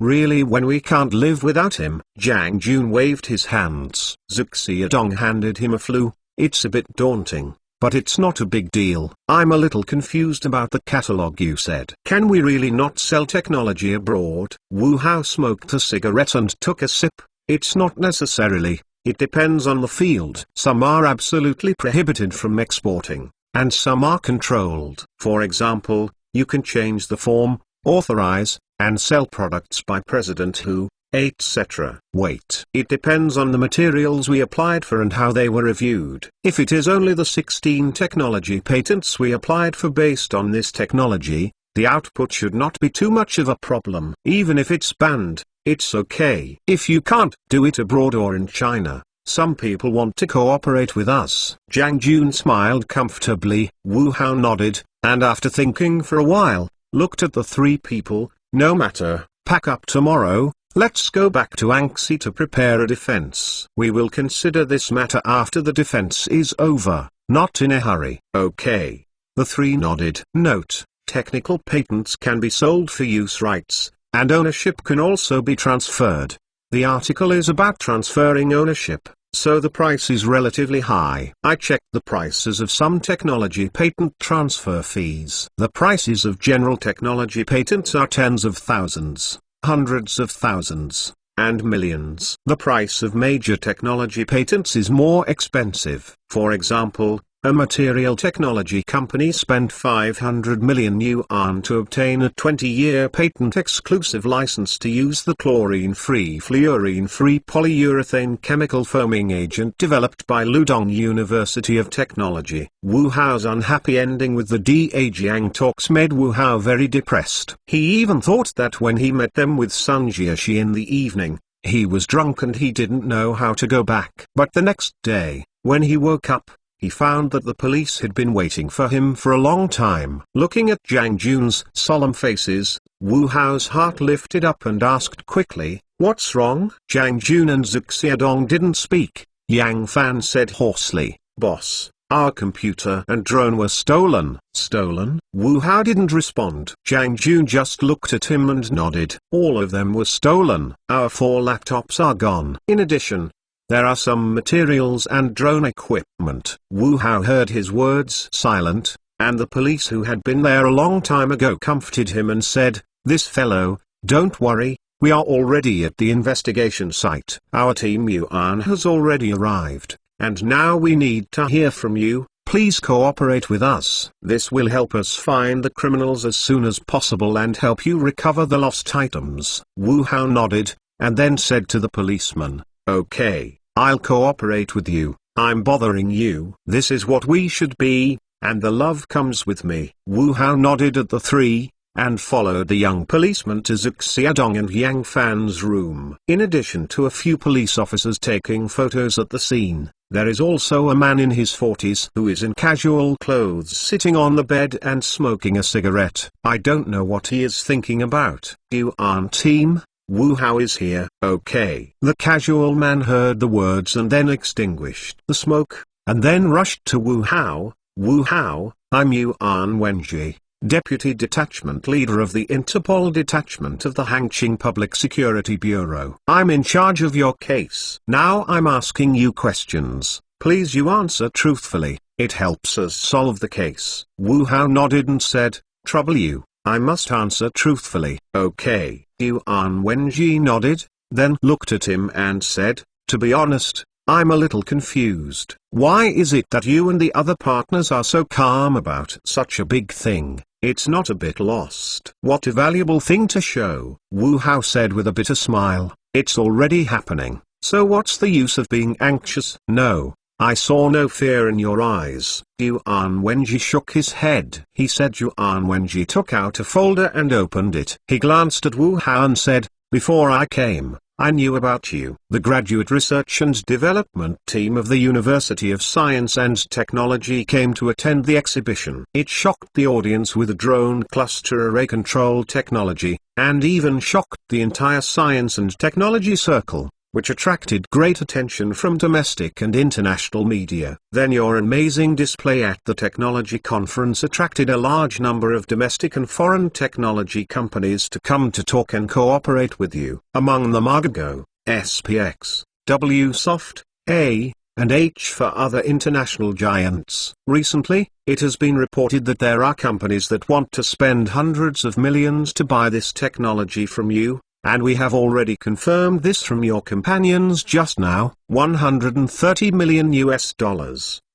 Really, when we can't live without him? Jiang Jun waved his hands. Zuxiadong handed him a flu. It's a bit daunting, but it's not a big deal. I'm a little confused about the catalog you said. Can we really not sell technology abroad? Wu Hao smoked a cigarette and took a sip. It's not necessarily, it depends on the field. Some are absolutely prohibited from exporting, and some are controlled. For example, you can change the form, authorize, and sell products by President Hu, etc. Wait. It depends on the materials we applied for and how they were reviewed. If it is only the 16 technology patents we applied for based on this technology, the output should not be too much of a problem. Even if it's banned, it's okay. If you can't do it abroad or in China, some people want to cooperate with us. Jiang Jun smiled comfortably. Wu Hao nodded, and after thinking for a while, looked at the three people. No matter, pack up tomorrow, Let's go back to Anxi to prepare a defense. We will consider this matter after the defense is over, not in a hurry. Okay. The three nodded. Note: technical patents can be sold for use rights, and ownership can also be transferred. The article is about transferring ownership, so the price is relatively high. I checked the prices of some technology patent transfer fees. The prices of general technology patents are tens of thousands, hundreds of thousands, and millions. The price of major technology patents is more expensive. For example, a material technology company spent 500 million yuan to obtain a 20-year patent-exclusive license to use the chlorine-free fluorine-free polyurethane chemical foaming agent developed by Ludong University of Technology. Wu Hao's unhappy ending with the Dejiang talks made Wu Hao very depressed. He even thought that when he met them with Sun Jiaxi in the evening, he was drunk and he didn't know how to go back. But the next day, when he woke up, he found that the police had been waiting for him for a long time. Looking at Zhang Jun's solemn faces, Wu Hao's heart lifted up and asked quickly, "What's wrong?" Zhang Jun and Zhu Xiaodong didn't speak. Yang Fan said hoarsely, "Boss, our computer and drone were stolen." "Stolen?" Wu Hao didn't respond. Zhang Jun just looked at him and nodded. "All of them were stolen. Our 4 laptops are gone. In addition, there are some materials and drone equipment." Wu Hao heard his words silent, and the police who had been there a long time ago comforted him and said, "This fellow, don't worry, we are already at the investigation site. Our team Yuan has already arrived, and now we need to hear from you. Please cooperate with us. This will help us find the criminals as soon as possible and help you recover the lost items." Wu Hao nodded, and then said to the policeman, "Okay, I'll cooperate with you. I'm bothering you. This is what we should be, and the love comes with me." Wu Hao nodded at the three, and followed the young policeman to Zhu Xiaodong and Yang Fan's room. In addition to a few police officers taking photos at the scene, there is also a man in his 40s who is in casual clothes sitting on the bed and smoking a cigarette. I don't know what he is thinking about. "Yuan team, Wu Hao is here." "Okay." The casual man heard the words and then extinguished the smoke, and then rushed to Wu Hao. "Wu Hao, I'm Yuan Wenji, Deputy Detachment Leader of the Interpol Detachment of the Hangqing Public Security Bureau. I'm in charge of your case. Now I'm asking you questions. Please you answer truthfully. It helps us solve the case." Wu Hao nodded and said, "Trouble you, I must answer truthfully." "Okay." Yuan Wenji nodded, then looked at him and said, "To be honest, I'm a little confused. Why is it that you and the other partners are so calm about such a big thing? It's not a bit lost." "What a valuable thing to show," Wu Hao said with a bitter smile. "It's already happening, so what's the use of being anxious?" "No, I saw no fear in your eyes." Yuan Wenji shook his head. He said Yuan Wenji took out a folder and opened it. He glanced at Wu Hao and said, "Before I came, I knew about you." The Graduate Research and Development Team of the University of Science and Technology came to attend the exhibition. It shocked the audience with a drone cluster array control technology, and even shocked the entire science and technology circle, which attracted great attention from domestic and international media. Then your amazing display at the technology conference attracted a large number of domestic and foreign technology companies to come to talk and cooperate with you. Among them Argo, SPX, Wsoft, A, and H for other international giants. Recently, it has been reported that there are companies that want to spend hundreds of millions to buy this technology from you. And we have already confirmed this from your companions just now. $130 million,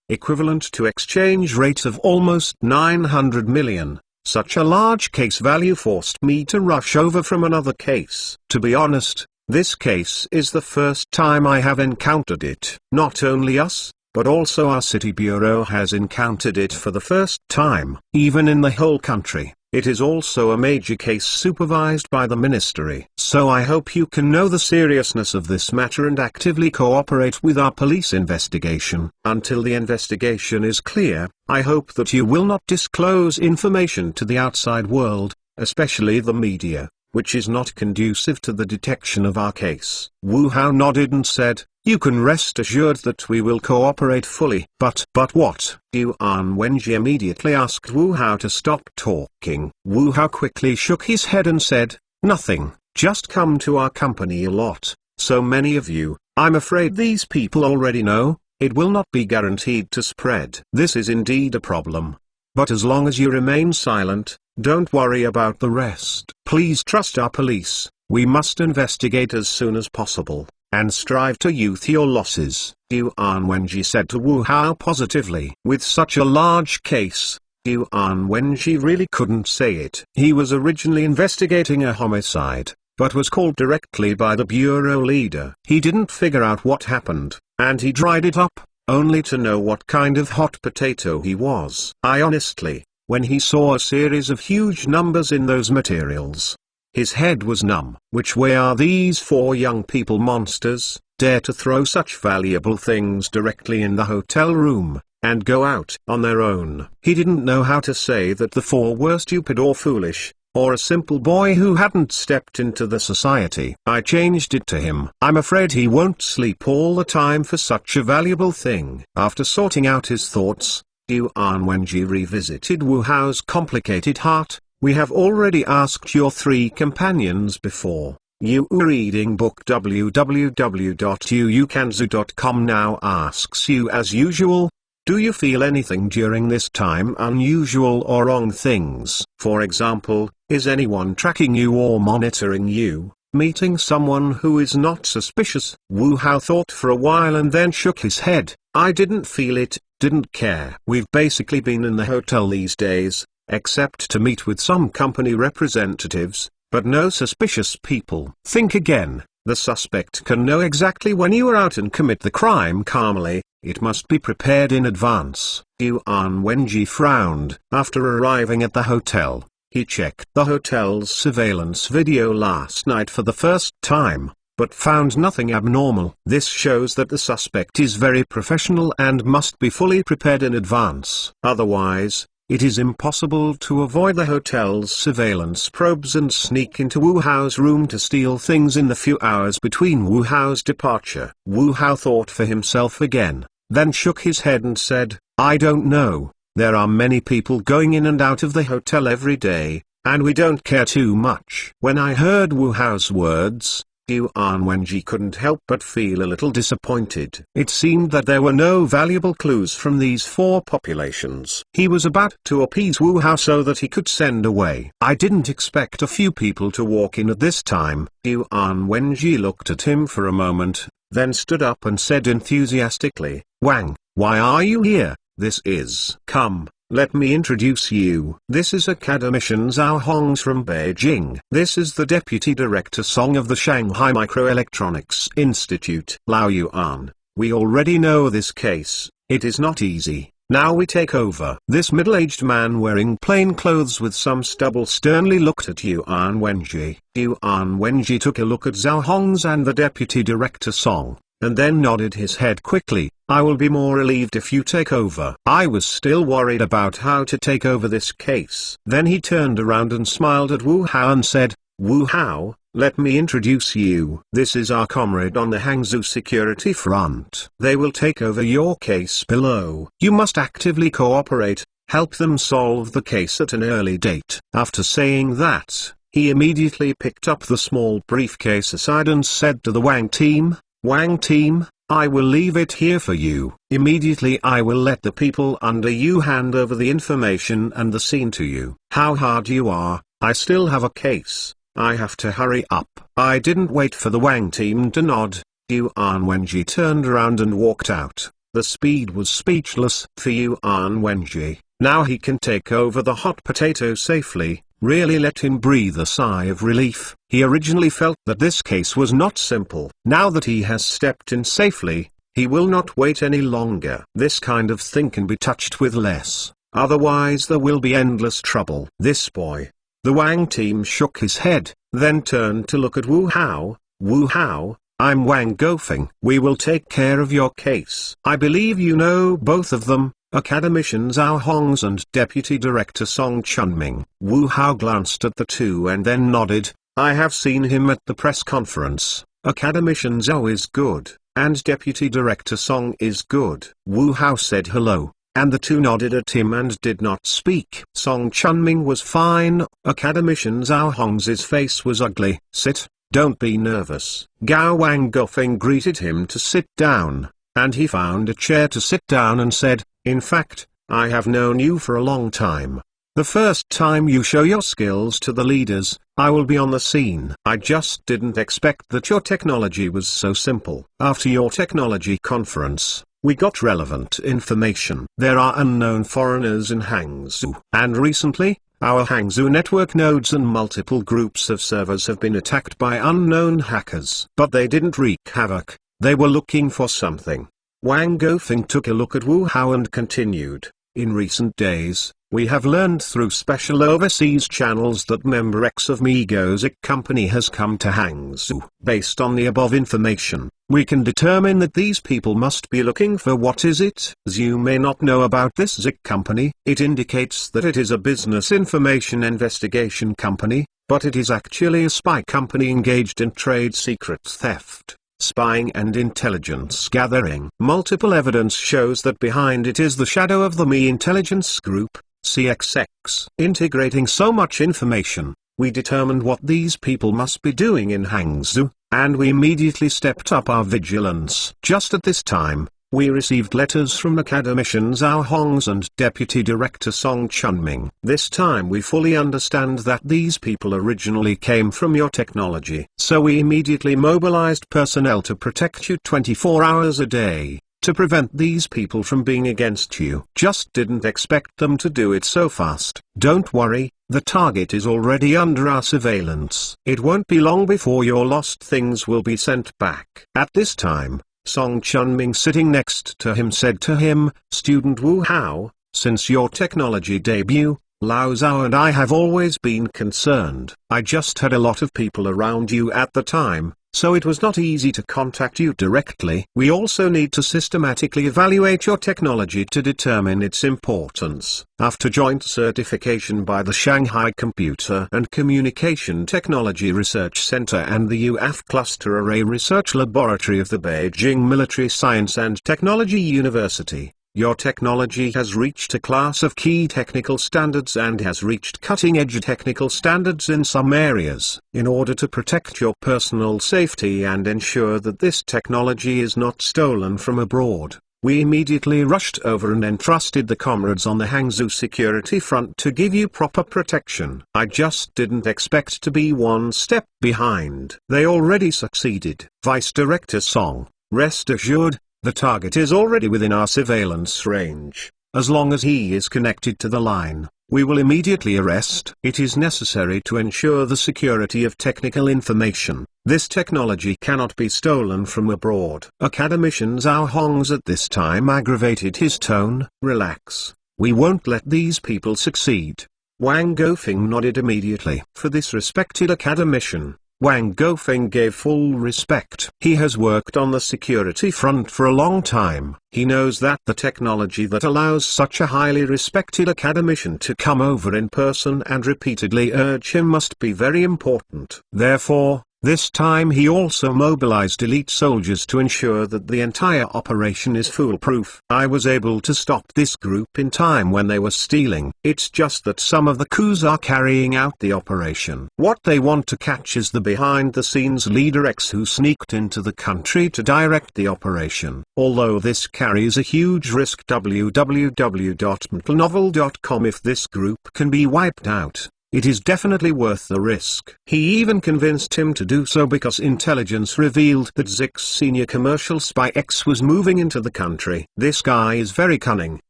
equivalent to exchange rate of almost 900 million. Such a large case value forced me to rush over from another case. To be honest, this case is the first time I have encountered it. Not only us, but also our city bureau has encountered it for the first time. Even in the whole country, it is also a major case supervised by the ministry. So I hope you can know the seriousness of this matter and actively cooperate with our police investigation. Until the investigation is clear, I hope that you will not disclose information to the outside world, especially the media. which is not conducive to the detection of our case. Wu Hao nodded and said, "You can rest assured that we will cooperate fully." But what? Yuan Wenji immediately asked Wu Hao to stop talking. Wu Hao quickly shook his head and said, "Nothing, just come to our company a lot, so many of you. I'm afraid these people already know, it will not be guaranteed to spread. This is indeed a problem. But as long as you remain silent, don't worry about the rest. Please trust our police, we must investigate as soon as possible, and strive to youth your losses," Yuan Wenji said to Wu Hao positively. With such a large case, Yuan Wenji really couldn't say it. He was originally investigating a homicide, but was called directly by the bureau leader. He didn't figure out what happened, and he dried it up, only to know what kind of hot potato he was. Honestly, when he saw a series of huge numbers in those materials, his head was numb. Which way are these four young people monsters, dare to throw such valuable things directly in the hotel room, and go out on their own? He didn't know how to say that the four were stupid or foolish, or a simple boy who hadn't stepped into the society. I changed it to him. I'm afraid he won't sleep all the time for such a valuable thing. After sorting out his thoughts, Yuan Wenji revisited Wu Hao's complicated heart. "We have already asked your three companions before. You reading book www.uukanzu.com now asks you as usual, do you feel anything during this time, unusual or wrong things? For example, is anyone tracking you or monitoring you, meeting someone who is not suspicious?" Wu Hao thought for a while and then shook his head. "I didn't feel it, didn't care. We've basically been in the hotel these days, except to meet with some company representatives, but no suspicious people." Think again. The suspect can know exactly when you are out and commit the crime calmly. It must be prepared in advance. Yuan Wenji frowned. After arriving at the hotel, he checked the hotel's surveillance video last night for the first time, but found nothing abnormal. This shows that the suspect is very professional and must be fully prepared in advance. Otherwise, it is impossible to avoid the hotel's surveillance probes and sneak into Wu Hao's room to steal things in the few hours between Wu Hao's departure. Wu Hao thought for himself again, then shook his head and said, "I don't know, there are many people going in and out of the hotel every day, and we don't care too much." When I heard Wu Hao's words, Yuan Wenji couldn't help but feel a little disappointed. It seemed that there were no valuable clues from these four populations. He was about to appease Wu Hao so that he could send away. "I didn't expect a few people to walk in at this time." Yuan Wenji looked at him for a moment, then stood up and said enthusiastically, "Wang, why are you here? This is..." "Come, let me introduce you. This is Academician Zhao Hongs from Beijing. This is the Deputy Director Song of the Shanghai Microelectronics Institute." "Lao Yuan, we already know this case, it is not easy. Now we take over." This middle-aged man wearing plain clothes with some stubble sternly looked at Yuan Wenji. Yuan Wenji took a look at Zhao Hongs and the Deputy Director Song, and then nodded his head quickly. "I will be more relieved if you take over. I was still worried about how to take over this case." Then he turned around and smiled at Wu Hao and said, "Wu Hao, let me introduce you. This is our comrade on the Hangzhou security front. They will take over your case below. You must actively cooperate, help them solve the case at an early date." After saying that, he immediately picked up the small briefcase aside and said to the Wang team, "Wang team, I will leave it here for you. Immediately I will let the people under you hand over the information and the scene to you. How hard you are, I still have a case. I have to hurry up." I didn't wait for the Wang team to nod. Yuan Wenji turned around and walked out. The speed was speechless for Yuan Wenji. Now he can take over the hot potato safely. Really let him breathe a sigh of relief. He originally felt that this case was not simple. Now that he has stepped in safely, he will not wait any longer. This kind of thing can be touched with less, otherwise there will be endless trouble. This boy. The Wang team shook his head, then turned to look at Wu Hao. "Wu Hao, I'm Wang Gofeng. We will take care of your case. I believe you know both of them, Academician Zhao Hongs and Deputy Director Song Chunming." Wu Hao glanced at the two and then nodded. I have seen him at the press conference. Academician Zhao is good, and Deputy Director Song is good. Wu Hao said hello, and the two nodded at him and did not speak. Song Chunming was fine. Academician Zhao Hong's face was ugly. Sit, don't be nervous. Gao Wang Gofeng greeted him to sit down, and he found a chair to sit down and said, in fact, I have known you for a long time. The first time you show your skills to the leaders, I will be on the scene. I just didn't expect that your technology was so simple. After your technology conference, we got relevant information. There are unknown foreigners in Hangzhou. And recently, our Hangzhou network nodes and multiple groups of servers have been attacked by unknown hackers. But they didn't wreak havoc, they were looking for something. Wang Gofeng took a look at Wu Hao and continued, in recent days, we have learned through special overseas channels that member X of MeeGo Zik company has come to Hangzhou. Based on the above information, we can determine that these people must be looking for what is it. As you may not know about this Zik company, it indicates that it is a business information investigation company, but it is actually a spy company engaged in trade secrets theft, spying and intelligence gathering. Multiple evidence shows that behind it is the shadow of the Me Intelligence Group, CXX. Integrating so much information, we determined what these people must be doing in Hangzhou, and we immediately stepped up our vigilance. Just at this time, we received letters from Academician Zhao Hongs and Deputy Director Song Chunming. This time we fully understand that these people originally came from your technology. So we immediately mobilized personnel to protect you 24 hours a day, to prevent these people from being against you. Just didn't expect them to do it so fast. Don't worry, the target is already under our surveillance. It won't be long before your lost things will be sent back. At this time, Song Chunming sitting next to him said to him, Student Wu Hao, since your technology debut, Lao Zhao and I have always been concerned. I just had a lot of people around you at the time, so it was not easy to contact you directly. We also need to systematically evaluate your technology to determine its importance. After joint certification by the Shanghai Computer and Communication Technology Research Center and the UAF Cluster Array Research Laboratory of the Beijing Military Science and Technology University, your technology has reached a class of key technical standards and has reached cutting-edge technical standards in some areas. In order to protect your personal safety and ensure that this technology is not stolen from abroad, we immediately rushed over and entrusted the comrades on the Hangzhou security front to give you proper protection. I just didn't expect to be one step behind. They already succeeded. Vice Director Song, rest assured, the target is already within our surveillance range. As long as he is connected to the line, we will immediately arrest. It is necessary to ensure the security of technical information. This technology cannot be stolen from abroad. Academician Zhao Hongs at this time aggravated his tone. Relax. We won't let these people succeed. Wang Gofeng nodded immediately. For this respected academician, Wang Gofeng gave full respect. He has worked on the security front for a long time. He knows that the technology that allows such a highly respected academician to come over in person and repeatedly urge him must be very important. Therefore, this time he also mobilized elite soldiers to ensure that the entire operation is foolproof. I was able to stop this group in time when they were stealing. It's just that some of the coups are carrying out the operation. What they want to catch is the behind-the-scenes leader X who sneaked into the country to direct the operation. Although this carries a huge risk, www.mtlnovel.com, if this group can be wiped out, it is definitely worth the risk. He even convinced him to do so because intelligence revealed that Zik's senior commercial spy X was moving into the country. This guy is very cunning,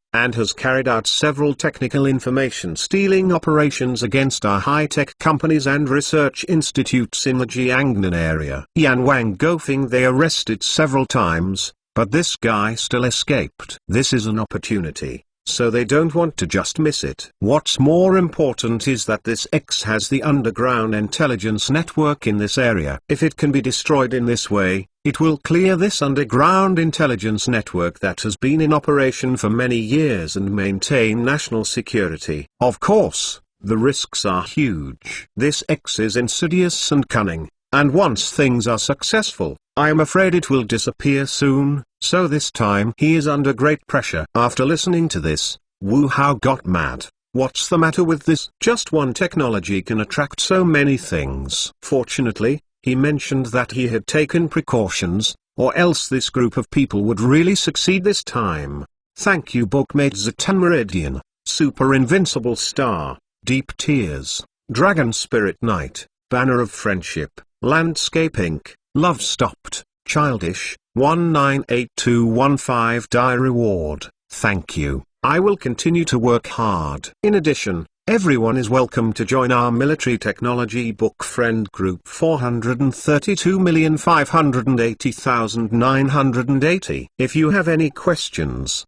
and has carried out several technical information stealing operations against our high-tech companies and research institutes in the Jiangnan area. Yan Wang Gofeng they arrested several times, but this guy still escaped. This is an opportunity, so they don't want to just miss it. What's more important is that this X has the underground intelligence network in this area. If it can be destroyed in this way, it will clear this underground intelligence network that has been in operation for many years and maintain national security. Of course, The risks are huge. This X is insidious and cunning, and once things are successful, I am afraid it will disappear soon, so this time he is under great pressure. After listening to this, Wu Hao got mad. What's the matter with this? Just one technology can attract so many things. Fortunately, he mentioned that he had taken precautions, or else this group of people would really succeed this time. Thank you Bookmate Zatan Meridian, Super Invincible Star, Deep Tears, Dragon Spirit Knight, Banner of Friendship, Landscape Inc., Love Stopped, Childish, 198215 Die Reward. Thank you. I will continue to work hard. In addition, everyone is welcome to join our Military Technology Book Friend Group 432,580,980. If you have any questions,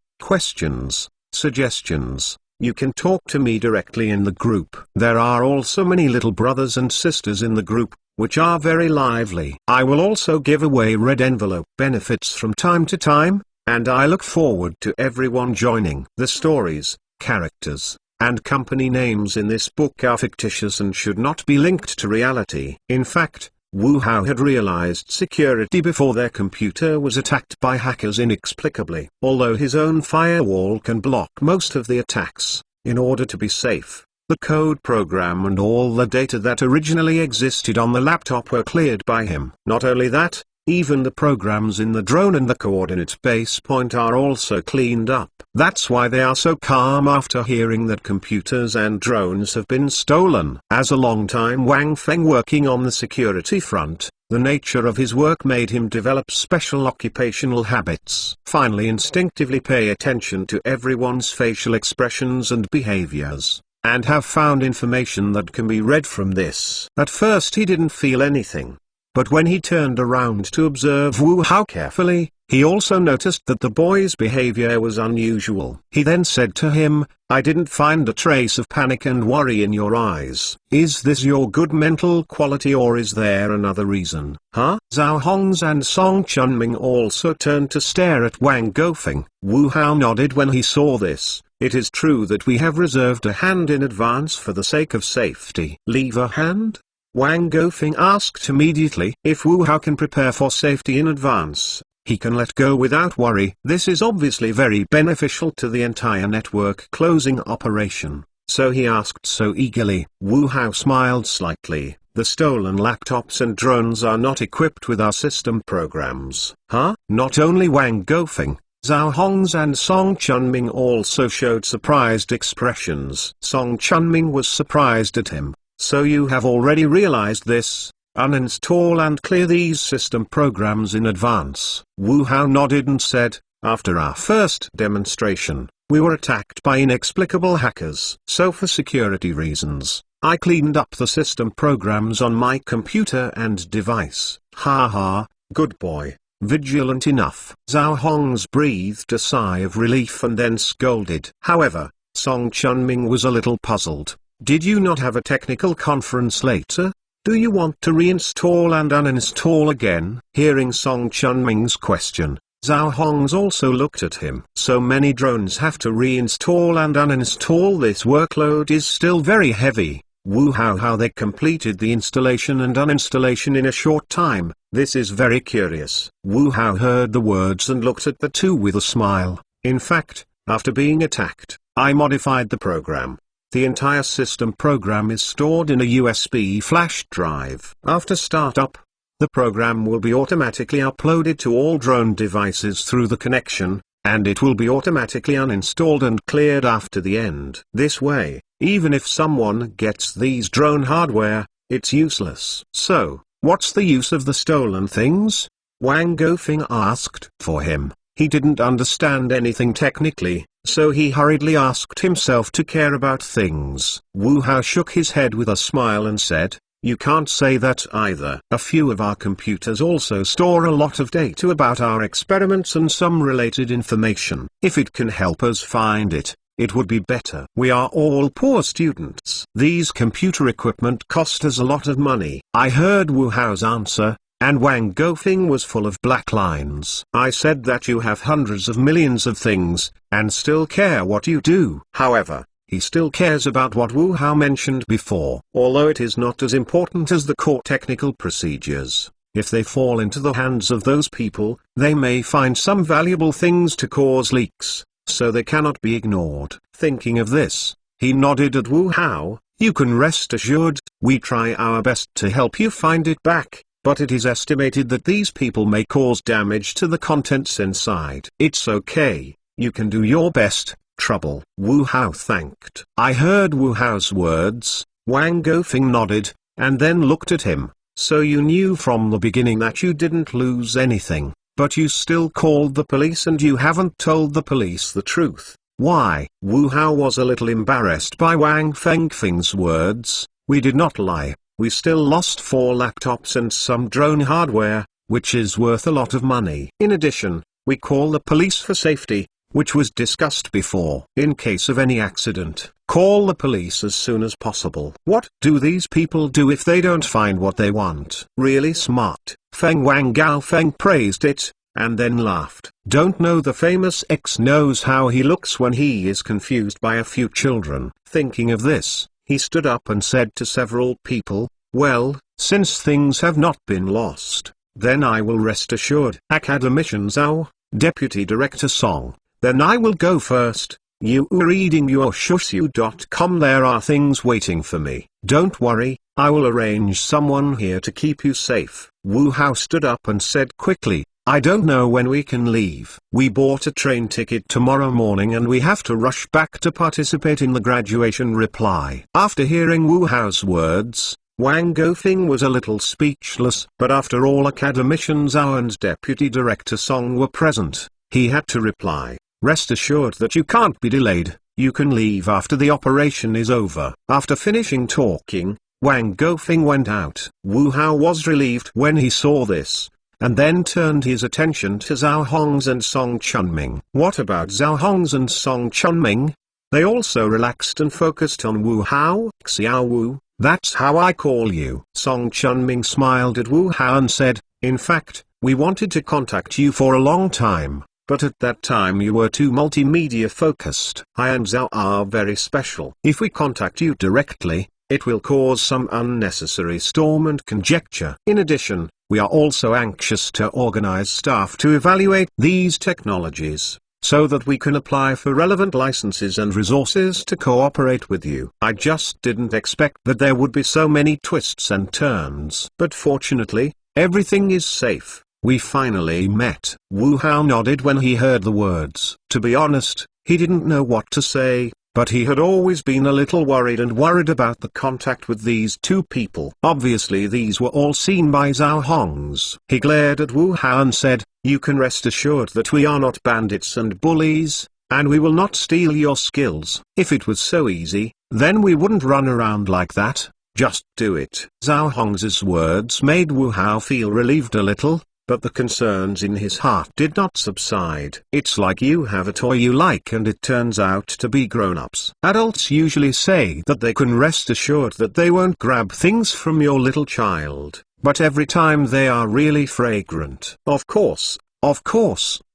suggestions, you can talk to me directly in the group. There are also many little brothers and sisters in the group, which are very lively. I will also give away red envelope benefits from time to time, and I look forward to everyone joining. The stories, characters, and company names in this book are fictitious and should not be linked to reality. In fact, Wu Hao had realized security before their computer was attacked by hackers inexplicably. Although his own firewall can block most of the attacks, in order to be safe, the code program and all the data that originally existed on the laptop were cleared by him. Not only that, even the programs in the drone and the coordinate base point are also cleaned up. That's why they are so calm after hearing that computers and drones have been stolen. As a long-time Wang Feng working on the security front, the nature of his work made him develop special occupational habits. Finally, instinctively pay attention to everyone's facial expressions and behaviors, and have found information that can be read from this. At first he didn't feel anything. But when he turned around to observe Wu Hao carefully, he also noticed that the boy's behavior was unusual. He then said to him, I didn't find a trace of panic and worry in your eyes. Is this your good mental quality or is there another reason? Huh? Zhao Hongs and Song Chunming also turned to stare at Wang Gofeng. Wu Hao nodded when he saw this. It is true that we have reserved a hand in advance for the sake of safety. Leave a hand? Wang Gofeng asked immediately. If Wu Hao can prepare for safety in advance, he can let go without worry. This is obviously very beneficial to the entire network closing operation, so he asked so eagerly. Wu Hao smiled slightly. The stolen laptops and drones are not equipped with our system programs. Huh? Not only Wang Gofeng, Zhao Hongs and Song Chunming also showed surprised expressions. Song Chunming was surprised at him. So you have already realized this? Uninstall and clear these system programs in advance. Wu Hao nodded and said, after our first demonstration, we were attacked by inexplicable hackers. So for security reasons, I cleaned up the system programs on my computer and device. Ha ha, good boy, vigilant enough. Zhao Hongs breathed a sigh of relief and then scolded. However, Song Chunming was a little puzzled. Did you not have a technical conference later? Do you want to reinstall and uninstall again? Hearing Song Chunming's question, Zhao Hongs also looked at him. So many drones have to reinstall and uninstall. This workload is still very heavy. Wu Hao, how they completed the installation and uninstallation in a short time, this is very curious. Wu Hao heard the words and looked at the two with a smile. In fact, after being attacked, I modified the program. The entire system program is stored in a USB flash drive. After startup, the program will be automatically uploaded to all drone devices through the connection, and it will be automatically uninstalled and cleared after the end. This way, even if someone gets these drone hardware, it's useless. So, what's the use of the stolen things? Wang Gofeng asked. For him, he didn't understand anything technically, so he hurriedly asked himself to care about things. Wu Hao shook his head with a smile and said, you can't say that either. A few of our computers also store a lot of data about our experiments and some related information. If it can help us find it, it would be better. We are all poor students. These computer equipment cost us a lot of money. I heard Wu Hao's answer, and Wang Gofeng was full of black lines. I said that you have hundreds of millions of things, and still care what you do. However, he still cares about what Wu Hao mentioned before. Although it is not as important as the core technical procedures, if they fall into the hands of those people, they may find some valuable things to cause leaks, so they cannot be ignored. Thinking of this, he nodded at Wu Hao. You can rest assured, we try our best to help you find it back, but it is estimated that these people may cause damage to the contents inside. It's okay, you can do your best, Trouble. Wu Hao thanked. I heard Wu Hao's words. Wang Gofeng nodded, and then looked at him. So you knew from the beginning that you didn't lose anything, but you still called the police and you haven't told the police the truth. Why? Wu Hao was a little embarrassed by Wang Fengfeng's words. We did not lie. We still lost 4 laptops and some drone hardware, which is worth a lot of money. In addition, we call the police for safety, which was discussed before. In case of any accident, call the police as soon as possible. What do these people do if they don't find what they want? Really smart. Feng Wang Gaofeng praised it, and then laughed. Don't know the famous X knows how he looks when he is confused by a few children. Thinking of this, he stood up and said to several people, well, since things have not been lost, then I will rest assured. Academician Zhao, Deputy Director Song. Then I will go first. You are reading your shushu.com. There are things waiting for me. Don't worry, I will arrange someone here to keep you safe. Wu Hao stood up and said quickly, I don't know when we can leave. We bought a train ticket tomorrow morning and we have to rush back to participate in the graduation. Reply. After hearing Wu Hao's words, Wang Gofeng was a little speechless. But after all, Academician Zhao and Deputy Director Song were present, he had to reply. Rest assured that you can't be delayed, you can leave after the operation is over. After finishing talking, Wang Gofeng went out. Wu Hao was relieved when he saw this, and then turned his attention to Zhao Hongs and Song Chunming. What about Zhao Hongs and Song Chunming? They also relaxed and focused on Wu Hao. Xiao Wu, that's how I call you. Song Chunming smiled at Wu Hao and said, in fact, we wanted to contact you for a long time, but at that time you were too multimedia focused. I and Zhao are very special. If we contact you directly, it will cause some unnecessary storm and conjecture. In addition, we are also anxious to organize staff to evaluate these technologies, so that we can apply for relevant licenses and resources to cooperate with you. I just didn't expect that there would be so many twists and turns. But fortunately, everything is safe. We finally met. Wu Hao nodded when he heard the words. To be honest, he didn't know what to say, but he had always been a little worried about the contact with these two people. Obviously these were all seen by Zhao Hongs. He glared at Wu Hao and said, you can rest assured that we are not bandits and bullies, and we will not steal your skills. If it was so easy, then we wouldn't run around like that. Just do it. Zhao Hongs's words made Wu Hao feel relieved a little, but the concerns in his heart did not subside. It's like you have a toy you like and it turns out to be grown-ups. Adults usually say that they can rest assured that they won't grab things from your little child, but every time they are really fragrant. Of course,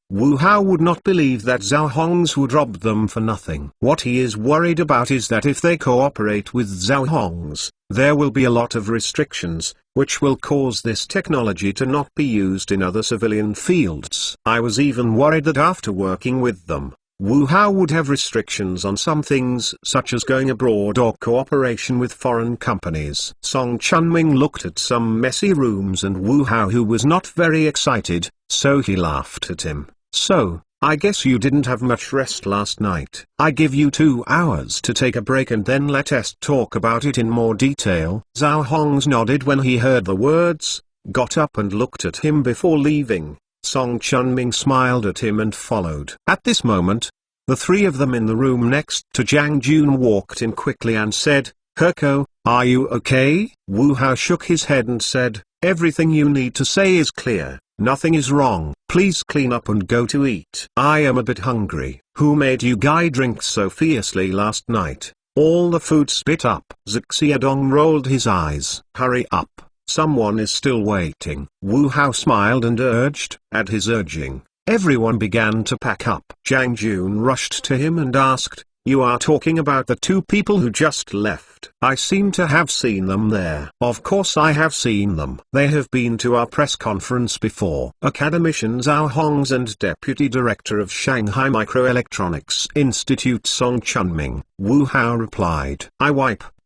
Wu Hao would not believe that Zhao Hongs would rob them for nothing. What he is worried about is that if they cooperate with Zhao Hongs, there will be a lot of restrictions, which will cause this technology to not be used in other civilian fields. I was even worried that after working with them, Wu Hao would have restrictions on some things such as going abroad or cooperation with foreign companies. Song Chunming looked at some messy rooms and Wu Hao, who was not very excited, so he laughed at him. So, I guess you didn't have much rest last night. I give you 2 hours to take a break and then let us talk about it in more detail. Zhao Hongs nodded when he heard the words, got up and looked at him before leaving. Song Chunming smiled at him and followed. At this moment, the 3 of them in the room next to Jiang Jun walked in quickly and said, Herko, are you okay? Wu Hao shook his head and said, everything you need to say is clear. Nothing is wrong. Please clean up and go to eat. I am a bit hungry. Who made you guy drink so fiercely last night? All the food spit up. Xiaodong rolled his eyes. Hurry up. Someone is still waiting. Wu Hao smiled and urged. At his urging, everyone began to pack up. Jiang Jun rushed to him and asked, You are talking about the two people who just left. I seem to have seen them there. Of course I have seen them. They have been to our press conference before. Academician Zhao Hongs and Deputy Director of Shanghai Microelectronics Institute Song Chunming. Wu Hao replied.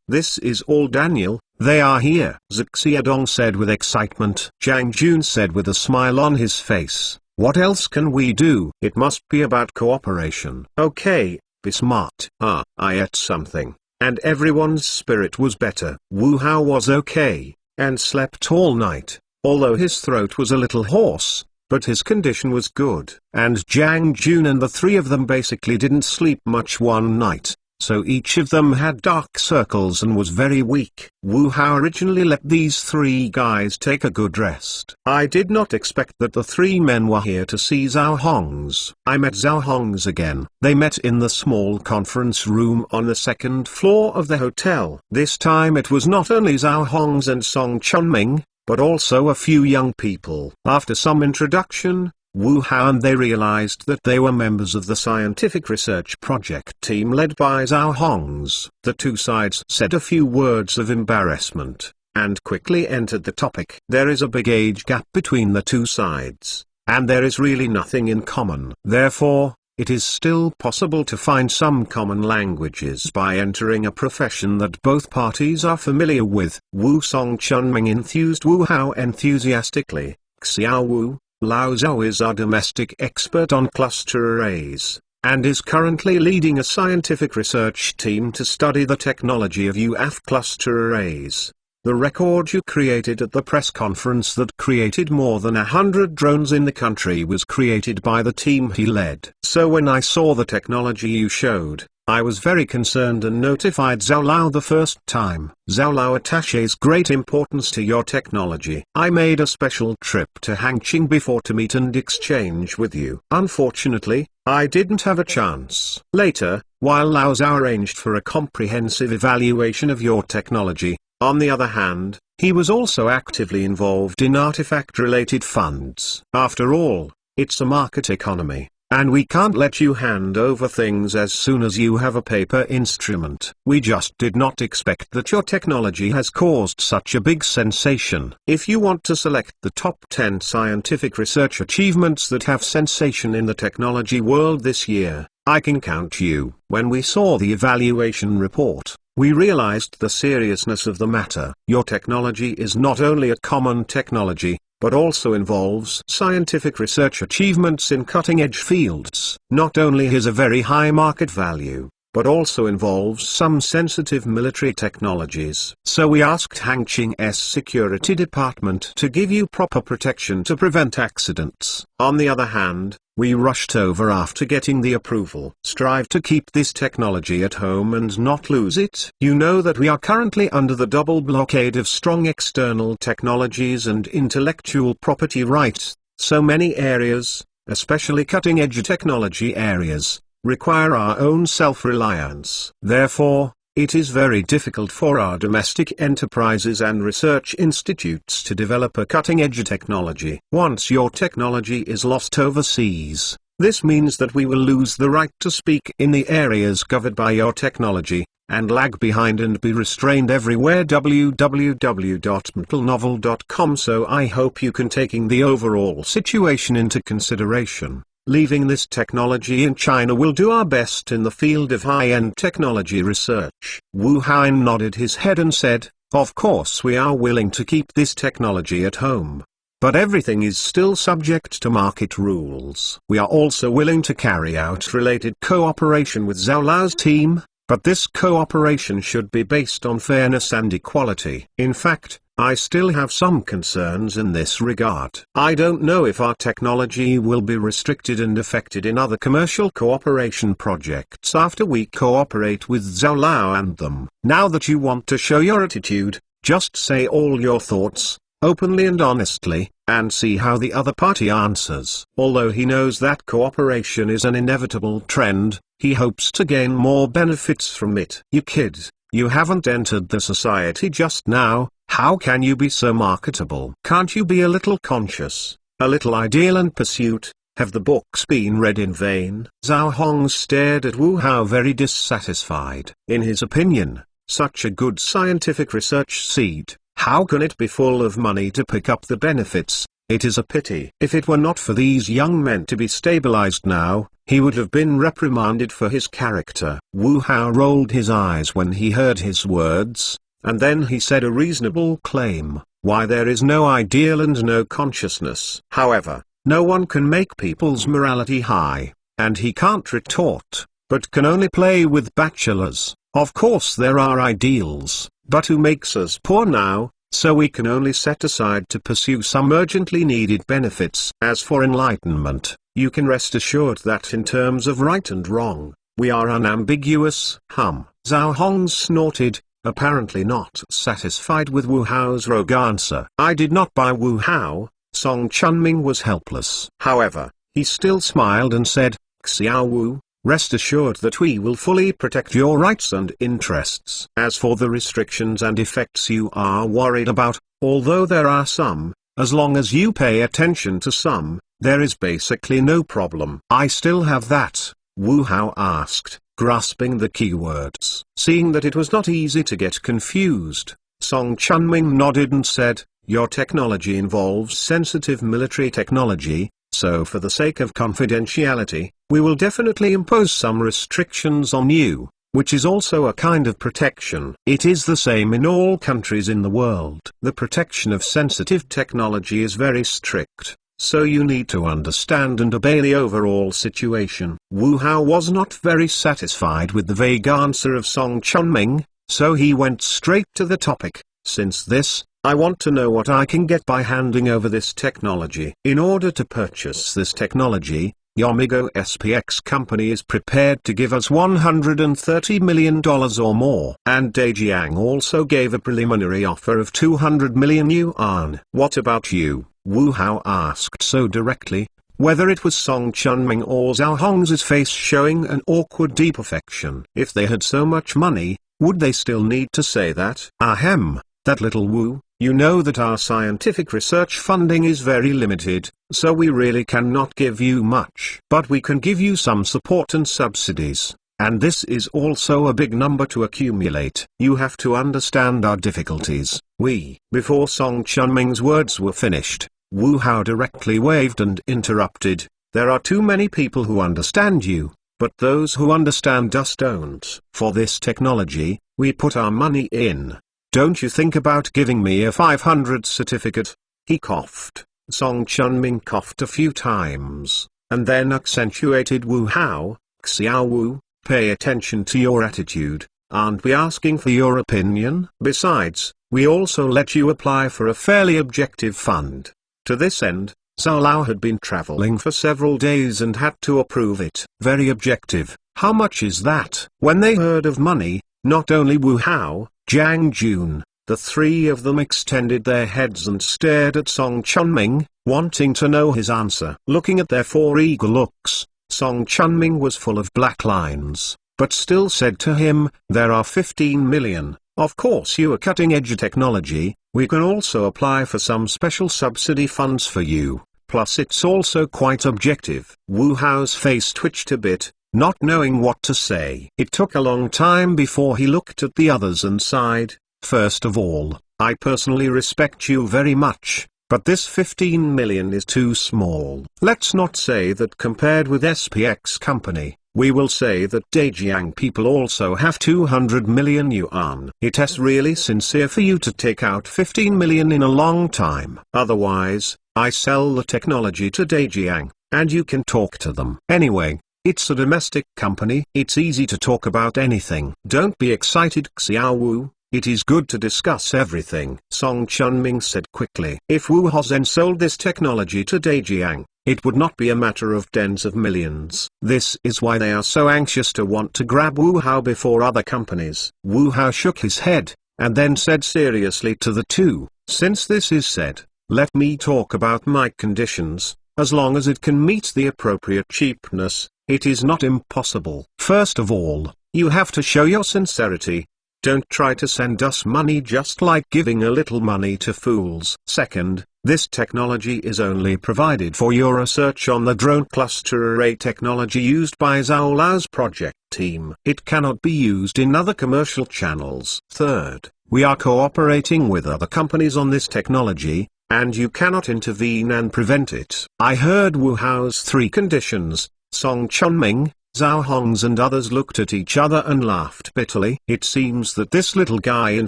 This is all Daniel, they are here. Zhou Xiaodong said with excitement. Zhang Jun said with a smile on his face. What else can we do? It must be about cooperation. Okay, be smart. I ate something, and everyone's spirit was better. Wu Hao was okay, and slept all night, although his throat was a little hoarse, but his condition was good. And Zhang Jun and the three of them basically didn't sleep much one night. So each of them had dark circles and was very weak. Wu Hao originally let these three guys take a good rest. I did not expect that the three men were here to see Zhao Hongs. I met Zhao Hongs again. They met in the small conference room on the second floor of the hotel. This time it was not only Zhao Hongs and Song Chunming, but also a few young people. After some introduction, Wu Hao and they realized that they were members of the scientific research project team led by Zhao Hongs. The two sides said a few words of embarrassment, and quickly entered the topic. There is a big age gap between the two sides, and there is really nothing in common. Therefore, it is still possible to find some common languages by entering a profession that both parties are familiar with. Wu Song Chunming enthused Wu Hao enthusiastically. Xiao Wu, Lao Zhao is our domestic expert on cluster arrays, and is currently leading a scientific research team to study the technology of UAF cluster arrays. The record you created at the press conference that created more than 100 drones in the country was created by the team he led. So when I saw the technology you showed, I was very concerned and notified Zhao Lao the first time. Zhao Lao attaches great importance to your technology. I made a special trip to Hangqing before to meet and exchange with you. Unfortunately, I didn't have a chance. Later, while Lao Zhao arranged for a comprehensive evaluation of your technology, on the other hand, he was also actively involved in artifact-related funds. After all, it's a market economy, and we can't let you hand over things as soon as you have a paper instrument. We just did not expect that your technology has caused such a big sensation. If you want to select the top 10 scientific research achievements that have sensation in the technology world this year, I can count you. When we saw the evaluation report, we realized the seriousness of the matter. Your technology is not only a common technology, but also involves scientific research achievements in cutting-edge fields. Not only has a very high market value, but also involves some sensitive military technologies. So we asked Hangqing's security department to give you proper protection to prevent accidents. On the other hand, we rushed over after getting the approval. Strive to keep this technology at home and not lose it. You know that we are currently under the double blockade of strong external technologies and intellectual property rights. So many areas, especially cutting-edge technology areas, require our own self-reliance. Therefore, it is very difficult for our domestic enterprises and research institutes to develop a cutting-edge technology. Once your technology is lost overseas, this means that we will lose the right to speak in the areas covered by your technology, and lag behind and be restrained everywhere. www.mtlnovel.com. So I hope you can taking the overall situation into consideration. Leaving this technology in China will do our best in the field of high-end technology research. Wu Hao nodded his head and said, of course we are willing to keep this technology at home. But everything is still subject to market rules. We are also willing to carry out related cooperation with Zhao Lao's team, but this cooperation should be based on fairness and equality. In fact, I still have some concerns in this regard. I don't know if our technology will be restricted and affected in other commercial cooperation projects after we cooperate with Zhao Lao and them. Now that you want to show your attitude, just say all your thoughts, openly and honestly, and see how the other party answers. Although he knows that cooperation is an inevitable trend, he hopes to gain more benefits from it. You kid, you haven't entered the society just now. How can you be so marketable? Can't you be a little conscious, a little ideal and pursuit? Have the books been read in vain? Zhao Hong stared at Wu Hao very dissatisfied. In his opinion, such a good scientific research seed, how can it be full of money to pick up the benefits? It is a pity. If it were not for these young men to be stabilized now, he would have been reprimanded for his character. Wu Hao rolled his eyes when he heard his words, and then he said a reasonable claim, why there is no ideal and no consciousness. However, no one can make people's morality high, and he can't retort, but can only play with bachelors. Of course there are ideals, but who makes us poor now, so we can only set aside to pursue some urgently needed benefits. As for enlightenment, you can rest assured that in terms of right and wrong, we are unambiguous. Zhao Hong snorted, apparently not satisfied with Wu Hao's rogue answer. I did not buy Wu Hao. Song Chunming was helpless. However, he still smiled and said, Xiao Wu, rest assured that we will fully protect your rights and interests. As for the restrictions and effects you are worried about, although there are some, as long as you pay attention to some, there is basically no problem. I still have that, Wu Hao asked, grasping the keywords. Seeing that it was not easy to get confused, Song Chunming nodded and said, your technology involves sensitive military technology, so for the sake of confidentiality, we will definitely impose some restrictions on you, which is also a kind of protection. It is the same in all countries in the world. The protection of sensitive technology is very strict, so you need to understand and obey the overall situation. Wu Hao was not very satisfied with the vague answer of Song Chunming, so he went straight to the topic. Since this, I want to know what I can get by handing over this technology. In order to purchase this technology, Yomigo SPX company is prepared to give us $130 million or more. And Dejiang also gave a preliminary offer of 200 million yuan. What about you? Wu Hao asked so directly, whether it was Song Chunming or Zhao Hong's face showing an awkward deep affection. If they had so much money, would they still need to say that? Ahem, that little Wu. You know that our scientific research funding is very limited, so we really cannot give you much. But we can give you some support and subsidies, and this is also a big number to accumulate. You have to understand our difficulties. Before Song Chunming's words were finished, Wu Hao directly waved and interrupted, there are too many people who understand you, but those who understand us don't. For this technology, we put our money in. Don't you think about giving me a 500 certificate? He coughed. Song Chunming coughed a few times, and then accentuated Wu Hao. Xiao Wu, pay attention to your attitude. Aren't we asking for your opinion? Besides, we also let you apply for a fairly objective fund. To this end, Zhao Lao had been traveling for several days and had to approve it. Very objective. How much is that? When they heard of money, not only Wu Hao, Jiang Jun, the three of them extended their heads and stared at Song Chunming, wanting to know his answer. Looking at their four eager looks, Song Chunming was full of black lines, but still said to him, there are 15 million, of course you are cutting-edge technology, we can also apply for some special subsidy funds for you, plus it's also quite objective. Wu Hao's face twitched a bit, not knowing what to say. It took a long time before he looked at the others and sighed. First of all, I personally respect you very much, but this 15 million is too small. Let's not say that compared with SPX company, we will say that Dejiang people also have 200 million yuan. It is really sincere for you to take out 15 million in a long time. Otherwise, I sell the technology to Dejiang, and you can talk to them. Anyway, it's a domestic company. It's easy to talk about anything. Don't be excited, Xiao Wu. It is good to discuss everything. Song Chunming said quickly. If Wu Hozhen sold this technology to Dejiang, it would not be a matter of tens of millions. This is why they are so anxious to want to grab Wu Hao before other companies. Wu Hao shook his head, and then said seriously to the two, since this is said, let me talk about my conditions, as long as it can meet the appropriate cheapness. It is not impossible. First of all, you have to show your sincerity. Don't try to send us money just like giving a little money to fools. Second, this technology is only provided for your research on the drone cluster array technology used by Zhao Lao's project team. It cannot be used in other commercial channels. Third, we are cooperating with other companies on this technology, and you cannot intervene and prevent it. I heard Wu Hao's three conditions. Song Chunming, Zhao Hongs and others looked at each other and laughed bitterly. It seems that this little guy in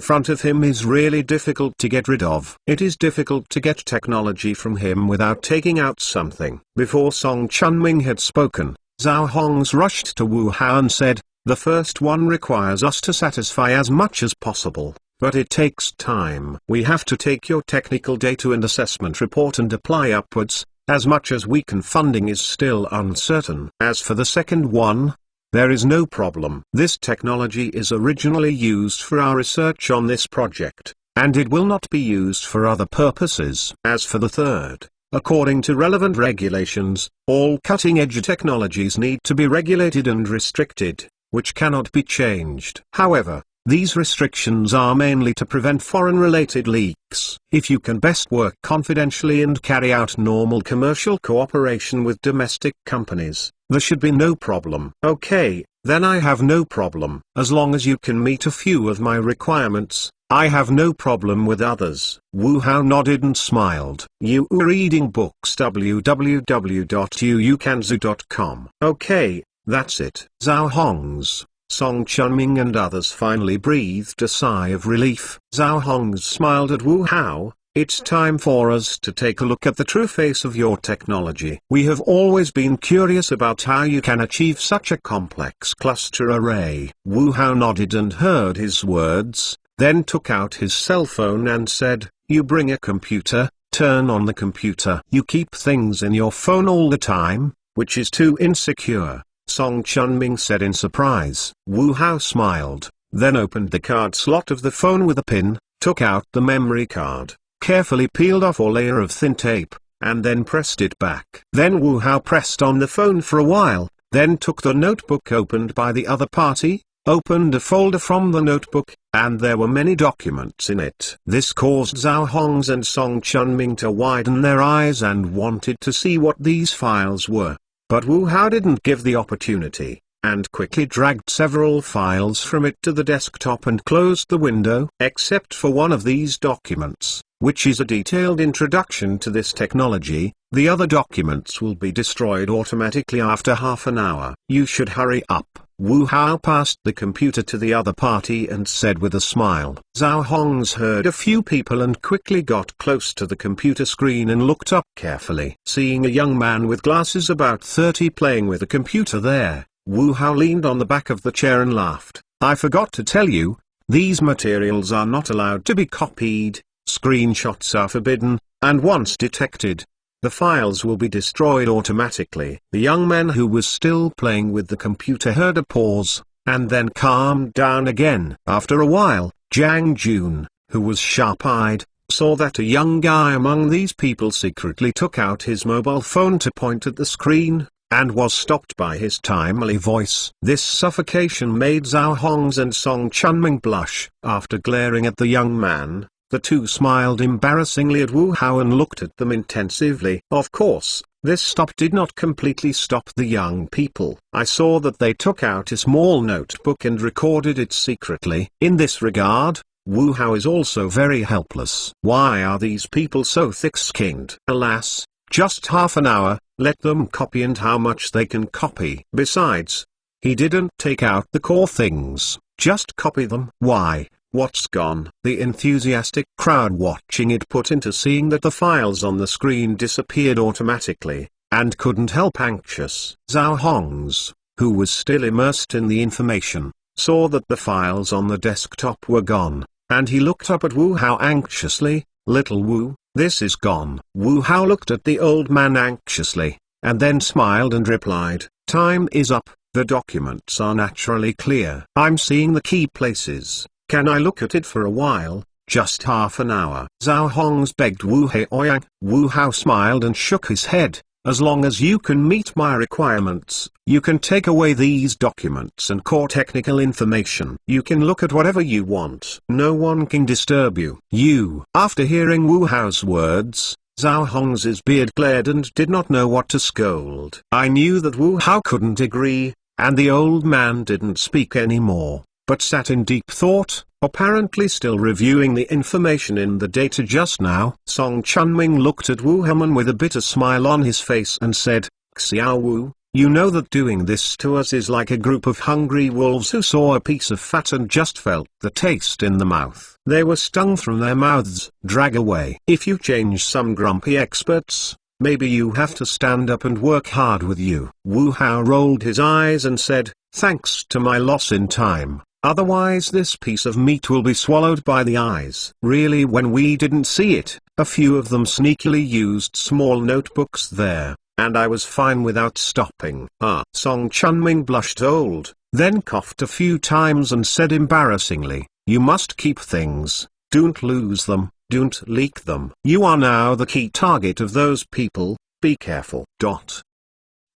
front of him is really difficult to get rid of. It is difficult to get technology from him without taking out something. Before Song Chunming had spoken, Zhao Hongs rushed to Wu Hao and said, "The first one requires us to satisfy as much as possible, but it takes time. We have to take your technical data and assessment report and apply upwards. As much as we can, funding is still uncertain. As for the second one, there is no problem. This technology is originally used for our research on this project, and it will not be used for other purposes. As for the third, according to relevant regulations, all cutting-edge technologies need to be regulated and restricted, which cannot be changed. However, these restrictions are mainly to prevent foreign-related leaks. If you can best work confidentially and carry out normal commercial cooperation with domestic companies, there should be no problem." "Okay, then I have no problem. As long as you can meet a few of my requirements, I have no problem with others." Wu Hao nodded and smiled. You are reading books. www.uukanzu.com. "Okay, that's it." Zhao Hongs, Song Chunming and others finally breathed a sigh of relief. Zhao Hongs smiled at Wu Hao. "It's time for us to take a look at the true face of your technology. We have always been curious about how you can achieve such a complex cluster array." Wu Hao nodded and heard his words, then took out his cell phone and said, "You bring a computer, turn on the computer. You keep things in your phone all the time, which is too insecure," Song Chunming said in surprise. Wu Hao smiled, then opened the card slot of the phone with a pin, took out the memory card, carefully peeled off a layer of thin tape, and then pressed it back. Then Wu Hao pressed on the phone for a while, then took the notebook opened by the other party, opened a folder from the notebook, and there were many documents in it. This caused Zhao Hongs and Song Chunming to widen their eyes and wanted to see what these files were. But Wu Hao didn't give the opportunity, and quickly dragged several files from it to the desktop and closed the window. Except for one of these documents, which is a detailed introduction to this technology, the other documents will be destroyed automatically after half an hour. You should hurry up. Wu Hao passed the computer to the other party and said with a smile. Zhao Hongs heard a few people and quickly got close to the computer screen and looked up carefully. Seeing a young man with glasses about 30 playing with a computer there, Wu Hao leaned on the back of the chair and laughed. "I forgot to tell you, these materials are not allowed to be copied, screenshots are forbidden, and once detected, the files will be destroyed automatically." The young man who was still playing with the computer heard a pause, and then calmed down again. After a while, Jiang Jun, who was sharp-eyed, saw that a young guy among these people secretly took out his mobile phone to point at the screen, and was stopped by his timely voice. This suffocation made Zhao Hongs and Song Chunming blush. After glaring at the young man, the two smiled embarrassingly at Wu Hao and looked at them intensively. Of course, this stop did not completely stop the young people. I saw that they took out a small notebook and recorded it secretly. In this regard, Wu Hao is also very helpless. Why are these people so thick-skinned? Alas, just half an hour, let them copy and how much they can copy. Besides, he didn't take out the core things, just copy them. Why? What's gone? The enthusiastic crowd watching it put into seeing that the files on the screen disappeared automatically, and couldn't help anxious. Zhao Hongs, who was still immersed in the information, saw that the files on the desktop were gone, and he looked up at Wu Hao anxiously. "Little Wu, this is gone." Wu Hao looked at the old man anxiously, and then smiled and replied, "Time is up, the documents are naturally clear. I'm seeing the key places. Can I look at it for a while, just half an hour?" Zhao Hongs begged Wu Hao. Wu Hao smiled and shook his head. As long as you can meet my requirements, you can take away these documents and core technical information. You can look at whatever you want. No one can disturb you. After hearing Wu Hao's words, Zhao Hong's beard glared and did not know what to scold. I knew that Wu Hao couldn't agree, and the old man didn't speak anymore, but sat in deep thought, apparently still reviewing the information in the data just now. Song Chunming looked at Wu Haoman with a bitter smile on his face and said, "Xiao Wu, you know that doing this to us is like a group of hungry wolves who saw a piece of fat and just felt the taste in the mouth. They were stung from their mouths. Drag away. If you change some grumpy experts, maybe you have to stand up and work hard with you." Wu Hao rolled his eyes and said, "Thanks to my loss in time. Otherwise this piece of meat will be swallowed by the eyes." Really, when we didn't see it, a few of them sneakily used small notebooks there, and I was fine without stopping. Song Chunming blushed old, then coughed a few times and said embarrassingly, "You must keep things, don't lose them, don't leak them. You are now the key target of those people, be careful."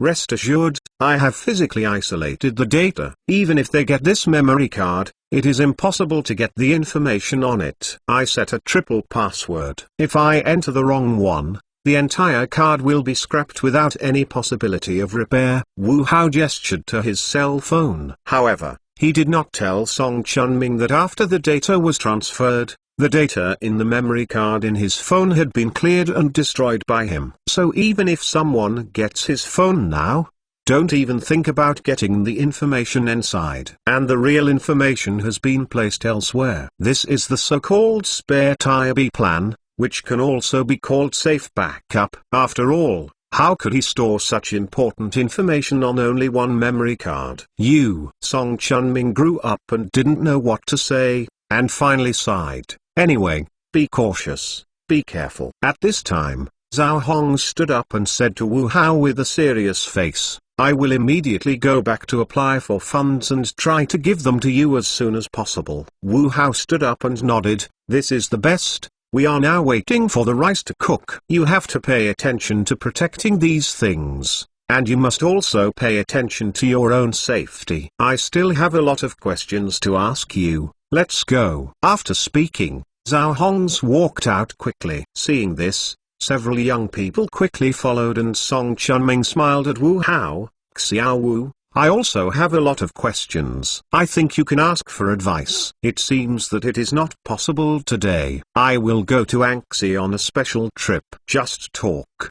Rest assured, I have physically isolated the data. Even if they get this memory card, it is impossible to get the information on it. I set a triple password. If I enter the wrong one, the entire card will be scrapped without any possibility of repair. Wu Hao gestured to his cell phone. However, he did not tell Song Chunming that after the data was transferred, the data in the memory card in his phone had been cleared and destroyed by him. So even if someone gets his phone now, don't even think about getting the information inside. And the real information has been placed elsewhere. This is the so-called spare tire B plan, which can also be called safe backup. After all, how could he store such important information on only one memory card? Song Chunming grew up and didn't know what to say, and finally sighed. "Anyway, be cautious, be careful." At this time, Zhao Hong stood up and said to Wu Hao with a serious face, "I will immediately go back to apply for funds and try to give them to you as soon as possible." Wu Hao stood up and nodded, "This is the best. We are now waiting for the rice to cook. You have to pay attention to protecting these things, and you must also pay attention to your own safety. I still have a lot of questions to ask you. Let's go." After speaking, Zhao Hongs walked out quickly. Seeing this, several young people quickly followed and Song Chunming smiled at Wu Hao. "Xiao Wu, I also have a lot of questions. I think you can ask for advice." "It seems that it is not possible today. I will go to Anxi on a special trip." "Just talk."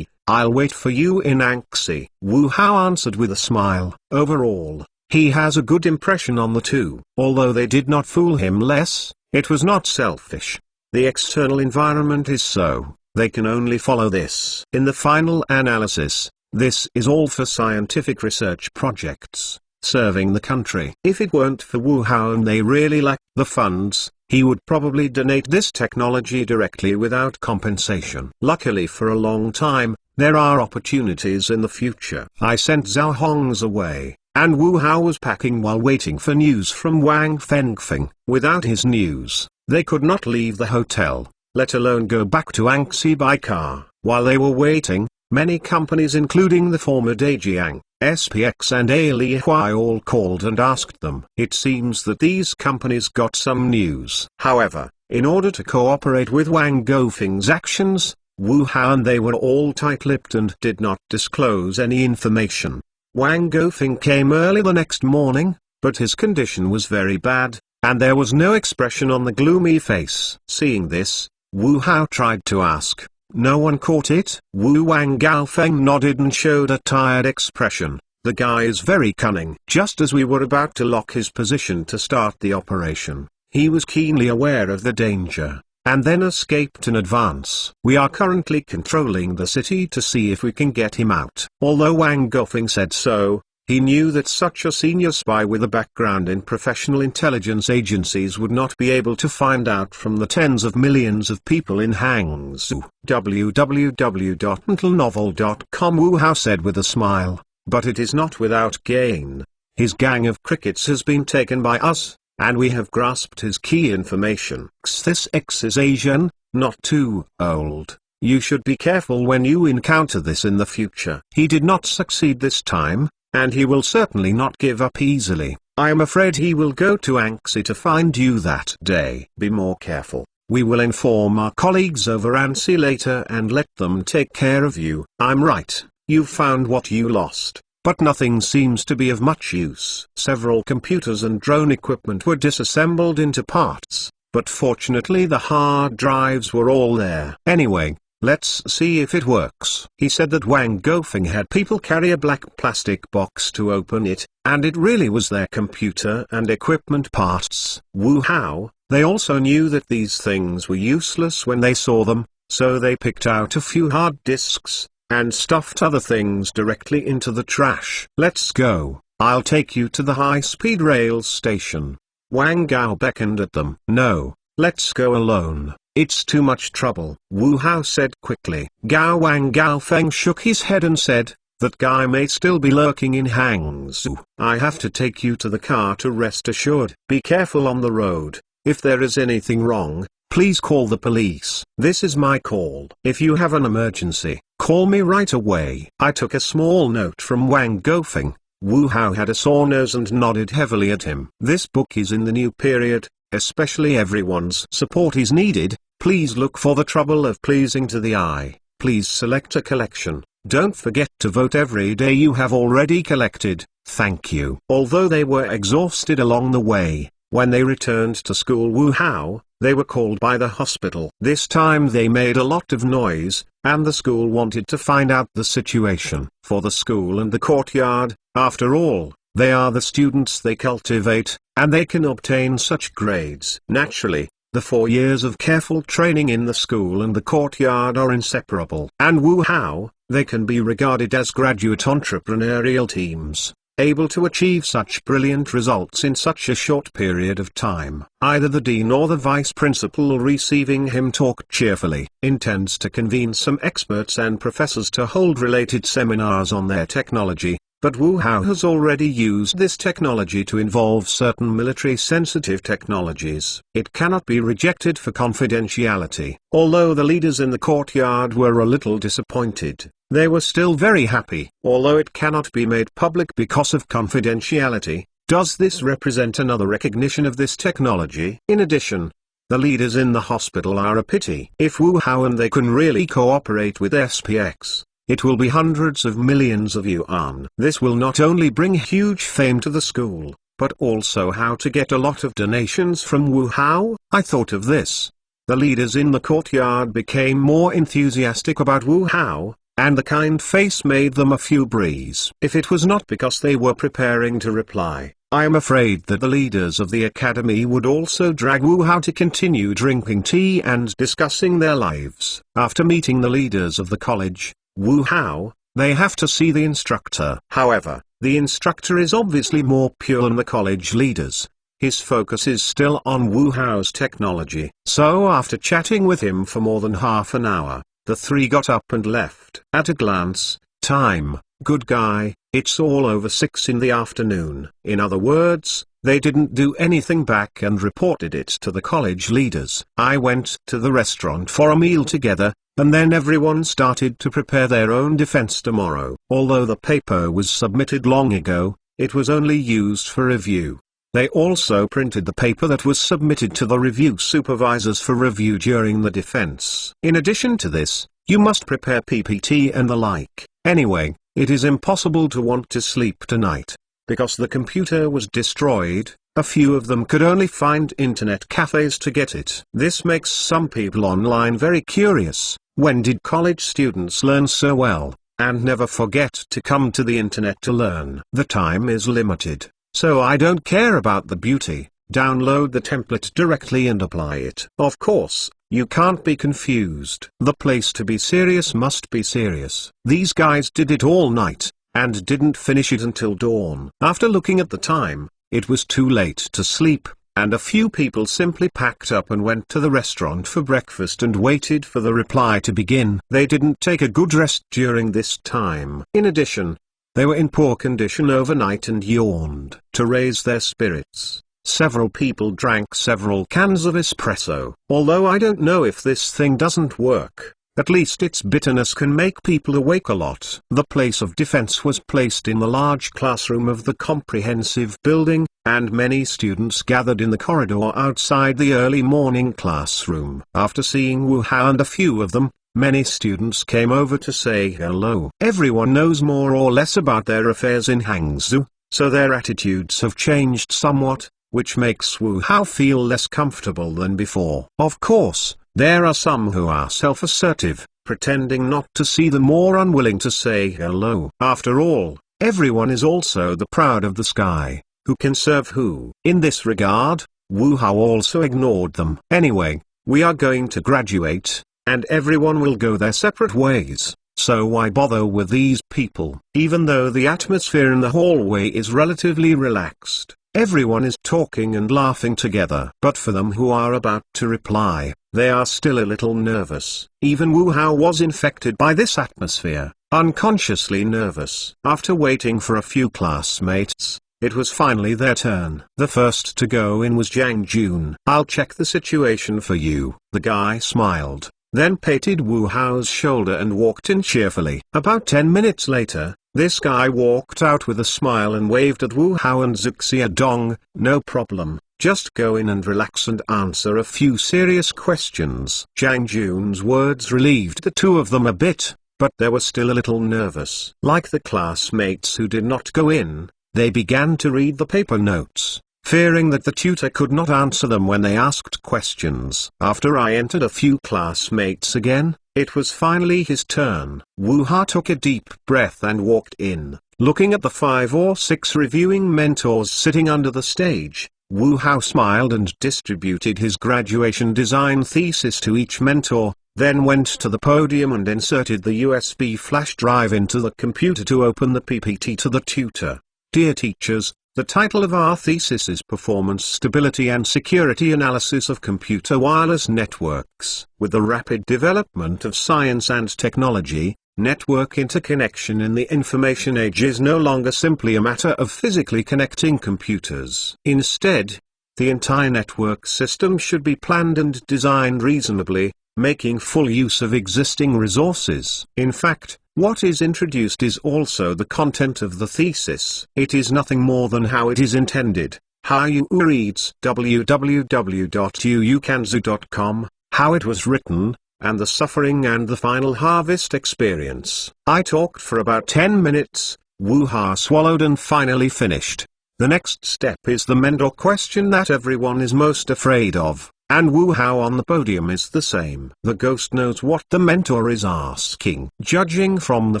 "I'll wait for you in Anxi." Wu Hao answered with a smile. Overall, he has a good impression on the two. Although they did not fool him less, it was not selfish. The external environment is so, they can only follow this. In the final analysis, this is all for scientific research projects, serving the country. If it weren't for Wu Hao and they really lacked the funds, he would probably donate this technology directly without compensation. Luckily for a long time, there are opportunities in the future. I sent Zhao Hongs away, and Wu Hao was packing while waiting for news from Wang Fengfeng. Without his news, they could not leave the hotel, let alone go back to Anxi by car. While they were waiting, many companies including the former Dejiang, SPX and Alihui all called and asked them. It seems that these companies got some news. However, in order to cooperate with Wang Gofeng's actions, Wu Hao and they were all tight-lipped and did not disclose any information. Wang Gofeng came early the next morning, but his condition was very bad, and there was no expression on the gloomy face. Seeing this, Wu Hao tried to ask, "No one caught it?" Wang Gaofeng nodded and showed a tired expression. "The guy is very cunning." Just as we were about to lock his position to start the operation, he was keenly aware of the danger, and then escaped in advance. We are currently controlling the city to see if we can get him out. Although Wang Gofeng said so, he knew that such a senior spy with a background in professional intelligence agencies would not be able to find out from the tens of millions of people in Hangzhou. www.mentalnovel.com Wu Hao said with a smile, "But it is not without gain. His gang of crickets has been taken by us, and we have grasped his key information. This X is Asian, not too old. You should be careful when you encounter this in the future. He did not succeed this time, and he will certainly not give up easily. I am afraid he will go to Anxi to find you that day. Be more careful. We will inform our colleagues over Anxi later and let them take care of you. I'm right, you found what you lost, but nothing seems to be of much use. Several computers and drone equipment were disassembled into parts, but fortunately the hard drives were all there. Anyway, let's see if it works. He said that Wang Gofeng had people carry a black plastic box to open it, and it really was their computer and equipment parts. Wu Hao, they also knew that these things were useless when they saw them, so they picked out a few hard disks, and stuffed other things directly into the trash. Let's go, I'll take you to the high-speed rail station. Wang Gao beckoned at them. No, let's go alone. It's too much trouble, Wu Hao said quickly. Wang Gaofeng shook his head and said, that guy may still be lurking in Hangzhou. I have to take you to the car to rest assured. Be careful on the road. If there is anything wrong, please call the police. This is my call. If you have an emergency, call me right away. I took a small note from Wang Gofeng. Wu Hao had a sore nose and nodded heavily at him. This book is in the new period, especially everyone's support is needed. Please look for the trouble of pleasing to the eye. Please select a collection. Don't forget to vote every day you have already collected. Thank you. Although they were exhausted along the way, when they returned to school Wu Hao, they were called by the hospital. This time they made a lot of noise, and the school wanted to find out the situation. For the school and the courtyard, after all, they are the students they cultivate, and they can obtain such grades. Naturally, the 4 years of careful training in the school and the courtyard are inseparable. And Wu Hao, they can be regarded as graduate entrepreneurial teams, able to achieve such brilliant results in such a short period of time. Either the dean or the vice principal receiving him talked cheerfully, intends to convene some experts and professors to hold related seminars on their technology. But Wu Hao has already used this technology to involve certain military-sensitive technologies. It cannot be rejected for confidentiality. Although the leaders in the courtyard were a little disappointed, they were still very happy. Although it cannot be made public because of confidentiality, does this represent another recognition of this technology? In addition, the leaders in the hospital are a pity. If Wu Hao and they can really cooperate with SPX, it will be hundreds of millions of yuan. This will not only bring huge fame to the school, but also how to get a lot of donations from Wu Hao. I thought of this. The leaders in the courtyard became more enthusiastic about Wu Hao, and the kind face made them a few breeze. If it was not because they were preparing to reply, I am afraid that the leaders of the academy would also drag Wu Hao to continue drinking tea and discussing their lives. After meeting the leaders of the college, Wu Hao, they have to see the instructor. However, the instructor is obviously more pure than the college leaders. His focus is still on Wu Hao's technology. So after chatting with him for more than half an hour, the three got up and left. At a glance, time, good guy, it's all over 6 in the afternoon. In other words, they didn't do anything back and reported it to the college leaders. I went to the restaurant for a meal together, and then everyone started to prepare their own defense tomorrow. Although the paper was submitted long ago, it was only used for review. They also printed the paper that was submitted to the review supervisors for review during the defense. In addition to this, you must prepare PPT and the like. Anyway, it is impossible to want to sleep tonight. Because the computer was destroyed, a few of them could only find internet cafes to get it. This makes some people online very curious. When did college students learn so well, and never forget to come to the internet to learn? The time is limited, so I don't care about the beauty. Download the template directly and apply it. Of course, you can't be confused. The place to be serious must be serious. These guys did it all night, and didn't finish it until dawn. After looking at the time, it was too late to sleep, and a few people simply packed up and went to the restaurant for breakfast and waited for the reply to begin. They didn't take a good rest during this time. In addition, they were in poor condition overnight and yawned. To raise their spirits, several people drank several cans of espresso. Although I don't know if this thing doesn't work, At least its bitterness can make people awake a lot. The place of defense was placed in the large classroom of the comprehensive building, and many students gathered in the corridor outside the early morning classroom. After seeing Wu Hao and a few of them, many students came over to say hello. Everyone knows more or less about their affairs in Hangzhou, so their attitudes have changed somewhat, which makes Wu Hao feel less comfortable than before. Of course, there are some who are self-assertive, pretending not to see them or unwilling to say hello. After all, everyone is also the proud of the sky, who can serve who. In this regard, Wu Hao also ignored them. Anyway, we are going to graduate, and everyone will go their separate ways, so why bother with these people? Even though the atmosphere in the hallway is relatively relaxed, everyone is talking and laughing together. But for them who are about to reply, they are still a little nervous. Even Wu Hao was infected by this atmosphere, unconsciously nervous. After waiting for a few classmates, it was finally their turn. The first to go in was Zhang Jun. "I'll check the situation for you." The guy smiled, then patted Wu Hao's shoulder and walked in cheerfully. About 10 minutes later, this guy walked out with a smile and waved at Wu Hao and Zuxia Dong. "No problem, just go in and relax and answer a few serious questions." Zhang Jun's words relieved the two of them a bit, but they were still a little nervous. Like the classmates who did not go in, they began to read the paper notes, fearing that the tutor could not answer them when they asked questions. After I entered a few classmates again, it was finally his turn. Wu Hao took a deep breath and walked in, looking at the 5 or 6 reviewing mentors sitting under the stage. Wu Hao smiled and distributed his graduation design thesis to each mentor, then went to the podium and inserted the USB flash drive into the computer to open the PPT to the tutor. "Dear teachers, the title of our thesis is Performance Stability and Security Analysis of Computer Wireless Networks. With the rapid development of science and technology, network interconnection in the information age is no longer simply a matter of physically connecting computers. Instead, the entire network system should be planned and designed reasonably, making full use of existing resources. In fact, what is introduced is also the content of the thesis. It is nothing more than how it is intended, how you reads www.uukanzu.com, how it was written, and the suffering and the final harvest experience." I talked for about 10 minutes, Wu Hao swallowed and finally finished. The next step is the mentor question that everyone is most afraid of. And Wu Hao on the podium is the same. The ghost knows what the mentor is asking. Judging from the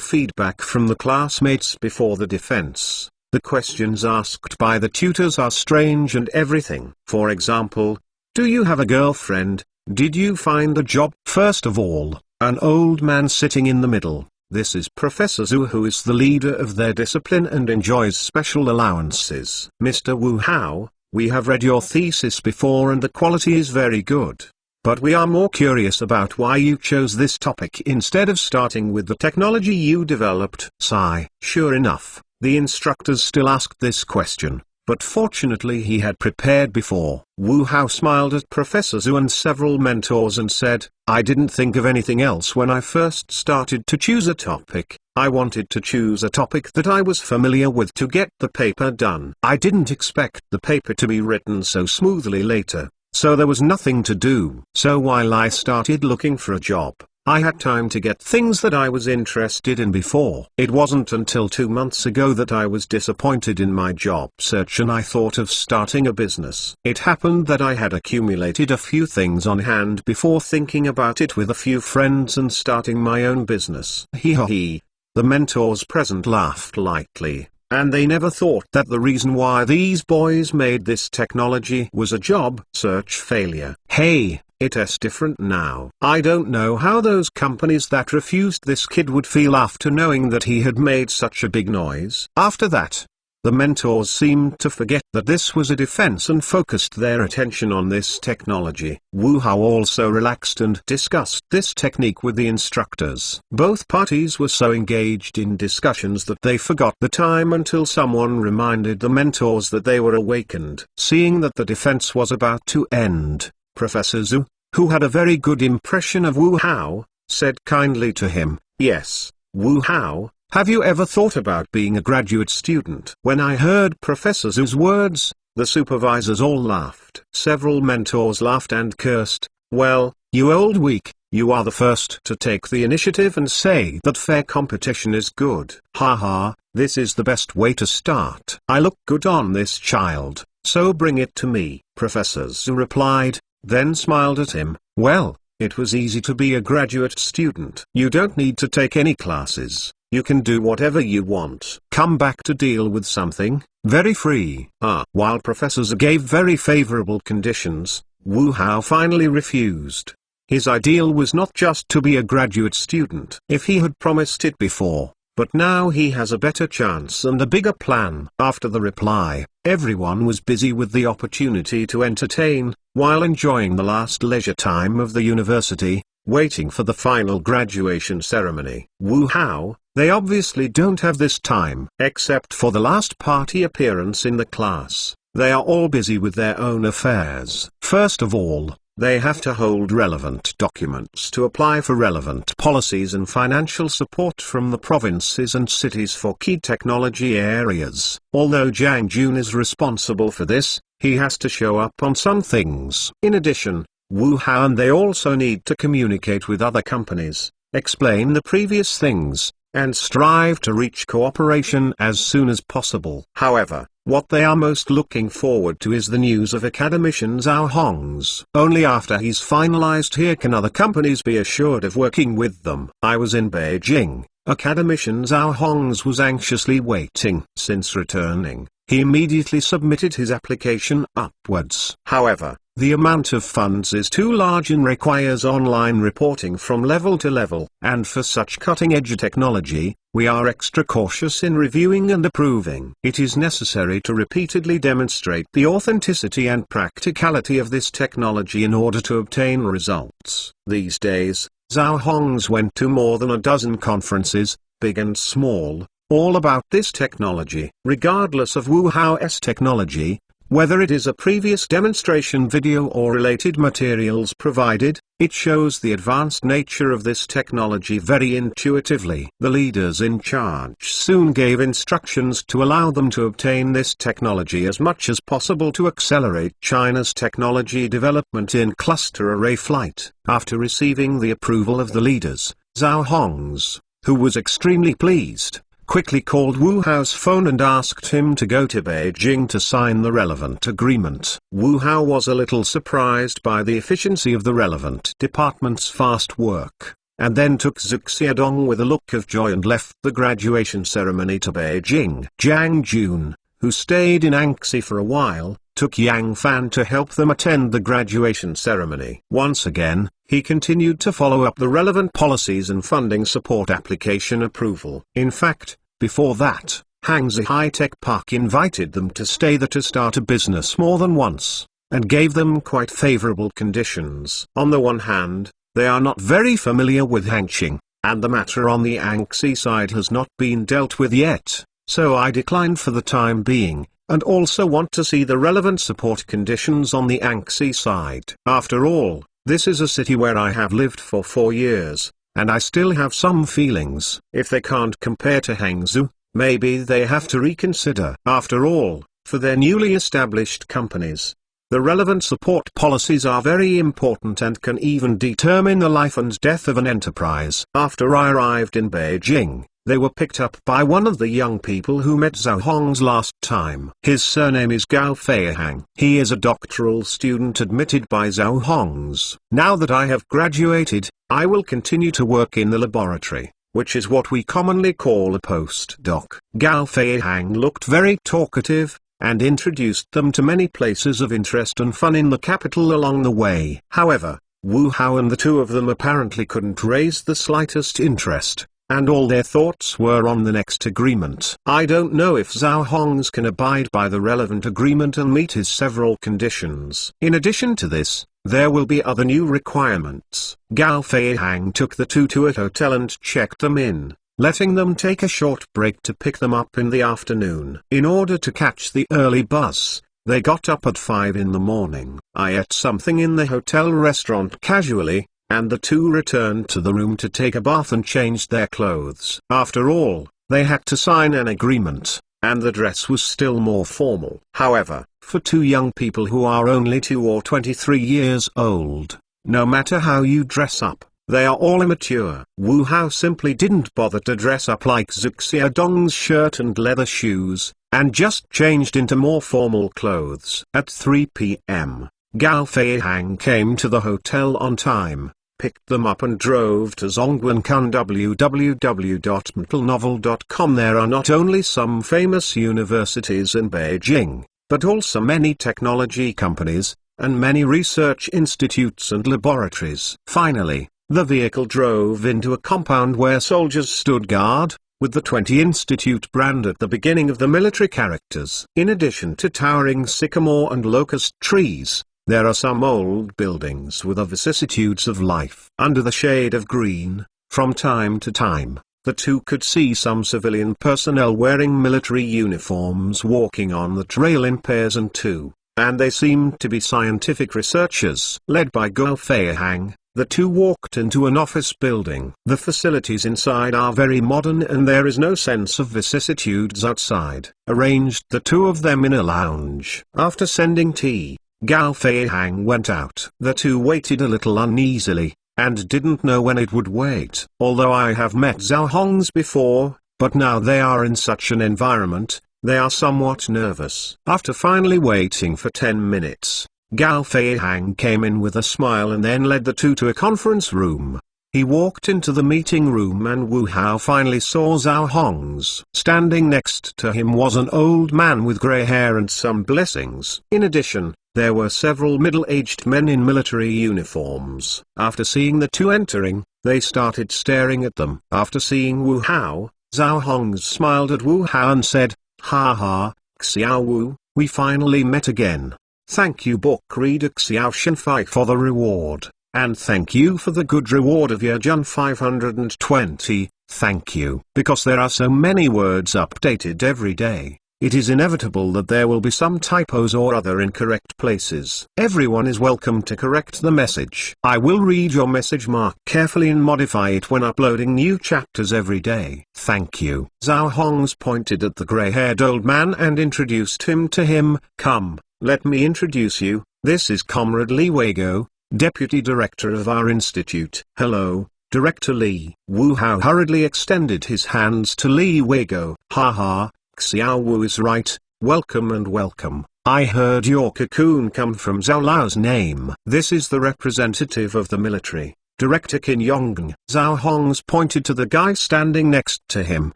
feedback from the classmates before the defense, the questions asked by the tutors are strange and everything. For example, do you have a girlfriend? Did you find a job? First of all, an old man sitting in the middle. This is Professor Zhu, who is the leader of their discipline and enjoys special allowances. "Mr. Wu Hao, we have read your thesis before and the quality is very good. But we are more curious about why you chose this topic instead of starting with the technology you developed." Sigh. Sure enough, the instructors still asked this question, but fortunately he had prepared before. Wu Hao smiled at Professor Zhu and several mentors and said, "I didn't think of anything else when I first started to choose a topic. I wanted to choose a topic that I was familiar with to get the paper done. I didn't expect the paper to be written so smoothly later, so there was nothing to do. So while I started looking for a job, I had time to get things that I was interested in before. It wasn't until 2 months ago that I was disappointed in my job search and I thought of starting a business. It happened that I had accumulated a few things on hand before thinking about it with a few friends and starting my own business." He. The mentors present laughed lightly, and they never thought that the reason why these boys made this technology was a job search failure. Hey, it's different now. I don't know how those companies that refused this kid would feel after knowing that he had made such a big noise. After that, the mentors seemed to forget that this was a defense and focused their attention on this technology. Wu Hao also relaxed and discussed this technique with the instructors. Both parties were so engaged in discussions that they forgot the time until someone reminded the mentors that they were awakened. Seeing that the defense was about to end, Professor Zhu, who had a very good impression of Wu Hao, said kindly to him, "Yes, Wu Hao, have you ever thought about being a graduate student?" When I heard Professor Zhu's words, the supervisors all laughed. Several mentors laughed and cursed. "Well, you old weak, you are the first to take the initiative and say that fair competition is good. Ha ha, this is the best way to start. I look good on this child, so bring it to me." Professor Zhu replied, then smiled at him. "Well, it was easy to be a graduate student. You don't need to take any classes. You can do whatever you want. Come back to deal with something, very free." While Professor Zhu gave very favorable conditions, Wu Hao finally refused. His ideal was not just to be a graduate student if he had promised it before, but now he has a better chance and a bigger plan. After the reply, everyone was busy with the opportunity to entertain, while enjoying the last leisure time of the university, waiting for the final graduation ceremony. Wu Hao, they obviously don't have this time. Except for the last party appearance in the class, they are all busy with their own affairs. First of all, they have to hold relevant documents to apply for relevant policies and financial support from the provinces and cities for key technology areas. Although Jiang Jun is responsible for this, he has to show up on some things. In addition, Wu Hao and they also need to communicate with other companies, explain the previous things, and strive to reach cooperation as soon as possible. However, what they are most looking forward to is the news of academician Zhao Hong's. Only after he's finalized here can other companies be assured of working with them. I was in Beijing. Academician Zhao Hong's was anxiously waiting. Since returning, he immediately submitted his application upwards. However, the amount of funds is too large and requires online reporting from level to level. And for such cutting-edge technology, we are extra cautious in reviewing and approving. It is necessary to repeatedly demonstrate the authenticity and practicality of this technology in order to obtain results. These days, Zhao Hong's went to more than a dozen conferences, big and small, all about this technology. Regardless of Wu Hao's technology, whether it is a previous demonstration video or related materials provided, it shows the advanced nature of this technology very intuitively. The leaders in charge soon gave instructions to allow them to obtain this technology as much as possible to accelerate China's technology development in cluster array flight. After receiving the approval of the leaders, Zhao Hong's, who was extremely pleased, quickly called Wu Hao's phone and asked him to go to Beijing to sign the relevant agreement. Wu Hao was a little surprised by the efficiency of the relevant department's fast work, and then took Zhu Xiaodong with a look of joy and left the graduation ceremony to Beijing. Jiang Jun, who stayed in Anxi for a while, took Yang Fan to help them attend the graduation ceremony. Once again, he continued to follow up the relevant policies and funding support application approval. In fact, before that, Hangzhou High-Tech Park invited them to stay there to start a business more than once, and gave them quite favorable conditions. On the one hand, they are not very familiar with Hangqing, and the matter on the Anxi side has not been dealt with yet, so I declined for the time being, and also want to see the relevant support conditions on the Anxi side. After all, this is a city where I have lived for 4 years, and I still have some feelings. If they can't compare to Hangzhou, maybe they have to reconsider. After all, for their newly established companies, the relevant support policies are very important and can even determine the life and death of an enterprise. After I arrived in Beijing, they were picked up by one of the young people who met Zhao Hong's last time. His surname is Gao Feihang. He is a doctoral student admitted by Zhao Hong's. Now that I have graduated, I will continue to work in the laboratory, which is what we commonly call a postdoc. Gao Feihang looked very talkative, and introduced them to many places of interest and fun in the capital along the way. However, Wu Hao and the two of them apparently couldn't raise the slightest interest, and all their thoughts were on the next agreement. I don't know if Zhao Hong's can abide by the relevant agreement and meet his several conditions. In addition to this, there will be other new requirements. Gao Feihang took the two to a hotel and checked them in, letting them take a short break to pick them up in the afternoon. In order to catch the early bus, they got up at 5 in the morning. I ate something in the hotel restaurant casually, and the two returned to the room to take a bath and changed their clothes. After all, they had to sign an agreement, and the dress was still more formal. However, for two young people who are only 2 or 23 years old, no matter how you dress up, they are all immature. Wu Hao simply didn't bother to dress up like Zhu Xiaodong's shirt and leather shoes, and just changed into more formal clothes. At 3 p.m., Gao Feihang came to the hotel on time, picked them up and drove to Zhongguancun. www.mentalnovel.com. There are not only some famous universities in Beijing, but also many technology companies, and many research institutes and laboratories. Finally, the vehicle drove into a compound where soldiers stood guard, with the 20 Institute brand at the beginning of the military characters. In addition to towering sycamore and locust trees, there are some old buildings with the vicissitudes of life. Under the shade of green, from time to time, the two could see some civilian personnel wearing military uniforms walking on the trail in pairs and two, and they seemed to be scientific researchers. Led by Gao Feihang, the two walked into an office building. The facilities inside are very modern and there is no sense of vicissitudes outside. Arranged the two of them in a lounge. After sending tea, Gao Feihang went out. The two waited a little uneasily, and didn't know when it would wait. Although I have met Zhao Hongs before, but now they are in such an environment, they are somewhat nervous. After finally waiting for 10 minutes, Gao Feihang came in with a smile and then led the two to a conference room. He walked into the meeting room and Wu Hao finally saw Zhao Hongs. Standing next to him was an old man with grey hair and some blessings. In addition, there were several middle-aged men in military uniforms. After seeing the two entering, they started staring at them. After seeing Wu Hao, Zhao Hongs smiled at Wu Hao and said, "Ha ha, Xiao Wu, we finally met again. Thank you book reader Xiao Shenfai for the reward, and thank you for the good reward of Yejun 520, thank you." Because there are so many words updated every day, it is inevitable that there will be some typos or other incorrect places. Everyone is welcome to correct the message. I will read your message, mark carefully and modify it when uploading new chapters every day. Thank you. Zhao Hongs pointed at the grey-haired old man and introduced him to him. Come, let me introduce you, this is Comrade Li Weigo, Deputy Director of our institute. Hello, Director Li. Wu Hao hurriedly extended his hands to Li Weigo. Ha ha. Xiao Wu is right, welcome and welcome. I heard your cocoon come from Zhao Lao's name. This is the representative of the military, Director Qin Yonggang. Zhao Hongs pointed to the guy standing next to him,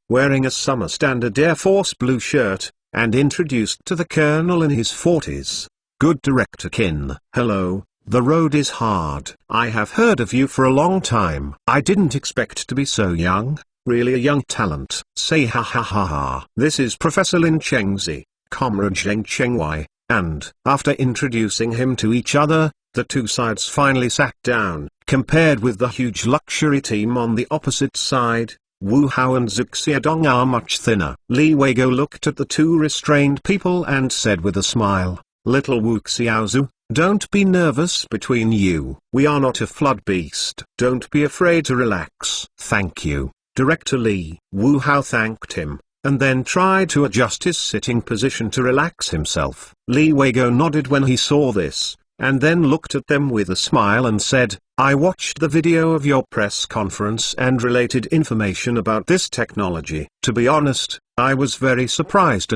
wearing a summer standard Air Force blue shirt, and introduced to the colonel in his 40s. Good Director Qin. Hello, the road is hard. I have heard of you for a long time. I didn't expect to be so young. Really a young talent. Say ha ha ha ha. This is Professor Lin Chengzi, Comrade Zheng Chengwei, and, after introducing him to each other, the two sides finally sat down. Compared with the huge luxury team on the opposite side, Wu Hao and Zhu Xiaodong are much thinner. Li Weigo looked at the two restrained people and said with a smile, Little Wu Xiaozu, don't be nervous between you. We are not a flood beast. Don't be afraid to relax. Thank you. Director Li. Wu Hao thanked him, and then tried to adjust his sitting position to relax himself. Li Weigo nodded when he saw this, and then looked at them with a smile and said, I watched the video of your press conference and related information about this technology. To be honest, I was very surprised.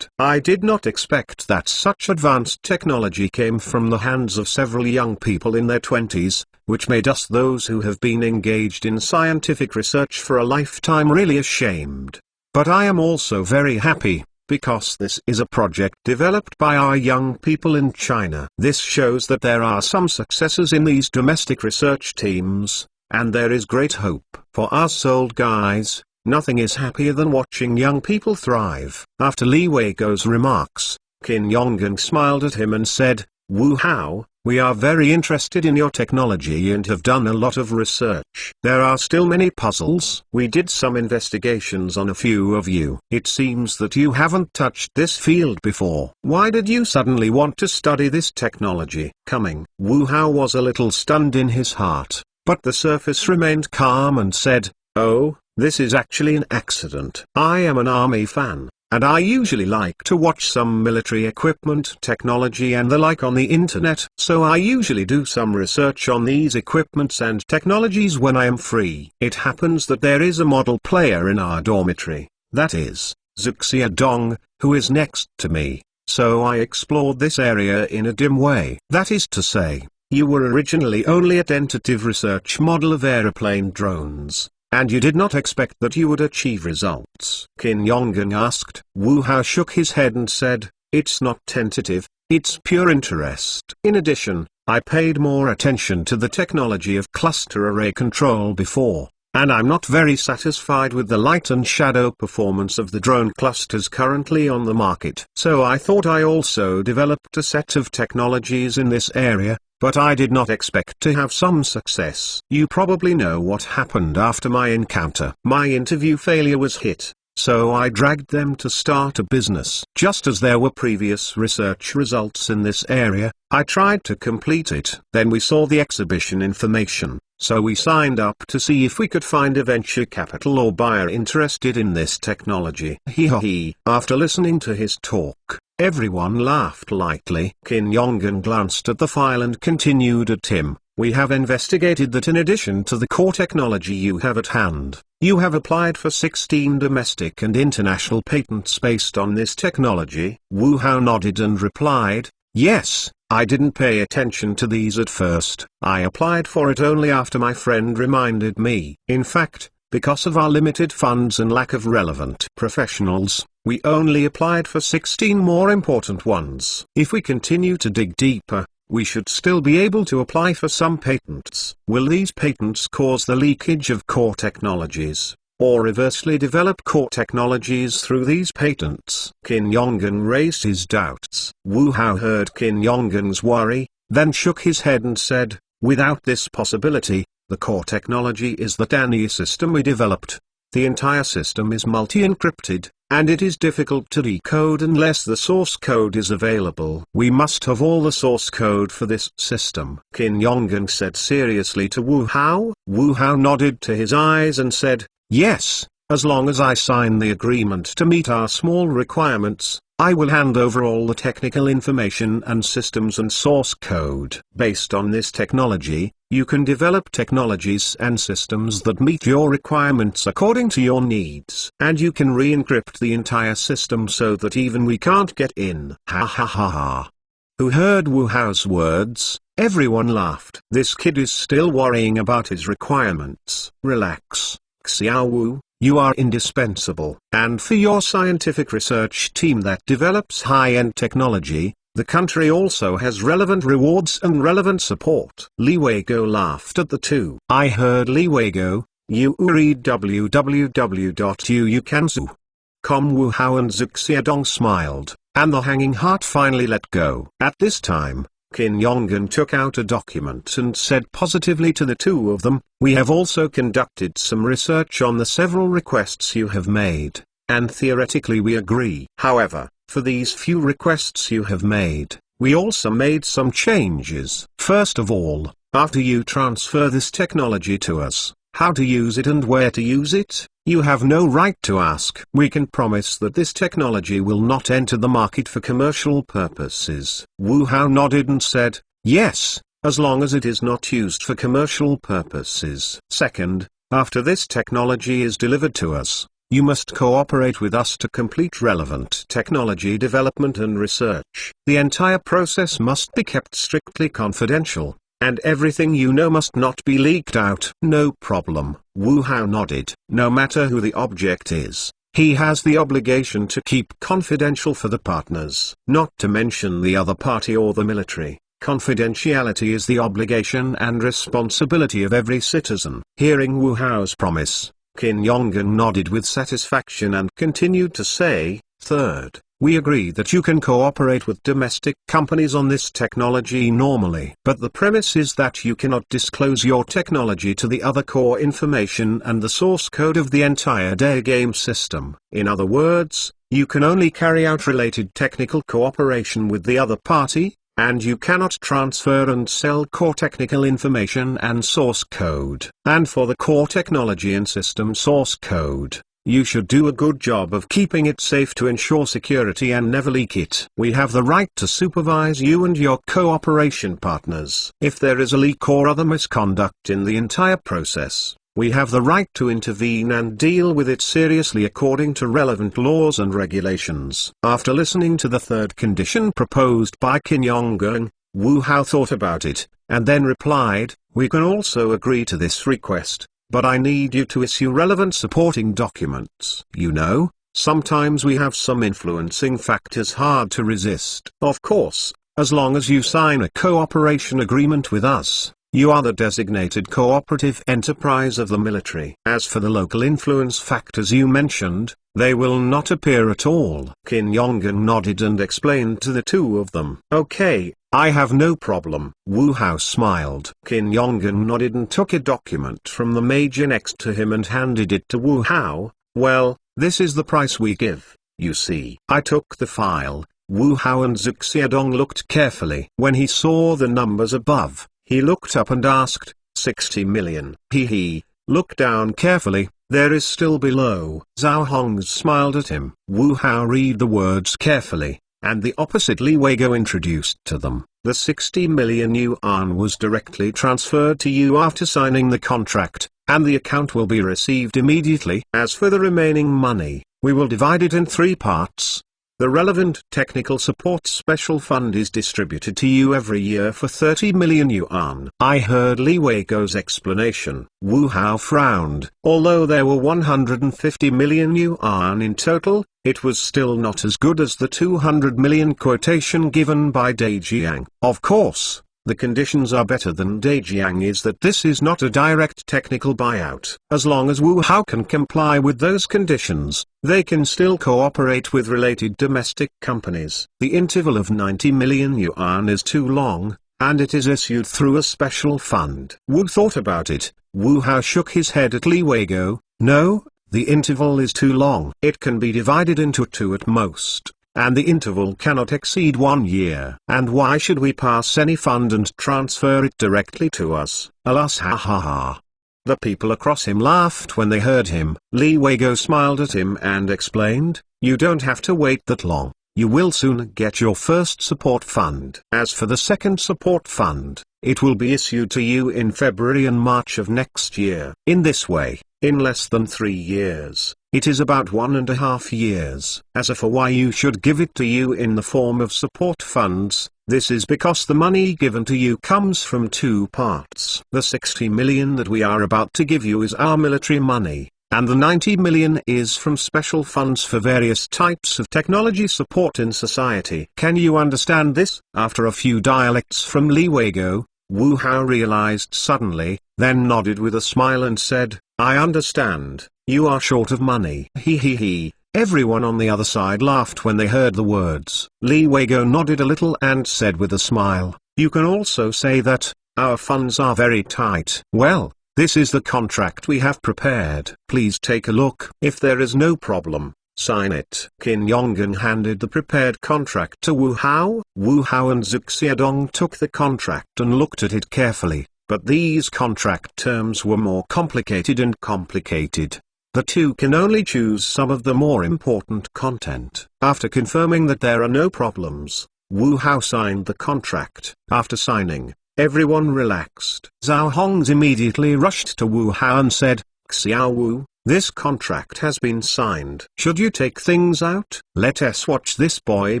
I did not expect that such advanced technology came from the hands of several young people in their 20s, which made us those who have been engaged in scientific research for a lifetime really ashamed. But I am also very happy, because this is a project developed by our young people in China. This shows that there are some successes in these domestic research teams, and there is great hope. For us old guys, nothing is happier than watching young people thrive. After Li Weigo's remarks, Qin Yonggang smiled at him and said, Wu Hao, We are very interested in your technology and have done a lot of research. There are still many puzzles. We did some investigations on a few of you. It seems that you haven't touched this field before. Why did you suddenly want to study this technology? Coming. Wu Hao was a little stunned in his heart, but the surface remained calm and said, "Oh, this is actually an accident. I am an army fan, and I usually like to watch some military equipment technology and the like on the internet, so I usually do some research on these equipments and technologies when I am free. It happens that there is a model player in our dormitory, that is, Zuxia Dong, who is next to me, so I explored this area in a dim way. That is to say, you were originally only a tentative research model of aeroplane drones, and you did not expect that you would achieve results?" Qin Yonggang asked. Wu Hao shook his head and said, "It's not tentative, it's pure interest. In addition, I paid more attention to the technology of cluster array control before, and I'm not very satisfied with the light and shadow performance of the drone clusters currently on the market. So I thought I also developed a set of technologies in this area, but I did not expect to have some success. You probably know what happened after my encounter. My interview failure was hit, so I dragged them to start a business. Just as there were previous research results in this area, I tried to complete it. Then we saw the exhibition information, so we signed up to see if we could find a venture capital or buyer interested in this technology." He. After listening to his talk, everyone laughed lightly. Qin Yonggang glanced at the file and continued at him. "We have investigated that in addition to the core technology you have at hand, you have applied for 16 domestic and international patents based on this technology." Wu Hao nodded and replied, "Yes, I didn't pay attention to these at first. I applied for it only after my friend reminded me. In fact, because of our limited funds and lack of relevant professionals, we only applied for 16 more important ones. If we continue to dig deeper, we should still be able to apply for some patents. Will these patents cause the leakage of core technologies, or reversely develop core technologies through these patents?" Qin Yonggang raised his doubts. Wu Hao heard Qin Yonggang's worry, then shook his head and said, "Without this possibility, the core technology is that any system we developed, the entire system is multi-encrypted, and it is difficult to decode unless the source code is available. We must have all the source code for this system," Qin Yonggang said seriously to Wu Hao. Wu Hao nodded to his eyes and said, "Yes, as long as I sign the agreement to meet our small requirements, I will hand over all the technical information and systems and source code. Based on this technology, you can develop technologies and systems that meet your requirements according to your needs. And you can re-encrypt the entire system so that even we can't get in." Ha ha ha ha. Who heard Wu Hao's words, everyone laughed. This kid is still worrying about his requirements. Relax, Xiao Wu. You are indispensable. And for your scientific research team that develops high-end technology, the country also has relevant rewards and relevant support. Li Weigo laughed at the two. I heard Li Weigo, you read www.uukanzu.com. Wu Hao and Zuxia Dong smiled, and the hanging heart finally let go. At this time, Qin Yonggang took out a document and said positively to the two of them, "We have also conducted some research on the several requests you have made, and theoretically we agree. However, for these few requests you have made, we also made some changes. First of all, after you transfer this technology to us, how to use it and where to use it, you have no right to ask. We can promise that this technology will not enter the market for commercial purposes." Wu Hao nodded and said, "Yes, as long as it is not used for commercial purposes. Second, after this technology is delivered to us, you must cooperate with us to complete relevant technology development and research. The entire process must be kept strictly confidential, and everything you know must not be leaked out." "No problem," Wu Hao nodded. "No matter who the object is, he has the obligation to keep confidential for the partners, not to mention the other party or the military. Confidentiality is the obligation and responsibility of every citizen." Hearing Wu Hao's promise, Qin Yonggang nodded with satisfaction and continued to say, "Third, We agree that you can cooperate with domestic companies on this technology normally. But the premise is that you cannot disclose your technology to the other core information and the source code of the entire day game system. In other words, you can only carry out related technical cooperation with the other party, and you cannot transfer and sell core technical information and source code. And for the core technology and system source code, you should do a good job of keeping it safe to ensure security and never leak it. We have the right to supervise you and your cooperation partners. If there is a leak or other misconduct in the entire process, we have the right to intervene and deal with it seriously according to relevant laws and regulations. After listening to the third condition proposed by Qin Yonggang, Wu Hao thought about it, and then replied, "We can also agree to this request, but I need you to issue relevant supporting documents. You know, sometimes we have some influencing factors hard to resist. Of course, as long as you sign a cooperation agreement with us, you are the designated cooperative enterprise of the military. As for the local influence factors you mentioned, they will not appear at all." Qin Yonggang nodded and explained to the two of them. "Okay, I have no problem." Wu Hao smiled. Qin Yonggang nodded and took a document from the major next to him and handed it to Wu Hao. "Well, this is the price we give, you see." I took the file. Wu Hao and Zhu Xiaodong looked carefully. When he saw the numbers above, he looked up and asked, 60 million. He looked down carefully. There is still below. Zhao Hong smiled at him. Wu Hao read the words carefully, and the opposite Li Weigo introduced to them. The 60 million yuan was directly transferred to you after signing the contract, and the account will be received immediately. As for the remaining money, we will divide it in 3 parts. The relevant technical support special fund is distributed to you every year for 30 million yuan. I heard Li Weigo's explanation. Wu Hao frowned. Although there were 150 million yuan in total, it was still not as good as the 200 million quotation given by Dejiang. Of course, the conditions are better than Dejiang is that this is not a direct technical buyout. As long as Wu Hao can comply with those conditions, they can still cooperate with related domestic companies. The interval of 90 million yuan is too long, and it is issued through a special fund. Wu thought about it. Wu Hao shook his head at Li Weigo. "No, the interval is too long. It can be divided into 2 at most, and the interval cannot exceed 1 year. And why should we pass any fund and transfer it directly to us? Alas, ha ha ha." The people across him laughed when they heard him. Li Weigo smiled at him and explained, "You don't have to wait that long. You will soon get your first support fund. As for the second support fund, it will be issued to you in February and March of next year. In this way, in less than 3 years, it is about 1.5 years. As for why you should give it to you in the form of support funds, this is because the money given to you comes from 2 parts. The 60 million that we are about to give you is our military money, and the 90 million is from special funds for various types of technology support in society. Can you understand this?" After a few dialects from Li Weigo, Wu Hao realized suddenly, then nodded with a smile and said, "I understand. You are short of money." He. Everyone on the other side laughed when they heard the words. Li Weigo nodded a little and said with a smile, "You can also say that our funds are very tight." "Well, this is the contract we have prepared. Please take a look. If there is no problem, sign it." Qin Yonggang handed the prepared contract to Wu Hao. Wu Hao and Zhu Xiaodong took the contract and looked at it carefully, but these contract terms were more complicated and complicated. The two can only choose some of the more important content. After confirming that there are no problems, Wu Hao signed the contract. After signing, everyone relaxed. Zhao Hongs immediately rushed to Wu Hao and said, "Xiao Wu, this contract has been signed. Should you take things out? Let us watch this boy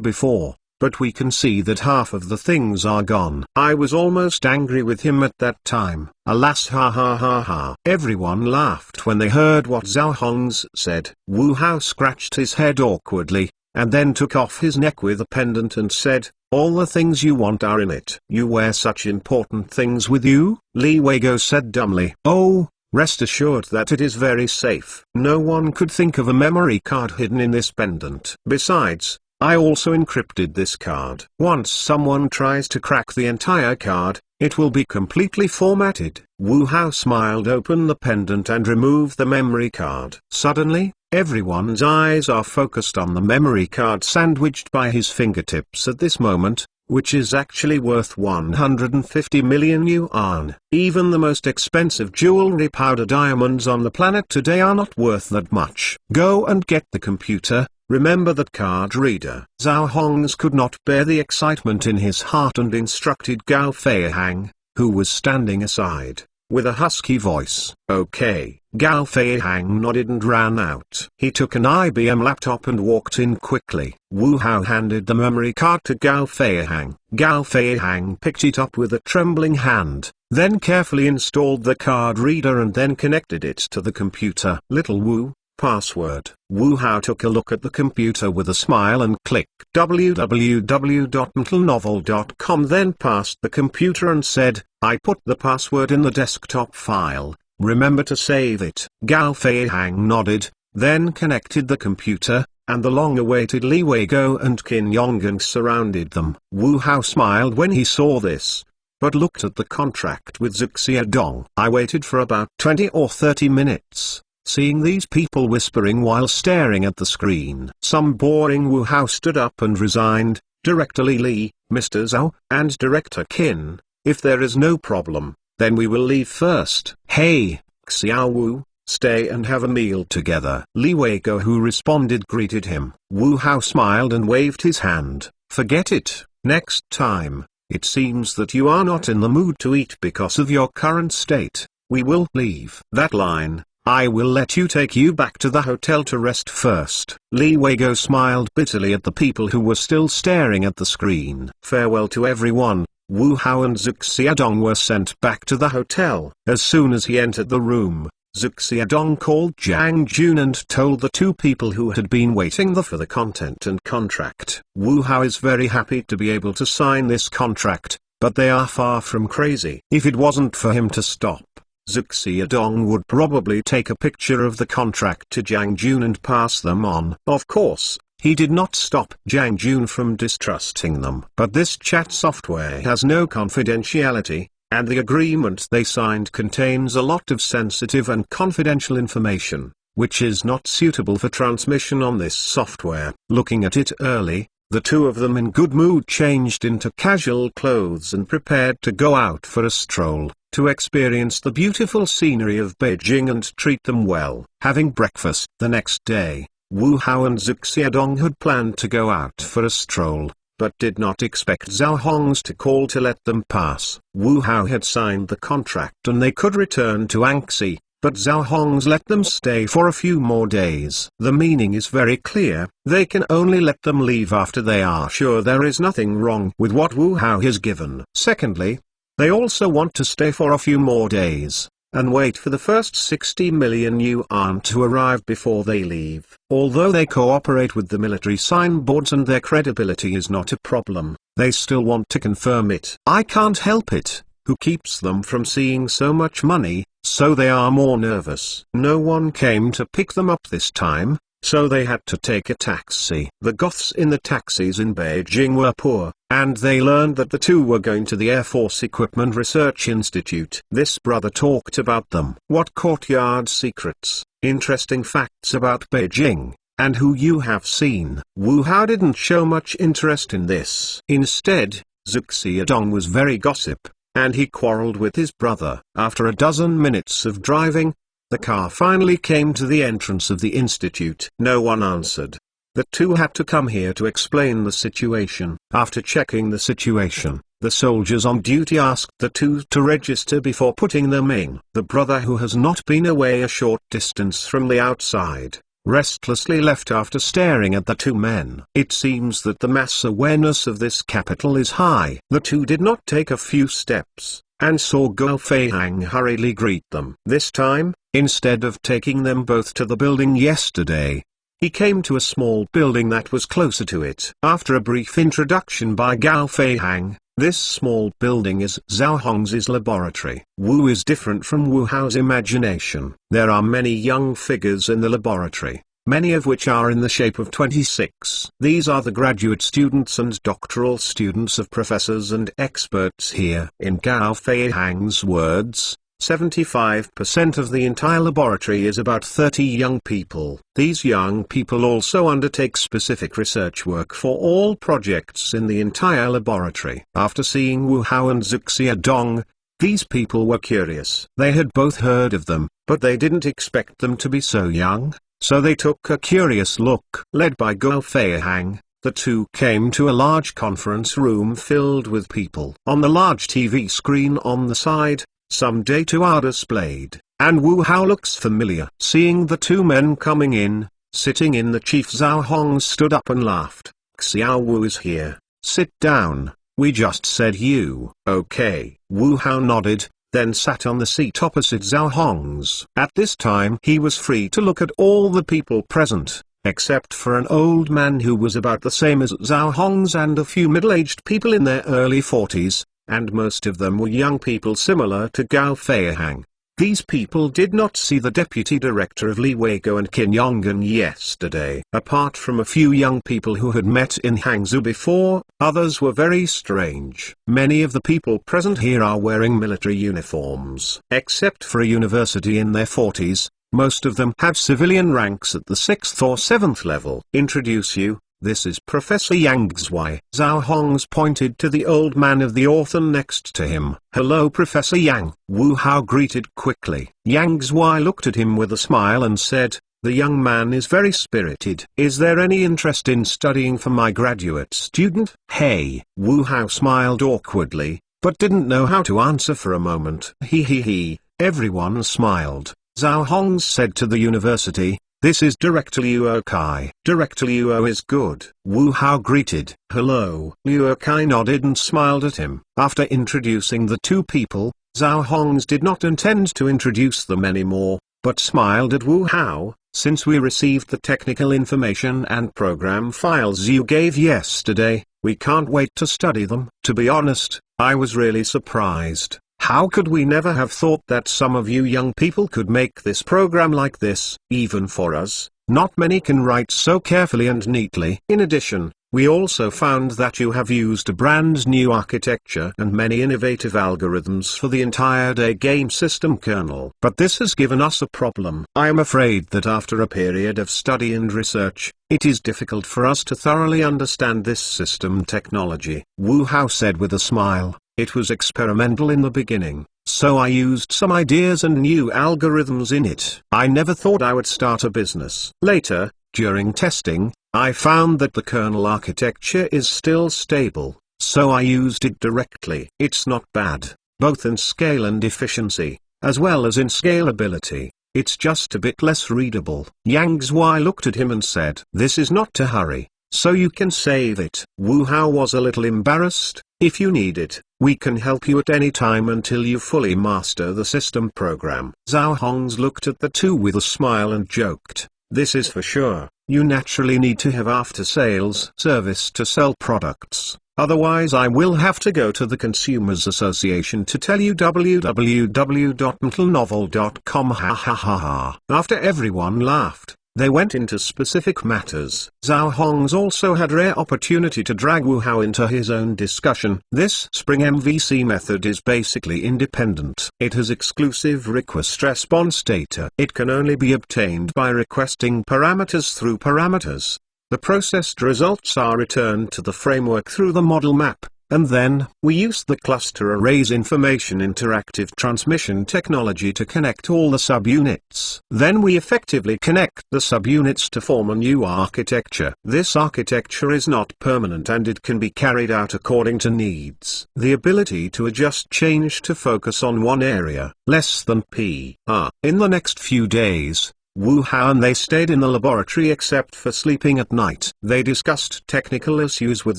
before, but we can see that half of the things are gone." I was almost angry with him at that time. Alas, ha ha ha ha. Everyone laughed when they heard what Zhao Hongs said. Wu Hao scratched his head awkwardly, and then took off his neck with a pendant and said, "All the things you want are in it." "You wear such important things with you?" Li Weigo said dumbly. "Oh, rest assured that it is very safe. No one could think of a memory card hidden in this pendant. Besides, I also encrypted this card. Once someone tries to crack the entire card, it will be completely formatted. Wu Hao smiled, open the pendant and remove the memory card. Suddenly, everyone's eyes are focused on the memory card sandwiched by his fingertips at this moment, which is actually worth 150 million yuan. Even the most expensive jewelry powder diamonds on the planet today are not worth that much. Go and get the computer. Remember that card reader. Zhao Hongs could not bear the excitement in his heart and instructed Gao Feihang, who was standing aside, with a husky voice. Okay. Gao Feihang nodded and ran out. He took an IBM laptop and walked in quickly. Wu Hao handed the memory card to Gao Feihang. Gao Feihang picked it up with a trembling hand, then carefully installed the card reader and then connected it to the computer. Little Wu. Password. Wu Hao took a look at the computer with a smile and clicked www.mtlnovel.com, then passed the computer and said, I put the password in the desktop file, remember to save it. Gao Feihang nodded, then connected the computer, and the long-awaited Li Weigou and Qin Yonggang surrounded them. Wu Hao smiled when he saw this, but looked at the contract with Zhuxia Dong. I waited for about 20 or 30 minutes. Seeing these people whispering while staring at the screen. Some boring. Wu Hao stood up and resigned. Director Li, Mr. Zhao, and Director Qin, if there is no problem, then we will leave first. Hey, Xiao Wu, stay and have a meal together. Li Weigou, who responded, greeted him. Wu Hao smiled and waved his hand. Forget it. Next time, it seems that you are not in the mood to eat because of your current state. We will leave. That line. I will let you take you back to the hotel to rest first. Li Weigou smiled bitterly at the people who were still staring at the screen. Farewell to everyone. Wu Hao and Zhuxia Dong were sent back to the hotel. As soon as he entered the room, Zhuxia Dong called Jiang Jun and told the two people who had been waiting there for the content and contract. Wu Hao is very happy to be able to sign this contract, but they are far from crazy. If it wasn't for him to stop, Zhuxia Dong would probably take a picture of the contract to Jiang Jun and pass them on. Of course, he did not stop Jiang Jun from distrusting them. But this chat software has no confidentiality, and the agreement they signed contains a lot of sensitive and confidential information, which is not suitable for transmission on this software. Looking at it early, the two of them in good mood changed into casual clothes and prepared to go out for a stroll, to experience the beautiful scenery of Beijing and treat them well. Having breakfast the next day, Wu Hao and Zhuxia Dong had planned to go out for a stroll, but did not expect Zhao Hongs to call to let them pass. Wu Hao had signed the contract and they could return to Anxi, but Zhao Hongs let them stay for a few more days. The meaning is very clear, they can only let them leave after they are sure there is nothing wrong with what Wu Hao has given. Secondly, they also want to stay for a few more days, and wait for the first 60 million yuan to arrive before they leave. Although they cooperate with the military signboards and their credibility is not a problem, they still want to confirm it. I can't help it, who keeps them from seeing so much money, so they are more nervous. No one came to pick them up this time, so they had to take a taxi. The Goths in the taxis in Beijing were poor, and they learned that the two were going to the Air Force Equipment Research Institute. This brother talked about them. What courtyard secrets, interesting facts about Beijing, and who you have seen. Wu Hao didn't show much interest in this. Instead, Zhuxia Dong was very gossip, and he quarreled with his brother. After a dozen minutes of driving, the car finally came to the entrance of the institute. No one answered. The two had to come here to explain the situation. After checking the situation, the soldiers on duty asked the two to register before putting them in. The brother, who has not been away a short distance from the outside, restlessly left after staring at the two men. It seems that the mass awareness of this capital is high. The two did not take a few steps, and saw Gao Feihang hurriedly greet them. This time, instead of taking them both to the building yesterday, he came to a small building that was closer to it. After a brief introduction by Gao Feihang, this small building is Zhao Hong's laboratory. Wu is different from Wu Hao's imagination. There are many young figures in the laboratory. many of which are in the shape of 26. These are the graduate students and doctoral students of professors and experts here. In Gao Feihang's words, 75% of the entire laboratory is about 30 young people. These young people also undertake specific research work for all projects in the entire laboratory. After seeing Wu Hao and Zuxia Dong, these people were curious. They had both heard of them, but they didn't expect them to be so young, so they took a curious look. Led by Gao Feihang, the two came to a large conference room filled with people. On the large TV screen on the side, some data are displayed, and Wu Hao looks familiar. Seeing the two men coming in, sitting in the chief, Zhao Hong stood up and laughed. Xiao Wu is here. Sit down, we just said you. Okay. Wu Hao nodded, then sat on the seat opposite Zhao Hong's. At this time he was free to look at all the people present, except for an old man who was about the same as Zhao Hong's and a few middle-aged people in their early 40s. And most of them were young people similar to Gao Feihang. These people did not see the deputy director of Li Weigo and Qin Yonggan yesterday. Apart from a few young people who had met in Hangzhou before, others were very strange. Many of the people present here are wearing military uniforms. Except for a university in their 40s, most of them have civilian ranks at the 6th or 7th level. Introduce you. This is Professor Yang Zhuai. Zhao Hong's pointed to the old man of the orphan next to him. Hello Professor Yang. Wu Hao greeted quickly. Yang Zhuai looked at him with a smile and said, the young man is very spirited. Is there any interest in studying for my graduate student? Hey. Wu Hao smiled awkwardly, but didn't know how to answer for a moment. He. Everyone smiled. Zhao Hong said to the university, this is Director Luo Kai. Director Luo is good. Wu Hao greeted. Hello. Luo Kai nodded and smiled at him. After introducing the two people, Zhao Hongs did not intend to introduce them anymore, but smiled at Wu Hao. Since we received the technical information and program files you gave yesterday, we can't wait to study them. To be honest, I was really surprised. How could we never have thought that some of you young people could make this program like this? Even for us, not many can write so carefully and neatly. In addition, we also found that you have used a brand new architecture and many innovative algorithms for the entire day game system kernel. But this has given us a problem. I am afraid that after a period of study and research, it is difficult for us to thoroughly understand this system technology. Wu Hao said with a smile. It was experimental in the beginning, so I used some ideas and new algorithms in it. I never thought I would start a business. Later, during testing, I found that the kernel architecture is still stable, so I used it directly. It's not bad, both in scale and efficiency, as well as in scalability. It's just a bit less readable. Yang Zhuai looked at him and said, "This is not to hurry, so you can save it." Wu Hao was a little embarrassed. If you need it, we can help you at any time until you fully master the system program. Zhao Hongs looked at the two with a smile and joked, "This is for sure. You naturally need to have after-sales service to sell products. Otherwise I will have to go to the Consumers Association to tell you www.mentalnovel.com." Ha ha ha ha. After everyone laughed, they went into specific matters. Zhao Hongs also had rare opportunity to drag Wu Hao into his own discussion. This Spring MVC method is basically independent. It has exclusive request response data. It can only be obtained by requesting parameters through parameters. The processed results are returned to the framework through the model map. And then, we use the cluster arrays information interactive transmission technology to connect all the subunits. Then we effectively connect the subunits to form a new architecture. This architecture is not permanent and it can be carried out according to needs. The ability to adjust change to focus on one area, less than PR. In the next few days, Wu Hao and they stayed in the laboratory except for sleeping at night. They discussed technical issues with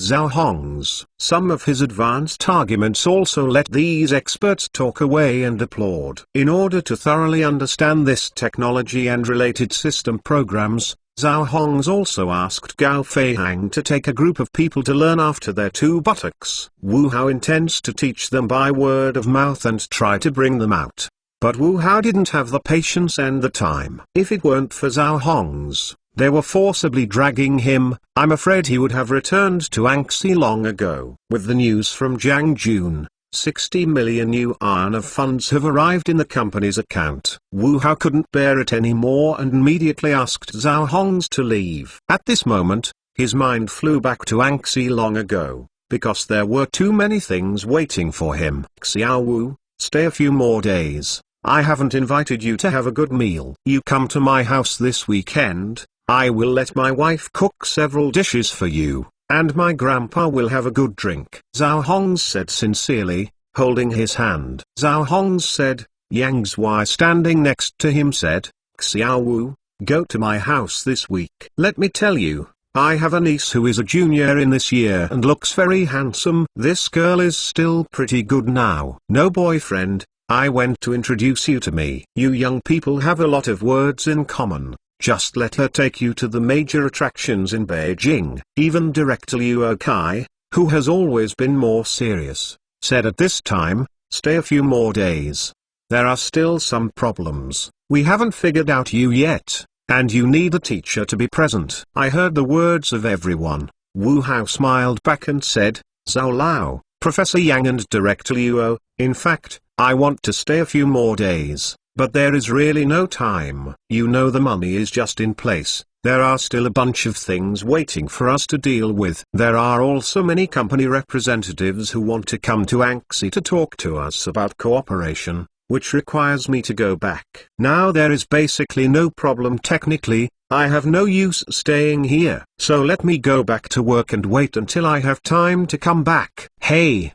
Zhao Hongs. Some of his advanced arguments also let these experts talk away and applaud. In order to thoroughly understand this technology and related system programs, Zhao Hongs also asked Gao Feihang to take a group of people to learn after their two buttocks. Wu Hao intends to teach them by word of mouth and try to bring them out. But Wu Hao didn't have the patience and the time. If it weren't for Zhao Hongs, They were forcibly dragging him. I'm afraid he would have returned to Anxi long ago. With the news from Jiang Jun, 60 million yuan of funds have arrived in the company's account. Wu Hao couldn't bear it anymore and immediately asked Zhao Hongs to leave. At this moment, his mind flew back to Anxi long ago, because there were too many things waiting for him. Xiao Wu, stay a few more days. I haven't invited you to have a good meal. You come to my house this weekend. I will let my wife cook several dishes for you, and my grandpa will have a good drink. Zhao Hongs said sincerely, holding his hand. Zhao Hongs said. Yang Zhuai standing next to him said, Xiao Wu, go to my house this week. Let me tell you, I have a niece who is a junior in this year and looks very handsome. This girl is still pretty good now. No boyfriend. I went to introduce you to me. You young people have a lot of words in common. Just let her take you to the major attractions in Beijing. Even Director Luo Kai, who has always been more serious, said at this time, stay a few more days. There are still some problems. We haven't figured out you yet, and you need a teacher to be present. I heard the words of everyone. Wu Hao smiled back and said, Zhao Lao, Professor Yang and Director Luo, in fact, I want to stay a few more days. But there is really no time. You know the money is just in place. There are still a bunch of things waiting for us to deal with. There are also many company representatives who want to come to Anxi to talk to us about cooperation, which requires me to go back. Now there is basically no problem technically. I have no use staying here. So let me go back to work and wait until I have time to come back. Hey,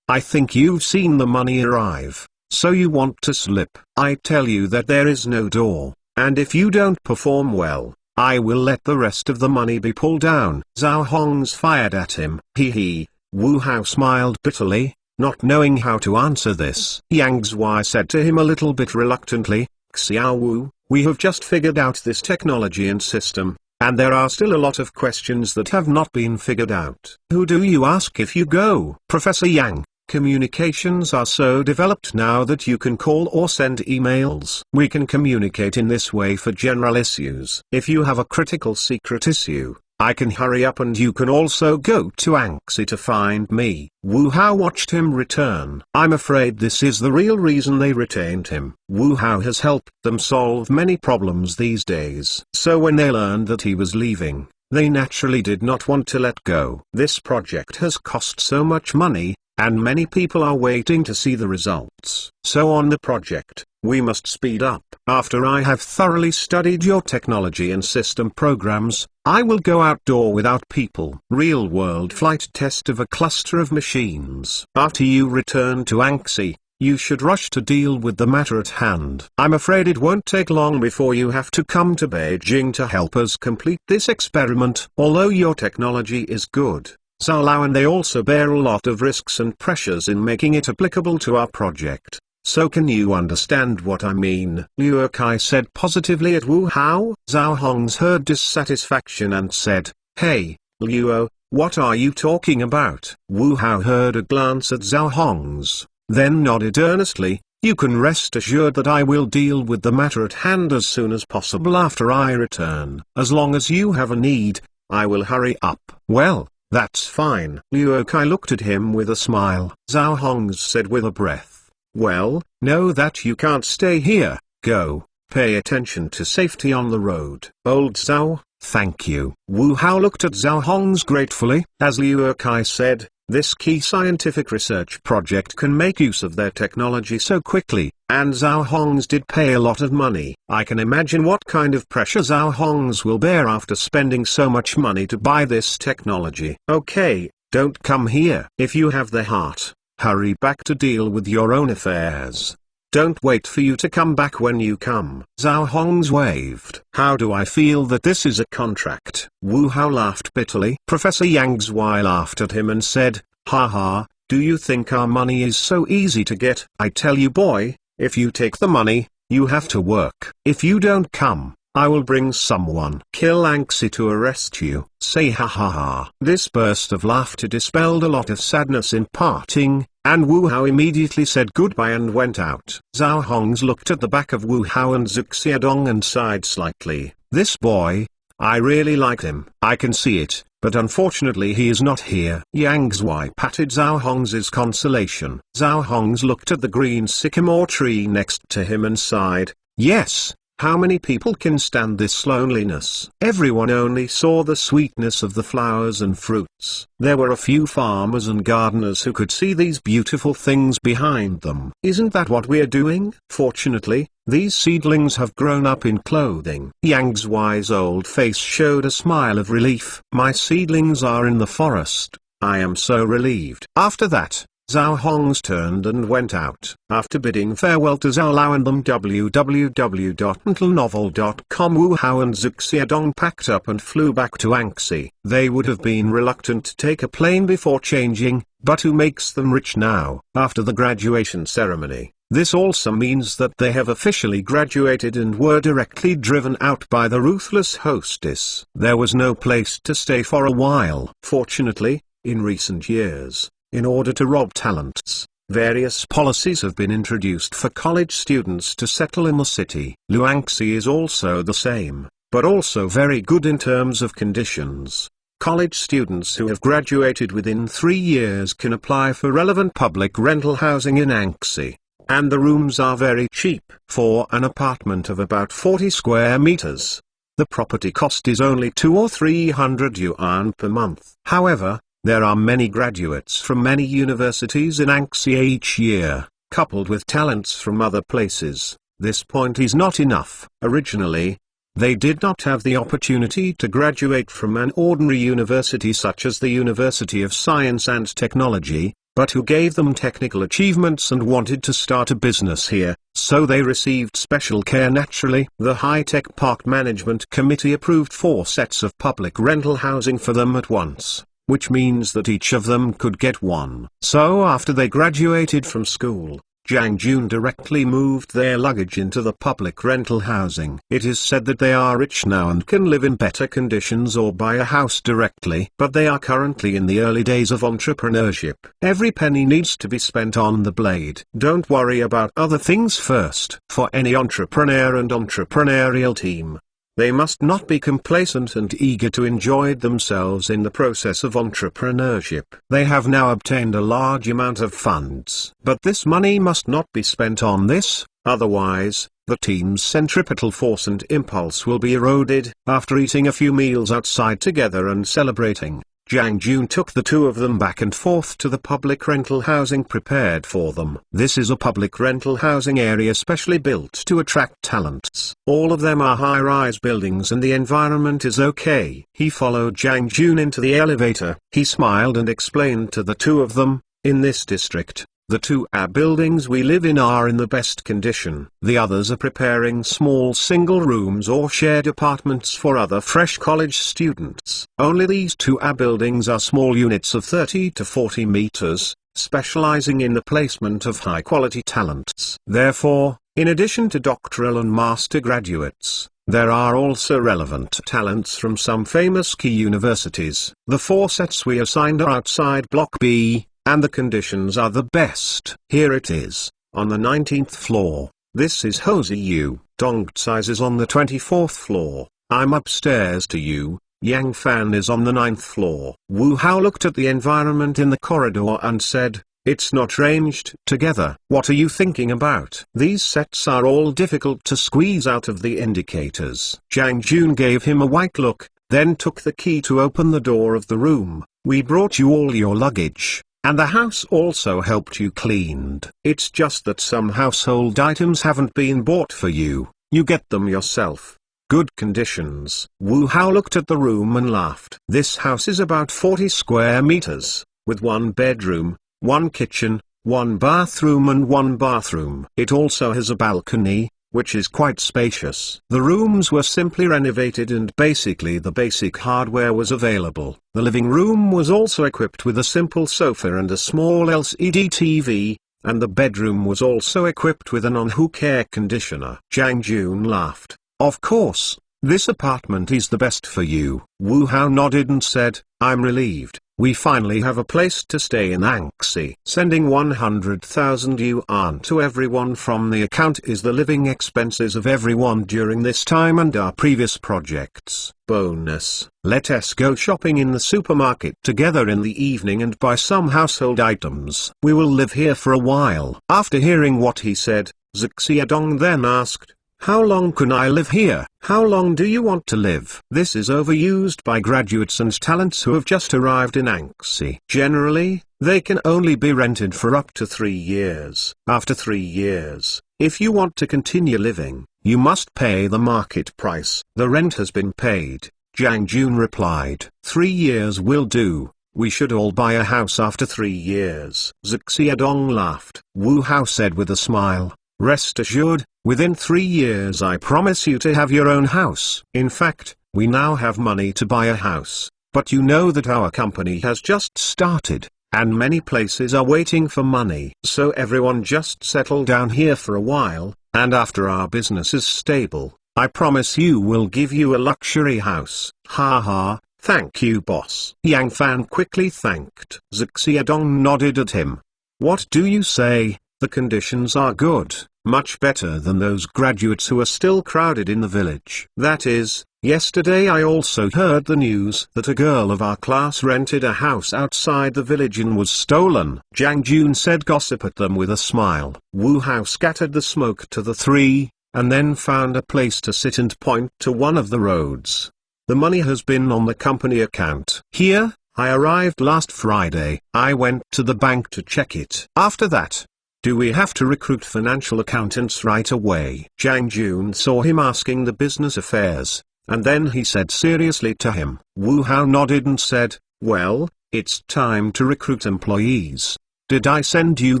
I think you've seen the money arrive. So you want to slip. I tell you that there is no door, and if you don't perform well, I will let the rest of the money be pulled down. Zhao Hongs fired at him. He. Wu Hao smiled bitterly, not knowing how to answer this. Yang Zhuai said to him a little bit reluctantly, Xiao Wu, we have just figured out this technology and system, and there are still a lot of questions that have not been figured out. Who do you ask if you go? Professor Yang. Communications are so developed now that you can call or send emails. We can communicate in this way for general issues. If you have a critical secret issue, I can hurry up and you can also go to Anxi to find me. Wu Hao watched him return. I'm afraid this is the real reason they retained him. Wu Hao has helped them solve many problems these days. So when they learned that he was leaving, they naturally did not want to let go. This project has cost so much money, and many people are waiting to see the results. So on the project, we must speed up. After I have thoroughly studied your technology and system programs, I will go outdoor without people. Real-world flight test of a cluster of machines. After you return to Anxi, you should rush to deal with the matter at hand. I'm afraid it won't take long before you have to come to Beijing to help us complete this experiment. Although your technology is good, Zhao Lao and they also bear a lot of risks and pressures in making it applicable to our project. So can you understand what I mean? Luo Kai said positively at Wu Hao. Zhao Hongs heard dissatisfaction and said, Hey, Luo, what are you talking about? Wu Hao heard a glance at Zhao Hongs, then nodded earnestly. You can rest assured that I will deal with the matter at hand as soon as possible after I return. As long as you have a need, I will hurry up. Well, that's fine. Luo Kai looked at him with a smile. Zhao Hongs said with a breath, well, know that you can't stay here. Go, pay attention to safety on the road. Old Zhao, thank you. Wu Hao looked at Zhao Hongs gratefully. As Luo Kai said, this key scientific research project can make use of their technology so quickly, and Zhao Hongs did pay a lot of money. I can imagine what kind of pressure Zhao Hongs will bear after spending so much money to buy this technology. Okay, don't come here. If you have the heart, hurry back to deal with your own affairs. Don't wait for you to come back when you come. Zhao Hongs waved. How do I feel that this is a contract? Wu Hao laughed bitterly. Professor Yang Zhuai laughed at him and said, haha, do you think our money is so easy to get? I tell you boy, if you take the money, you have to work. If you don't come, I will bring someone. Kill Anxi to arrest you. Say ha ha ha. This burst of laughter dispelled a lot of sadness in parting, and Wu Hao immediately said goodbye and went out. Zhao Hongs looked at the back of Wu Hao and Zhu Xiaodong and sighed slightly. This boy, I really like him. I can see it, but unfortunately he is not here. Yang Zhuai patted Zhao Hong's consolation. Zhao Hong's looked at the green sycamore tree next to him and sighed. Yes. How many people can stand this loneliness? Everyone only saw the sweetness of the flowers and fruits. There were a few farmers and gardeners who could see these beautiful things behind them. Isn't that what we're doing? Fortunately, these seedlings have grown up in clothing. Yang Zhuai's old face showed a smile of relief. My seedlings are in the forest. I am so relieved. After that, Zhao Hong's turned and went out. After bidding farewell to Zhao Lao and them www.mentalnovel.com, Wu Hao and Zhu Xiaodong packed up and flew back to Anxi. They would have been reluctant to take a plane before changing, but who makes them rich now? After the graduation ceremony, this also means that they have officially graduated and were directly driven out by the ruthless hostess. There was no place to stay for a while. Fortunately, in recent years, in order to rob talents, various policies have been introduced for college students to settle in the city. Luangxi is also the same, but also very good in terms of conditions. College students who have graduated within 3 years can apply for relevant public rental housing in Anxi. And the rooms are very cheap. For an apartment of about 40 square meters, the property cost is only 200 or 300 yuan per month. However, there are many graduates from many universities in Anxi each year, coupled with talents from other places. This point is not enough. Originally, they did not have the opportunity to graduate from an ordinary university such as the University of Science and Technology, but who gave them technical achievements and wanted to start a business here, so they received special care. Naturally, the High-Tech Park Management Committee approved 4 sets of public rental housing for them at once, which means that each of them could get one. So after they graduated from school, Zhang Jun directly moved their luggage into the public rental housing. It is said that they are rich now and can live in better conditions or buy a house directly. But they are currently in the early days of entrepreneurship. Every penny needs to be spent on the blade. Don't worry about other things first. For any entrepreneur and entrepreneurial team, they must not be complacent and eager to enjoy themselves in the process of entrepreneurship. They have now obtained a large amount of funds. But this money must not be spent on this, otherwise, the team's centripetal force and impulse will be eroded. After eating a few meals outside together and celebrating, Zhang Jun took the 2 of them back and forth to the public rental housing prepared for them. This is a public rental housing area specially built to attract talents. All of them are high-rise buildings and the environment is okay. He followed Zhang Jun into the elevator. He smiled and explained to the 2 of them, in this district, the 2 buildings we live in are in the best condition. The others are preparing small single rooms or shared apartments for other fresh college students. Only these 2 buildings are small units of 30 to 40 meters, specializing in the placement of high-quality talents. Therefore, in addition to doctoral and master graduates, there are also relevant talents from some famous key universities. The 4 sets we assigned are outside Block B, and the conditions are the best. Here it is, on the 19th floor. This is Hoziyu. Dongtsai's is on the 24th floor. I'm upstairs to you. Yang Fan is on the 9th floor. Wu Hao looked at the environment in the corridor and said, it's not ranged together. What are you thinking about? These sets are all difficult to squeeze out of the indicators. Zhang Jun gave him a white look, then took the key to open the door of the room. We brought you all your luggage. And the house also helped you cleaned. It's just that some household items haven't been bought for you. You get them yourself. Good conditions. Wu Hao looked at the room and laughed. This house is about 40 square meters, with 1 bedroom, 1 kitchen, 1 bathroom and 1 bathroom. It also has a balcony, which is quite spacious. The rooms were simply renovated and basically the basic hardware was available. The living room was also equipped with a simple sofa and a small LCD TV, and the bedroom was also equipped with an on-hook air conditioner. Zhang Jun laughed. Of course, This apartment is the best for you. Wu Hao nodded and said, I'm relieved. We finally have a place to stay in Anxi. Sending 100,000 yuan to everyone from the account is the living expenses of everyone during this time and our previous projects. Bonus. Let us go shopping in the supermarket together in the evening and buy some household items. We will live here for a while. After hearing what he said, Zhou Xiaodong then asked, how long can I live here? How long do you want to live? This is overused by graduates and talents who have just arrived in Anxi. Generally, they can only be rented for up to 3 years. After 3 years, if you want to continue living, you must pay the market price. The rent has been paid, Zhang Jun replied. 3 years will do. We should all buy a house after 3 years. Zhou Xiaodong laughed. Wu Hao said with a smile, rest assured, within 3 years I promise you to have your own house. In fact, we now have money to buy a house, but you know that our company has just started, and many places are waiting for money. So everyone just settle down here for a while, and after our business is stable, I promise you we'll give you a luxury house. Ha ha, thank you boss. Yang Fan quickly thanked. Zhou Xiaodong nodded at him. What do you say? The conditions are good, much better than those graduates who are still crowded in the village. That is, yesterday I also heard the news that a girl of our class rented a house outside the village and was stolen. Zhang Jun said gossip at them with a smile. Wu Hao scattered the smoke to the three, and then found a place to sit and point to one of the roads. The money has been on the company account. Here, I arrived last Friday. I went to the bank to check it. After that, do we have to recruit financial accountants right away? Zhang Jun saw him asking the business affairs, and then he said seriously to him. Wu Hao nodded and said, well, it's time to recruit employees. Did I send you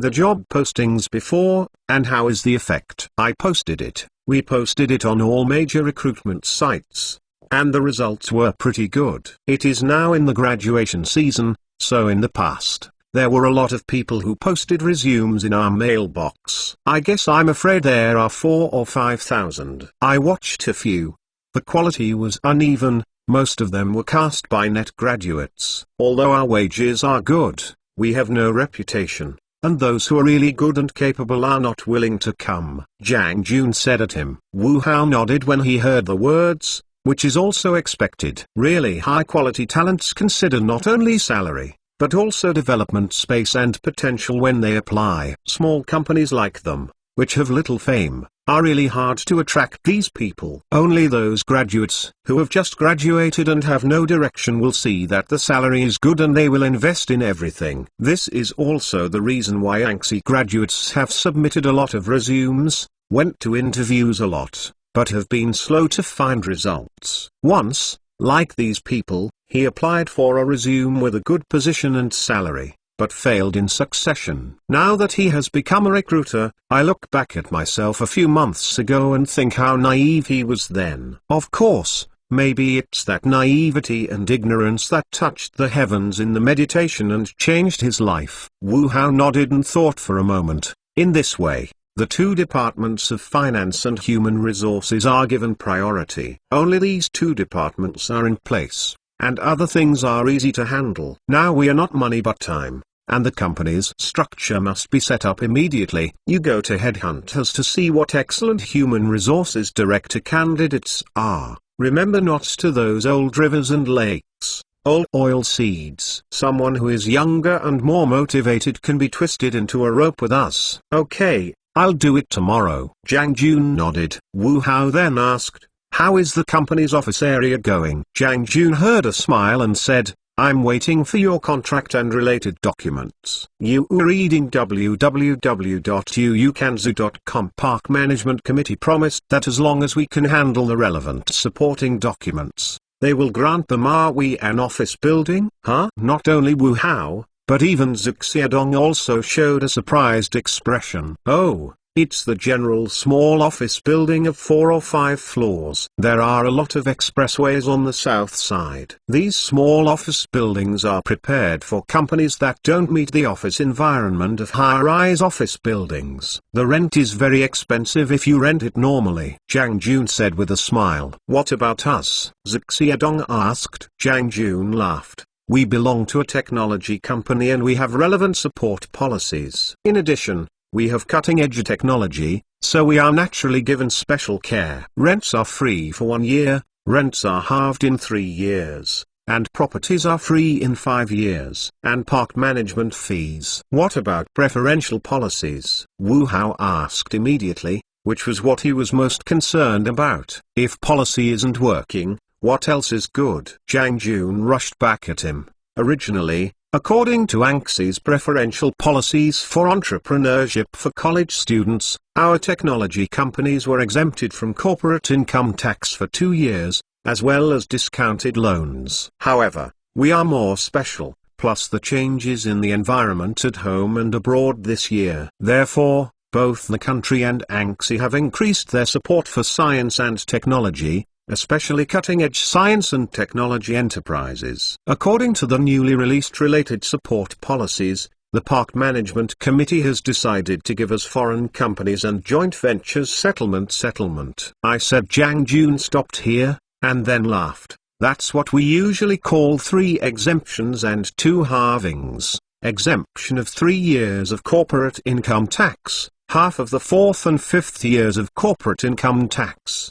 the job postings before, and how is the effect? I posted it. We posted it on all major recruitment sites, and the results were pretty good. It is now in the graduation season, so in the past, there were a lot of people who posted resumes in our mailbox. I guess I'm afraid there are 4,000 or 5,000. I watched a few. The quality was uneven, most of them were cast by net graduates. Although our wages are good, we have no reputation, and those who are really good and capable are not willing to come. Zhang Jun said at him. Wu Hao nodded when he heard the words, which is also expected. Really high-quality talents consider not only salary, but also development space and potential when they apply. Small companies like them, which have little fame, are really hard to attract these people. Only those graduates who have just graduated and have no direction will see that the salary is good and they will invest in everything. This is also the reason why Anxi graduates have submitted a lot of resumes, went to interviews a lot, but have been slow to find results. Once, like these people, he applied for a resume with a good position and salary, but failed in succession. Now that he has become a recruiter, I look back at myself a few months ago and think how naive he was then. Of course, maybe it's that naivety and ignorance that touched the heavens in the meditation and changed his life. Wu Hao nodded and thought for a moment. In this way, the two departments of finance and human resources are given priority. Only these two departments are in place, and other things are easy to handle. Now we are not money but time, and the company's structure must be set up immediately. You go to headhunters to see what excellent human resources director candidates are. Remember not to those old rivers and lakes, old oil seeds. Someone who is younger and more motivated can be twisted into a rope with us. Okay, I'll do it tomorrow. Zhang Jun nodded. Wu Hao then asked, how is the company's office area going? Zhang Jun heard a smile and said, I'm waiting for your contract and related documents. You are reading www.uukanzu.com. Park Management Committee promised that as long as we can handle the relevant supporting documents, they will grant them an office building. Huh? Not only Wu Hao, but even Zhou Xiaodong also showed a surprised expression. Oh, It's the general small office building of 4 or 5 floors. There are a lot of expressways on the south side. These small office buildings are prepared for companies that don't meet the office environment of high-rise office buildings. The rent is very expensive if you rent it normally, Zhang Jun said with a smile. What about us? Zhou Xiaodong asked. Zhang Jun laughed. We belong to a technology company and we have relevant support policies. In addition, we have cutting-edge technology, so we are naturally given special care. Rents are free for 1 year, rents are halved in 3 years, and properties are free in 5 years. And park management fees. What about preferential policies? Wu Hao asked immediately, which was what he was most concerned about. If policy isn't working, what else is good? Zhang Jun rushed back at him. Originally, according to ANXI's preferential policies for entrepreneurship for college students, our technology companies were exempted from corporate income tax for 2 years, as well as discounted loans. However, we are more special, plus the changes in the environment at home and abroad this year. Therefore, both the country and ANXI have increased their support for science and technology, especially cutting-edge science and technology enterprises. According to the newly released related support policies, the Park Management Committee has decided to give us foreign companies and joint ventures settlement. I said. Zhang Jun stopped here, and then laughed. That's what we usually call 3 exemptions and 2 halvings. Exemption of 3 years of corporate income tax, half of the 4th and 5th years of corporate income tax.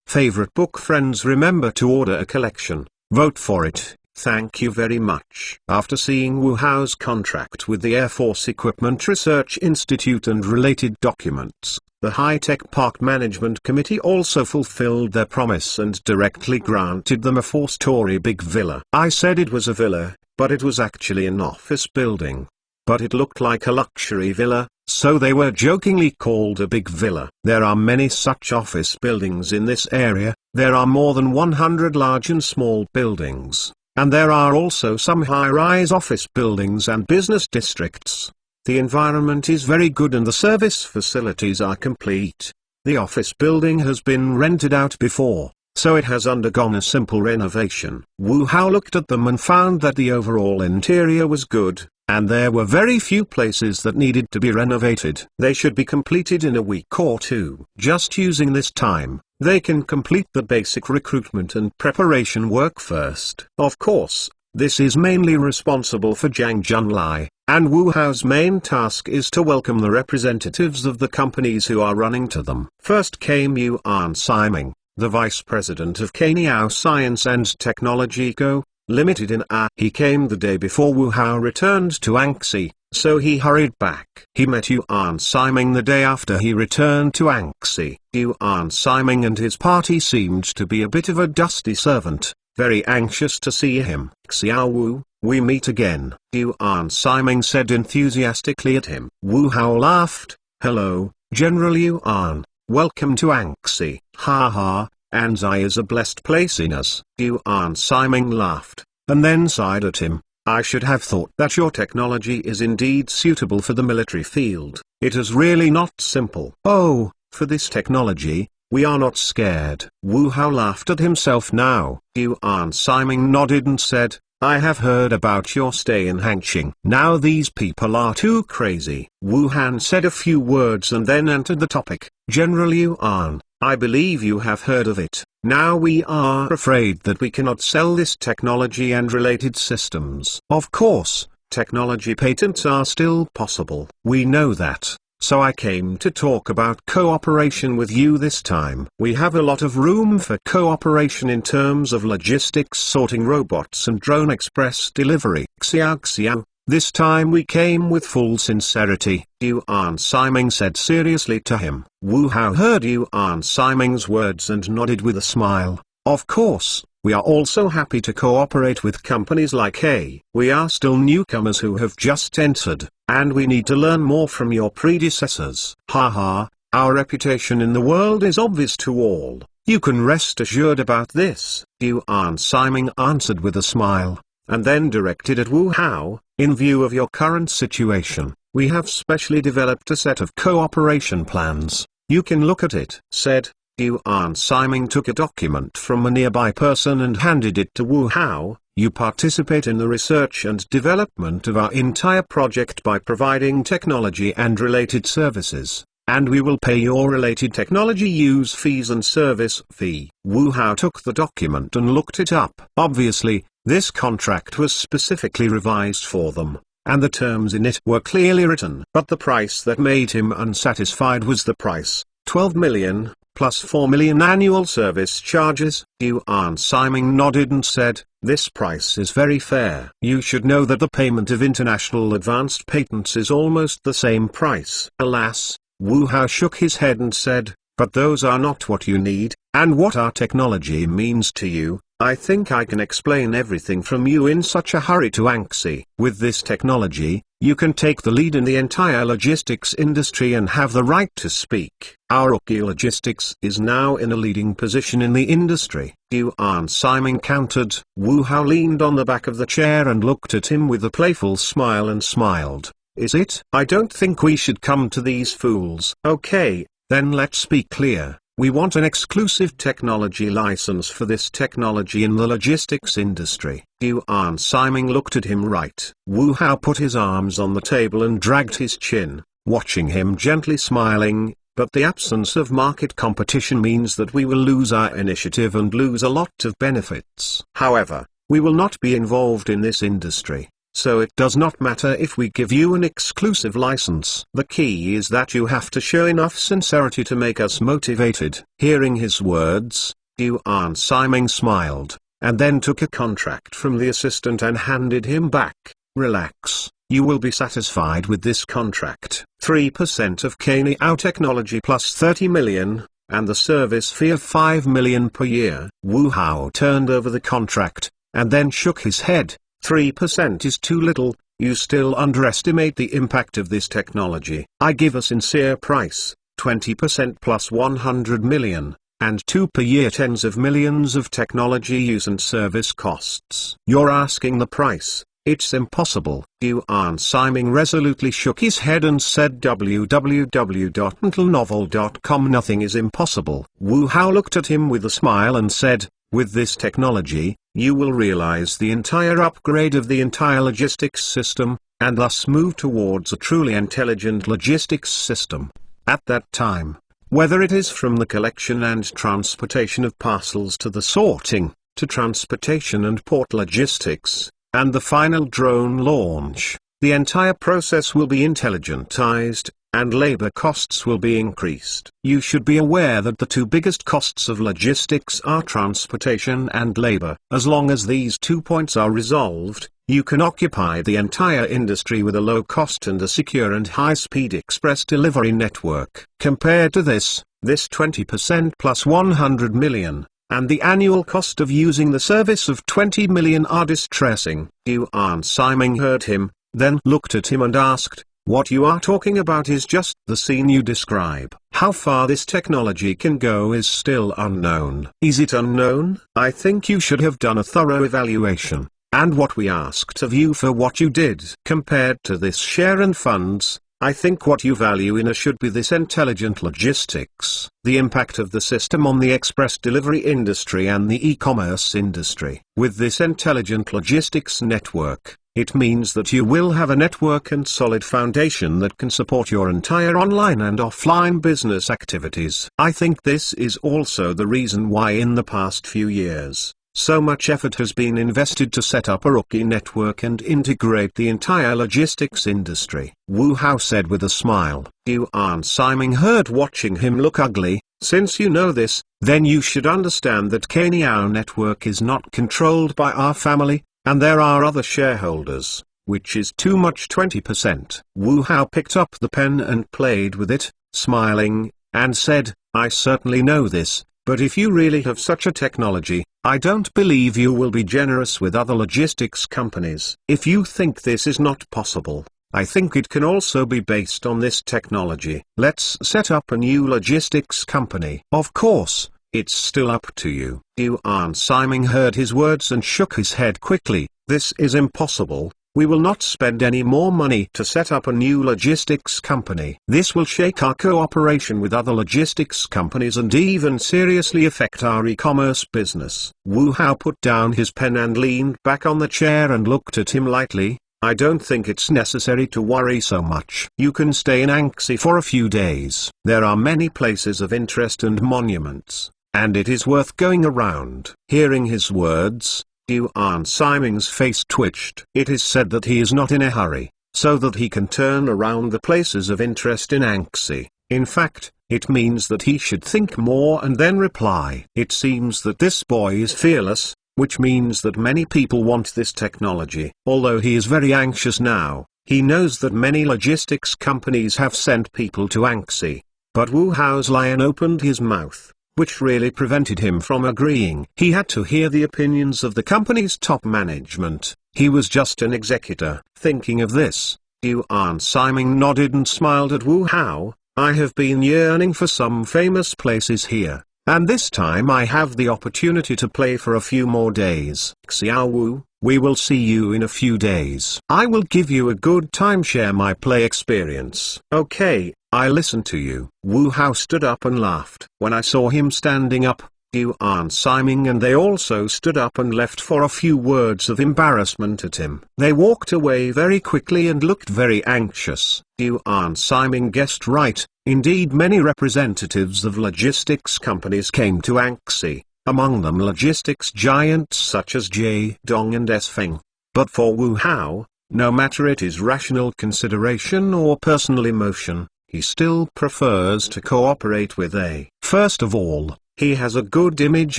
Favorite book friends, remember to order a collection, vote for it, thank you very much. After seeing Wu Hao's contract with the Air Force Equipment Research Institute and related documents, the High-Tech Park Management Committee also fulfilled their promise and directly granted them a 4-story big villa. I said it was a villa, but it was actually an office building. But it looked like a luxury villa, so they were jokingly called a big villa. There are many such office buildings in this area. There are more than 100 large and small buildings, and there are also some high-rise office buildings and business districts. The environment is very good and the service facilities are complete. The office building has been rented out before, so it has undergone a simple renovation. Wu Hao looked at them and found that the overall interior was good, and there were very few places that needed to be renovated. They should be completed in a week or 2. Just using this time, they can complete the basic recruitment and preparation work first. Of course, this is mainly responsible for Zhang Junlai, and Wu Hao's main task is to welcome the representatives of the companies who are running to them. First came Yuan Siming, the vice president of Kaniao Science and Technology Co. Limited in A. He came the day before Wu Hao returned to ANXI, so he hurried back. He met Yuan Siming the day after he returned to ANXI. Yuan Siming and his party seemed to be a bit of a dusty servant, very anxious to see him. Xiao Wu, we meet again, Yuan Siming said enthusiastically at him. Wu Hao laughed. Hello, General Yuan, welcome to ANXI. Ha ha. Anzai is a blessed place in us. Yuan Siming laughed, and then sighed at him. I should have thought that your technology is indeed suitable for the military field. It is really not simple. Oh, for this technology, we are not scared. Wu Hao laughed at himself now. Yuan Siming nodded and said, I have heard about your stay in Hangqing. Now these people are too crazy. Wu Han said a few words and then entered the topic. General Yuan, I believe you have heard of it. Now we are afraid that we cannot sell this technology and related systems. Of course, technology patents are still possible. We know that. So I came to talk about cooperation with you this time. We have a lot of room for cooperation in terms of logistics, sorting robots and drone express delivery. Xiao, this time we came with full sincerity, Yuan Siming said seriously to him. Wu Hao heard Yuan Siming's words and nodded with a smile. Of course, we are also happy to cooperate with companies like A. We are still newcomers who have just entered, and we need to learn more from your predecessors. Haha, our reputation in the world is obvious to all. You can rest assured about this, Yuan Siming answered with a smile, and then directed at Wu Hao. In view of your current situation, We have specially developed a set of cooperation plans. You can look at it," said Yuan Siming. Took a document from a nearby person and handed it to Wu Hao. "You participate in the research and development of our entire project by providing technology and related services, and we will pay your related technology use fees and service fee." Wu Hao took the document and looked it up. Obviously, this contract was specifically revised for them, and the terms in it were clearly written. But the price that made him unsatisfied was the price, 12 million, plus 4 million annual service charges. Yuan Siming nodded and said, "This price is very fair. You should know that the payment of international advanced patents is almost the same price." Alas, Wu Hao shook his head and said, "But those are not what you need, and what our technology means to you. I think I can explain everything from you in such a hurry to Anxi. With this technology, you can take the lead in the entire logistics industry and have the right to speak. Our Uki Logistics is now in a leading position in the industry." Yuan Siming countered. Wu Hao leaned on the back of the chair and looked at him with a playful smile and smiled. "Is it? I don't think we should come to these fools." "Okay, then let's be clear. We want an exclusive technology license for this technology in the logistics industry." Yuan Siming looked at him right. Wu Hao put his arms on the table and dragged his chin, watching him gently smiling. "But the absence of market competition means that we will lose our initiative and lose a lot of benefits. However, we will not be involved in this industry, so it does not matter if we give you an exclusive license. The key is that you have to show enough sincerity to make us motivated." Hearing his words, Yuan Siming smiled, and then took a contract from the assistant and handed him back. "Relax, you will be satisfied with this contract. 3% of Kaniao Technology plus 30 million, and the service fee of 5 million per year. Wu Hao turned over the contract, and then shook his head. 3% is too little. You still underestimate the impact of this technology. I give a sincere price, 20% plus 100 million, and 2 per year, tens of millions of technology use and service costs. You're asking the price. It's impossible." Yuan Siming resolutely shook his head and said www.mentalnovel.com. "Nothing is impossible." Wu Hao looked at him with a smile and said, "With this technology, you will realize the entire upgrade of the entire logistics system, and thus move towards a truly intelligent logistics system. At that time, whether it is from the collection and transportation of parcels to the sorting, to transportation and port logistics, and the final drone launch, the entire process will be intelligentized, and labor costs will be increased. You should be aware that the two biggest costs of logistics are transportation and labor. As long as these 2 points are resolved, you can occupy the entire industry with a low cost and a secure and high-speed express delivery network. Compared to this 20% plus 100 million, and the annual cost of using the service of 20 million are distressing." Yuan Siming heard him, then looked at him and asked, "What you are talking about is just the scene you describe. How far this technology can go is still unknown." "Is it unknown? I think you should have done a thorough evaluation, and what we asked of you for what you did. Compared to this share and funds, I think what you value in should be this intelligent logistics. The impact of the system on the express delivery industry and the e-commerce industry. With this intelligent logistics network, it means that you will have a network and solid foundation that can support your entire online and offline business activities. I think this is also the reason why in the past few years, so much effort has been invested to set up a Rookie network and integrate the entire logistics industry." Wu Hao said with a smile. Yuan Siming heard, watching him look ugly. "Since you know this, then you should understand that Kaniao network is not controlled by our family, and there are other shareholders, which is too much. 20%. Wu Hao picked up the pen and played with it, smiling, and said, "I certainly know this. But if you really have such a technology, I don't believe you will be generous with other logistics companies. If you think this is not possible, I think it can also be based on this technology. Let's set up a new logistics company. Of course, it's still up to you." Yuan Siming heard his words and shook his head quickly. "This is impossible. We will not spend any more money to set up a new logistics company. This will shake our cooperation with other logistics companies and even seriously affect our e-commerce business. Wu Hao put down his pen and leaned back on the chair and looked at him lightly. I don't think it's necessary to worry so much. You can stay in Anxi for a few days. There are many places of interest and monuments, and it is worth going around. Hearing his words, Yuan Siming's face twitched. It is said that he is not in a hurry, so that he can turn around the places of interest in Anxi. In fact, it means that he should think more and then reply. It seems that this boy is fearless, which means that many people want this technology. Although he is very anxious now, he knows that many logistics companies have sent people to Anxi. But Wu Hao's lion opened his mouth, which really prevented him from agreeing. He had to hear the opinions of the company's top management. He was just an executor. Thinking of this, Yuan Siming nodded and smiled at Wu Hao. I have been yearning for some famous places here, and this time I have the opportunity to play for a few more days. Xiao Wu, we will see you in a few days. I will give you a good time, share my play experience. Okay, I listen to you. Wu Hao stood up and laughed. When I saw him standing up, Yuan Siming and they also stood up and left for a few words of embarrassment at him. They walked away very quickly and looked very anxious. Yuan Siming guessed right. Indeed, many representatives of logistics companies came to Anxi, among them logistics giants such as Jie Dong and S Feng. But for Wu Hao, no matter it is rational consideration or personal emotion, he still prefers to cooperate with A. First of all, he has a good image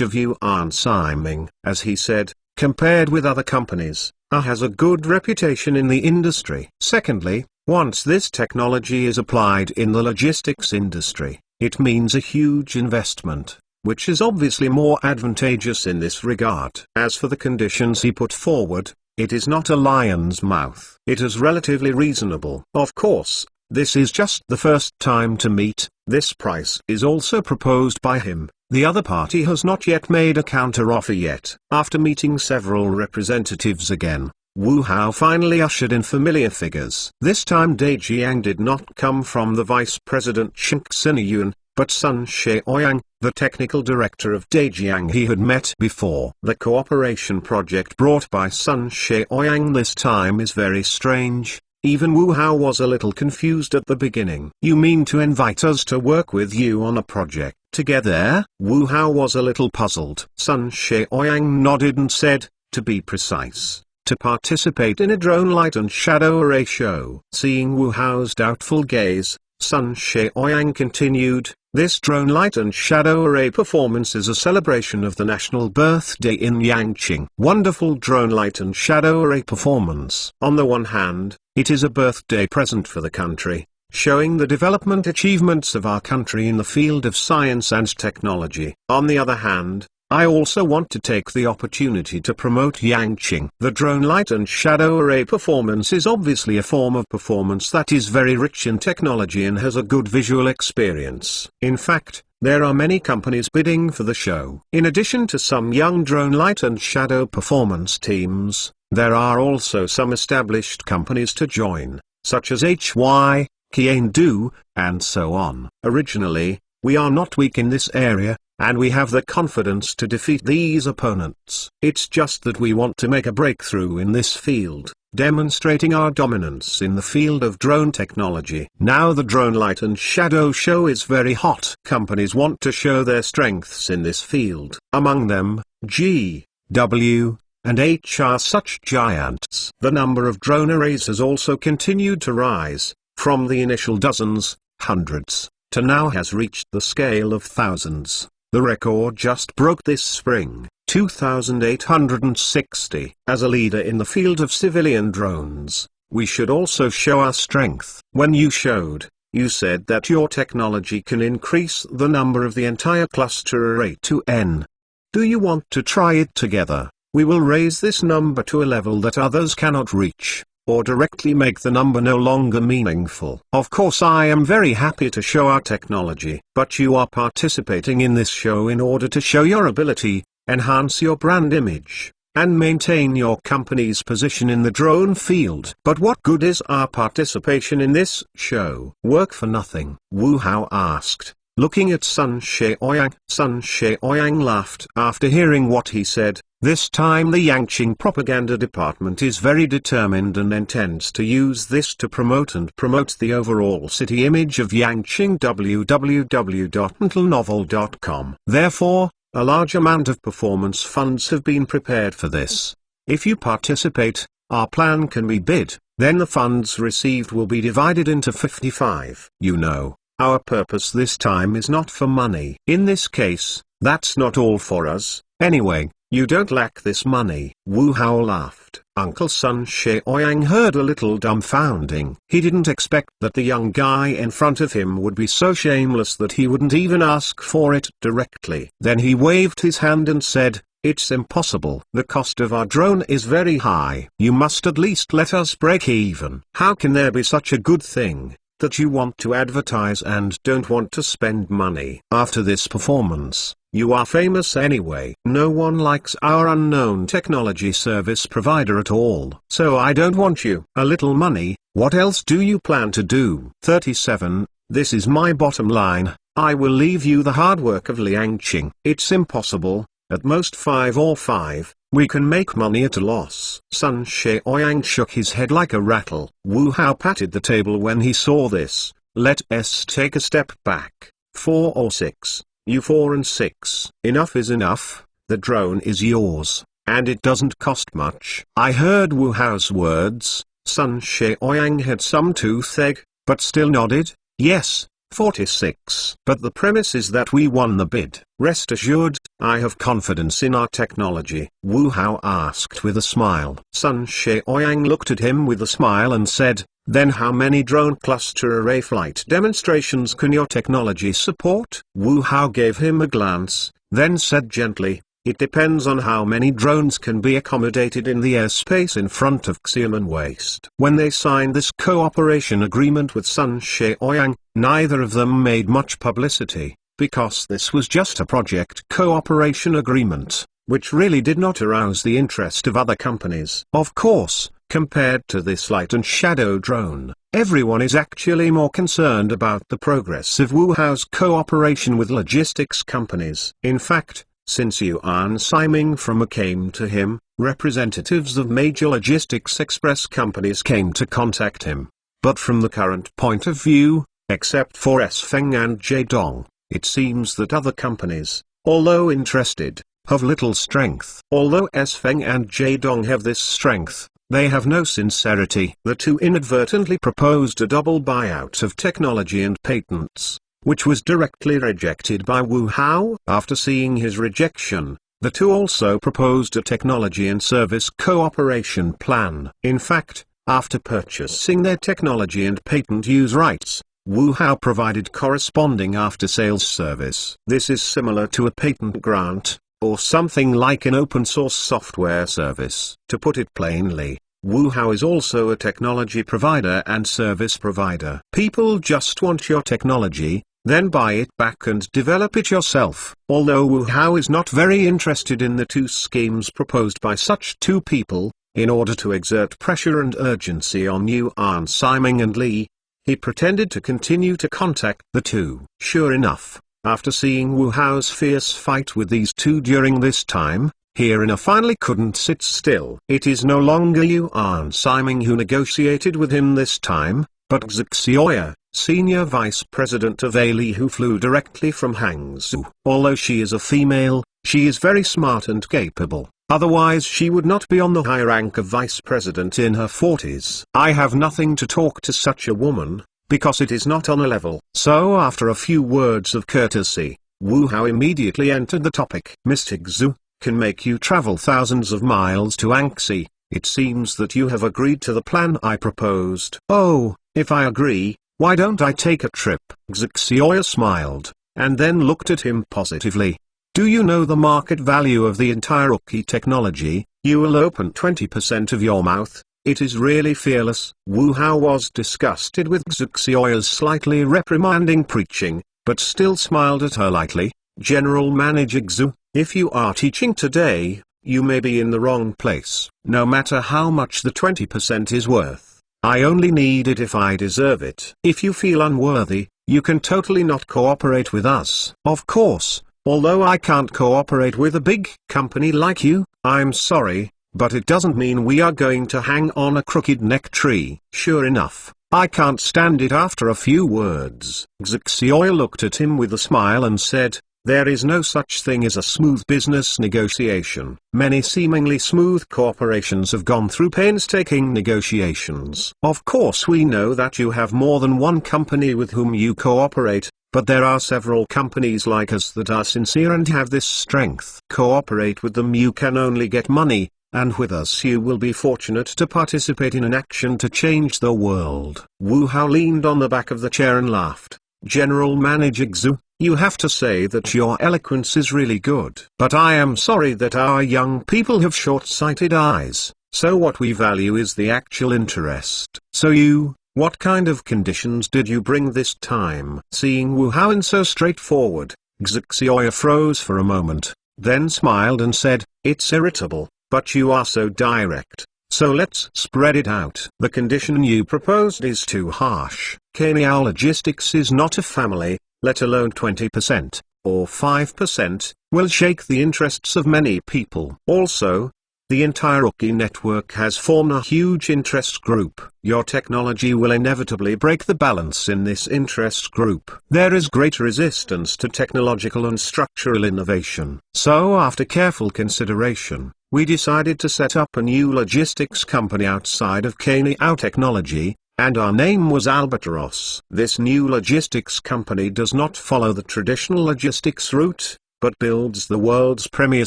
of Yuan Siming. As he said, compared with other companies, A has a good reputation in the industry. Secondly, once this technology is applied in the logistics industry, it means a huge investment, which is obviously more advantageous in this regard. As for the conditions he put forward, it is not a lion's mouth. It is relatively reasonable. Of course, this is just the first time to meet. This price is also proposed by him. The other party has not yet made a counter-offer yet. After meeting several representatives again, Wu Hao finally ushered in familiar figures. This time Dai Jiang did not come from the Vice President Cheng Siniyuan, but Sun Shaoyang, the technical director of Dai Jiang he had met before. The cooperation project brought by Sun Shaoyang this time is very strange. Even Wu Hao was a little confused at the beginning. You mean to invite us to work with you on a project together? Wu Hao was a little puzzled. Sun Shaoyang nodded and said, to be precise, to participate in a drone light and shadow array show. Seeing Wu Hao's doubtful gaze, Sun Shaoyang continued, this drone light and shadow array performance is a celebration of the national birthday in Yangqing. Wonderful drone light and shadow array performance. On the one hand, it is a birthday present for the country, showing the development achievements of our country in the field of science and technology. On the other hand, I also want to take the opportunity to promote Yangqing. The drone light and shadow array performance is obviously a form of performance that is very rich in technology and has a good visual experience. In fact, there are many companies bidding for the show. In addition to some young drone light and shadow performance teams, there are also some established companies to join, such as HY, Qiandu, and so on. Originally, we are not weak in this area, and we have the confidence to defeat these opponents. It's just that we want to make a breakthrough in this field, demonstrating our dominance in the field of drone technology. Now the drone light and shadow show is very hot. Companies want to show their strengths in this field. Among them, G, W, and H are such giants. The number of drone arrays has also continued to rise, from the initial dozens, hundreds, to now has reached the scale of thousands. The record just broke this spring, 2,860. As a leader in the field of civilian drones, we should also show our strength. When you showed, you said that your technology can increase the number of the entire cluster array to N. Do you want to try it together? We will raise this number to a level that others cannot reach, or directly make the number no longer meaningful. Of course, I am very happy to show our technology, but you are participating in this show in order to show your ability, enhance your brand image, and maintain your company's position in the drone field. But what good is our participation in this show? Work for nothing? Wu Hao asked, looking at Sun Shaoyang. Sun Shaoyang laughed after hearing what he said. This time the Yangqing propaganda department is very determined and intends to use this to promote the overall city image of Yangqing. www.intelnovel.com. Therefore, a large amount of performance funds have been prepared for this. If you participate, our plan can be bid, then the funds received will be divided into 55. You know, our purpose this time is not for money. In this case, that's not all for us, anyway. You don't lack this money. Wu Hao laughed. Uncle Sun Shaoyang heard a little dumbfounding. He didn't expect that the young guy in front of him would be so shameless that he wouldn't even ask for it directly. Then he waved his hand and said, "It's impossible. The cost of our drone is very high. You must at least let us break even." How can there be such a good thing, that you want to advertise and don't want to spend money? After this performance, you are famous anyway. No one likes our unknown technology service provider at all. So I don't want you. A little money. What else do you plan to do? 37. This is my bottom line. I will leave you the hard work of Liangqing. It's impossible. At most 5 or 5. We can make money at a loss. Sun Shaoyang shook his head like a rattle. Wu Hao patted the table when he saw this. Let us take a step back. 4 or 6. You 4 and 6. Enough is enough. The drone is yours, and it doesn't cost much. I heard Wu Hao's words. Sun Shaoyang had some toothache, but still nodded. Yes, 46. But the premise is that we won the bid. Rest assured, I have confidence in our technology. Wu Hao asked with a smile. Sun Shaoyang looked at him with a smile and said, then how many drone cluster array flight demonstrations can your technology support? Wu Hao gave him a glance, then said gently, it depends on how many drones can be accommodated in the airspace in front of Xiamen Waste. When they signed this cooperation agreement with Sun Shaoyang, neither of them made much publicity, because this was just a project cooperation agreement, which really did not arouse the interest of other companies. Of course, compared to this light and shadow drone, everyone is actually more concerned about the progress of Wu Hao's cooperation with logistics companies. In fact, since Yuan Siming from came to him, representatives of major logistics express companies came to contact him. But from the current point of view, except for S Feng and J-Dong, it seems that other companies, although interested, have little strength. Although S Feng and J-Dong have this strength, they have no sincerity. The two inadvertently proposed a double buyout of technology and patents, which was directly rejected by Wu Hao. After seeing his rejection, the two also proposed a technology and service cooperation plan. In fact, after purchasing their technology and patent use rights, Wu Hao provided corresponding after-sales service. This is similar to a patent grant, or something like an open-source software service. To put it plainly, Wu Hao is also a technology provider and service provider. People just want your technology, then buy it back and develop it yourself. Although Wu Hao is not very interested in the two schemes proposed by such two people, in order to exert pressure and urgency on Yuan Siming and Li, he pretended to continue to contact the two. Sure enough, after seeing Wu Hao's fierce fight with these two during this time, Hirina finally couldn't sit still. It is no longer Yuan Siming who negotiated with him this time, but Xu Xiaoya, senior vice president of Ali, who flew directly from Hangzhou. Although she is a female, she is very smart and capable. Otherwise she would not be on the high rank of vice president in her 40s. I have nothing to talk to such a woman, because it is not on a level. So after a few words of courtesy, Wu Hao immediately entered the topic. Mr. Xu, can make you travel thousands of miles to Anxi. It seems that you have agreed to the plan I proposed. Oh, if I agree, why don't I take a trip? Xu Xiaoya smiled, and then looked at him positively. Do you know the market value of the entire Uki technology? You will open 20% of your mouth. It is really fearless. Wu Hao was disgusted with Xu Xiaoya's slightly reprimanding preaching, but still smiled at her lightly. General Manager Xu, if you are teaching today, You may be in the wrong place, no matter how much the 20% is worth. I only need it if I deserve it. If you feel unworthy, you can totally not cooperate with us. Of course, although I can't cooperate with a big company like you, I'm sorry, but it doesn't mean we are going to hang on a crooked neck tree. Sure enough, I can't stand it. After a few words, Xixioya looked at him with a smile and said, there is no such thing as a smooth business negotiation. Many seemingly smooth corporations have gone through painstaking negotiations. Of course we know that you have more than one company with whom you cooperate, but there are several companies like us that are sincere and have this strength. Cooperate with them, you can only get money, and with us you will be fortunate to participate in an action to change the world. Wu Hao leaned on the back of the chair and laughed. General Manager Xu, you have to say that your eloquence is really good. But I am sorry that our young people have short-sighted eyes, so what we value is the actual interest. So what kind of conditions did you bring this time? Seeing Wu Hao so straightforward, Xixioya froze for a moment, then smiled and said, it's irritable, but you are so direct. So let's spread it out. The condition you proposed is too harsh. Kaniao Logistics is not a family, let alone 20%, or 5%, will shake the interests of many people. Also, the entire Uki network has formed a huge interest group. Your technology will inevitably break the balance in this interest group. There is great resistance to technological and structural innovation. So after careful consideration, we decided to set up a new logistics company outside of Kaniao Technology, and our name was Albatross. This new logistics company does not follow the traditional logistics route, but builds the world's premier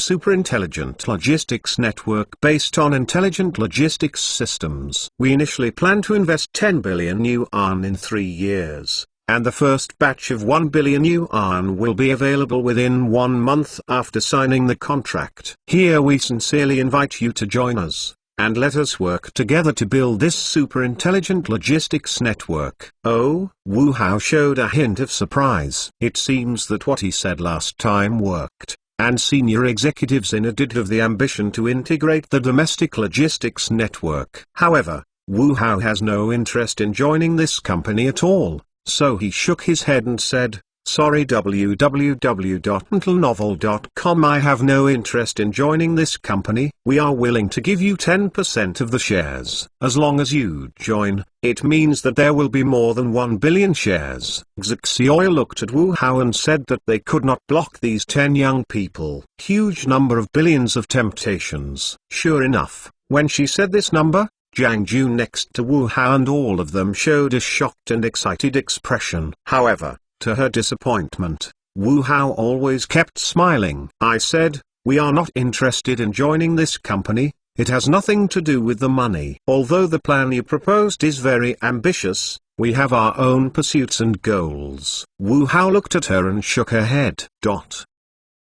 super-intelligent logistics network based on intelligent logistics systems. We initially plan to invest 10 billion yuan in 3 years, and the first batch of 1 billion yuan will be available within 1 month after signing the contract. Here we sincerely invite you to join us, and let us work together to build this super-intelligent logistics network. Oh, Wu Hao showed a hint of surprise. It seems that what he said last time worked, and senior executives in it did have the ambition to integrate the domestic logistics network. However, Wu Hao has no interest in joining this company at all, so he shook his head and said, sorry www.intelnovel.com, I have no interest in joining this company. We are willing to give you 10% of the shares. As long as you join, it means that there will be more than 1 billion shares. Xixioya looked at Wu Hao and said that they could not block these 10 young people. Huge number of billions of temptations. Sure enough, when she said this number, Jiang Ju next to Wu Hao and all of them showed a shocked and excited expression. However, to her disappointment, Wu Hao always kept smiling. I said, we are not interested in joining this company, it has nothing to do with the money. Although the plan you proposed is very ambitious, we have our own pursuits and goals. Wu Hao looked at her and shook her head.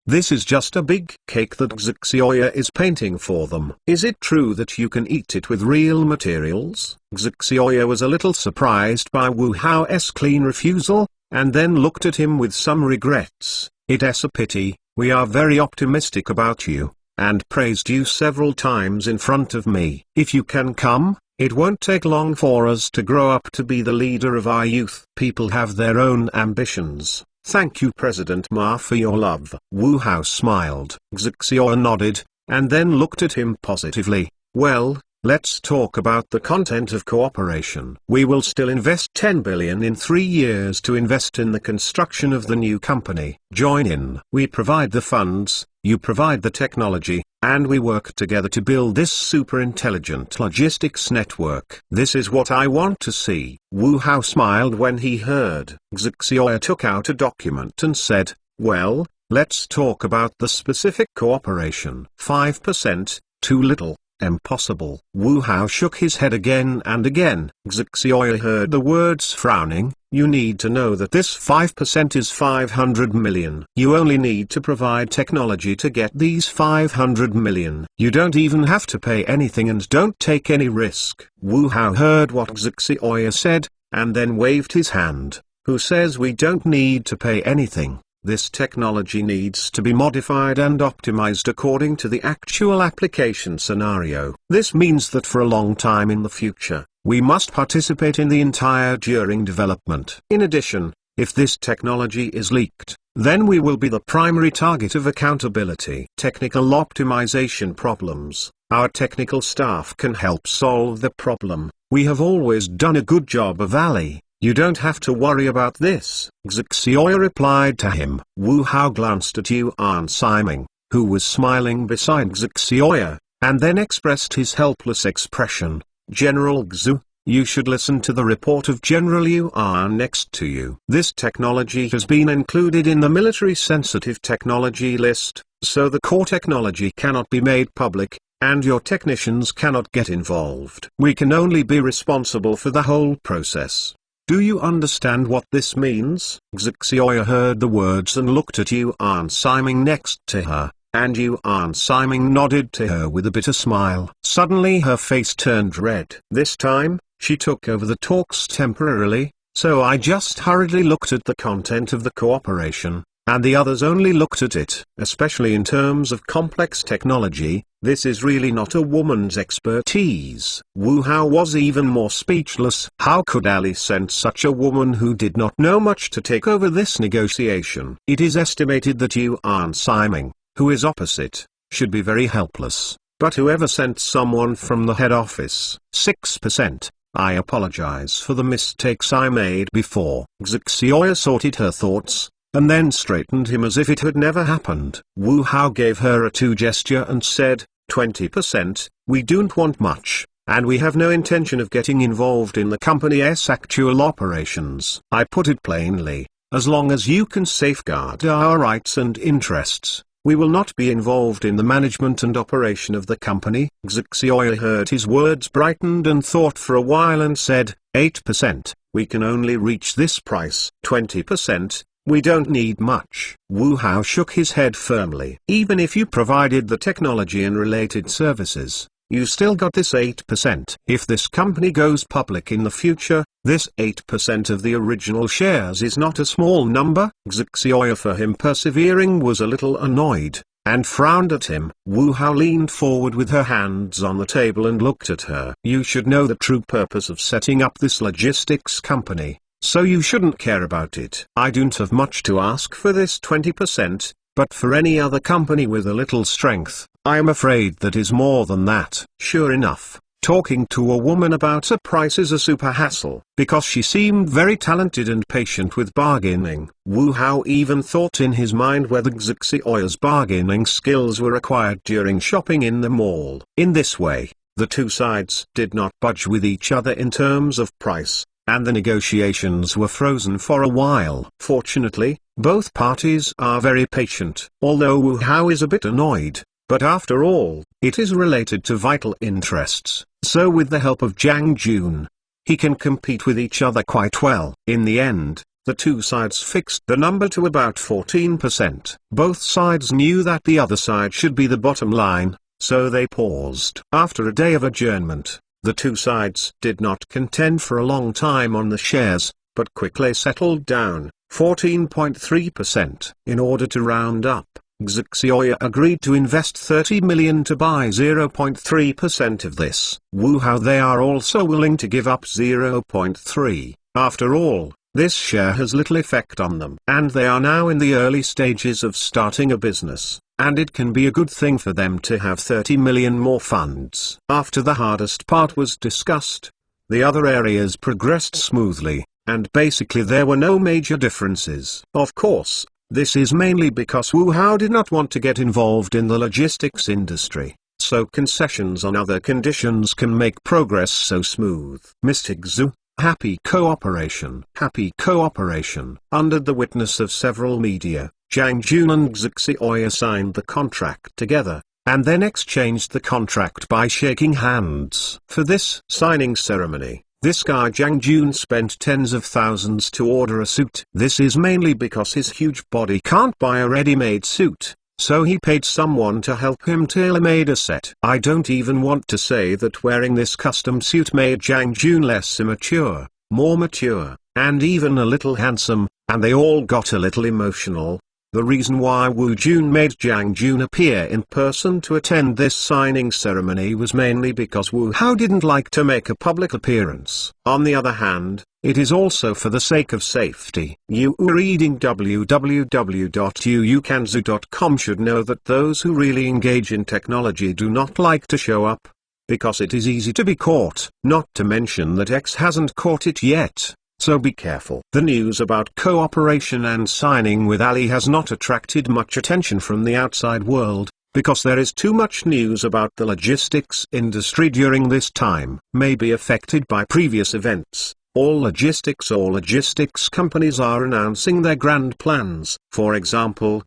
This is just a big cake that Xixioya is painting for them. Is it true that you can eat it with real materials? Xixioya was a little surprised by Wu Hao's clean refusal, and then looked at him with some regrets. It's a pity, we are very optimistic about you, and praised you several times in front of me. If you can come, it won't take long for us to grow up to be the leader of our youth. People have their own ambitions. Thank you President Ma for your love. Wu Hao smiled. Xixioya nodded, and then looked at him positively. Well, let's talk about the content of cooperation. We will still invest 10 billion in 3 years to invest in the construction of the new company. Join in. We provide the funds, you provide the technology, and we work together to build this super-intelligent logistics network. This is what I want to see. Wu Hao smiled when he heard. Xixioya took out a document and said, well, let's talk about the specific cooperation. 5%, too little. Impossible. Wu Hao shook his head again and again. Xixioya heard the words frowning. You need to know that this 5% is 500 million. You only need to provide technology to get these 500 million. You don't even have to pay anything and don't take any risk. Wu Hao heard what Xixioya said, and then waved his hand. Who says we don't need to pay anything? This technology needs to be modified and optimized according to the actual application scenario. This means that for a long time in the future, we must participate in the entire during development. In addition, if this technology is leaked, then we will be the primary target of accountability. Technical optimization problems. Our technical staff can help solve the problem. We have always done a good job of Ali. You don't have to worry about this. Xixioya replied to him. Wu Hao glanced at Yuan Siming, who was smiling beside Xixioya, and then expressed his helpless expression. General Xu, you should listen to the report of General Yuan next to you. This technology has been included in the military sensitive technology list, so the core technology cannot be made public, and your technicians cannot get involved. We can only be responsible for the whole process. Do you understand what this means? Xixioya heard the words and looked at Yuan Siming next to her, and Yuan Siming nodded to her with a bitter smile. Suddenly her face turned red. This time, she took over the talks temporarily, so I just hurriedly looked at the content of the cooperation, and the others only looked at it. Especially in terms of complex technology, this is really not a woman's expertise. Wu Hao was even more speechless. How could Ali send such a woman who did not know much to take over this negotiation? It is estimated that Yuan Siming, who is opposite, should be very helpless, but whoever sent someone from the head office? 6%. I apologize for the mistakes I made before. Xixioya sorted her thoughts, and then straightened him as if it had never happened. Wu Hao gave her a 2 gesture and said, 20%, we don't want much, and we have no intention of getting involved in the company's actual operations. I put it plainly, as long as you can safeguard our rights and interests, we will not be involved in the management and operation of the company. Xixioya heard his words, brightened and thought for a while and said, 8%, we can only reach this price. 20%, we don't need much. Wu Hao shook his head firmly. Even if you provided the technology and related services, you still got this 8%. If this company goes public in the future, this 8% of the original shares is not a small number. Xixioya, for him persevering, was a little annoyed, and frowned at him. Wu Hao leaned forward with her hands on the table and looked at her. You should know the true purpose of setting up this logistics company, so you shouldn't care about it. I don't have much to ask for this 20%, but for any other company with a little strength, I am afraid that is more than that. Sure enough, talking to a woman about a price is a super hassle. Because she seemed very talented and patient with bargaining, Wu Hao even thought in his mind whether Xixioya's bargaining skills were acquired during shopping in the mall. In this way, the two sides did not budge with each other in terms of price, and the negotiations were frozen for a while. Fortunately, both parties are very patient. Although Wu Hao is a bit annoyed, but after all, it is related to vital interests, so with the help of Zhang Jun, he can compete with each other quite well. In the end, the two sides fixed the number to about 14%. Both sides knew that the other side should be the bottom line, so they paused. After a day of adjournment, the two sides did not contend for a long time on the shares, but quickly settled down, 14.3%. In order to round up, Xixioya agreed to invest 30 million to buy 0.3% of this. Wu Hao, they are also willing to give up 0.3. After all, this share has little effect on them. And they are now in the early stages of starting a business, and it can be a good thing for them to have 30 million more funds. After the hardest part was discussed, the other areas progressed smoothly, and basically there were no major differences. Of course, this is mainly because Wu Hao did not want to get involved in the logistics industry, so concessions on other conditions can make progress so smooth. Mr. Xu, happy cooperation. Happy cooperation. Under the witness of several media, Zhang Jun and Xixioya signed the contract together, and then exchanged the contract by shaking hands. For this signing ceremony, this guy Zhang Jun spent tens of thousands to order a suit. This is mainly because his huge body can't buy a ready-made suit, so he paid someone to help him tailor-made a set. I don't even want to say that wearing this custom suit made Zhang Jun less immature, more mature, and even a little handsome, and they all got a little emotional, The reason why Wu Jun made Jiang Jun appear in person to attend this signing ceremony was mainly because Wu Hao didn't like to make a public appearance. On the other hand, it is also for the sake of safety. You reading www.uukanzu.com should know that those who really engage in technology do not like to show up, because it is easy to be caught, not to mention that X hasn't caught it yet. So be careful. The news about cooperation and signing with Ali has not attracted much attention from the outside world, because there is too much news about the logistics industry during this time. May be affected by previous events. All logistics companies are announcing their grand plans. For example,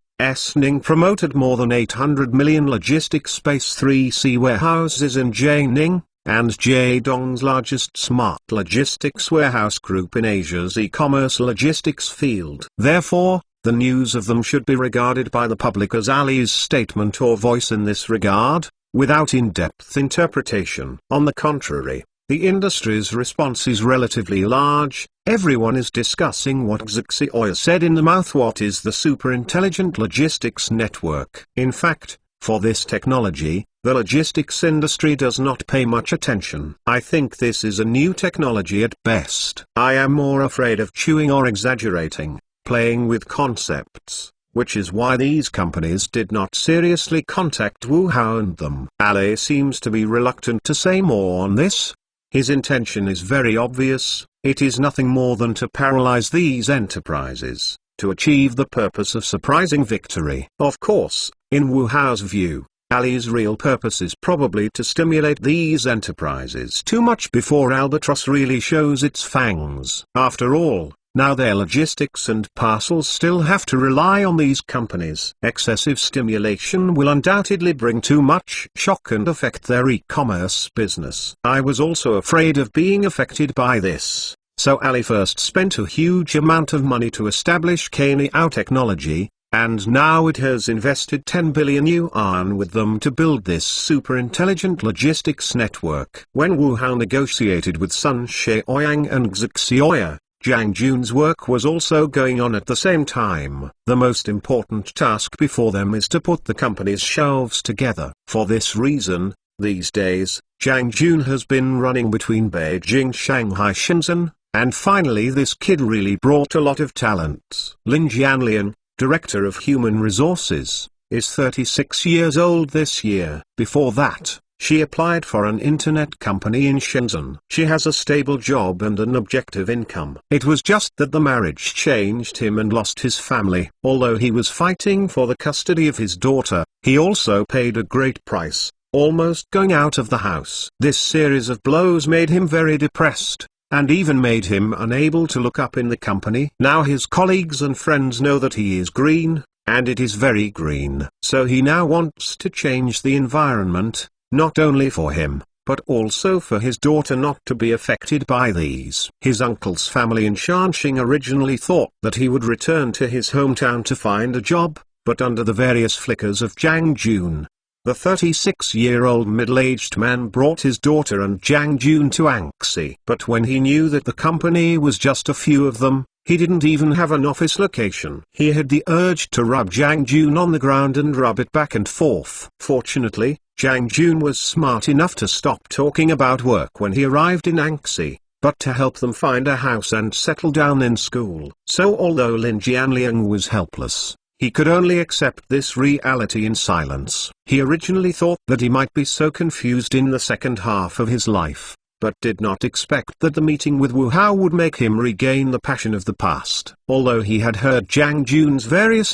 Ning promoted more than 800 million logistics space 3C warehouses in Jining, and Jiedong's largest smart logistics warehouse group in Asia's e-commerce logistics field. Therefore, the news of them should be regarded by the public as Ali's statement or voice in this regard, without in-depth interpretation. On the contrary, the industry's response is relatively large. Everyone is discussing what Xixioya said in the mouth. What is the super intelligent logistics network? In fact, for this technology, the logistics industry does not pay much attention. I think this is a new technology at best. I am more afraid of chewing or exaggerating, playing with concepts, which is why these companies did not seriously contact Wu Hao and them. Ali seems to be reluctant to say more on this. His intention is very obvious. It is nothing more than to paralyze these enterprises, to achieve the purpose of surprising victory. Of course, in Wu Hao's view, Ali's real purpose is probably to stimulate these enterprises too much before Albatross really shows its fangs. After all, now their logistics and parcels still have to rely on these companies. Excessive stimulation will undoubtedly bring too much shock and affect their e-commerce business. I was also afraid of being affected by this, so Ali first spent a huge amount of money to establish Kaniao Technology, and now it has invested 10 billion yuan with them to build this super intelligent logistics network. When Wu Hao negotiated with Sun Xiaoyang and Xixioya, Jiang Jun's work was also going on at the same time. The most important task before them is to put the company's shelves together. For this reason, these days, Jiang Jun has been running between Beijing, Shanghai, Shenzhen, and finally this kid really brought a lot of talents. Lin Jianlian, Director of Human Resources, is 36 years old this year. Before that, she applied for an internet company in Shenzhen. She has a stable job and an objective income. It was just that the marriage changed him and lost his family. Although he was fighting for the custody of his daughter, he also paid a great price, almost going out of the house. This series of blows made him very depressed, and even made him unable to look up in the company. Now his colleagues and friends know that he is green, and it is very green. So he now wants to change the environment, not only for him, but also for his daughter not to be affected by these. His uncle's family in Shanxing originally thought that he would return to his hometown to find a job, but under the various flickers of Jiang Jun, the 36-year-old middle-aged man brought his daughter and Jiang Jun to Anxi. But when he knew that the company was just a few of them, he didn't even have an office location. He had the urge to rub Jiang Jun on the ground and rub it back and forth. Fortunately, Jiang Jun was smart enough to stop talking about work when he arrived in Anxi, but to help them find a house and settle down in school. So although Lin Jianliang was helpless, he could only accept this reality in silence. He originally thought that he might be so confused in the second half of his life, but did not expect that the meeting with Wu Hao would make him regain the passion of the past. Although he had heard Jiang Jun's various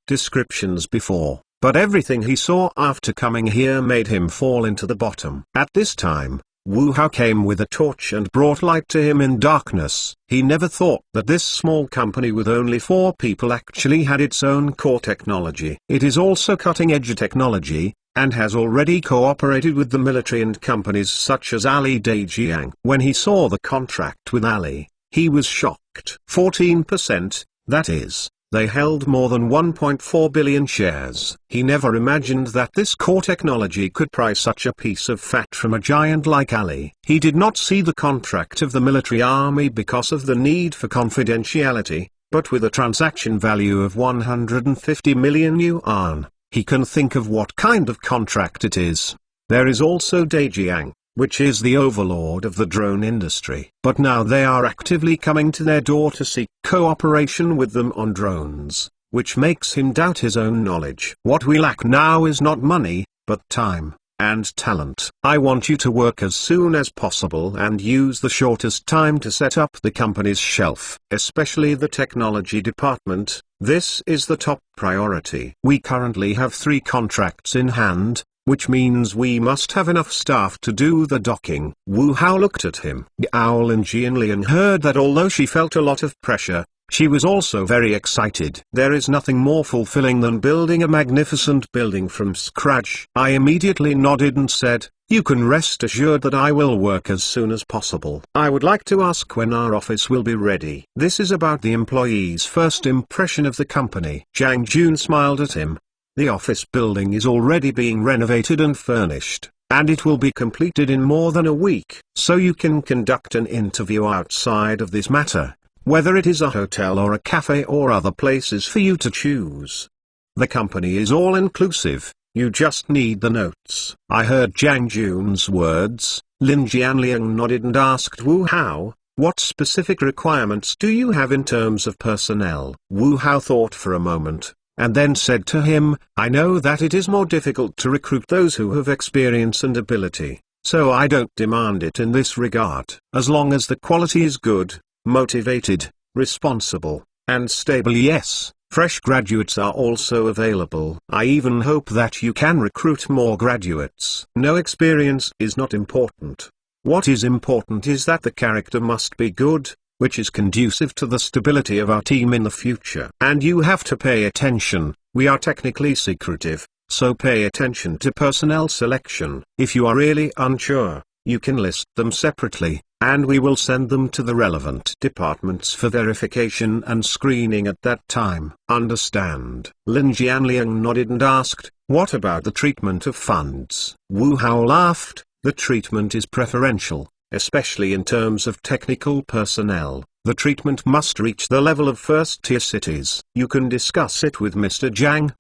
descriptions before, but everything he saw after coming here made him fall into the bottom. At this time, Wu Hao came with a torch and brought light to him in darkness. He never thought that this small company with only 4 people actually had its own core technology. It is also cutting-edge technology, and has already cooperated with the military and companies such as Ali Dajiang. When he saw the contract with Ali, he was shocked. 14%, that is, they held more than 1.4 billion shares. He never imagined that this core technology could pry such a piece of fat from a giant like Ali. He did not see the contract of the military army because of the need for confidentiality, but with a transaction value of 150 million yuan, he can think of what kind of contract it is. There is also Dejiang, which is the overlord of the drone industry. But now they are actively coming to their door to seek cooperation with them on drones, which makes him doubt his own knowledge. What we lack now is not money, but time and talent. I want you to work as soon as possible and use the shortest time to set up the company's shelf, especially the technology department. This is the top priority. We currently have 3 contracts in hand, which means we must have enough staff to do the docking. Wu Hao looked at him. Gao Lin Jianliang heard that although she felt a lot of pressure, she was also very excited. There is nothing more fulfilling than building a magnificent building from scratch. I immediately nodded and said, "You can rest assured that I will work as soon as possible. I would like to ask when our office will be ready." This is about the employee's first impression of the company. Zhang Jun smiled at him. The office building is already being renovated and furnished, and it will be completed in more than a week. So you can conduct an interview outside of this matter, whether it is a hotel or a cafe or other places for you to choose. The company is all-inclusive, you just need the notes. I heard Zhang Jun's words. Lin Jianliang nodded and asked Wu Hao, "What specific requirements do you have in terms of personnel?" Wu Hao thought for a moment, and then said to him, "I know that it is more difficult to recruit those who have experience and ability, so I don't demand it in this regard. As long as the quality is good, motivated, responsible, and stable. Yes, fresh graduates are also available. I even hope that you can recruit more graduates. No experience is not important. What is important is that the character must be good, which is conducive to the stability of our team in the future. And you have to pay attention, we are technically secretive, so pay attention to personnel selection. If you are really unsure, you can list them separately, and we will send them to the relevant departments for verification and screening at that time. Understand? Lin Jianliang nodded and asked, "What about the treatment of funds?" Wu Hao laughed. "The treatment is preferential, especially in terms of technical personnel. The treatment must reach the level of first-tier cities. You can discuss it with Mr. Zhang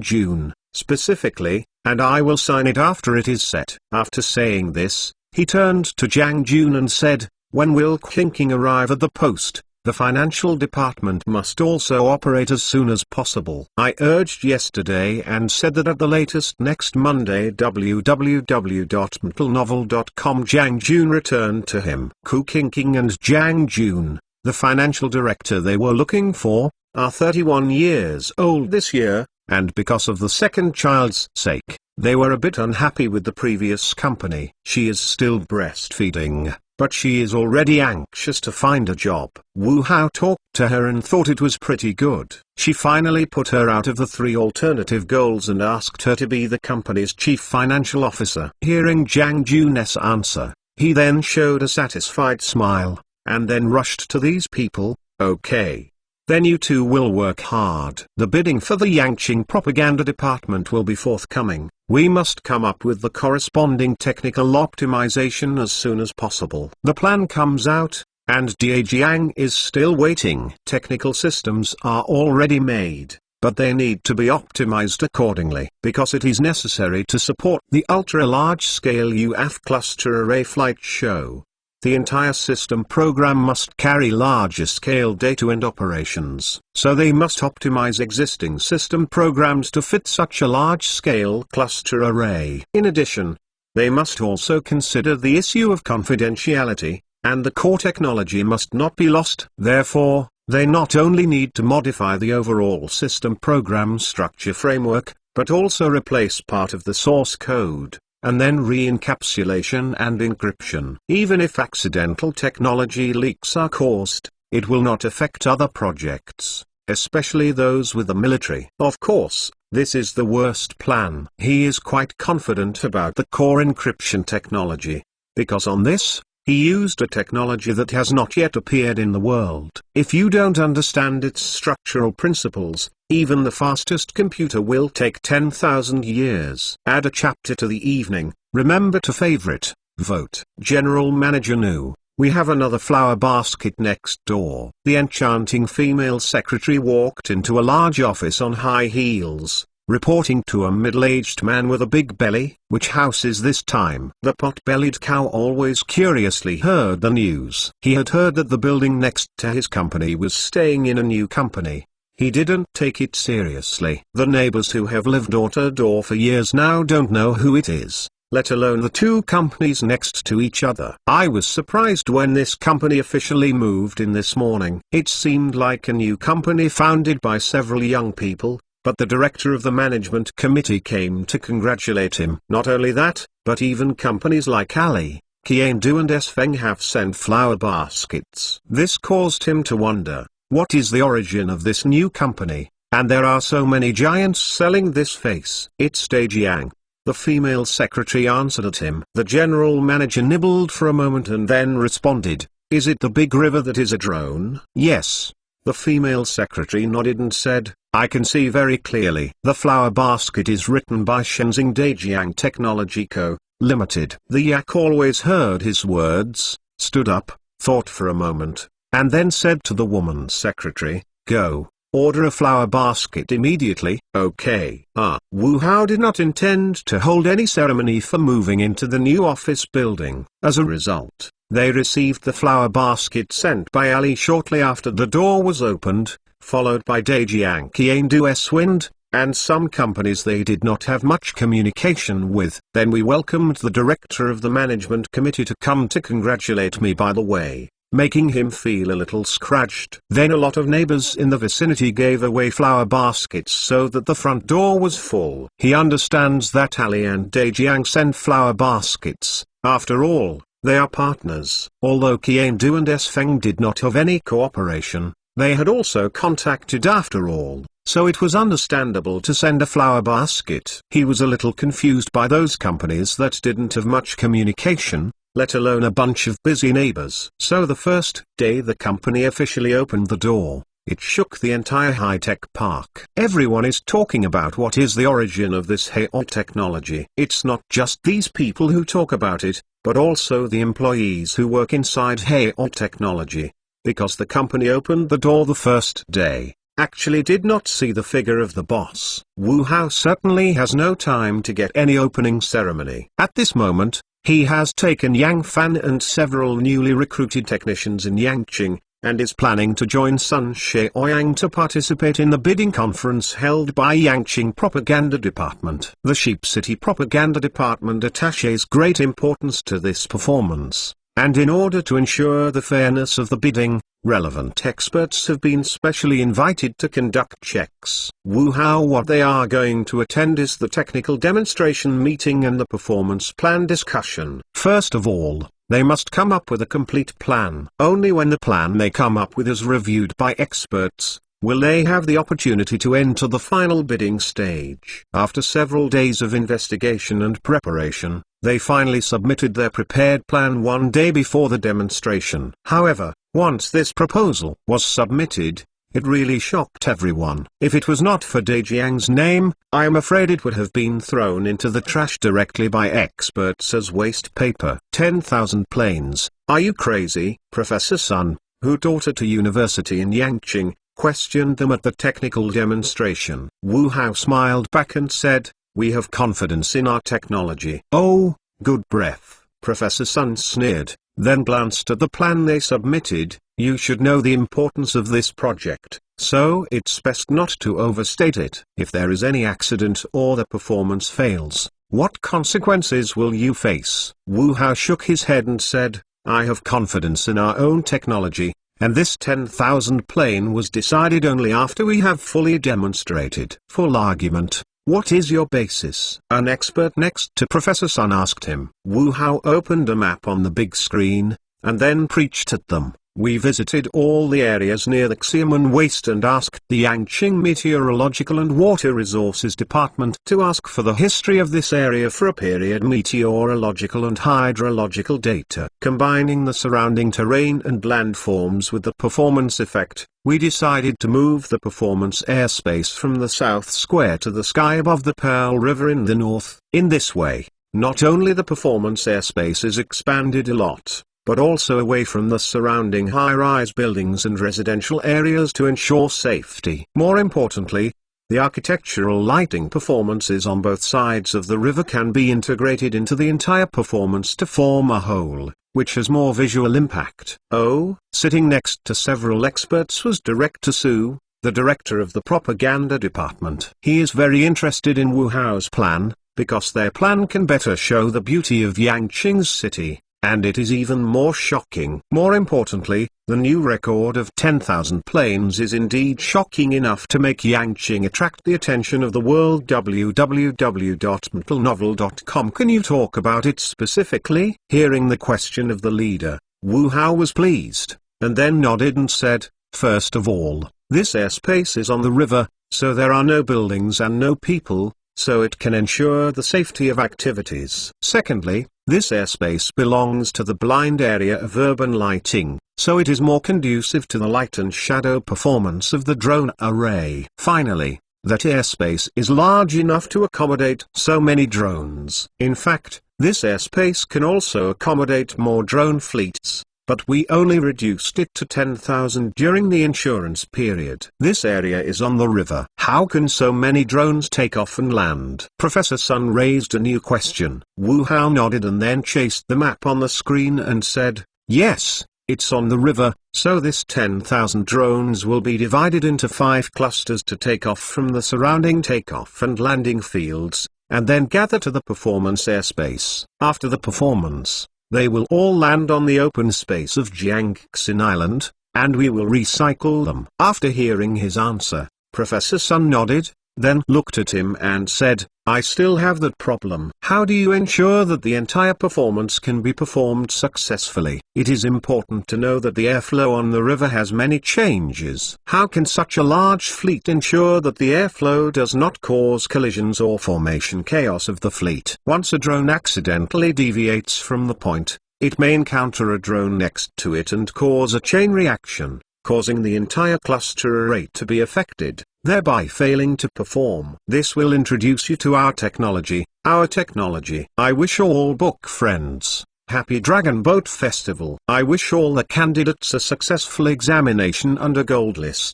Jun, specifically, and I will sign it after it is set." After saying this, he turned to Zhang Jun and said, "When will Qingqing arrive at the post? The financial department must also operate as soon as possible." I urged yesterday and said that at the latest next Monday. www.mtlnovel.com. Zhang Jun returned to him. Ku Qingqing and Zhang Jun, the financial director they were looking for, are 31 years old this year, and because of the second child's sake, they were a bit unhappy with the previous company. She is still breastfeeding, but she is already anxious to find a job. Wu Hao talked to her and thought it was pretty good. She finally put her out of the 3 alternative goals and asked her to be the company's chief financial officer. Hearing Zhang Jun's answer, he then showed a satisfied smile, and then rushed to these people. "Okay. Then you two will work hard. The bidding for the Yangqing propaganda department will be forthcoming. We must come up with the corresponding technical optimization as soon as possible." The plan comes out, and Dejiang is still waiting. Technical systems are already made, but they need to be optimized accordingly, because it is necessary to support the ultra-large-scale UAV cluster array flight show. The entire system program must carry larger-scale data and operations, so they must optimize existing system programs to fit such a large-scale cluster array. In addition, they must also consider the issue of confidentiality, and the core technology must not be lost. Therefore, they not only need to modify the overall system program structure framework, but also replace part of the source code, and then re-encapsulation and encryption. Even if accidental technology leaks are caused, it will not affect other projects, especially those with the military. Of course, this is the worst plan. He is quite confident about the core encryption technology, because on this, he used a technology that has not yet appeared in the world. If you don't understand its structural principles, even the fastest computer will take 10,000 years. Add a chapter to the evening. Remember to favorite, vote. General Manager Nu, we have another flower basket next door. The enchanting female secretary walked into a large office on high heels, reporting to a middle-aged man with a big belly. Which house is this time? The pot-bellied cow always curiously heard the news. He had heard that the building next to his company was staying in a new company. He didn't take it seriously. The neighbors who have lived door to door for years now don't know who it is, let alone the two companies next to each other. I was surprised when this company officially moved in this morning. It seemed like a new company founded by several young people, but the director of the management committee came to congratulate him. Not only that, but even companies like Ali, Kiandu and S-Feng have sent flower baskets. This caused him to wonder, what is the origin of this new company? And there are so many giants selling this face. It's Dejiang. The female secretary answered at him. The general manager nibbled for a moment and then responded, is it the big river that is a drone? Yes. The female secretary nodded and said, I can see very clearly. The flower basket is written by Shenzhen Dejiang Technology Co., Limited. The yak always heard his words, stood up, thought for a moment, and then said to the woman secretary, go, order a flower basket immediately. Okay. Wu Hao did not intend to hold any ceremony for moving into the new office building. As a result, they received the flower basket sent by Ali shortly after the door was opened, followed by Dejiang Qiandu S-Wind, and some companies they did not have much communication with. Then we welcomed the director of the management committee to come to congratulate me by the way, making him feel a little scratched. Then a lot of neighbors in the vicinity gave away flower baskets so that the front door was full. He understands that Ali and Dejiang sent flower baskets. After all, they are partners. Although Qiandu and S-Feng did not have any cooperation, they had also contacted after all, so it was understandable to send a flower basket. He was a little confused by those companies that didn't have much communication, let alone a bunch of busy neighbors. So the first day the company officially opened the door, it shook the entire high-tech park. Everyone is talking about what is the origin of this Heo technology. It's not just these people who talk about it, but also the employees who work inside Heo technology. Because the company opened the door the first day, actually did not see the figure of the boss. Wu Hao certainly has no time to get any opening ceremony. At this moment, he has taken Yang Fan and several newly recruited technicians in Yangqing, and is planning to join Sun Shaoyang to participate in the bidding conference held by Yangqing Propaganda Department. The Sheep City Propaganda Department attaches great importance to this performance, and in order to ensure the fairness of the bidding, relevant experts have been specially invited to conduct checks. Wu Hao, what they are going to attend is the technical demonstration meeting and the performance plan discussion. First of all, they must come up with a complete plan. Only when the plan they come up with is reviewed by experts, will they have the opportunity to enter the final bidding stage. After several days of investigation and preparation, they finally submitted their prepared plan one day before the demonstration. However, once this proposal was submitted, it really shocked everyone. If it was not for Dejiang's name, I am afraid it would have been thrown into the trash directly by experts as waste paper. 10,000 planes. Are you crazy? Professor Sun, who taught at a university in Yangqing, questioned them at the technical demonstration. Wu Hao smiled back and said, we have confidence in our technology. Oh, good breath. Professor Sun sneered, then glanced at the plan they submitted. You should know the importance of this project, so it's best not to overstate it. If there is any accident or the performance fails, what consequences will you face? Wu Hao shook his head and said, I have confidence in our own technology, and this 10,000 plane was decided only after we have fully demonstrated. Full argument. What is your basis? An expert next to Professor Sun asked him. Wu Hao opened a map on the big screen, and then preached at them. We visited all the areas near the Xiamen Waste and asked the Yangqing Meteorological and Water Resources Department to ask for the history of this area for a period meteorological and hydrological data. Combining the surrounding terrain and landforms with the performance effect, we decided to move the performance airspace from the South Square to the sky above the Pearl River in the north. In this way, not only the performance airspace is expanded a lot, but also away from the surrounding high-rise buildings and residential areas to ensure safety. More importantly, the architectural lighting performances on both sides of the river can be integrated into the entire performance to form a whole, which has more visual impact. Oh, sitting next to several experts was Director Su, the director of the propaganda department. He is very interested in Wu Hao's plan, because their plan can better show the beauty of Yangqing's city, and it is even more shocking. More importantly, the new record of 10,000 planes is indeed shocking enough to make Yangqing attract the attention of the world. www.mtlnovel.com. Can you talk about it specifically? Hearing the question of the leader, Wu Hao was pleased, and then nodded and said, first of all, this airspace is on the river, so there are no buildings and no people, so it can ensure the safety of activities. Secondly, this airspace belongs to the blind area of urban lighting, so it is more conducive to the light and shadow performance of the drone array. Finally, that airspace is large enough to accommodate so many drones. In fact, this airspace can also accommodate more drone fleets, but we only reduced it to 10,000 during the insurance period. This area is on the river. How can so many drones take off and land? Professor Sun raised a new question. Wu Hao nodded and then chased the map on the screen and said, yes, it's on the river, so this 10,000 drones will be divided into 5 clusters to take off from the surrounding takeoff and landing fields, and then gather to the performance airspace. After the performance, they will all land on the open space of Jiangxin Island, and we will recycle them. After hearing his answer, Professor Sun nodded, then looked at him and said, I still have that problem. How do you ensure that the entire performance can be performed successfully? It is important to know that the airflow on the river has many changes. How can such a large fleet ensure that the airflow does not cause collisions or formation chaos of the fleet? Once a drone accidentally deviates from the point, it may encounter a drone next to it and cause a chain reaction, causing the entire cluster array to be affected, thereby failing to perform. This will introduce you to our technology. I wish all book friends happy Dragon Boat Festival. I wish all the candidates a successful examination under Gold List.